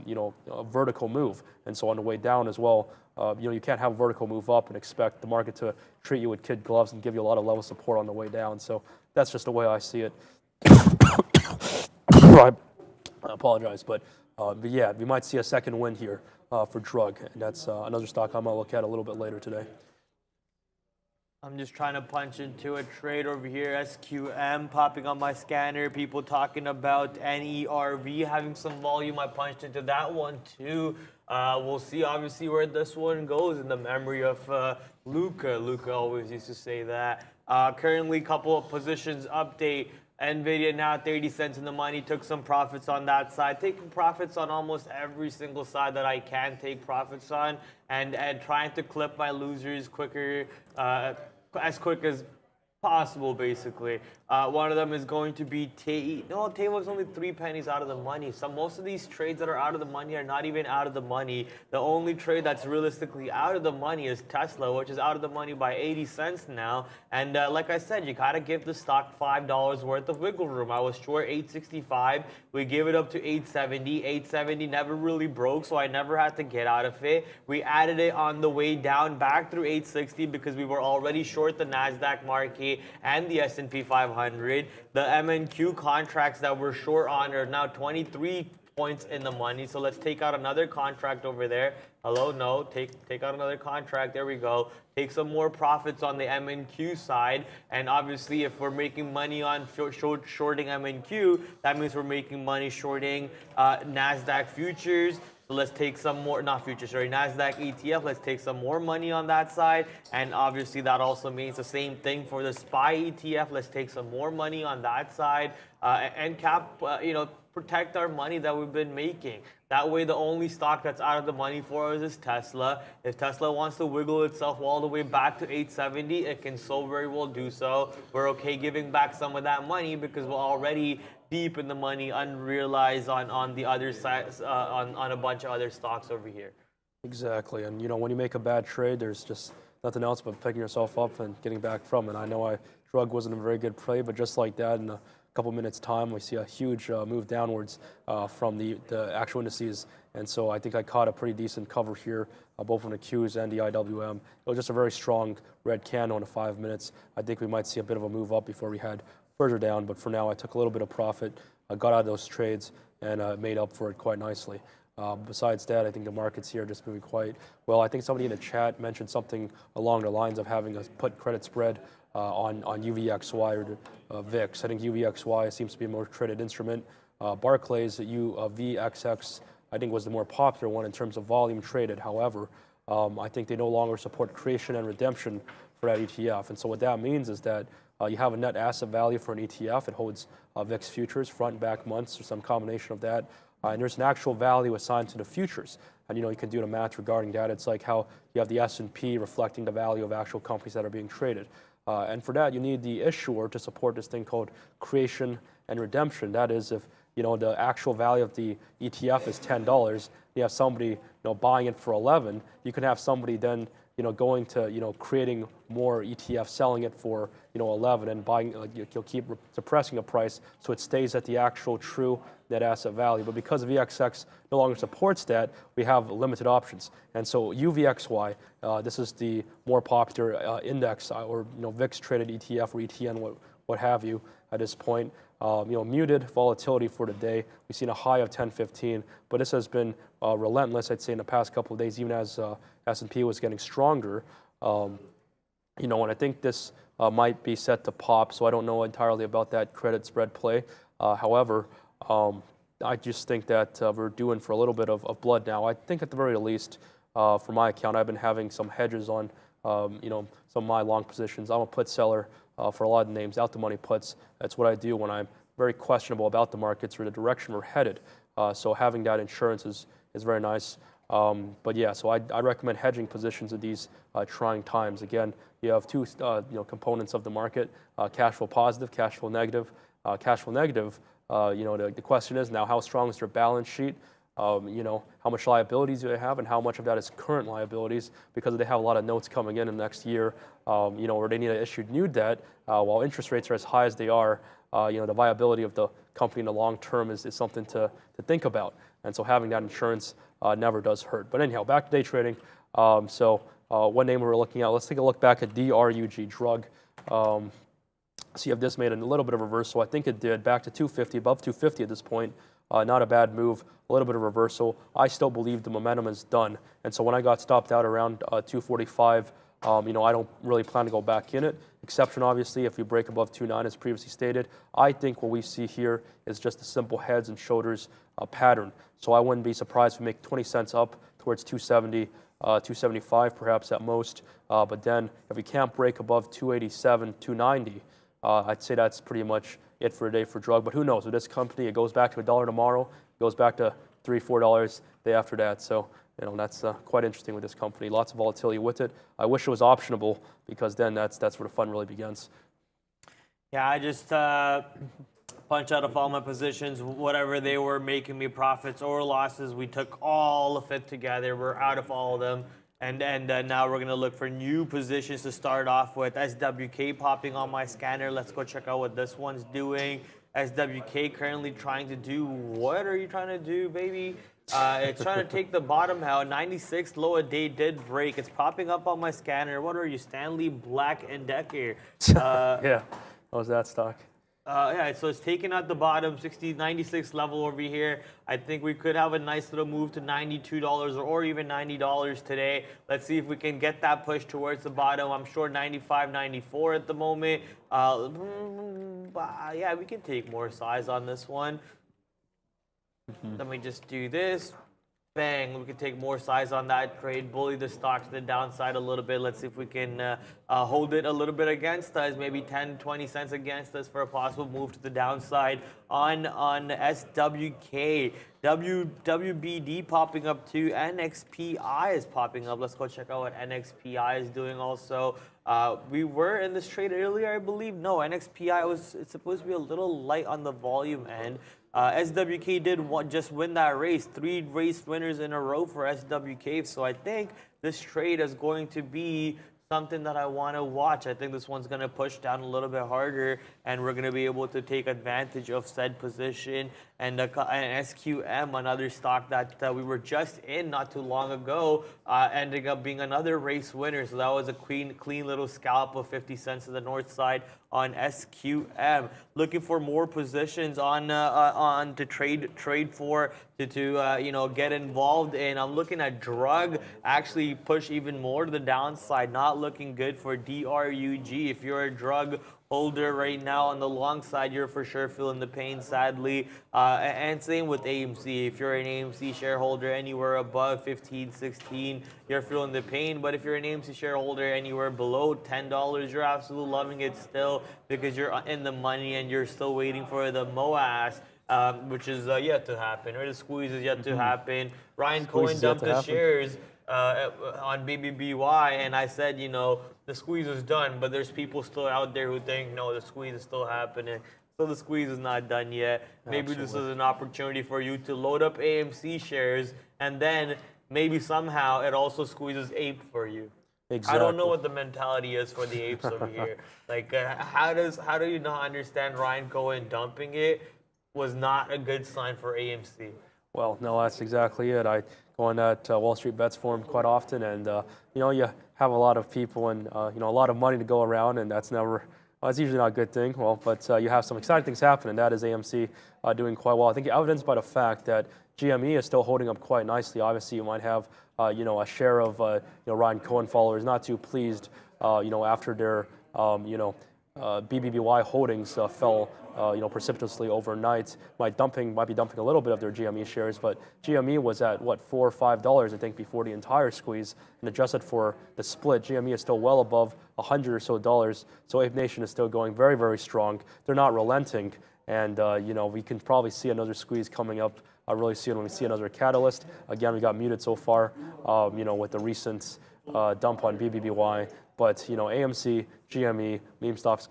vertical move. And so on the way down as well, you can't have a vertical move up and expect the market to treat you with kid gloves and give you a lot of level of support on the way down. So that's just the way I see it. I apologize, but yeah, we might see a second win here for drug, and that's another stock I'm going to look at a little bit later today. I'm just trying to punch into a trade over here. SQM popping on my scanner. People talking about NERV having some volume. I punched into that one too. We'll see obviously where this one goes in the memory of Luca. Luca always used to say that. Currently, couple of positions update. NVIDIA now 30 cents in the money. Took some profits on that side. Taking profits on almost every single side that I can take profits on. And trying to clip my losers quicker, as quick as possible, basically. One of them is going to be TAE. No, TAE was only 3 pennies out of the money. Most of these trades that are out of the money are not even out of the money. The only trade that's realistically out of the money is Tesla, which is out of the money by 80 cents now. And like I said, you gotta give the stock $5 worth of wiggle room. I was short 865. We gave it up to 870. 870 never really broke, so I never had to get out of it. We added it on the way down back through 860 because we were already short the NASDAQ market and the S&P 500. The MNQ contracts that we're short on are now 23 points in the money. So let's take out another contract over there. Hello, no, take out another contract. There we go. Take some more profits on the MNQ side. And obviously, if we're making money on shorting MNQ, that means we're making money shorting NASDAQ futures. So let's take some more, not futures, sorry, NASDAQ ETF. Let's take some more money on that side. And obviously that also means the same thing for the SPY ETF. Let's take some more money on that side and protect our money that we've been making. That way, the only stock that's out of the money for us is Tesla. If Tesla wants to wiggle itself all the way back to 870, it can so very well do so. We're okay giving back some of that money because we're already deep in the money, unrealized on the other side, on a bunch of other stocks over here. Exactly, and when you make a bad trade, there's just nothing else but picking yourself up and getting back from it. I know drug wasn't a very good play, but just like that, in a couple minutes time, we see a huge move downwards from the actual indices, and so I think I caught a pretty decent cover here, both on the Qs and the IWM. It was just a very strong red candle in 5 minutes. I think we might see a bit of a move up before we head further down, but for now I took a little bit of profit, got out of those trades, and made up for it quite nicely. Besides that, I think the markets here are just moving quite well. I think somebody in the chat mentioned something along the lines of having a put credit spread on UVXY or VIX. I think UVXY seems to be a more traded instrument. Barclays VXX, I think, was the more popular one in terms of volume traded. However, I think they no longer support creation and redemption for that ETF. And so what that means is that you have a net asset value for an ETF. It holds VIX futures, front and back months, or some combination of that. and there's an actual value assigned to the futures. And you can do the math regarding that. It's like how you have the S&P reflecting the value of actual companies that are being traded. And for that, you need the issuer to support this thing called creation and redemption. That is, if the actual value of the ETF is $10, you have somebody buying it for 11. You can have somebody then going to creating more ETFs, selling it for 11, and buying. You'll keep suppressing a price so it stays at the actual true net asset value. But because VXX no longer supports that, we have limited options. And so UVXY, this is the more popular index or VIX traded ETF or ETN, what have you at this point. Muted volatility for the day. We've seen a high of 1015, but this has been relentless, I'd say, in the past couple of days, even as S&P was getting stronger. And I think this might be set to pop, so I don't know entirely about that credit spread play. However, I just think that we're due in for a little bit of blood now. I think at the very least, for my account, I've been having some hedges on, some of my long positions. I'm a put seller for a lot of names, out the money puts. That's what I do when I'm very questionable about the markets or the direction we're headed. So having that insurance is very nice. But yeah, so I recommend hedging positions at these trying times. Again, you have two components of the market: cash flow positive, cash flow negative. Cash flow negative. The question is now, how strong is your balance sheet? How much liabilities do they have, and how much of that is current liabilities, because they have a lot of notes coming in the next year, or they need to issue new debt. While interest rates are as high as they are, the viability of the company in the long term is something to think about. And so having that insurance never does hurt. But anyhow, back to day trading. So one name we were looking at, let's take a look back at DRUG, drug. See if this made a little bit of reversal. I think it did, back to 250, above 250 at this point. Not a bad move, a little bit of reversal. I still believe the momentum is done. And so when I got stopped out around 245, I don't really plan to go back in it. Exception, obviously, if you break above 2.9, as previously stated. I think what we see here is just a simple heads and shoulders pattern. So I wouldn't be surprised if we make 20 cents up towards 270, 275 perhaps at most. But then if we can't break above 287, 290, I'd say that's pretty much it for a day for drug. But who knows? With this company, it goes back to $1 tomorrow, it goes back to $3, $4 the day after that. So that's quite interesting with this company. Lots of volatility with it. I wish it was optionable, because then that's where the fun really begins. Yeah, I just punch out of all my positions, whatever they were making me profits or losses. We took all of it together. We're out of all of them. And now we're going to look for new positions to start off with. SWK popping on my scanner. Let's go check out what this one's doing. SWK currently trying to do, what are you trying to do, baby? It's trying to take the bottom out. 96 low a day did break. It's popping up on my scanner. What are you, Stanley Black and Decker? Yeah, what was that stock? Yeah, so it's taking out the bottom, 96 level over here. I think we could have a nice little move to $92 or even $90 today. Let's see if we can get that push towards the bottom. I'm sure 95, 94 at the moment. Yeah, we can take more size on this one. Let me just do this. Bang, we can take more size on that trade, bully the stock to the downside a little bit. Let's see if we can hold it a little bit against us, maybe 10, 20 cents against us for a possible move to the downside on SWK. WBD popping up too. NXPI is popping up. Let's go check out what NXPI is doing also. We were in this trade earlier, I believe. No, NXPI it's supposed to be a little light on the volume end. SWK did just win that race. 3 race winners in a row for SWK. So I think this trade is going to be something that I want to watch. I think this one's going to push down a little bit harder, and we're going to be able to take advantage of said position. And SQM, another stock that we were just in not too long ago, ending up being another race winner. So that was a clean little scalp of 50 cents to the north side on SQM. Looking for more positions on to trade for, to get involved in. I'm looking at drug actually push even more to the downside. Not looking good for DRUG. If you're a drug holder right now on the long side, you're for sure feeling the pain, sadly. And same with AMC. If you're an AMC shareholder anywhere above 15, 16, you're feeling the pain. But if you're an AMC shareholder anywhere below $10, you're absolutely loving it still, because you're in the money and you're still waiting for the MOAS. which is yet to happen, or the squeeze is yet to happen. Ryan Squeeze Cohen is yet dumped to his happen. shares on BBBY, and I said, the squeeze is done, but there's people still out there who think, no, the squeeze is still happening. So the squeeze is not done yet. Maybe this is an opportunity for you to load up AMC shares, and then maybe somehow it also squeezes ape for you. Exactly. I don't know what the mentality is for the apes over here. Like, how do you not understand Ryan Cohen dumping it was not a good sign for AMC? Well, no, that's exactly it. I go on that Wall Street Bets forum quite often, and you have a lot of people and a lot of money to go around, and that's never. It's usually not a good thing. Well, but you have some exciting things happen, and that is AMC doing quite well. I think evidenced by the fact that GME is still holding up quite nicely. Obviously, you might have a share of Ryan Cohen followers not too pleased after their BBBY holdings fell precipitously overnight. Might be dumping a little bit of their GME shares, but GME was at $4 or $5 I think before the entire squeeze, and adjusted for the split, GME is still well above $100 or so dollars. So Ape Nation is still going very, very strong. They're not relenting, and we can probably see another squeeze coming up really soon when we see another catalyst. Again, we got muted so far, with the recent dump on BBBY. But AMC, GME, meme stocks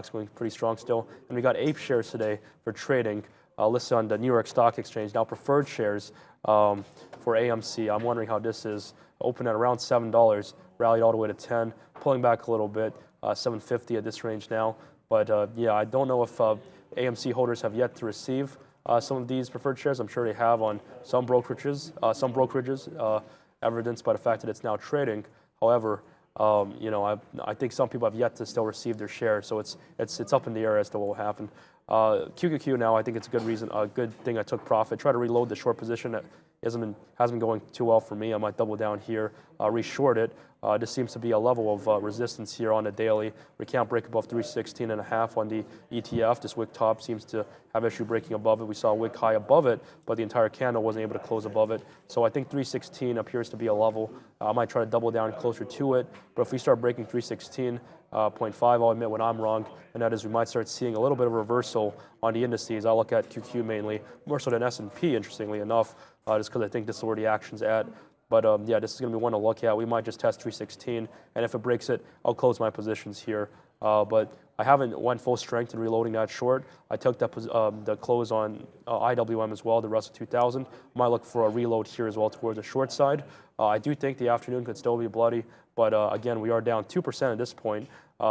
going pretty strong still. And we got ape shares today for trading, listed on the New York Stock Exchange. Now preferred shares for AMC. I'm wondering how this is. Open at around $7, rallied all the way to 10, pulling back a little bit, 750 at this range now. But I don't know if AMC holders have yet to receive some of these preferred shares. I'm sure they have on some brokerages, evidenced by the fact that it's now trading. However, I think some people have yet to still receive their share, so it's up in the air as to what will happen. QQQ now, I think it's a good thing I took profit. Try to reload the short position. It hasn't been going too well for me. I might double down here, reshort it. This seems to be a level of resistance here on the daily. We can't break above 316.5 on the ETF. This wick top seems to have issue breaking above it. We saw a wick high above it, but the entire candle wasn't able to close above it. So I think 316 appears to be a level. I might try to double down closer to it, but if we start breaking 316.5, I'll admit when I'm wrong, and that is we might start seeing a little bit of a reversal on the indices. I look at QQ mainly, more so than S&P, interestingly enough, just because I think this is where the action's at. But this is going to be one to look at. We might just test 316, and if it breaks it, I'll close my positions here. But I haven't went full strength in reloading that short. I took the close on IWM as well, the Russell 2000. Might look for a reload here as well towards the short side. I do think the afternoon could still be bloody, but again, we are down 2% at this point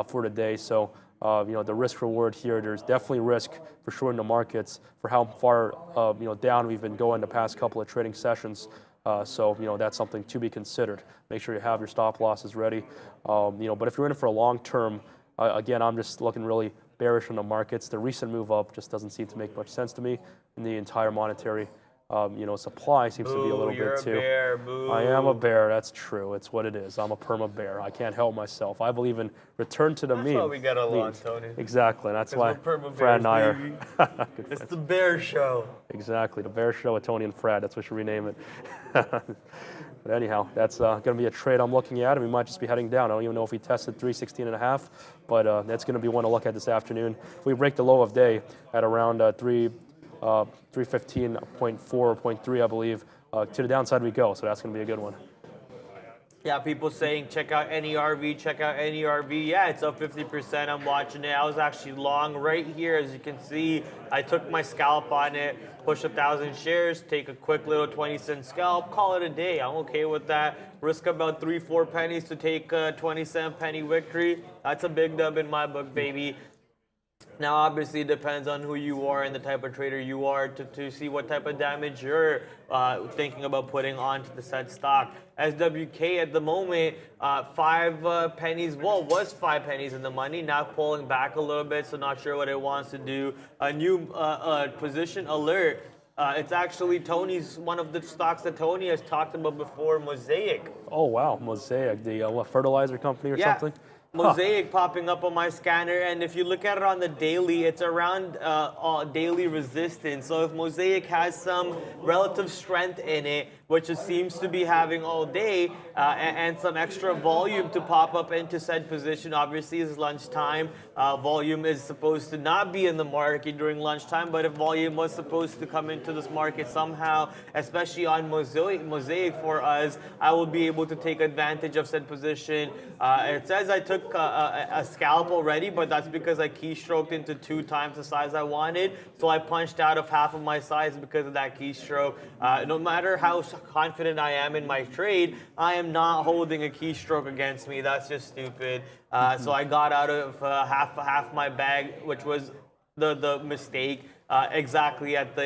for the day. So the risk reward here, there's definitely risk for sure in the markets for how far down we've been going the past couple of trading sessions. So that's something to be considered. Make sure you have your stop losses ready. But if you're in it for a long term, again, I'm just looking really bearish on the markets. The recent move up just doesn't seem to make much sense to me. And the entire monetary supply seems to be a little bit too. You're a bear, boo. I am a bear. That's true. It's what it is. I'm a perma bear. I can't help myself. I believe in return to the mean. That's why we get along, Tony. Exactly. That's why we're perma Fred and I are. bears, It's the bear show. Exactly. The bear show with Tony and Fred. That's what we should rename it. But anyhow, that's going to be a trade I'm looking at, and we might just be heading down. I don't even know if we tested 316.5, but that's going to be one to look at this afternoon. We break the low of day at around 315.4 or 0.3, I believe. To the downside we go, so that's going to be a good one. Yeah, people saying check out NERV, check out NERV. Yeah, it's up 50%. I'm watching it. I was actually long right here, as you can see. I took my scalp on it, push 1,000 shares, take a quick little 20-cent scalp, call it a day. I'm okay with that. Risk about 3-4 pennies to take a 20-cent penny victory. That's a big dub in my book, baby. Now, obviously, it depends on who you are and the type of trader you are to see what type of damage you're thinking about putting onto the said stock. SWK at the moment, 5 pennies, was 5 pennies in the money, now pulling back a little bit, so not sure what it wants to do. A new position alert. It's actually one of the stocks that Tony has talked about before, Mosaic. Oh, wow. Mosaic, the fertilizer company or something? Mosaic popping up on my scanner, and if you look at it on the daily, it's around daily resistance. So if Mosaic has some relative strength in it, which it seems to be having all day, and some extra volume to pop up into said position. Obviously, it's lunchtime. Volume is supposed to not be in the market during lunchtime, but if volume was supposed to come into this market somehow, especially on Mosaic for us, I will be able to take advantage of said position. It says I took a scalp already, but that's because I keystroked into 2 times the size I wanted. So I punched out of half of my size because of that keystroke. No matter how confident I am in my trade, I am not holding a keystroke against me. That's just stupid. So I got out of half my bag, which was the mistake. Exactly at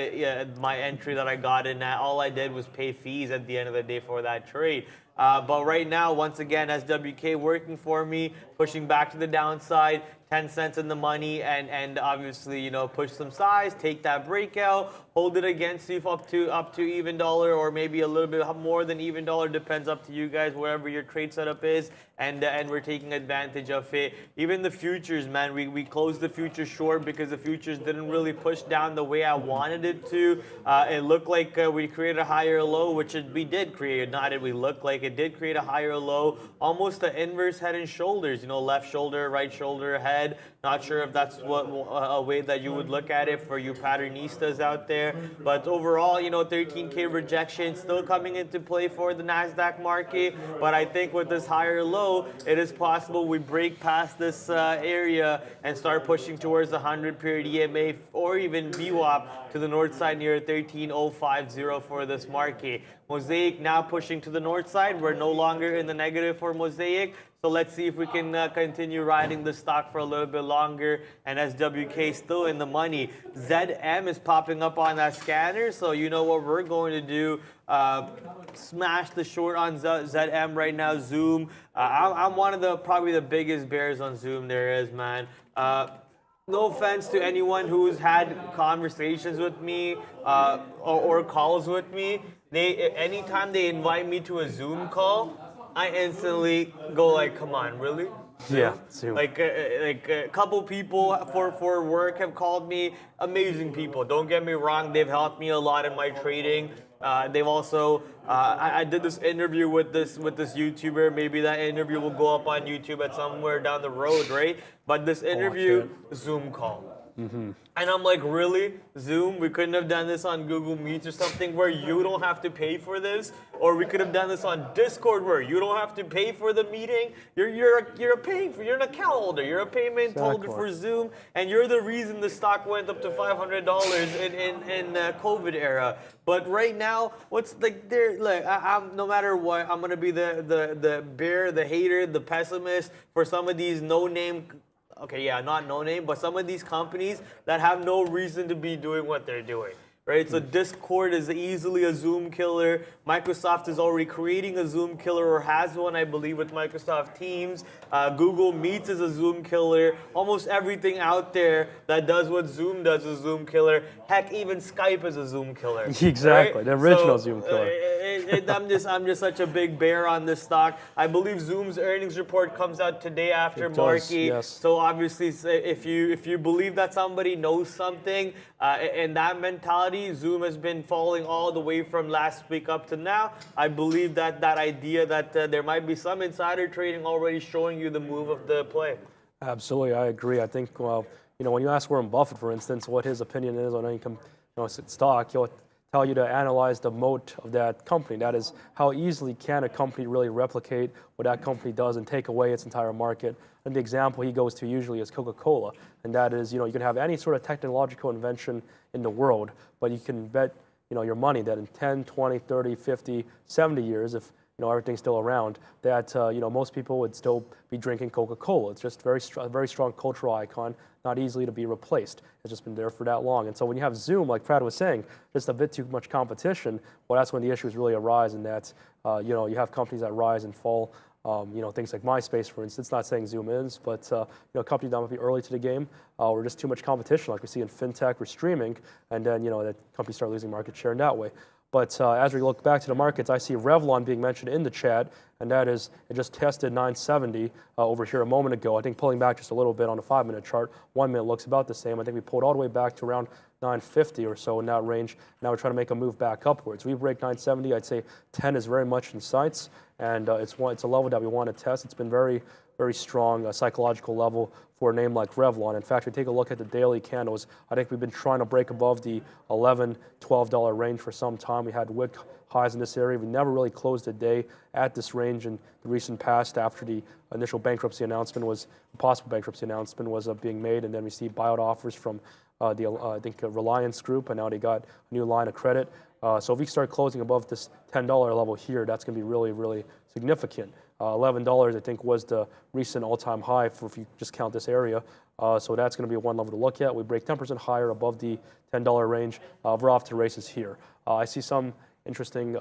my entry that I got in at. All I did was pay fees at the end of the day for that trade. But right now, once again, SWK working for me, pushing back to the downside, 10 cents in the money, and obviously, you know, push some size, take that breakout, hold it against you up to even dollar, or maybe a little bit more than even dollar, depends up to you guys, wherever your trade setup is, and we're taking advantage of it. Even the futures, man, we closed the futures short because the futures didn't really push down the way I wanted it to. It looked like we created a higher low, which we did create. Not did we look like it did create a higher low, almost the inverse head and shoulders. You know, left shoulder, right shoulder, head. Not sure if that's what a way that you would look at it for you patternistas out there. But overall, you know, 13K rejection still coming into play for the NASDAQ market. But I think with this higher low, it is possible we break past this area and start pushing towards the 100-period EMA or even VWAP to the north side near 13,050 for this market. Mosaic now pushing to the north side. We're no longer in the negative for Mosaic. So let's see if we can continue riding the stock for a little bit longer. And SWK still in the money. ZM is popping up on that scanner. So you know what we're going to do. Smash the short on ZM right now. Zoom. I'm one of probably the biggest bears on Zoom there is, man. No offense to anyone who's had conversations with me or calls with me. Anytime they invite me to a Zoom call, I instantly go like, come on, really? Yeah, Zoom. Like a couple people for work have called me. Amazing people. Don't get me wrong. They've helped me a lot in my trading. They've also, I did this interview with this YouTuber. Maybe that interview will go up on YouTube at somewhere down the road, right? But this interview, Zoom call. Mm-hmm. And I'm like, really? Zoom? We couldn't have done this on Google Meets or something where you don't have to pay for this? Or we could have done this on Discord where you don't have to pay for the meeting? You're an account holder. You're a payment holder for Zoom, and you're the reason the stock went up to $500 in COVID era. But right now, what's like there? Like, I'm no matter what, I'm gonna be the bear, the hater, the pessimist for some of these no-name. Okay, yeah, not no name, but some of these companies that have no reason to be doing what they're doing, right? So Discord is easily a Zoom killer. Microsoft is already creating a Zoom killer or has one, I believe, with Microsoft Teams. Google Meets is a Zoom killer. Almost everything out there that does what Zoom does is a Zoom killer. Heck, even Skype is a Zoom killer. Exactly, right? the original Zoom killer. I'm just such a big bear on this stock. I believe Zoom's earnings report comes out today after market. Yes. So obviously, if you believe that somebody knows something, in that mentality, Zoom has been falling all the way from last week up to now. I believe that idea that there might be some insider trading already showing you the move of the play. Absolutely, I agree. I think, well, you know, when you ask Warren Buffett, for instance, what his opinion is on any stock, he'll tell you to analyze the moat of that company. That is, how easily can a company really replicate what that company does and take away its entire market. And the example he goes to usually is Coca-Cola. And that is, you know, you can have any sort of technological invention in the world, but you can bet, you know, your money that in 10, 20, 30, 50, 70 years, if you know, everything's still around, that you know, most people would still be drinking Coca-Cola. It's just a very strong cultural icon, not easily to be replaced. It's just been there for that long. And so when you have Zoom, like Brad was saying, just a bit too much competition, well, that's when the issues really arise, and that's, you know, you have companies that rise and fall. You know, things like MySpace, for instance, not saying Zoom is, but you know, companies that might be early to the game, or just too much competition, like we see in fintech or streaming, and then, you know, that companies start losing market share in that way. But as we look back to the markets, I see Revlon being mentioned in the chat, and that is it just tested 970 over here a moment ago. I think pulling back just a little bit on the 5-minute chart. 1 minute looks about the same. I think we pulled all the way back to around 950 or so in that range. Now we're trying to make a move back upwards. We break 970. I'd say 10 is very much in sights, and it's a level that we want to test. It's been very strong psychological level for a name like Revlon. In fact, if you take a look at the daily candles, I think we've been trying to break above the $11, $12 range for some time. We had wick highs in this area. We never really closed the day at this range in the recent past after the initial bankruptcy announcement possible bankruptcy announcement was being made, and then we see buyout offers from I think Reliance Group, and now they got a new line of credit. So if we start closing above this $10 level here, that's going to be really significant. $11, I think, was the recent all-time high if you just count this area. So that's going to be one level to look at. We break 10% higher above the $10 range. We're off to races here. I see some interesting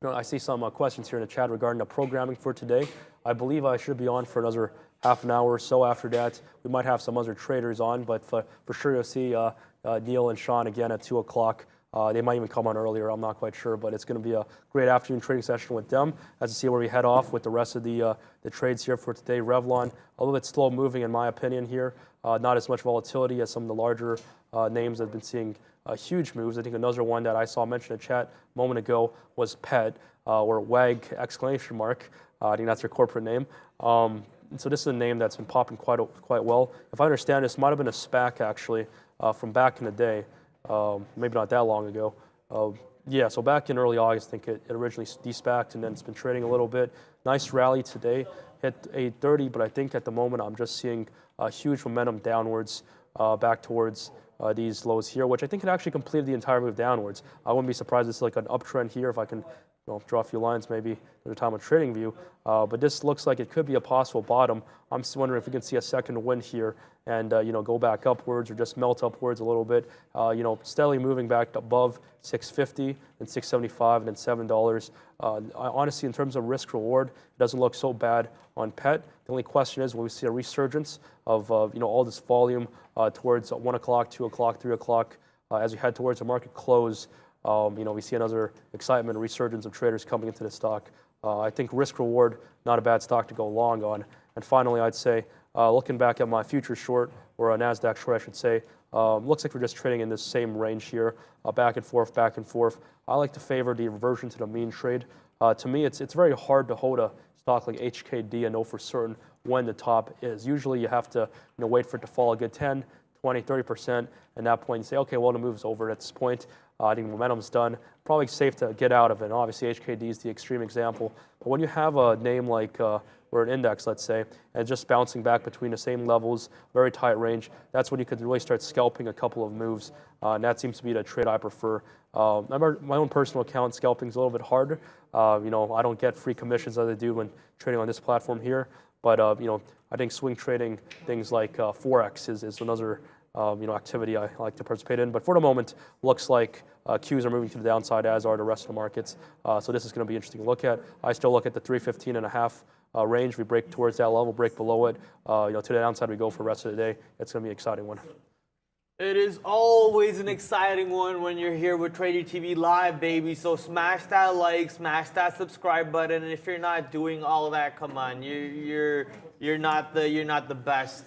questions here in the chat regarding the programming for today. I believe I should be on for another half an hour or so. After that, we might have some other traders on, but for sure you'll see Neil and Sean again at 2 o'clock. They might even come on earlier, I'm not quite sure, but it's going to be a great afternoon trading session with them as to see where we head off with the rest of the trades here for today. Revlon, a little bit slow moving in my opinion here. Not as much volatility as some of the larger names that have been seeing huge moves. I think another one that I saw mentioned in the chat a moment ago was PET, or WAG exclamation mark. I think that's their corporate name. So this is a name that's been popping quite well. If I understand, this might have been a SPAC actually from back in the day. Maybe not that long ago. Yeah, so back in early August, I think it originally de-SPACed, and then it's been trading a little bit. Nice rally today, hit 830, but I think at the moment I'm just seeing huge momentum downwards back towards these lows here, which I think it actually completed the entire move downwards. I wouldn't be surprised it's like an uptrend here if I can draw a few lines maybe at the time of trading view. But this looks like it could be a possible bottom. I'm just wondering if we can see a second win here and go back upwards or just melt upwards a little bit. Steadily moving back above 650 and 675 and then $7. Honestly, in terms of risk reward, it doesn't look so bad on PET. The only question is, will we see a resurgence of all this volume towards 1 o'clock, 2 o'clock, 3 o'clock as we head towards the market close? We see another excitement, a resurgence of traders coming into the stock. I think risk reward, not a bad stock to go long on. And finally, I'd say, looking back at my future short, or a NASDAQ short, I should say, looks like we're just trading in this same range here, back and forth, back and forth. I like to favor the reversion to the mean trade. To me, it's very hard to hold a stock like HKD and know for certain when the top is. Usually you have to wait for it to fall a good 10, 20, 30%, and at that point you say, okay, well, the move's over at this point. I think momentum's done. Probably safe to get out of it. And obviously, HKD is the extreme example. But when you have a name like, or an index, let's say, and just bouncing back between the same levels, very tight range, that's when you could really start scalping a couple of moves. And that seems to be the trade I prefer. My own personal account, scalping's a little bit harder. I don't get free commissions as I do when trading on this platform here. But, I think swing trading, things like Forex is another activity I like to participate in. But for the moment, looks like Qs are moving to the downside, as are the rest of the markets. So this is going to be interesting to look at. I still look at the 315.5 range. We break towards that level, break below it. To the downside we go for the rest of the day. It's going to be an exciting one. It is always an exciting one when you're here with Trader TV Live, baby. So smash that like, smash that subscribe button, and if you're not doing all of that, come on, you're not the best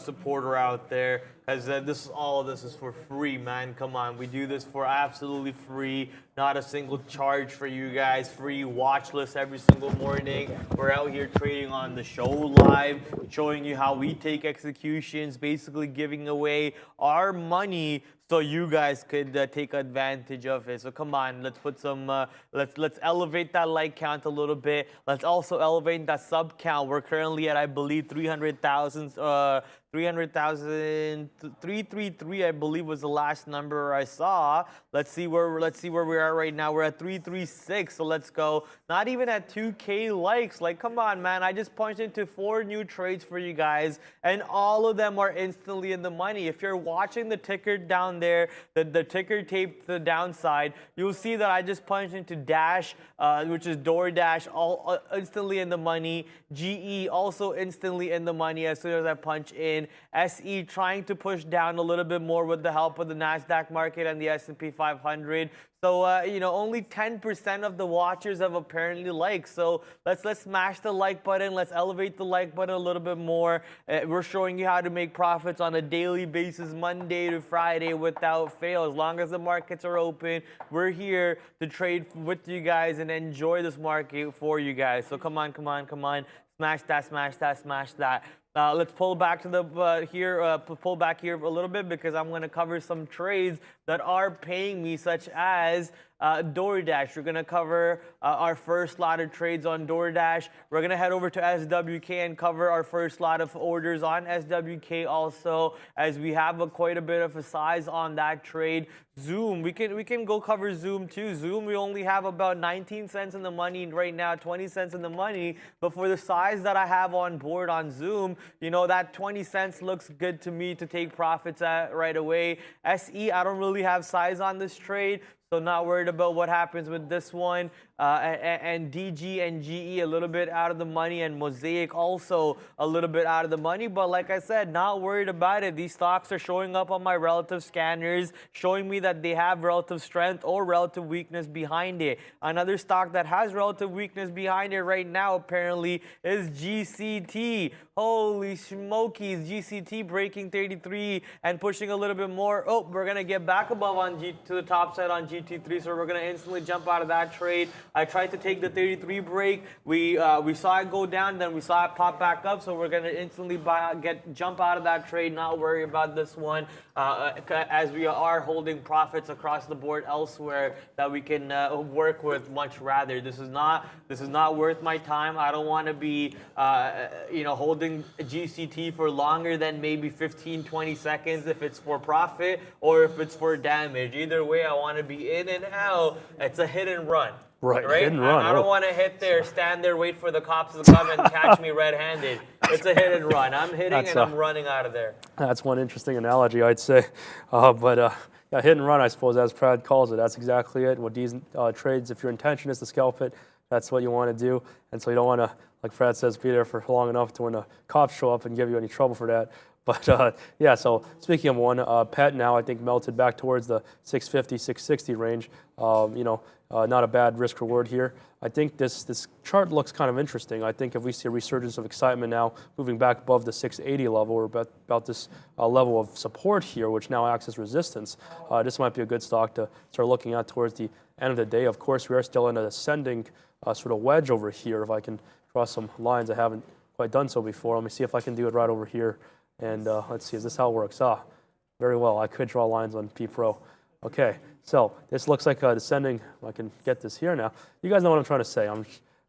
supporter out there. As all of this is for free, man. Come on, we do this for absolutely free. Not a single charge for you guys. Free watch list every single morning. We're out here trading on the show live, showing you how we take executions, basically giving away our money so you guys could take advantage of it. So come on, let's put some, let's elevate that like count a little bit. Let's also elevate that sub count. We're currently at, I believe, 333, I believe, was the last number I saw. Let's see where we are right now. We're at 336, so let's go. Not even at 2K likes. Like, come on, man. I just punched into 4 new trades for you guys, and all of them are instantly in the money. If you're watching the ticker down there, the ticker tape to the downside, you'll see that I just punched into Dash, which is DoorDash, all instantly in the money. GE also instantly in the money as soon as I punch in. SE trying to push down a little bit more with the help of the NASDAQ market and the S&P 500. So, only 10% of the watchers have apparently liked. So let's smash the like button. Let's elevate the like button a little bit more. We're showing you how to make profits on a daily basis, Monday to Friday, without fail. As long as the markets are open, we're here to trade with you guys and enjoy this market for you guys. So come on. Smash that, smash that, smash that. Let's pull back to the pull back here a little bit because I'm going to cover some trades that are paying me, such as DoorDash. We're going to cover our first lot of trades on DoorDash. We're going to head over to SWK and cover our first lot of orders on SWK also, as we have quite a bit of a size on that trade. Zoom, we can go cover Zoom too. Zoom, we only have about 19 cents in the money right now, 20 cents in the money. But for the size that I have on board on Zoom, that 20 cents looks good to me to take profits at right away. SE, I don't really have size on this trade, so not worried about what happens with this one. And DG and GE a little bit out of the money, and Mosaic also a little bit out of the money. But like I said, not worried about it. These stocks are showing up on my relative scanners, showing me that they have relative strength or relative weakness behind it. Another stock that has relative weakness behind it right now apparently is GCT. Holy smokies, GCT breaking 33 and pushing a little bit more. Oh, we're going to get back above to the top side on GT3, so we're going to instantly jump out of that trade. I tried to take the 33 break. We saw it go down, then we saw it pop back up, so we're going to instantly jump out of that trade, not worry about this one, as we are holding profits across the board elsewhere that we can work with much rather. This is not worth my time. I don't want to be holding GCT for longer than maybe 15-20 seconds if it's for profit or if it's for damage. Either way, I want to be in and out. It's a hit and run. Right, hit and run. I don't want to stand there, wait for the cops to come and catch me red-handed. It's a hit and run. I'm hitting and I'm running out of there. That's one interesting analogy, I'd say. Yeah, hit and run, I suppose, as Brad calls it. That's exactly it. With these trades, if your intention is to scalp it, that's what you want to do. And so you don't want to, like Fred says, be there for long enough to when the cops show up and give you any trouble for that. But yeah, so speaking of one, PET now I think melted back towards the 650, 660 range. Not a bad risk reward here. I think this chart looks kind of interesting. I think if we see a resurgence of excitement now, moving back above the 680 level, or about this level of support here, which now acts as resistance, this might be a good stock to start looking at towards the end of the day. Of course, we are still in an ascending sort of wedge over here. If I can draw some lines, I haven't quite done so before. Let me see if I can do it right over here. And let's see, is this how it works? Very well. I could draw lines on P Pro. Okay, so this looks like a descending. I can get this here now. You guys know what I'm trying to say.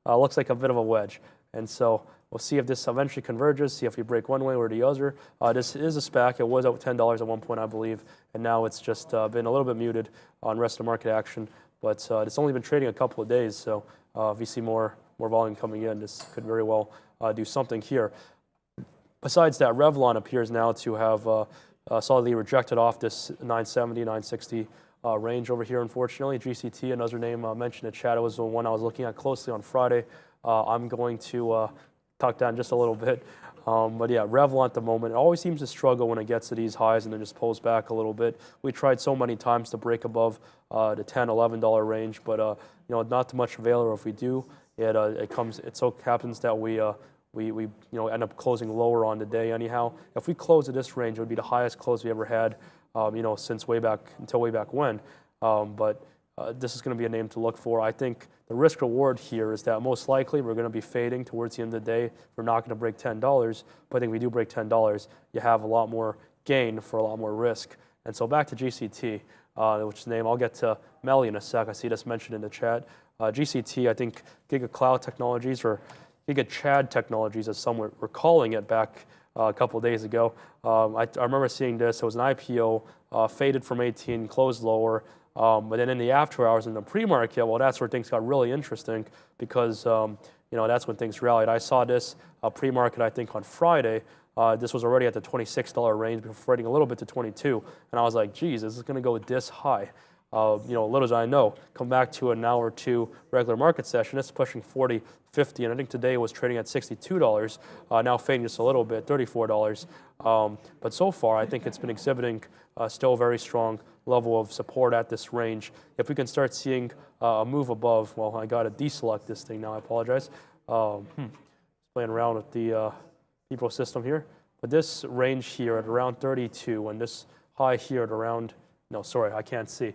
Looks like a bit of a wedge. And so we'll see if this eventually converges, see if we break one way or the other. This is a SPAC. It was at $10 at one point, I believe. And now it's just been a little bit muted on rest of market action. But it's only been trading a couple of days. So if we see more volume coming in, this could very well do something here. Besides that, Revlon appears now to have solidly rejected off this 970, 960 range over here, unfortunately. GCT, another name mentioned in chat, was the one I was looking at closely on Friday. I'm going to tuck down just a little bit. But yeah, Revlon at the moment, it always seems to struggle when it gets to these highs and then just pulls back a little bit. We tried so many times to break above the $10, $11 range, but not too much avail, or if we do, it so happens that we end up closing lower on the day anyhow. If we close at this range, it would be the highest close we ever had, since way back when. But this is going to be a name to look for. I think the risk reward here is that most likely we're going to be fading towards the end of the day. We're not going to break $10, but I think we do break $10, you have a lot more gain for a lot more risk. And so back to GCT, which is the name I'll get to Melly in a sec. I see this mentioned in the chat. GCT, I think Giga Cloud Technologies, or Giga Chad Technologies, as some were calling it back a couple of days ago. I remember seeing this. It was an IPO, faded from 18, closed lower. But then in the after hours in the pre-market, well, that's where things got really interesting because that's when things rallied. I saw this pre-market, I think, on Friday. This was already at the $26 range before trading a little bit to 22, and I was like, geez, is this going to go this high? Little as I know, come back to an hour or two regular market session, it's pushing 40, 50, and I think today it was trading at $62, now fading just a little bit, $34. But so far, I think it's been exhibiting still a very strong level of support at this range. If we can start seeing a move above, well, I got to deselect this thing now, I apologize. Playing around with the People system here. But this range here at around 32 and this high here at around, no, sorry, I can't see.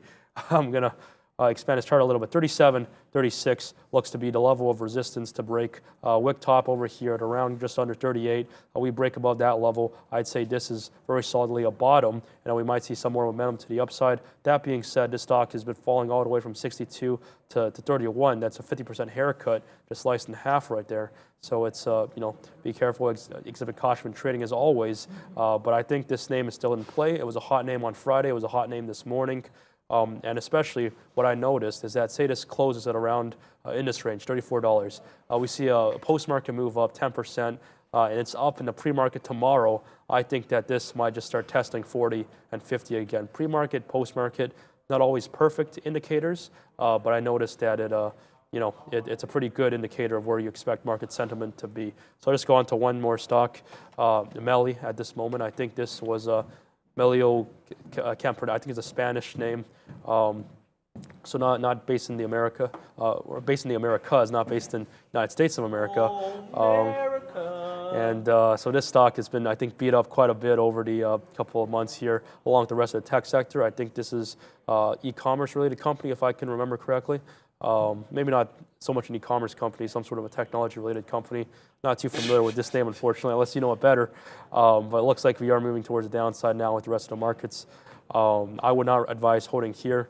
I'm going to expand this chart a little bit. 37, 36 looks to be the level of resistance to break. Wick top over here at around just under 38. We break above that level. I'd say this is very solidly a bottom, and we might see some more momentum to the upside. That being said, this stock has been falling all the way from 62 to 31. That's a 50% haircut, just sliced in half right there. So it's, be careful, exhibit caution when trading as always. But I think this name is still in play. It was a hot name on Friday. It was a hot name this morning. And especially what I noticed is that say this closes at around in this range, $34. We see a post-market move up 10%, and it's up in the pre-market tomorrow. I think that this might just start testing 40 and 50 again. Pre-market, post-market, not always perfect indicators, but I noticed that it's a pretty good indicator of where you expect market sentiment to be. So I'll just go on to one more stock, Meli at this moment. I think this was Melio Kemper, I think it's a Spanish name. So not based in the America, or based in the Americas, not based in United States of America. So this stock has been, I think, beat up quite a bit over the couple of months here, along with the rest of the tech sector. I think this is e-commerce related company, if I can remember correctly. Maybe not so much an e-commerce company, some sort of a technology related company. Not too familiar with this name, unfortunately, unless you know it better. But it looks like we are moving towards the downside now with the rest of the markets. I would not advise holding here.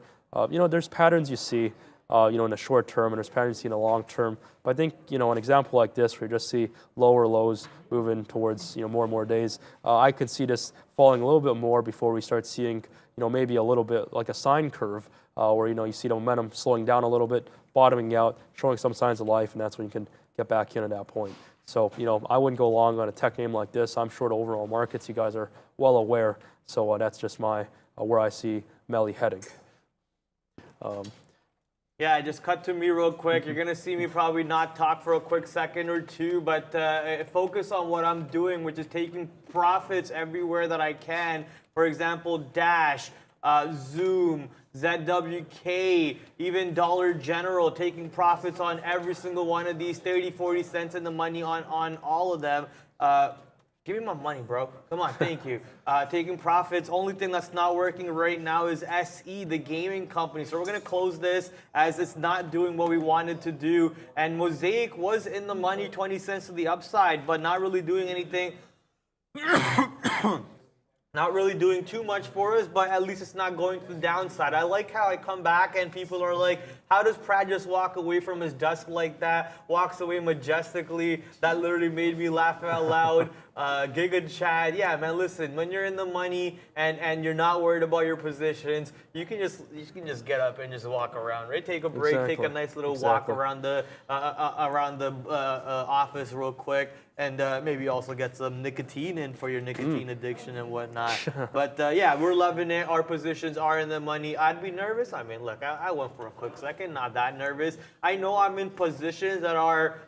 There's patterns you see, in the short term, and there's patterns you see in the long term. But I think, an example like this, where you just see lower lows moving towards, more and more days, I could see this falling a little bit more before we start seeing, maybe a little bit like a sine curve, where, you see the momentum slowing down a little bit, bottoming out, showing some signs of life, and that's when you can get back in at that point. So, I wouldn't go long on a tech name like this. I'm short overall markets. You guys are well aware. So that's just my where I see Meli heading. Yeah, just cut to me real quick. You're going to see me probably not talk for a quick second or two, but focus on what I'm doing, which is taking profits everywhere that I can. For example, Dash, Zoom, ZWK, even Dollar General, taking profits on every single one of these, 30, 40 cents in the money on all of them. Give me my money, bro. Come on, thank you. Taking profits. Only thing that's not working right now is SE, the gaming company. So we're going to close this as it's not doing what we wanted to do. And Mosaic was in the money, 20 cents to the upside, but not really doing anything. Not really doing too much for us, but at least it's not going to the downside. I like how I come back and people are like, how does Pratt just walk away from his desk like that? Walks away majestically. That literally made me laugh out loud. Giga Chad, yeah, man, listen, when you're in the money and you're not worried about your positions, you can just get up and just walk around, right? Take a break, take a nice little walk around the office real quick, and maybe also get some nicotine in for your nicotine addiction and whatnot. But yeah, we're loving it. Our positions are in the money. I'd be nervous. I mean, look, I went for a quick second, not that nervous. I know I'm in positions that are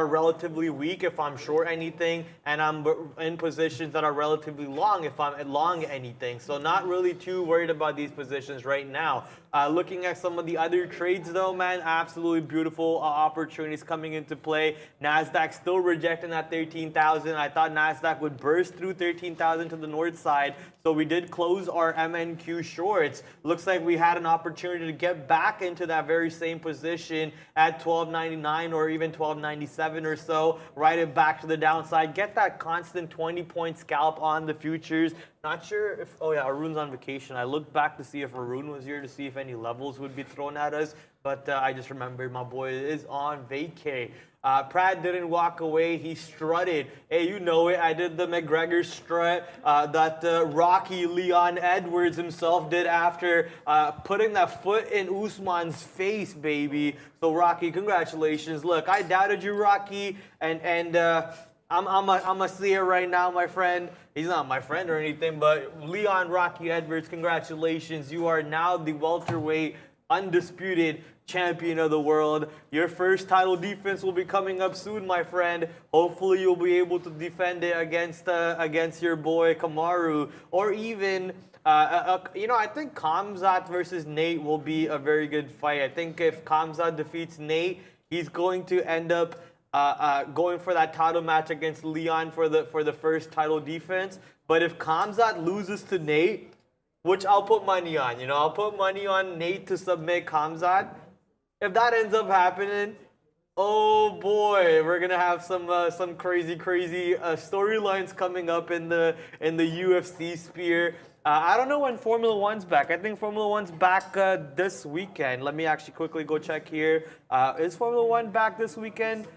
relatively weak if I'm short anything, and I'm in positions that are relatively long if I'm long anything. So not really too worried about these positions right now. Looking at some of the other trades though, man, absolutely beautiful opportunities coming into play. NASDAQ still rejecting that 13,000. I thought NASDAQ would burst through 13,000 to the north side. So we did close our MNQ shorts. Looks like we had an opportunity to get back into that very same position at 12.99 or even 12.97 or so. Ride it back to the downside. Get that constant 20-point scalp on the futures. Not sure if, oh yeah, Arun's on vacation. I looked back to see if Arun was here to see if any levels would be thrown at us, but I just remembered my boy is on vacay. Pratt didn't walk away. He strutted. Hey, you know it. I did the McGregor strut that Rocky Leon Edwards himself did after putting that foot in Usman's face, baby. So, Rocky, congratulations. Look, I doubted you, Rocky, and I'm a seer right now, my friend. He's not my friend or anything, but Leon Rocky Edwards, congratulations. You are now the welterweight undisputed champion of the world. Your first title defense will be coming up soon, my friend. Hopefully you'll be able to defend it against your boy Kamaru, or even I think Khamzat versus Nate will be a very good fight. I think if Khamzat defeats Nate, he's going to end up going for that title match against Leon for the first title defense. But if Khamzat loses to Nate, which I'll put money on, I'll put money on Nate to submit Khamzat. If that ends up happening, oh boy, we're gonna have some crazy storylines coming up in the UFC sphere. I don't know when Formula One's back. I think Formula One's back this weekend. Let me actually quickly go check here. Is Formula One back this weekend?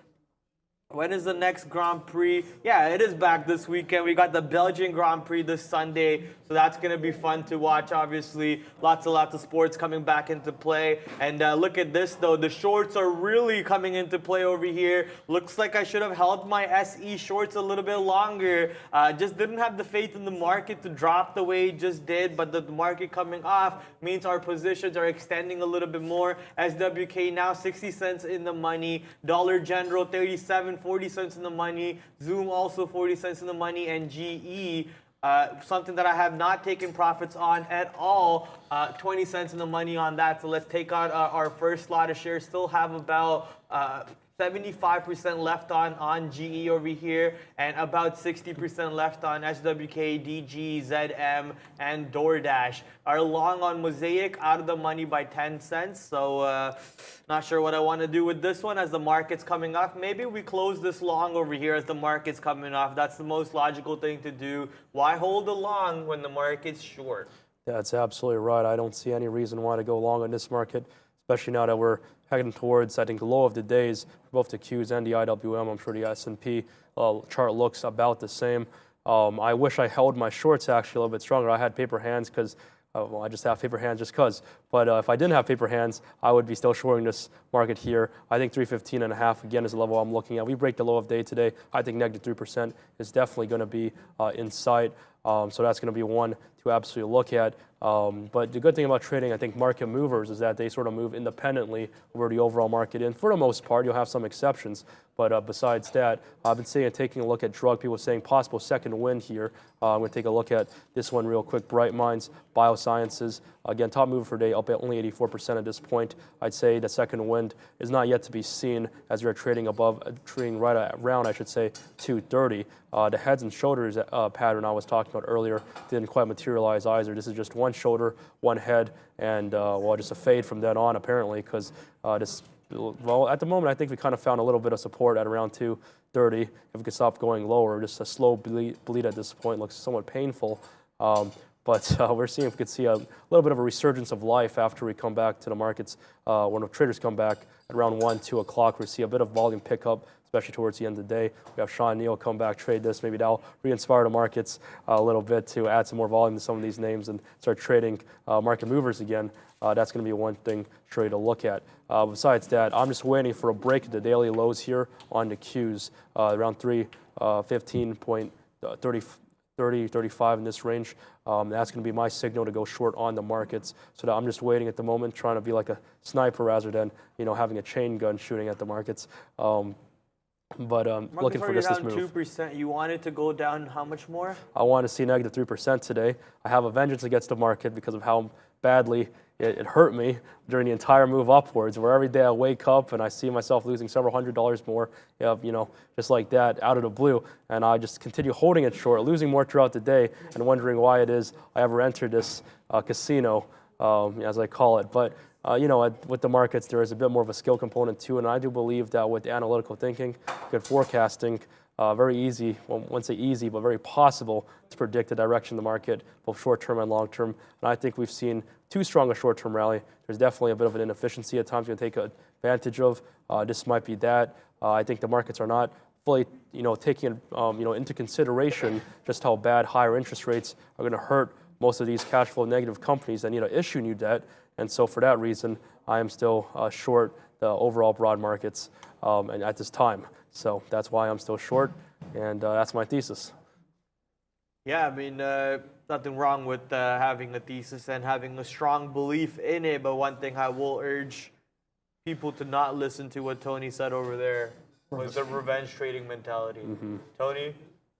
When is the next Grand Prix? Yeah, it is back this weekend. We got the Belgian Grand Prix this Sunday, so that's going to be fun to watch, obviously. Lots of sports coming back into play. And look at this, though. The shorts are really coming into play over here. Looks like I should have held my SE shorts a little bit longer. Just didn't have the faith in the market to drop the way it just did, but the market coming off means our positions are extending a little bit more. SWK now 60 cents in the money. Dollar General 40 cents in the money. Zoom also 40 cents in the money. And GE, something that I have not taken profits on at all, 20 cents in the money on that. So let's take out our first lot of shares. Still have about 75% left on GE over here, and about 60% left on SWK, DG, ZM, and DoorDash. Our long on Mosaic out of the money by 10 cents. So not sure what I want to do with this one as the market's coming off. Maybe we close this long over here as the market's coming off. That's the most logical thing to do. Why hold the long when the market's short? That's absolutely right. I don't see any reason why to go long on this market, especially now that we're heading towards, I think, the low of the days for both the Qs and the IWM. I'm sure the S&P chart looks about the same. I wish I held my shorts actually a little bit stronger. I had paper hands because, I just have paper hands just because. But if I didn't have paper hands, I would be still shorting this market here. I think 315.5 again is the level I'm looking at. We break the low of day today. I think negative 3% is definitely going to be in sight. So that's going to be one to absolutely look at. But the good thing about trading, I think, market movers is that they sort of move independently over the overall market. And for the most part, you'll have some exceptions. But besides that, I've been taking a look at drug. People saying possible second wind here. I'm going to take a look at this one real quick. Bright Minds, Biosciences. Again, top mover for day, up at only 84% at this point. I'd say the second wind is not yet to be seen as we're trading right around, I should say, 230. The heads and shoulders pattern I was talking about earlier didn't quite materialize either. This is just one shoulder, one head, and just a fade from then on apparently, because at the moment I think we kind of found a little bit of support at around 230. If we could stop going lower, just a slow bleed at this point looks somewhat painful. But we're seeing if we could see a little bit of a resurgence of life after we come back to the markets. When the traders come back at around 1, 2 o'clock, we see a bit of volume pickup, especially towards the end of the day. We have Sean Neal come back, trade this. Maybe that'll re-inspire the markets a little bit to add some more volume to some of these names and start trading market movers again. That's going to be one thing to look at. Besides that, I'm just waiting for a break at the daily lows here on the Qs, around 315.35 in this range. That's going to be my signal to go short on the markets. So that I'm just waiting at the moment, trying to be like a sniper rather than having a chain gun shooting at the markets. But looking for this move. 2%. You want it to go down how much more? I want to see negative 3% today. I have a vengeance against the market because of how badly it hurt me during the entire move upwards, where every day I wake up and I see myself losing several $100s more, just like that out of the blue. And I just continue holding it short, losing more throughout the day and wondering why it is I ever entered this casino, as I call it. But with the markets, there is a bit more of a skill component too, and I do believe that with analytical thinking, good forecasting, very easy, well, I wouldn't say easy, but very possible to predict the direction of the market, both short-term and long-term. And I think we've seen too strong a short-term rally. There's definitely a bit of an inefficiency at times we're going to take advantage of. This might be that. I think the markets are not fully, taking into consideration just how bad higher interest rates are going to hurt most of these cash flow negative companies that need to issue new debt. And so for that reason, I am still short the overall broad markets and at this time. So that's why I'm still short. And that's my thesis. Yeah, I mean, nothing wrong with having a thesis and having a strong belief in it. But one thing I will urge people to not listen to what Tony said over there was the revenge trading mentality. Tony,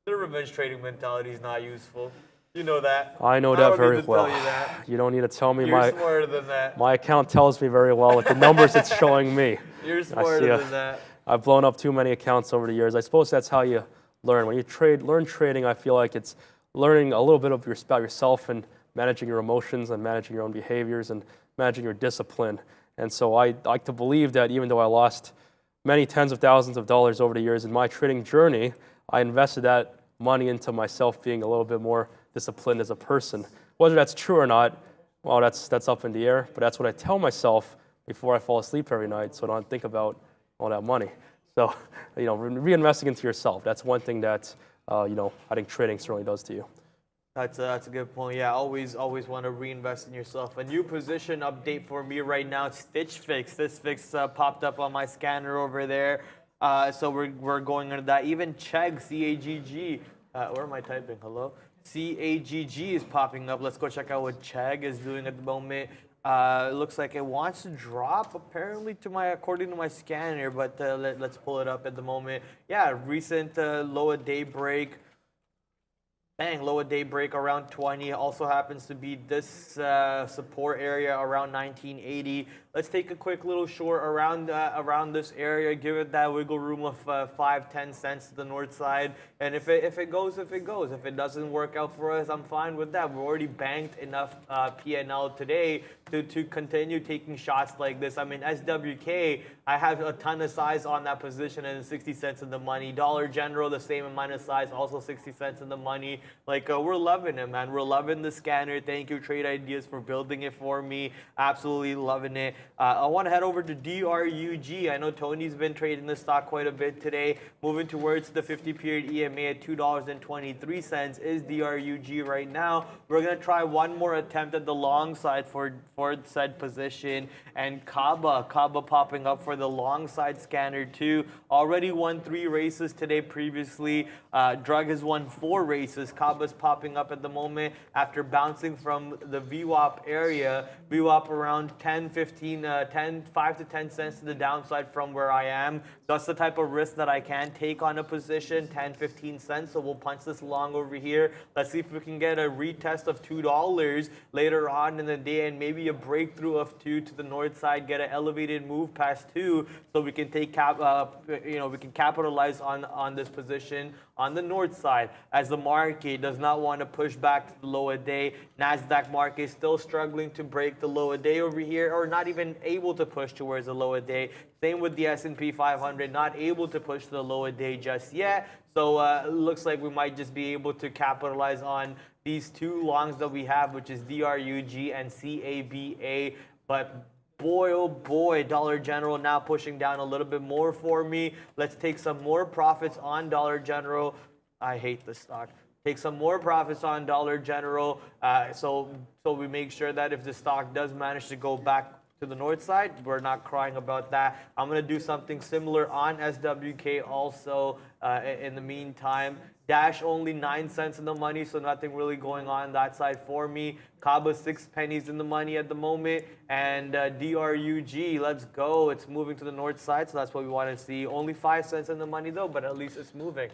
the revenge trading mentality is not useful. You know that. I know that very need to well. tell you that. You don't need to tell me. You're smarter than that. My account tells me very well with the numbers it's showing me. You're smarter than that. I've blown up too many accounts over the years. I suppose that's how you learn. When you learn trading, I feel like it's learning a little bit of about yourself and managing your emotions and managing your own behaviors and managing your discipline. And so I like to believe that even though I lost many tens of thousands of dollars over the years in my trading journey, I invested that money into myself being a little bit more disciplined as a person. Whether that's true or not, well, that's up in the air, but that's what I tell myself before I fall asleep every night so I don't think about all that money. So, reinvesting into yourself, that's one thing that, I think trading certainly does to you. That's a good point. Yeah, always want to reinvest in yourself. A new position update for me right now, Stitch Fix. This fix popped up on my scanner over there. So we're going into that. Even Chegg, C-A-G-G. Where am I typing? Hello? C-A-G-G is popping up. Let's go check out what Chegg is doing at the moment. It looks like it wants to drop, apparently, according to my scanner, but let's pull it up at the moment. Yeah, recent low at daybreak. Bang, low at daybreak around 20. Also happens to be this support area around 1980. Let's take a quick little short around this area. Give it that wiggle room of 5-10 cents to the north side. And if it goes, if it goes. If it doesn't work out for us, I'm fine with that. We've already banked enough P&L today to continue taking shots like this. I mean, SWK, I have a ton of size on that position and 60 cents in the money. Dollar General, the same amount of size, also 60 cents in the money. Like, we're loving it, man. We're loving the scanner. Thank you, Trade Ideas, for building it for me. Absolutely loving it. I want to head over to DRUG. I know Tony's been trading the stock quite a bit today. Moving towards the 50-period EMA at $2.23 is DRUG right now. We're going to try one more attempt at the long side for said position. And Kaba popping up for the long side scanner too. Already won 3 races today previously. Drug has won 4 races. Kaba's popping up at the moment after bouncing from the VWAP area. VWAP around 5 to 10 cents to the downside from where I am. That's the type of risk that I can take on a position, 10, 15 cents. So we'll punch this long over here. Let's see if we can get a retest of $2 later on in the day and maybe a breakthrough of 2 to the north side, get an elevated move past 2 so we can take we can capitalize on this position on the north side, as the market does not want to push back to the low a day. NASDAQ market is still struggling to break the low a day over here, or not even able to push towards the low a day. Same with the S&P 500, not able to push to the low a day just yet. So it looks like we might just be able to capitalize on these 2 longs that we have, which is DRUG and CABA. But boy, oh boy, Dollar General now pushing down a little bit more for me. Let's take some more profits on Dollar General. I hate this stock. Take some more profits on Dollar General so we make sure that if the stock does manage to go back to the north side, we're not crying about that. I'm going to do something similar on SWK also in the meantime. Dash only 9 cents in the money, so nothing really going on that side for me. Kaba 6 pennies in the money at the moment. And DRUG, let's go. It's moving to the north side, so that's what we want to see. Only 5 cents in the money though, but at least it's moving.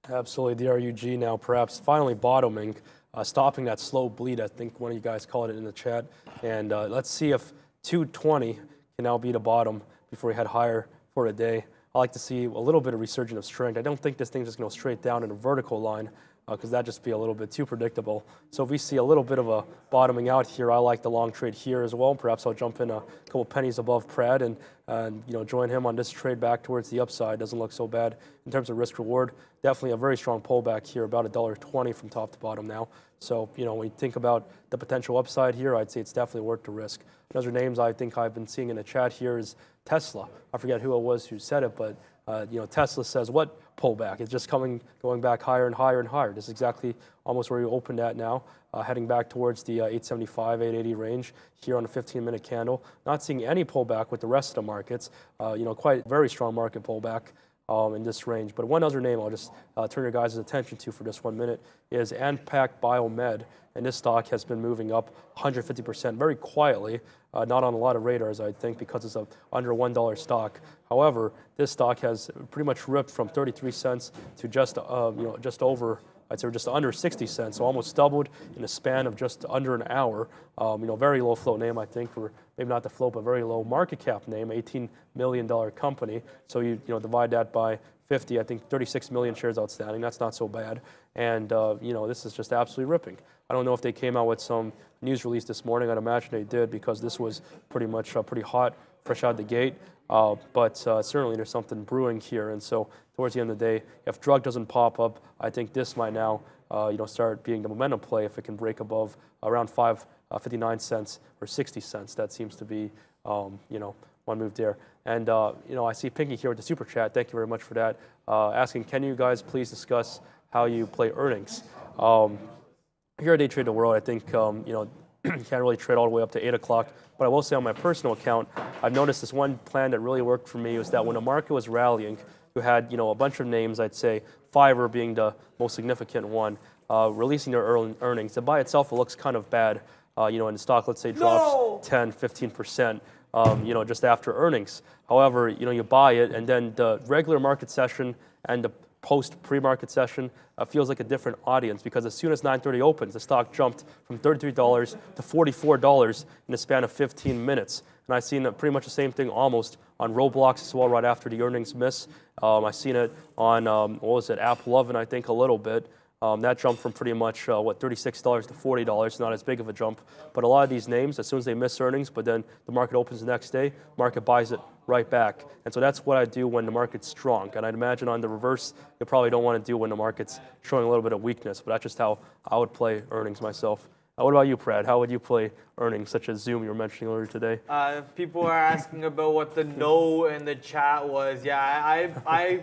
Absolutely, DRUG now perhaps finally bottoming, stopping that slow bleed. I think one of you guys called it in the chat. And let's see if 220 can now be the bottom before we head higher for a day. I like to see a little bit of resurgence of strength. I don't think this thing's just going to go straight down in a vertical line because that'd just be a little bit too predictable. So if we see a little bit of a bottoming out here, I like the long trade here as well. Perhaps I'll jump in a couple pennies above Pred and join him on this trade back towards the upside. Doesn't look so bad in terms of risk reward. Definitely a very strong pullback here, about $1.20 from top to bottom now. So when you think about the potential upside here, I'd say it's definitely worth the risk. Another names I think I've been seeing in the chat here is Tesla. I forget who it was who said it, but Tesla says what pullback? It's just going back higher and higher and higher. This is exactly almost where you opened at now, heading back towards the 875, 880 range here on a 15-minute candle. Not seeing any pullback with the rest of the markets. Quite very strong market pullback. in this range. But one other name I'll just turn your guys' attention to for just 1 minute is Anpac Biomed. And this stock has been moving up 150% very quietly, not on a lot of radars, I think, because it's a under $1 stock. However, this stock has pretty much ripped from 33 cents to just over, I'd say just under 60 cents, so almost doubled in a span of just under an hour. Very low float name, I think, or maybe not the float, but very low market cap name, $18 million company. So you divide that by 50, I think 36 million shares outstanding. That's not so bad. And this is just absolutely ripping. I don't know if they came out with some news release this morning. I'd imagine they did because this was pretty much pretty hot, fresh out the gate. But certainly there's something brewing here. And so towards the end of the day, if drug doesn't pop up, I think this might now start being the momentum play if it can break above around 59 cents or 60 cents. That seems to be one move there. And I see Pinky here with the super chat. Thank you very much for that. Asking, can you guys please discuss how you play earnings? Here at Day Trade the World, I think you can't really trade all the way up to 8 o'clock. But I will say on my personal account, I've noticed this one plan that really worked for me was that when the market was rallying, you had a bunch of names, I'd say Fiverr being the most significant one, releasing their earnings. And by itself, it looks kind of bad. And the stock, let's say, drops 10, 15%. Just after earnings. However, you buy it, and then the regular market session and the post-pre-market session feels like a different audience because as soon as 9:30 opens, the stock jumped from $33 to $44 in the span of 15 minutes. And I've seen pretty much the same thing almost on Roblox as well right after the earnings miss. I've seen it on, App Lovin', I think, a little bit. That jumped from pretty much, $36 to $40, not as big of a jump. But a lot of these names, as soon as they miss earnings, but then the market opens the next day, market buys it right back. And so that's what I do when the market's strong. And I'd imagine on the reverse, you probably don't want to do when the market's showing a little bit of weakness. But that's just how I would play earnings myself. What about you, Brad? How would you play earnings, such as Zoom you were mentioning earlier today? People are asking about what the no in the chat was. Yeah, I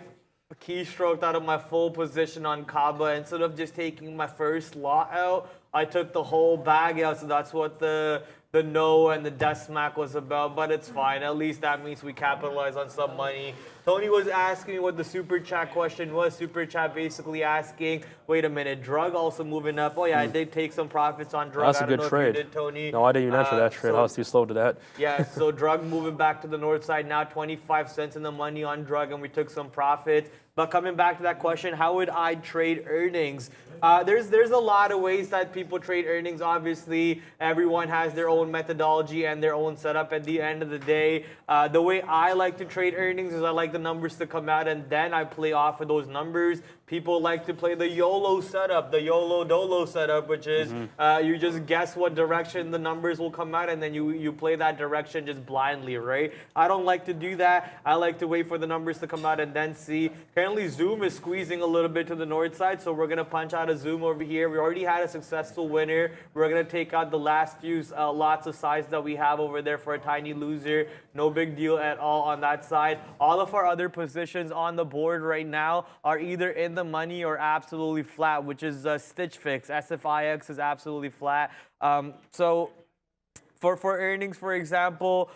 keystroked out of my full position on Kaba. Instead of just taking my first lot out, I took the whole bag out. So that's what the no and the death smack was about. But it's fine. At least that means we capitalize on some money. Tony was asking me what the super chat question was. Super chat basically asking, wait a minute, drug also moving up. Oh yeah, I did take some profits on drug. That's a good trade. Did, Tony. No, I didn't even enter that trade. I was too slow to that. Yeah, so drug moving back to the north side now, 25 cents in the money on drug, and we took some profits. But coming back to that question, how would I trade earnings? There's a lot of ways that people trade earnings. Obviously, everyone has their own methodology and their own setup at the end of the day. The way I like to trade earnings is I like the numbers to come out, and then I play off of those numbers. People like to play the YOLO setup, the YOLO Dolo setup, which is you just guess what direction the numbers will come out, and then you play that direction just blindly, right? I don't like to do that. I like to wait for the numbers to come out and then see. Currently, Zoom is squeezing a little bit to the north side, so we're going to punch out a Zoom over here. We already had a successful winner. We're going to take out the last few lots of size that we have over there for a tiny loser. No big deal at all on that side. All of our other positions on the board right now are either in the money or absolutely flat, which is Stitch Fix. SFIX is absolutely flat. So for earnings, for example,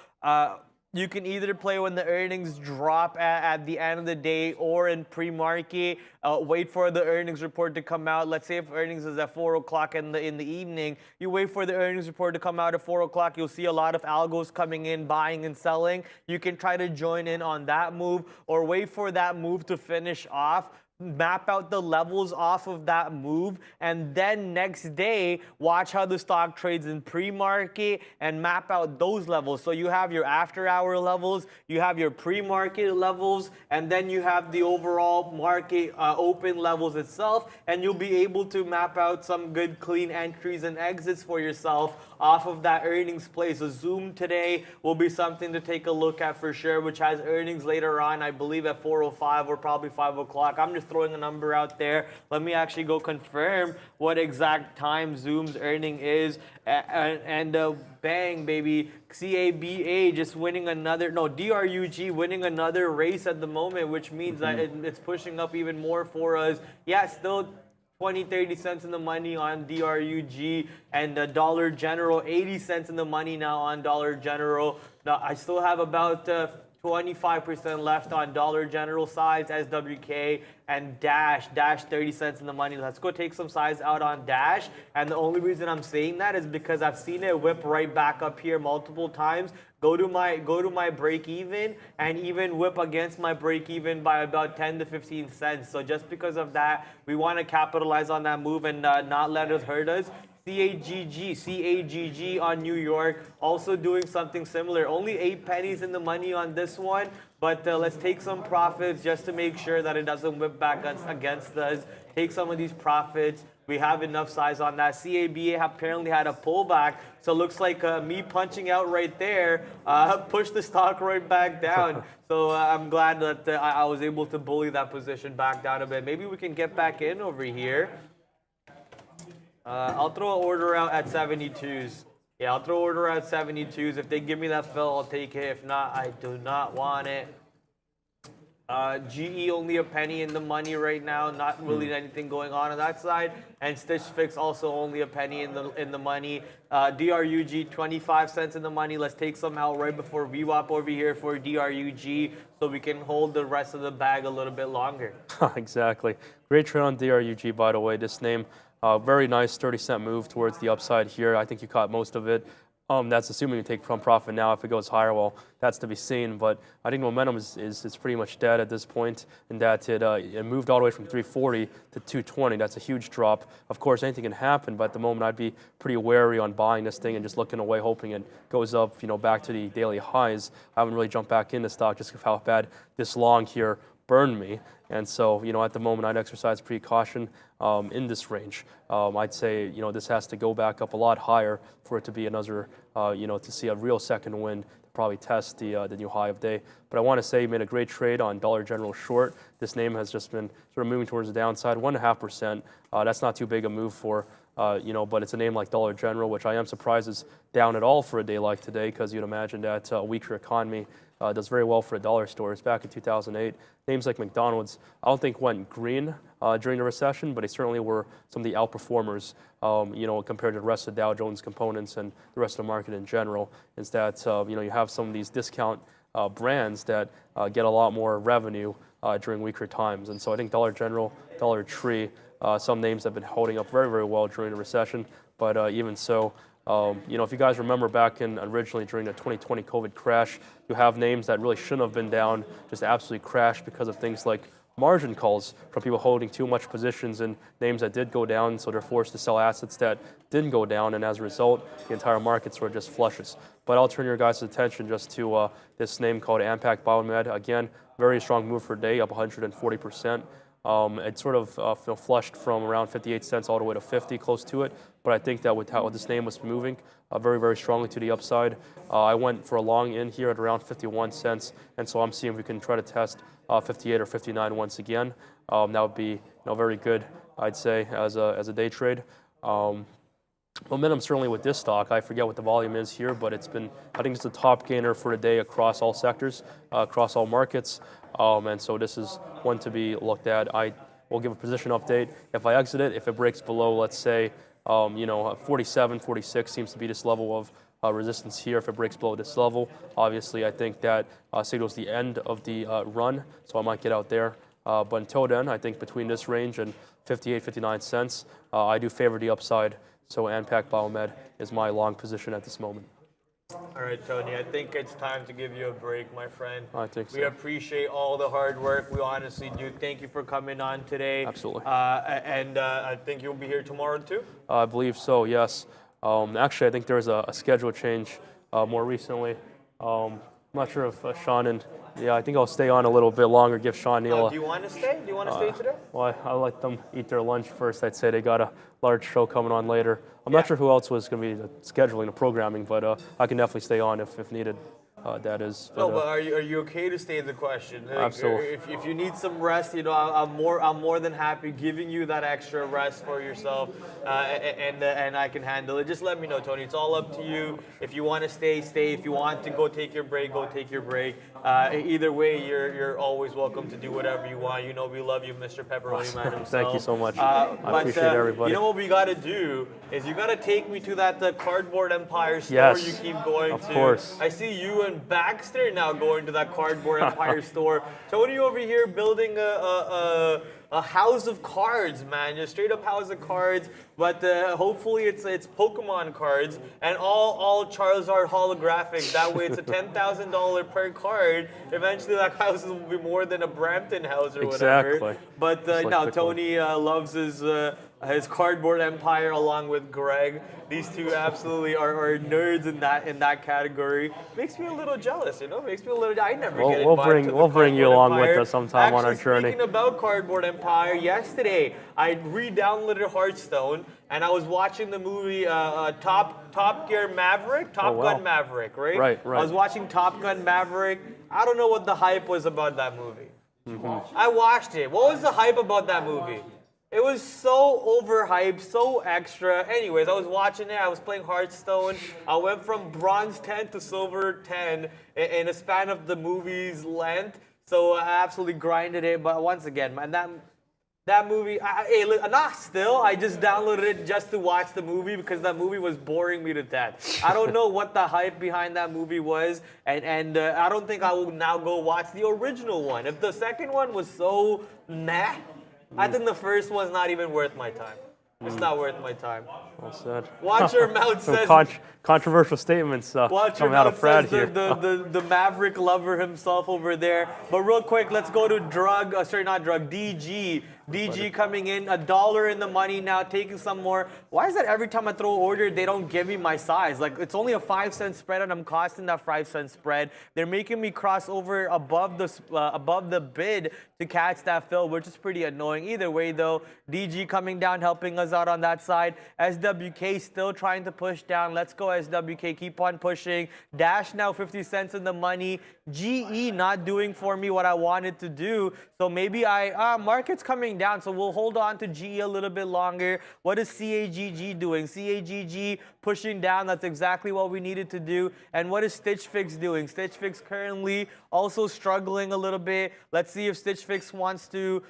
you can either play when the earnings drop at the end of the day or in pre-market. Wait for the earnings report to come out. Let's say if earnings is at 4 o'clock in the evening, you wait for the earnings report to come out at 4 o'clock. You'll see a lot of algos coming in, buying and selling. You can try to join in on that move or wait for that move to finish off. Map out the levels off of that move, and then next day watch how the stock trades in pre-market and map out those levels. So you have your after-hour levels, you have your pre-market levels, and then you have the overall market open levels itself, and you'll be able to map out some good clean entries and exits for yourself off of that earnings play. So Zoom today will be something to take a look at for sure, which has earnings later on, I believe at 4:05 or probably 5 o'clock. I'm just throwing a number out there. Let me actually go confirm what exact time Zoom's earning is. And bang, baby. CABA just winning another, no, DRUG winning another race at the moment, which means that it's pushing up even more for us. Yeah, still 20-30 cents in the money on DRUG, and Dollar General 80 cents in the money now on Dollar General. Now I still have about 25% left on Dollar General sides, SWK, and Dash 30 cents in the money. Let's go take some sides out on Dash. And the only reason I'm saying that is because I've seen it whip right back up here multiple times. Go to my break even and even whip against my break even by about 10 to 15 cents. So just because of that, we want to capitalize on that move and not let it hurt us. CAGG on New York, also doing something similar. Only 8 pennies in the money on this one, but let's take some profits just to make sure that it doesn't whip back against us. Take some of these profits. We have enough size on that. CABA apparently had a pullback, so it looks like me punching out right there pushed the stock right back down. So I'm glad that I was able to bully that position back down a bit. Maybe we can get back in over here. I'll throw an order out at 72s. Yeah, I'll throw an order out at 72s. If they give me that fill, I'll take it. If not, I do not want it. GE only a penny in the money right now. Not really anything going on that side. And Stitch Fix also only a penny in the money. DRUG 25 cents in the money. Let's take some out right before VWAP over here for DRUG so we can hold the rest of the bag a little bit longer. Exactly. Great trade on DRUG, by the way. This name. Very nice 30-cent move towards the upside here. I think you caught most of it. That's assuming you take from profit now. If it goes higher, well, that's to be seen. But I think momentum is pretty much dead at this point, in that it moved all the way from 340 to 220. That's a huge drop. Of course, anything can happen, but at the moment, I'd be pretty wary on buying this thing and just looking away, hoping it goes up, back to the daily highs. I haven't really jumped back into stock just because of how bad this long here burned me. And so, at the moment, I'd exercise precaution in this range. I'd say, this has to go back up a lot higher for it to be another, to see a real second wind, to probably test the new high of day. But I want to say you made a great trade on Dollar General short. This name has just been sort of moving towards the downside, 1.5%. That's not too big a move for, but it's a name like Dollar General, which I am surprised is down at all for a day like today, because you'd imagine that a weaker economy does very well for the dollar stores. Back in 2008, names like McDonald's, I don't think went green during the recession, but they certainly were some of the outperformers, compared to the rest of the Dow Jones components and the rest of the market in general. Is that you have some of these discount brands that get a lot more revenue during weaker times, and so I think Dollar General, Dollar Tree, some names have been holding up very, very well during the recession, but even so. If you guys remember back in originally during the 2020 COVID crash, you have names that really shouldn't have been down, just absolutely crashed because of things like margin calls from people holding too much positions in names that did go down, so they're forced to sell assets that didn't go down, and as a result, the entire market sort of just flushes. But I'll turn your guys' attention just to this name called Ampac Biomed. Again, very strong move for day, up 140%. It sort of flushed from around 58 cents all the way to 50, close to it. But I think that with how this name was moving very, very strongly to the upside, I went for a long in here at around 51 cents. And so I'm seeing if we can try to test 58 or 59 once again. That would be very good, I'd say, as a day trade. Momentum certainly with this stock. I forget what the volume is here, but it's been, I think it's the top gainer for the day across all sectors, across all markets. And so this is one to be looked at. I will give a position update. If I exit it, if it breaks below, let's say, 47, 46 seems to be this level of resistance here. If it breaks below this level, obviously I think that signals the end of the run, so I might get out there. But until then, I think between this range and 58, 59 cents, I do favor the upside. So Ampac Biomed is my long position at this moment. All right, Tony, I think it's time to give you a break, my friend. I think so. We appreciate all the hard work. We honestly do. Thank you for coming on today. Absolutely. And I think you'll be here tomorrow too? I believe so, yes. Actually, I think there's a schedule change more recently. I'm not sure if Sean and... Yeah, I think I'll stay on a little bit longer, give Sean Neal... do you want to stay? Do you want to stay today? Well, I'll let them eat their lunch first. I'd say they got a large show coming on later. I'm not sure who else was going to be scheduling the programming, but I can definitely stay on if needed. That is. But, but are you okay to stay? The question. Like, absolutely. If you need some rest, I'm more than happy giving you that extra rest for yourself, and I can handle it. Just let me know, Tony. It's all up to you. If you want to stay, stay. If you want to go take your break, go take your break. Either way, you're always welcome to do whatever you want. We love you, Mr. Pepperoni Man himself. Thank you so much. I appreciate everybody. You know what we got to do? is you gotta take me to that Cardboard Empire store Yes, you keep going of to. course. I see you and Baxter now going to that Cardboard Empire store. Tony over here building a house of cards, man. Just straight up house of cards. But hopefully it's Pokemon cards and all Charizard holographic. That way it's a $10,000 per card. Eventually that house will be more than a Brampton house or whatever. Exactly. But like now Bitcoin. Tony loves his Cardboard Empire along with Greg. These two absolutely are nerds in that category. Makes me a little jealous, you know. Makes me a little. I never get invited to the We'll bring you Cardboard along Empire. with us sometime on our Actually, journey. speaking about Cardboard Empire, yesterday I re-downloaded Hearthstone and I was watching the movie Top Gear Maverick, Top wow. Gun Maverick, right? Right. I was watching Top Gun Maverick. I don't know what the hype was about that movie. Mm-hmm. I watched it. What was the hype about that movie? It was so overhyped, so extra. Anyways, I was watching it. I was playing Hearthstone. I went from bronze 10 to silver 10 in a span of the movie's length. So I absolutely grinded it. But once again, man, that movie, I just downloaded it just to watch the movie because that movie was boring me to death. I don't know what the hype behind that movie was, and I don't think I will now go watch the original one. If the second one was so meh, I think the first one's not even worth my time. It's not worth my time. Well said. Watch your mouth Some says. controversial statements Watch your coming out of mouth Brad says here. the Maverick lover himself over there. But real quick, let's go to DG. DG coming in, $1 in the money now, taking some more. Why is that every time I throw an order, they don't give me my size? Like, it's only a 5-cent spread, and I'm costing that 5-cent spread. They're making me cross over above the bid to catch that fill, which is pretty annoying. Either way, though, DG coming down, helping us out on that side. SWK still trying to push down. Let's go, SWK. Keep on pushing. Dash now 50 cents in the money. GE not doing for me what I wanted to do. So maybe market's coming down, so we'll hold on to GE a little bit longer. What is CAGG doing? CAGG pushing down. That's exactly what we needed to do. And what is Stitch Fix doing? Stitch Fix currently also struggling a little bit. Let's see if Stitch Fix wants to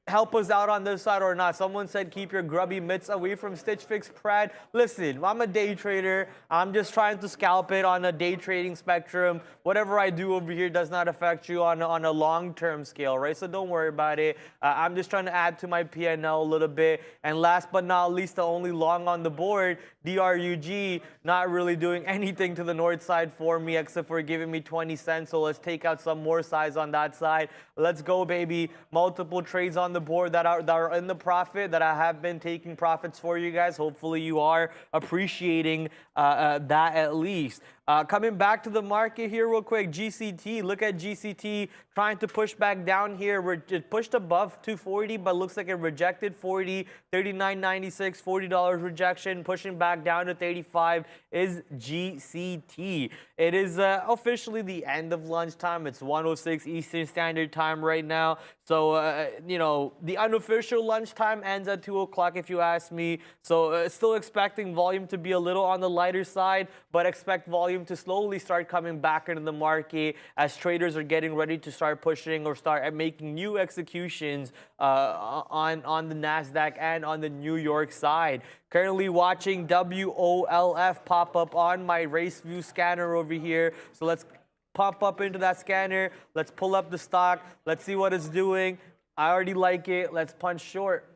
help us out on this side or not. Someone said keep your grubby mitts away from Stitch Fix, Prad. Listen, I'm a day trader. I'm just trying to scalp it on a day trading spectrum. Whatever I do over here does not affect you on a long-term scale, right? So don't worry about it. I'm just trying to add to my P&L a little bit. And last but not least, the only long on the board, DRUG, not really doing anything to the north side for me except for giving me 20 cents. So let's take out some more size on that side. Let's go, baby. Multiple trades on the board that are in the profit, that I have been taking profits for you guys. Hopefully you are appreciating that at least. Coming back to the market here real quick, GCT, look at GCT trying to push back down here. It pushed above 240, but looks like it rejected 40, $39.96, $40 rejection, pushing back down to 35 is GCT. It is officially the end of lunchtime. It's 1:06 Eastern Standard Time right now. So, you know, the unofficial lunchtime ends at 2 o'clock if you ask me. So still expecting volume to be a little on the lighter side, but expect volume to slowly start coming back into the market as traders are getting ready to start pushing or start making new executions on the NASDAQ and on the New York side. Currently watching WOLF pop up on my race view scanner over here. So let's pop up into that scanner. Let's pull up the stock. Let's see what it's doing. I already like it. Let's punch short.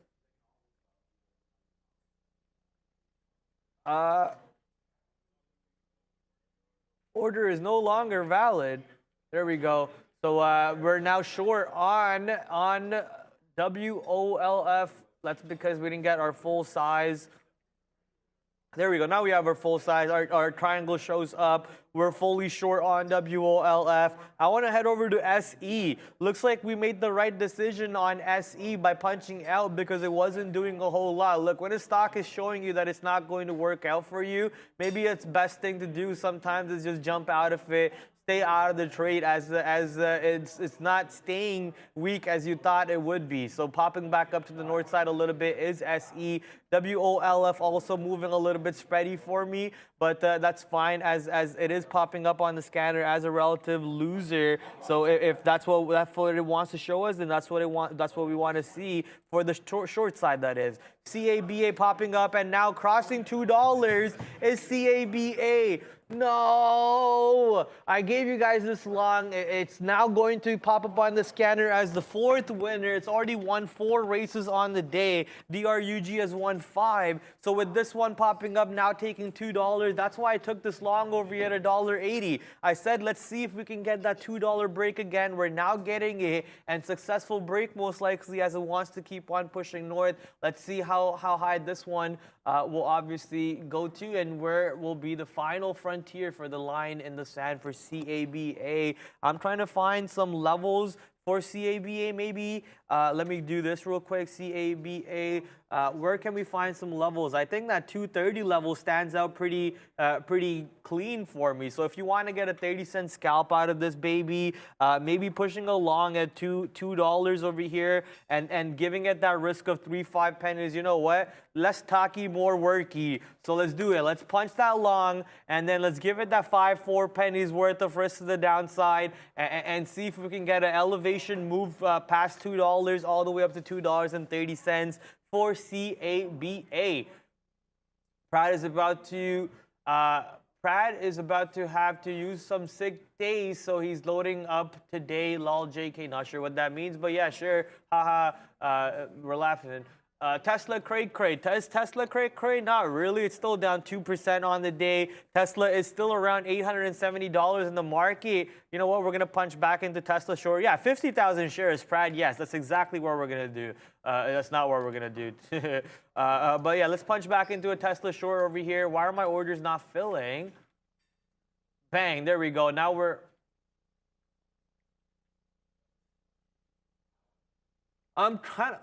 Order is no longer valid. There we go. So we're now short on WOLF. That's because we didn't get our full size. There we go. Now we have our full size. Our triangle shows up. We're fully short on WOLF. I want to head over to SE. Looks like we made the right decision on SE by punching out because it wasn't doing a whole lot. Look, when a stock is showing you that it's not going to work out for you, maybe it's best thing to do sometimes is just jump out of it. Stay out of the trade as it's not staying weak as you thought it would be. So popping back up to the north side a little bit is SE. WOLF also moving a little bit spready for me, but that's fine as it is popping up on the scanner as a relative loser. So if that's what it wants to show us, then that's what we want to see for the short side. That is CABA popping up, and now crossing $2 is CABA. No, I gave you guys this long. It's now going to pop up on the scanner as the fourth winner. It's already won 4 races on the day. DRUG has won 5. So with this one popping up, now taking $2, that's why I took this long over here at $1.80. I said, let's see if we can get that $2 break again. We're now getting a successful break, most likely, as it wants to keep on pushing north. Let's see how high this one will obviously go to, and where will be the final frontier for the line in the sand for CABA. I'm trying to find some levels for CABA, maybe. Let me do this real quick. CABA, where can we find some levels? I think that 230 level stands out pretty clean for me. So if you want to get a 30-cent scalp out of this baby, maybe pushing along at $2 over here and giving it that risk of 3-5 pennies. You know what? Less talky, more worky. So let's do it. Let's punch that long, and then let's give it that 5-4 pennies worth of risk to the downside, and see if we can get an elevation move past $2 all the way up to $2.30 for CABA. Pratt is about to have to use some sick days, so he's loading up today. Lol, JK, not sure what that means, but yeah, sure. Haha, we're laughing. Tesla cray. Is Tesla cray? Not really. It's still down 2% on the day. Tesla is still around $870 in the market. You know what? We're going to punch back into Tesla short. Yeah, 50,000 shares, Prad. Yes, that's exactly what we're going to do. That's not what we're going to do. But yeah, let's punch back into a Tesla short over here. Why are my orders not filling? Bang, there we go. Now I'm trying to...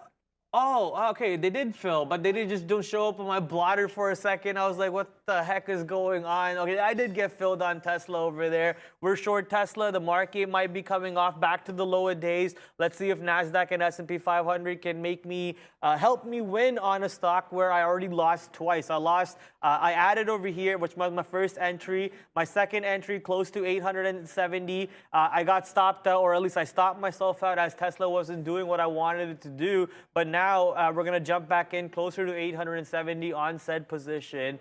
Oh, okay, they did fill, but they just don't show up on my blotter for a second. I was like, what the heck is going on? Okay, I did get filled on Tesla over there. We're short Tesla. The market might be coming off back to the lower days. Let's see if NASDAQ and S&P 500 can make me, help me win on a stock where I already lost twice. I added over here, which was my first entry. My second entry, close to 870. I got stopped out, or at least I stopped myself out as Tesla wasn't doing what I wanted it to do. But now we're going to jump back in closer to 870 on said position.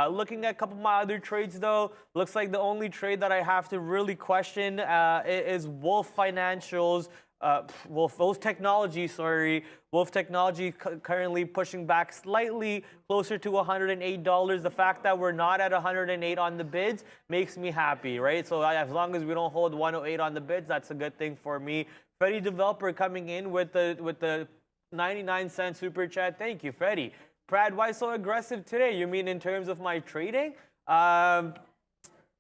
Looking at a couple of my other trades, though, looks like the only trade that I have to really question is Wolf Financials. Wolf Technology, sorry. Wolf Technology currently pushing back slightly closer to $108. The fact that we're not at 108 on the bids makes me happy, right? So as long as we don't hold 108 on the bids, that's a good thing for me. Freddy Developer coming in with the 99-cent super chat. Thank you, Freddy. Brad, why so aggressive today? You mean in terms of my trading?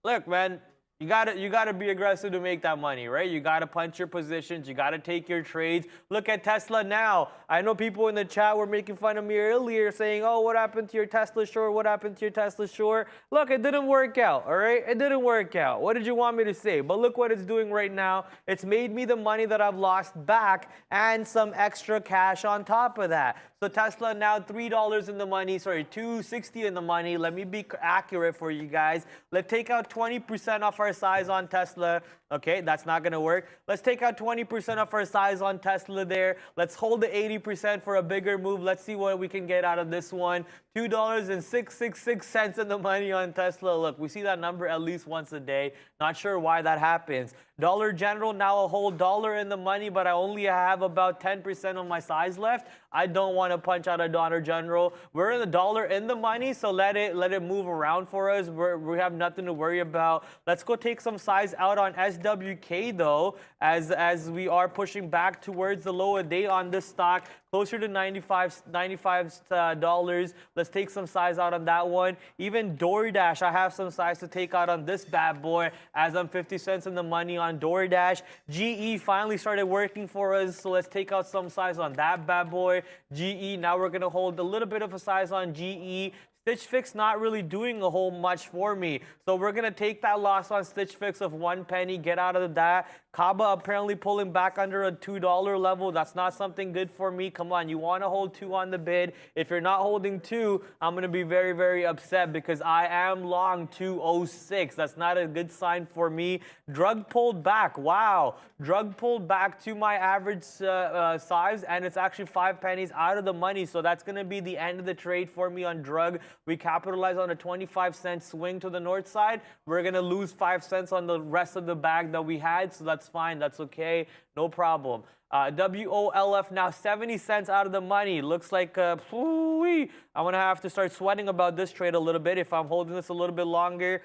Look, man, you gotta be aggressive to make that money, right? You gotta punch your positions. You gotta take your trades. Look at Tesla now. I know people in the chat were making fun of me earlier, saying, "Oh, what happened to your Tesla short? What happened to your Tesla short?" Look, it didn't work out. All right, it didn't work out. What did you want me to say? But look what it's doing right now. It's made me the money that I've lost back and some extra cash on top of that. So Tesla now $3 in the money, sorry, $2.60 in the money. Let me be accurate for you guys. Let's take out 20% off our size on Tesla. Okay, that's not going to work. Let's take out 20% off our size on Tesla there. Let's hold the 80% for a bigger move. Let's see what we can get out of this one. $2.666 in the money on Tesla. Look, we see that number at least once a day. Not sure why that happens. Dollar General, now a whole $1 in the money, but I only have about 10% of my size left. I don't want to punch out a Dollar General. We're in the $1 in the money, so let it move around for us. We have nothing to worry about. Let's go take some size out on SWK though, as we are pushing back towards the lower day on this stock, closer to $95. Let's take some size out on that one. Even DoorDash, I have some size to take out on this bad boy, as I'm 50 cents in the money on DoorDash. GE finally started working for us, so let's take out some size on that bad boy. GE, now we're going to hold a little bit of a size on GE. Stitch Fix not really doing a whole much for me. So we're going to take that loss on Stitch Fix of 1 penny. Get out of that. Kaba apparently pulling back under a $2 level. That's not something good for me. Come on, you want to hold 2 on the bid. If you're not holding 2, I'm going to be very, very upset because I am long 206. That's not a good sign for me. Drug pulled back. Wow. Drug pulled back to my average size, and it's actually 5 pennies out of the money. So that's going to be the end of the trade for me on drug. We capitalized on a 25-cent swing to the north side. We're going to lose 5 cents on the rest of the bag that we had. So that's fine. That's okay. No problem. WOLF now 70 cents out of the money. Looks like I'm going to have to start sweating about this trade a little bit if I'm holding this a little bit longer.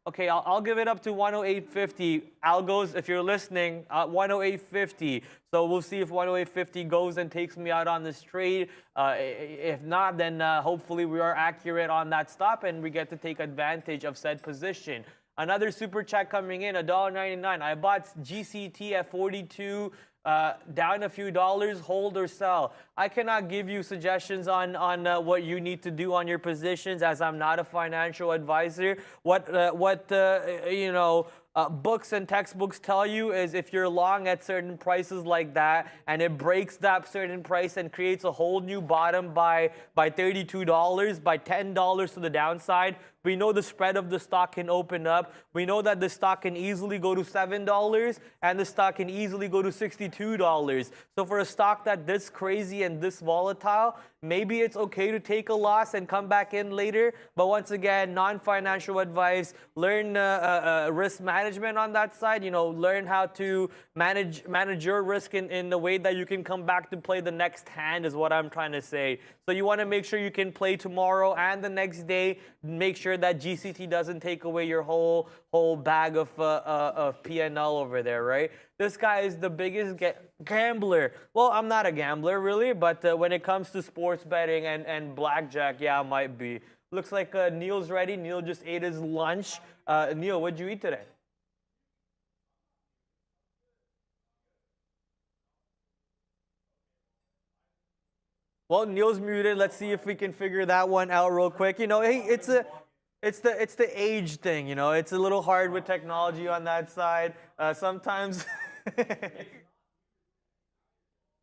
Okay, I'll give it up to 108.50. Algos, if you're listening, 108.50. So we'll see if 108.50 goes and takes me out on this trade. If not, then hopefully we are accurate on that stop and we get to take advantage of said position. Another super chat coming in, $1.99. I bought GCT at 42, down a few dollars, hold or sell. I cannot give you suggestions on what you need to do on your positions, as I'm not a financial advisor. Books and textbooks tell you is if you're long at certain prices like that and it breaks that certain price and creates a whole new bottom by $32, by $10 to the downside, we know the spread of the stock can open up. We know that the stock can easily go to $7 and the stock can easily go to $62. So for a stock that's this crazy and this volatile, maybe it's okay to take a loss and come back in later. But once again, non-financial advice. Learn risk management on that side. Learn how to manage your risk in the way that you can come back to play the next hand is what I'm trying to say. So you want to make sure you can play tomorrow and the next day. Make sure that GCT doesn't take away your whole bag of P&L over there, right? This guy is the biggest gambler. Well, I'm not a gambler really, but when it comes to sports betting and blackjack, yeah, I might be. Looks like Neil's ready. Neil just ate his lunch. Neil, what'd you eat today? Well, Neil's muted. Let's see if we can figure that one out real quick. Hey, it's the age thing. It's a little hard with technology on that side. Sometimes.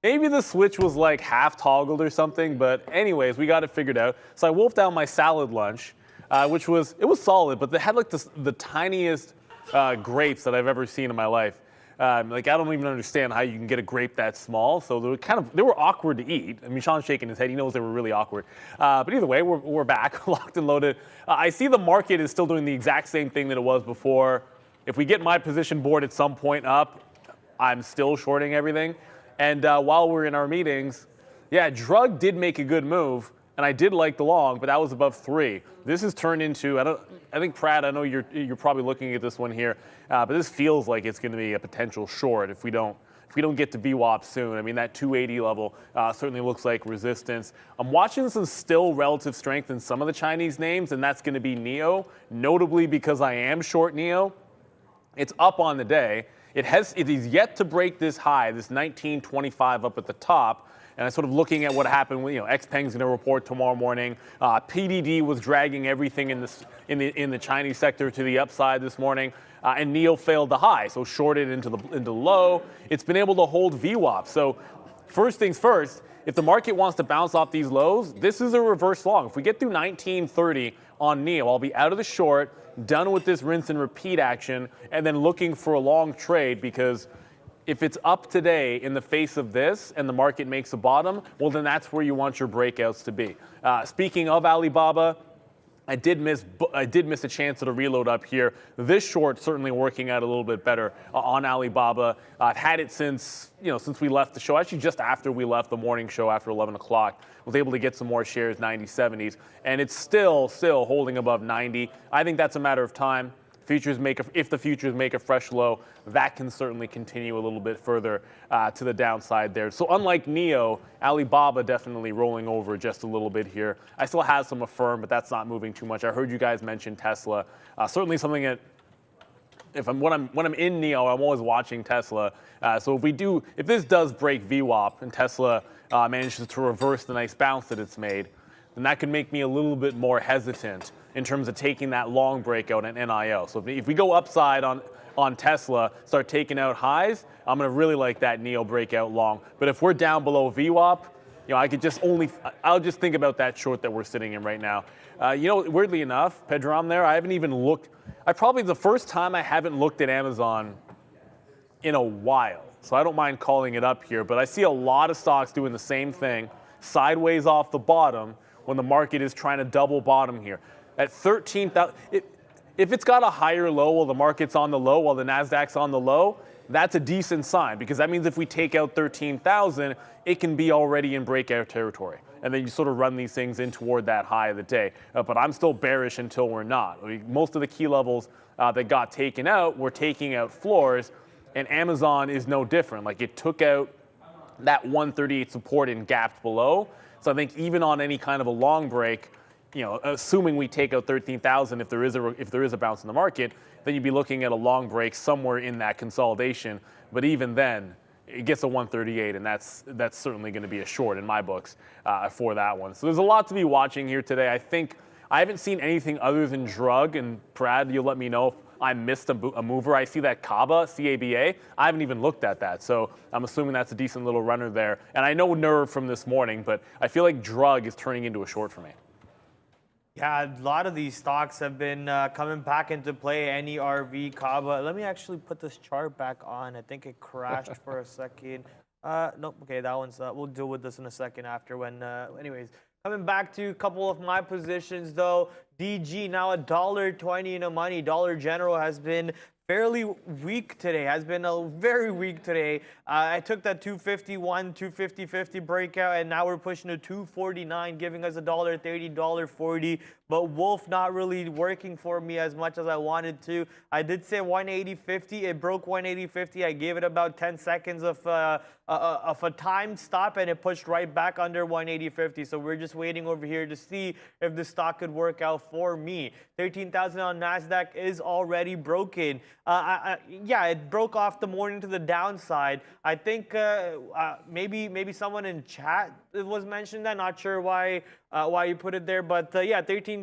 Maybe the switch was like half toggled or something, but anyways, we got it figured out. So I wolfed down my salad lunch, which was solid, but they had like the tiniest grapes that I've ever seen in my life. I don't even understand how you can get a grape that small. So they were awkward to eat. I mean, Sean's shaking his head. He knows they were really awkward. But either way, we're back, locked and loaded. I see the market is still doing the exact same thing that it was before. If we get my position board at some point up, I'm still shorting everything. And while we're in our meetings, yeah, drug did make a good move. And I did like the long, but that was above 3. This has turned into, I think, Pratt, I know you're probably looking at this one here, but this feels like it's going to be a potential short if we don't get to VWAP soon. I mean, that 280 level certainly looks like resistance. I'm watching some still relative strength in some of the Chinese names, and that's going to be NIO, notably because I am short NIO. It's up on the day. It is yet to break this high, this 1925 up at the top. And I'm sort of looking at what happened with, Xpeng's going to report tomorrow morning. PDD was dragging everything in the Chinese sector to the upside this morning, and NIO failed the high, so shorted into the low. It's been able to hold VWAP. So first things first, if the market wants to bounce off these lows, this is a reverse long. If we get through 1930 on NIO, I'll be out of the short, done with this rinse and repeat action, and then looking for a long trade because if it's up today in the face of this and the market makes a bottom, well, then that's where you want your breakouts to be. Speaking of Alibaba, I did miss a chance at a reload up here. This short certainly working out a little bit better on Alibaba. I've had it since we left the show, actually just after we left the morning show after 11 o'clock. Was able to get some more shares, 90s, 70s, and it's still holding above 90. I think that's a matter of time. If the futures make a fresh low, that can certainly continue a little bit further to the downside there. So unlike NIO, Alibaba definitely rolling over just a little bit here. I still have some Affirm, but that's not moving too much. I heard you guys mention Tesla. Certainly something that when I'm in NIO, I'm always watching Tesla. So if this does break VWAP and Tesla manages to reverse the nice bounce that it's made, then that could make me a little bit more hesitant in terms of taking that long breakout in NIO. So if we go upside on Tesla, start taking out highs, I'm going to really like that NEO breakout long. But if we're down below VWAP, I'll just think about that short that we're sitting in right now. Weirdly enough, Pedro, I'm there. I haven't even looked. Probably the first time I haven't looked at Amazon in a while. So I don't mind calling it up here, but I see a lot of stocks doing the same thing, sideways off the bottom when the market is trying to double bottom here. At 13,000, if it's got a higher low while the market's on the low, while the NASDAQ's on the low, that's a decent sign, because that means if we take out 13,000, it can be already in breakout territory. And then you sort of run these things in toward that high of the day. But I'm still bearish until we're not. Most of the key levels that got taken out were taking out floors, and Amazon is no different. Like, it took out that 138 support and gapped below. So I think even on any kind of a long break, assuming we take out 13,000, if there is a bounce in the market, then you'd be looking at a long break somewhere in that consolidation. But even then, it gets a 138, and that's certainly going to be a short in my books for that one. So there's a lot to be watching here today. I think I haven't seen anything other than drug, and Brad, you'll let me know if I missed a mover. I see that CABA, C-A-B-A. I haven't even looked at that, so I'm assuming that's a decent little runner there. And I know nerve from this morning, but I feel like drug is turning into a short for me. Yeah, a lot of these stocks have been coming back into play. NERV, CABA. Let me actually put this chart back on. I think it crashed for a second. Nope. Okay, that one's. We'll deal with this in a second after when. Anyways, coming back to a couple of my positions though. DG now $1.20 in the money. Dollar General has been fairly weak today, has been very weak today. I took that 251, 250 breakout, and now we're pushing to 249, giving us $1.30, $1.40. But Wolf not really working for me as much as I wanted to. I did say 180.50. It broke 180.50. I gave it about 10 seconds of a time stop, and it pushed right back under 180.50. So we're just waiting over here to see if the stock could work out for me. 13,000 on NASDAQ is already broken. Yeah, it broke off the morning to the downside. I think maybe someone in chat was mentioned that. Not sure why you put it there, but yeah, 13K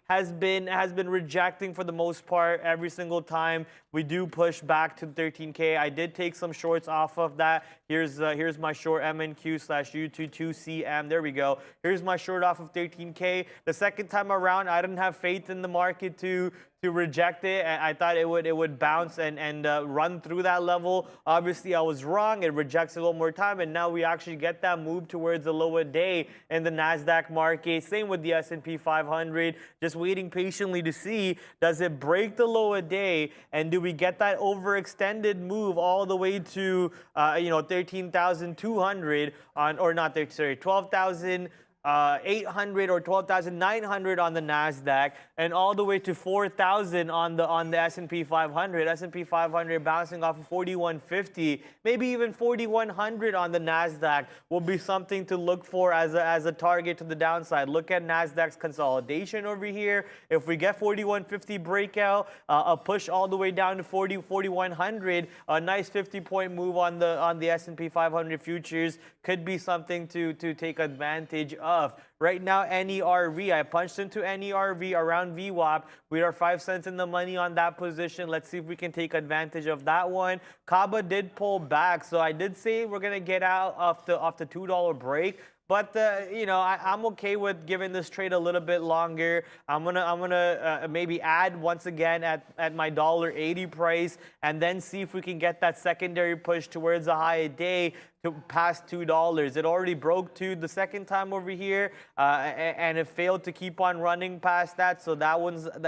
has been rejecting for the most part every single time we do push back to 13K. I did take some shorts off of that. Here's my short MNQ/U22CM. There we go. Here's my short off of 13K. The second time around, I didn't have faith in the market to reject it. I thought it would bounce and run through that level. Obviously, I was wrong. It rejects it one more time, and now we actually get that move towards the lower day in the NASDAQ market. Same with the S&P 500. Just waiting patiently to see, does it break the lower day, and do we get that overextended move all the way to 13,200 on, or not 12,000. 800 or 12,900 on the NASDAQ, and all the way to 4,000 on the S&P 500. S&P 500 bouncing off of 4,150, maybe even 4,100 on the NASDAQ will be something to look for as a target to the downside. Look at NASDAQ's consolidation over here. If we get 4,150 breakout, a push all the way down to 4,100, a nice 50-point move on the S&P 500 futures could be something to take advantage of. Right now, NERV, I punched into NERV around VWAP. We are 5 cents in the money on that position. Let's see if we can take advantage of that one. CABA did pull back, so I did say we're going to get out of the $2 break. But I'm okay with giving this trade a little bit longer. I'm gonna maybe add once again at my $1.80 price, and then see if we can get that secondary push towards a high day to past $2. It already broke $2 the second time over here, and it failed to keep on running past that. So that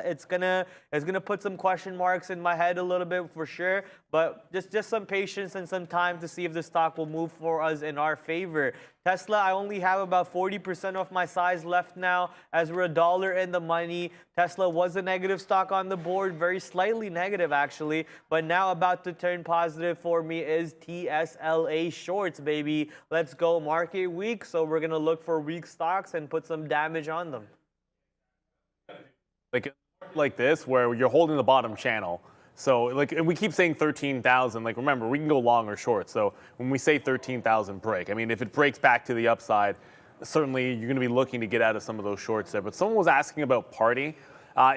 it's gonna put some question marks in my head a little bit for sure. But just some patience and some time to see if the stock will move for us in our favor. Tesla, I only have about 40% of my size left now, as we're $1 in the money. Tesla was a negative stock on the board, very slightly negative actually, but now about to turn positive for me is TSLA shorts, baby. Let's go, market weak, so we're gonna look for weak stocks and put some damage on them. Like this, where you're holding the bottom channel. So and we keep saying 13,000. Remember, we can go long or short. So when we say 13,000 break, I mean, if it breaks back to the upside, certainly you're going to be looking to get out of some of those shorts there. But someone was asking about party.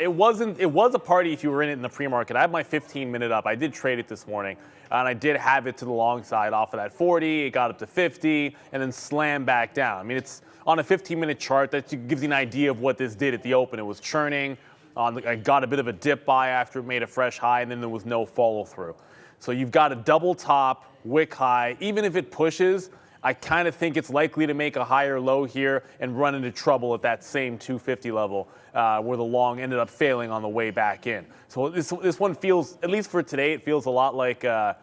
It was a party if you were in it in the pre-market. I have my 15-minute up. I did trade it this morning, and I did have it to the long side off of that 40. It got up to 50, and then slammed back down. I mean, it's on a 15-minute chart that gives you an idea of what this did at the open. It was churning. I got a bit of a dip buy after it made a fresh high, and then there was no follow through. So you've got a double top, wick high. Even if it pushes, I kind of think it's likely to make a higher low here and run into trouble at that same 250 level where the long ended up failing on the way back in. So this one feels, at least for today, it feels a lot like a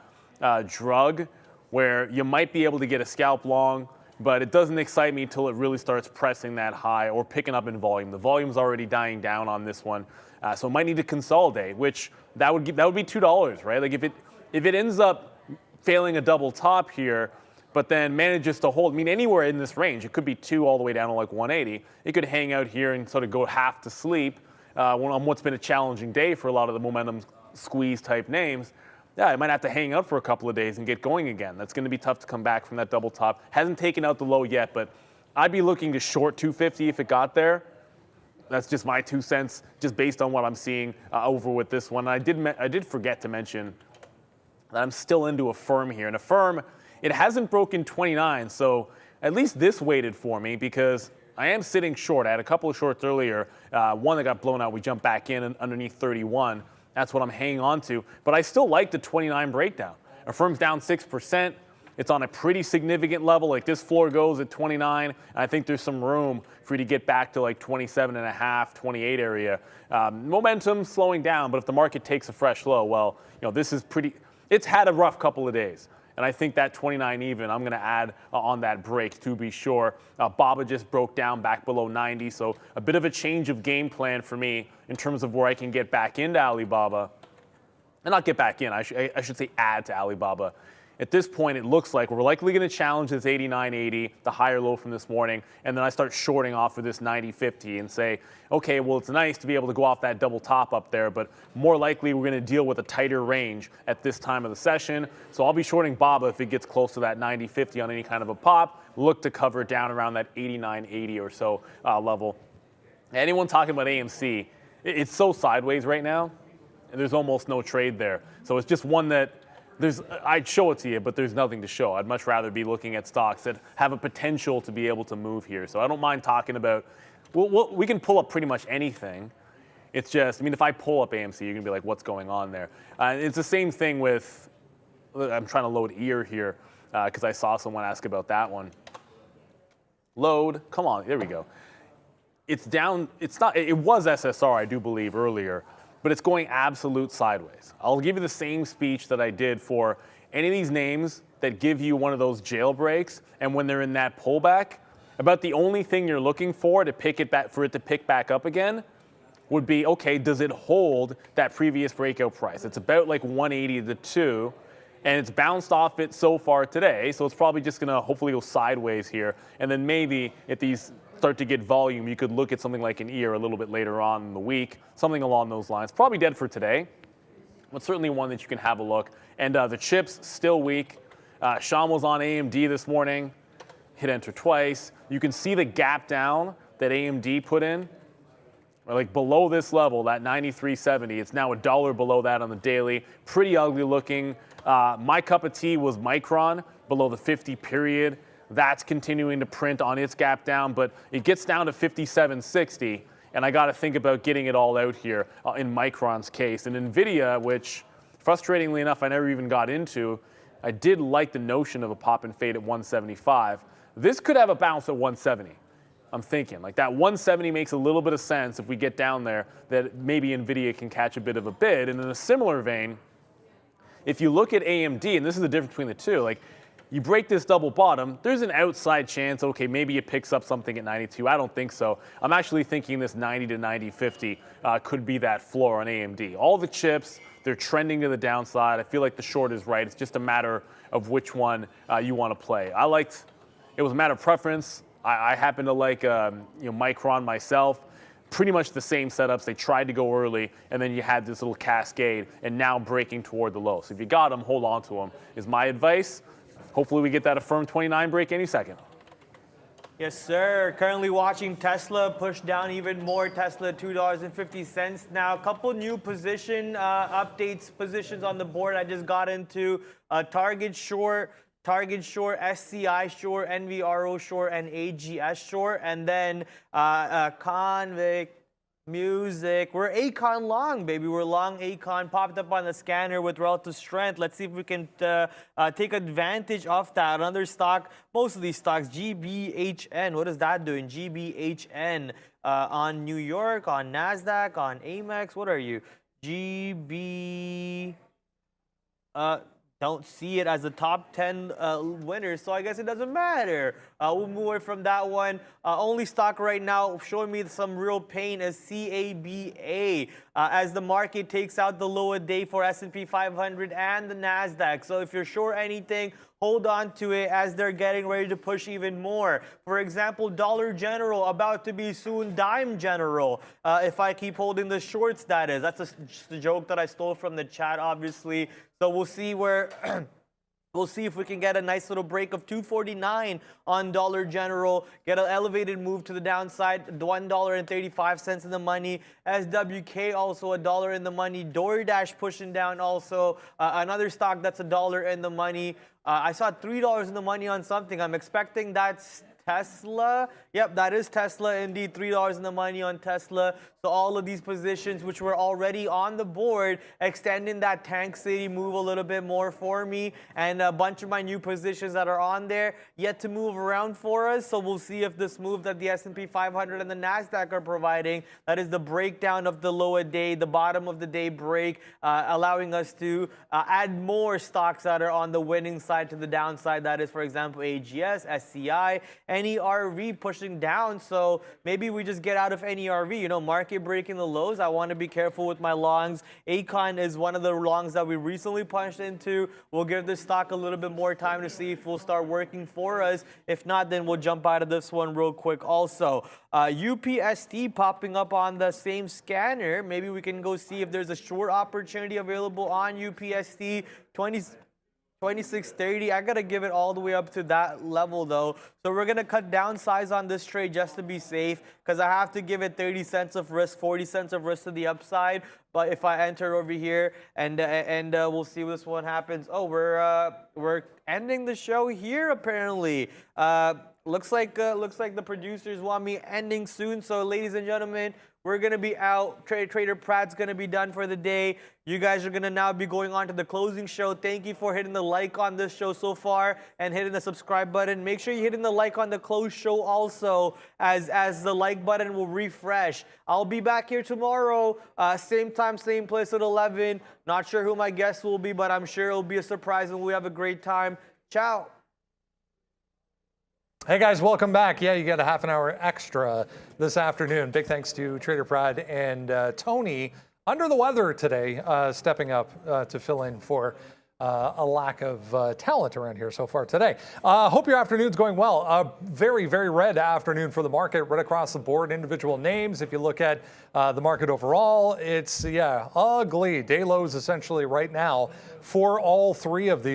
drug where you might be able to get a scalp long, but it doesn't excite me until it really starts pressing that high or picking up in volume. The volume's already dying down on this one, so it might need to consolidate, which that would be $2, right? Like if it ends up failing a double top here, but then manages to hold, I mean, anywhere in this range, it could be 2 all the way down to like 180. It could hang out here and sort of go half to sleep on what's been a challenging day for a lot of the momentum squeeze type names. Yeah, it might have to hang out for a couple of days and get going again. That's going to be tough to come back from that double top. Hasn't taken out the low yet, but I'd be looking to short 250 if it got there. That's just my 2 cents, just based on what I'm seeing over with this one. I did forget to mention that I'm still into a firm here, and a firm, it hasn't broken 29, so at least this waited for me because I am sitting short. I had a couple of shorts earlier. One that got blown out, we jumped back in underneath 31. That's what I'm hanging on to. But I still like the 29 breakdown. Our firm's down 6%. It's on a pretty significant level. Like this floor goes at 29. I think there's some room for you to get back to like 27.5, 28 area. Momentum slowing down, but if the market takes a fresh low, well, this is it's had a rough couple of days. And I think that 29 even, I'm going to add on that break to be sure. BABA just broke down back below 90, so a bit of a change of game plan for me in terms of where I can get back into Alibaba. And not get back in, I should say add to Alibaba. At this point, it looks like we're likely going to challenge this 89.80, the higher low from this morning, and then I start shorting off of this 90.50 and say, okay, well, it's nice to be able to go off that double top up there, but more likely we're going to deal with a tighter range at this time of the session. So I'll be shorting BABA if it gets close to that 90.50 on any kind of a pop. Look to cover down around that 89.80 or so level. Anyone talking about AMC, it's so sideways right now, and there's almost no trade there. So it's just one that I'd show it to you, but there's nothing to show. I'd much rather be looking at stocks that have a potential to be able to move here. So I don't mind talking about, we can pull up pretty much anything. It's just, if I pull up AMC, you're going to be like, what's going on there? It's the same thing with, I'm trying to load EAR here because I saw someone ask about that one. Load, come on, there we go. It's down, it was SSR, I do believe, earlier. But it's going absolute sideways. I'll give you the same speech that I did for any of these names that give you one of those jailbreaks, and when they're in that pullback, about the only thing you're looking for to pick it back, for it to pick back up again, would be, okay, does it hold that previous breakout price? It's about like 180 to 2, and it's bounced off it so far today, so it's probably just gonna hopefully go sideways here, and then maybe if these start to get volume, you could look at something like an EAR a little bit later on in the week, something along those lines. Probably dead for today, but certainly one that you can have a look. And the chips, still weak. Sean was on AMD this morning, hit enter twice. You can see the gap down that AMD put in, like below this level, that 93.70. It's now $1 below that on the daily. Pretty ugly looking. My cup of tea was Micron, below the 50 period. That's continuing to print on its gap down, but it gets down to 57.60, and I got to think about getting it all out here in Micron's case. And NVIDIA, which frustratingly enough I never even got into, I did like the notion of a pop and fade at 175. This could have a bounce at 170. I'm thinking like that 170 makes a little bit of sense if we get down there, that maybe NVIDIA can catch a bit of a bid. And in a similar vein, if you look at AMD, and this is the difference between the two, like you break this double bottom, there's an outside chance, okay, maybe it picks up something at 92. I don't think so. I'm actually thinking this 90 to 90.50 could be that floor on AMD. All the chips, they're trending to the downside. I feel like the short is right. It's just a matter of which one you want to play. It was a matter of preference. I happen to like Micron myself. Pretty much the same setups. They tried to go early, and then you had this little cascade, and now breaking toward the low. So if you got them, hold on to them, is my advice. Hopefully we get that affirmed 29 break any second. Yes, sir. Currently watching Tesla push down even more. Tesla $2.50 now. A couple new positions on the board. I just got into Target short, SCI short, NVRO short, and AGS short, and then Convict. Music. We're Acon long, baby. We're long Acon. Popped up on the scanner with relative strength. Let's see if we can take advantage of that. Another stock, most of these stocks, GBHN. What is that doing? GBHN on New York, on NASDAQ, on Amex. What are you? GB... don't see it as a top 10 winner, so I guess it doesn't matter. We'll move away from that one. Only stock right now showing me some real pain is CABA as the market takes out the lower day for S&P 500 and the NASDAQ. So if you're short anything, hold on to it as they're getting ready to push even more. For example, Dollar General about to be soon Dime General. If I keep holding the shorts, that is. That's just a joke that I stole from the chat, obviously. So we'll see where... We'll see if we can get a nice little break of $2.49 on Dollar General, get an elevated move to the downside, $1.35 in the money. SWK also $1 in the money. DoorDash pushing down also. Another stock that's $1 in the money. I saw $3 in the money on something. I'm expecting that's Tesla. Yep, that is Tesla indeed. $3 in the money on Tesla. So all of these positions which were already on the board, extending that Tank City move a little bit more for me. And a bunch of my new positions that are on there yet to move around for us. So we'll see if this move that the S&P 500 and the NASDAQ are providing, that is the breakdown of the lower day, the bottom of the day break, allowing us to add more stocks that are on the winning side to the downside. That is, for example, AGS, SCI, NERV pushing down. So maybe we just get out of NERV, you know, market breaking the lows. I want to be careful with my longs. Acon is one of the longs that we recently punched into. We'll give this stock a little bit more time to see if we'll start working for us. If not, then we'll jump out of this one real quick also. UPST popping up on the same scanner. Maybe we can go see if there's a short opportunity available on UPST. 2630. I gotta give it all the way up to that level though. So we're gonna cut down size on this trade just to be safe, because I have to give it 30 cents of risk, 40 cents of risk to the upside. But if I enter over here and we'll see this one happens. Oh, we're ending the show here apparently. Looks like the producers want me ending soon. So ladies and gentlemen, we're going to be out. Trader Pratt's going to be done for the day. You guys are going to now be going on to the closing show. Thank you for hitting the like on this show so far and hitting the subscribe button. Make sure you're hitting the like on the close show also, as the like button will refresh. I'll be back here tomorrow, same time, same place at 11. Not sure who my guest will be, but I'm sure it'll be a surprise and we have a great time. Ciao. Hey guys, welcome back. Yeah, you get a half an hour extra this afternoon. Big thanks to Trader Prad and Tony, under the weather today, stepping up to fill in for a lack of talent around here so far today. Hope your afternoon's going well. A very, very red afternoon for the market right across the board. Individual names, if you look at the market overall, it's, yeah, ugly. Day lows essentially right now for all three of these.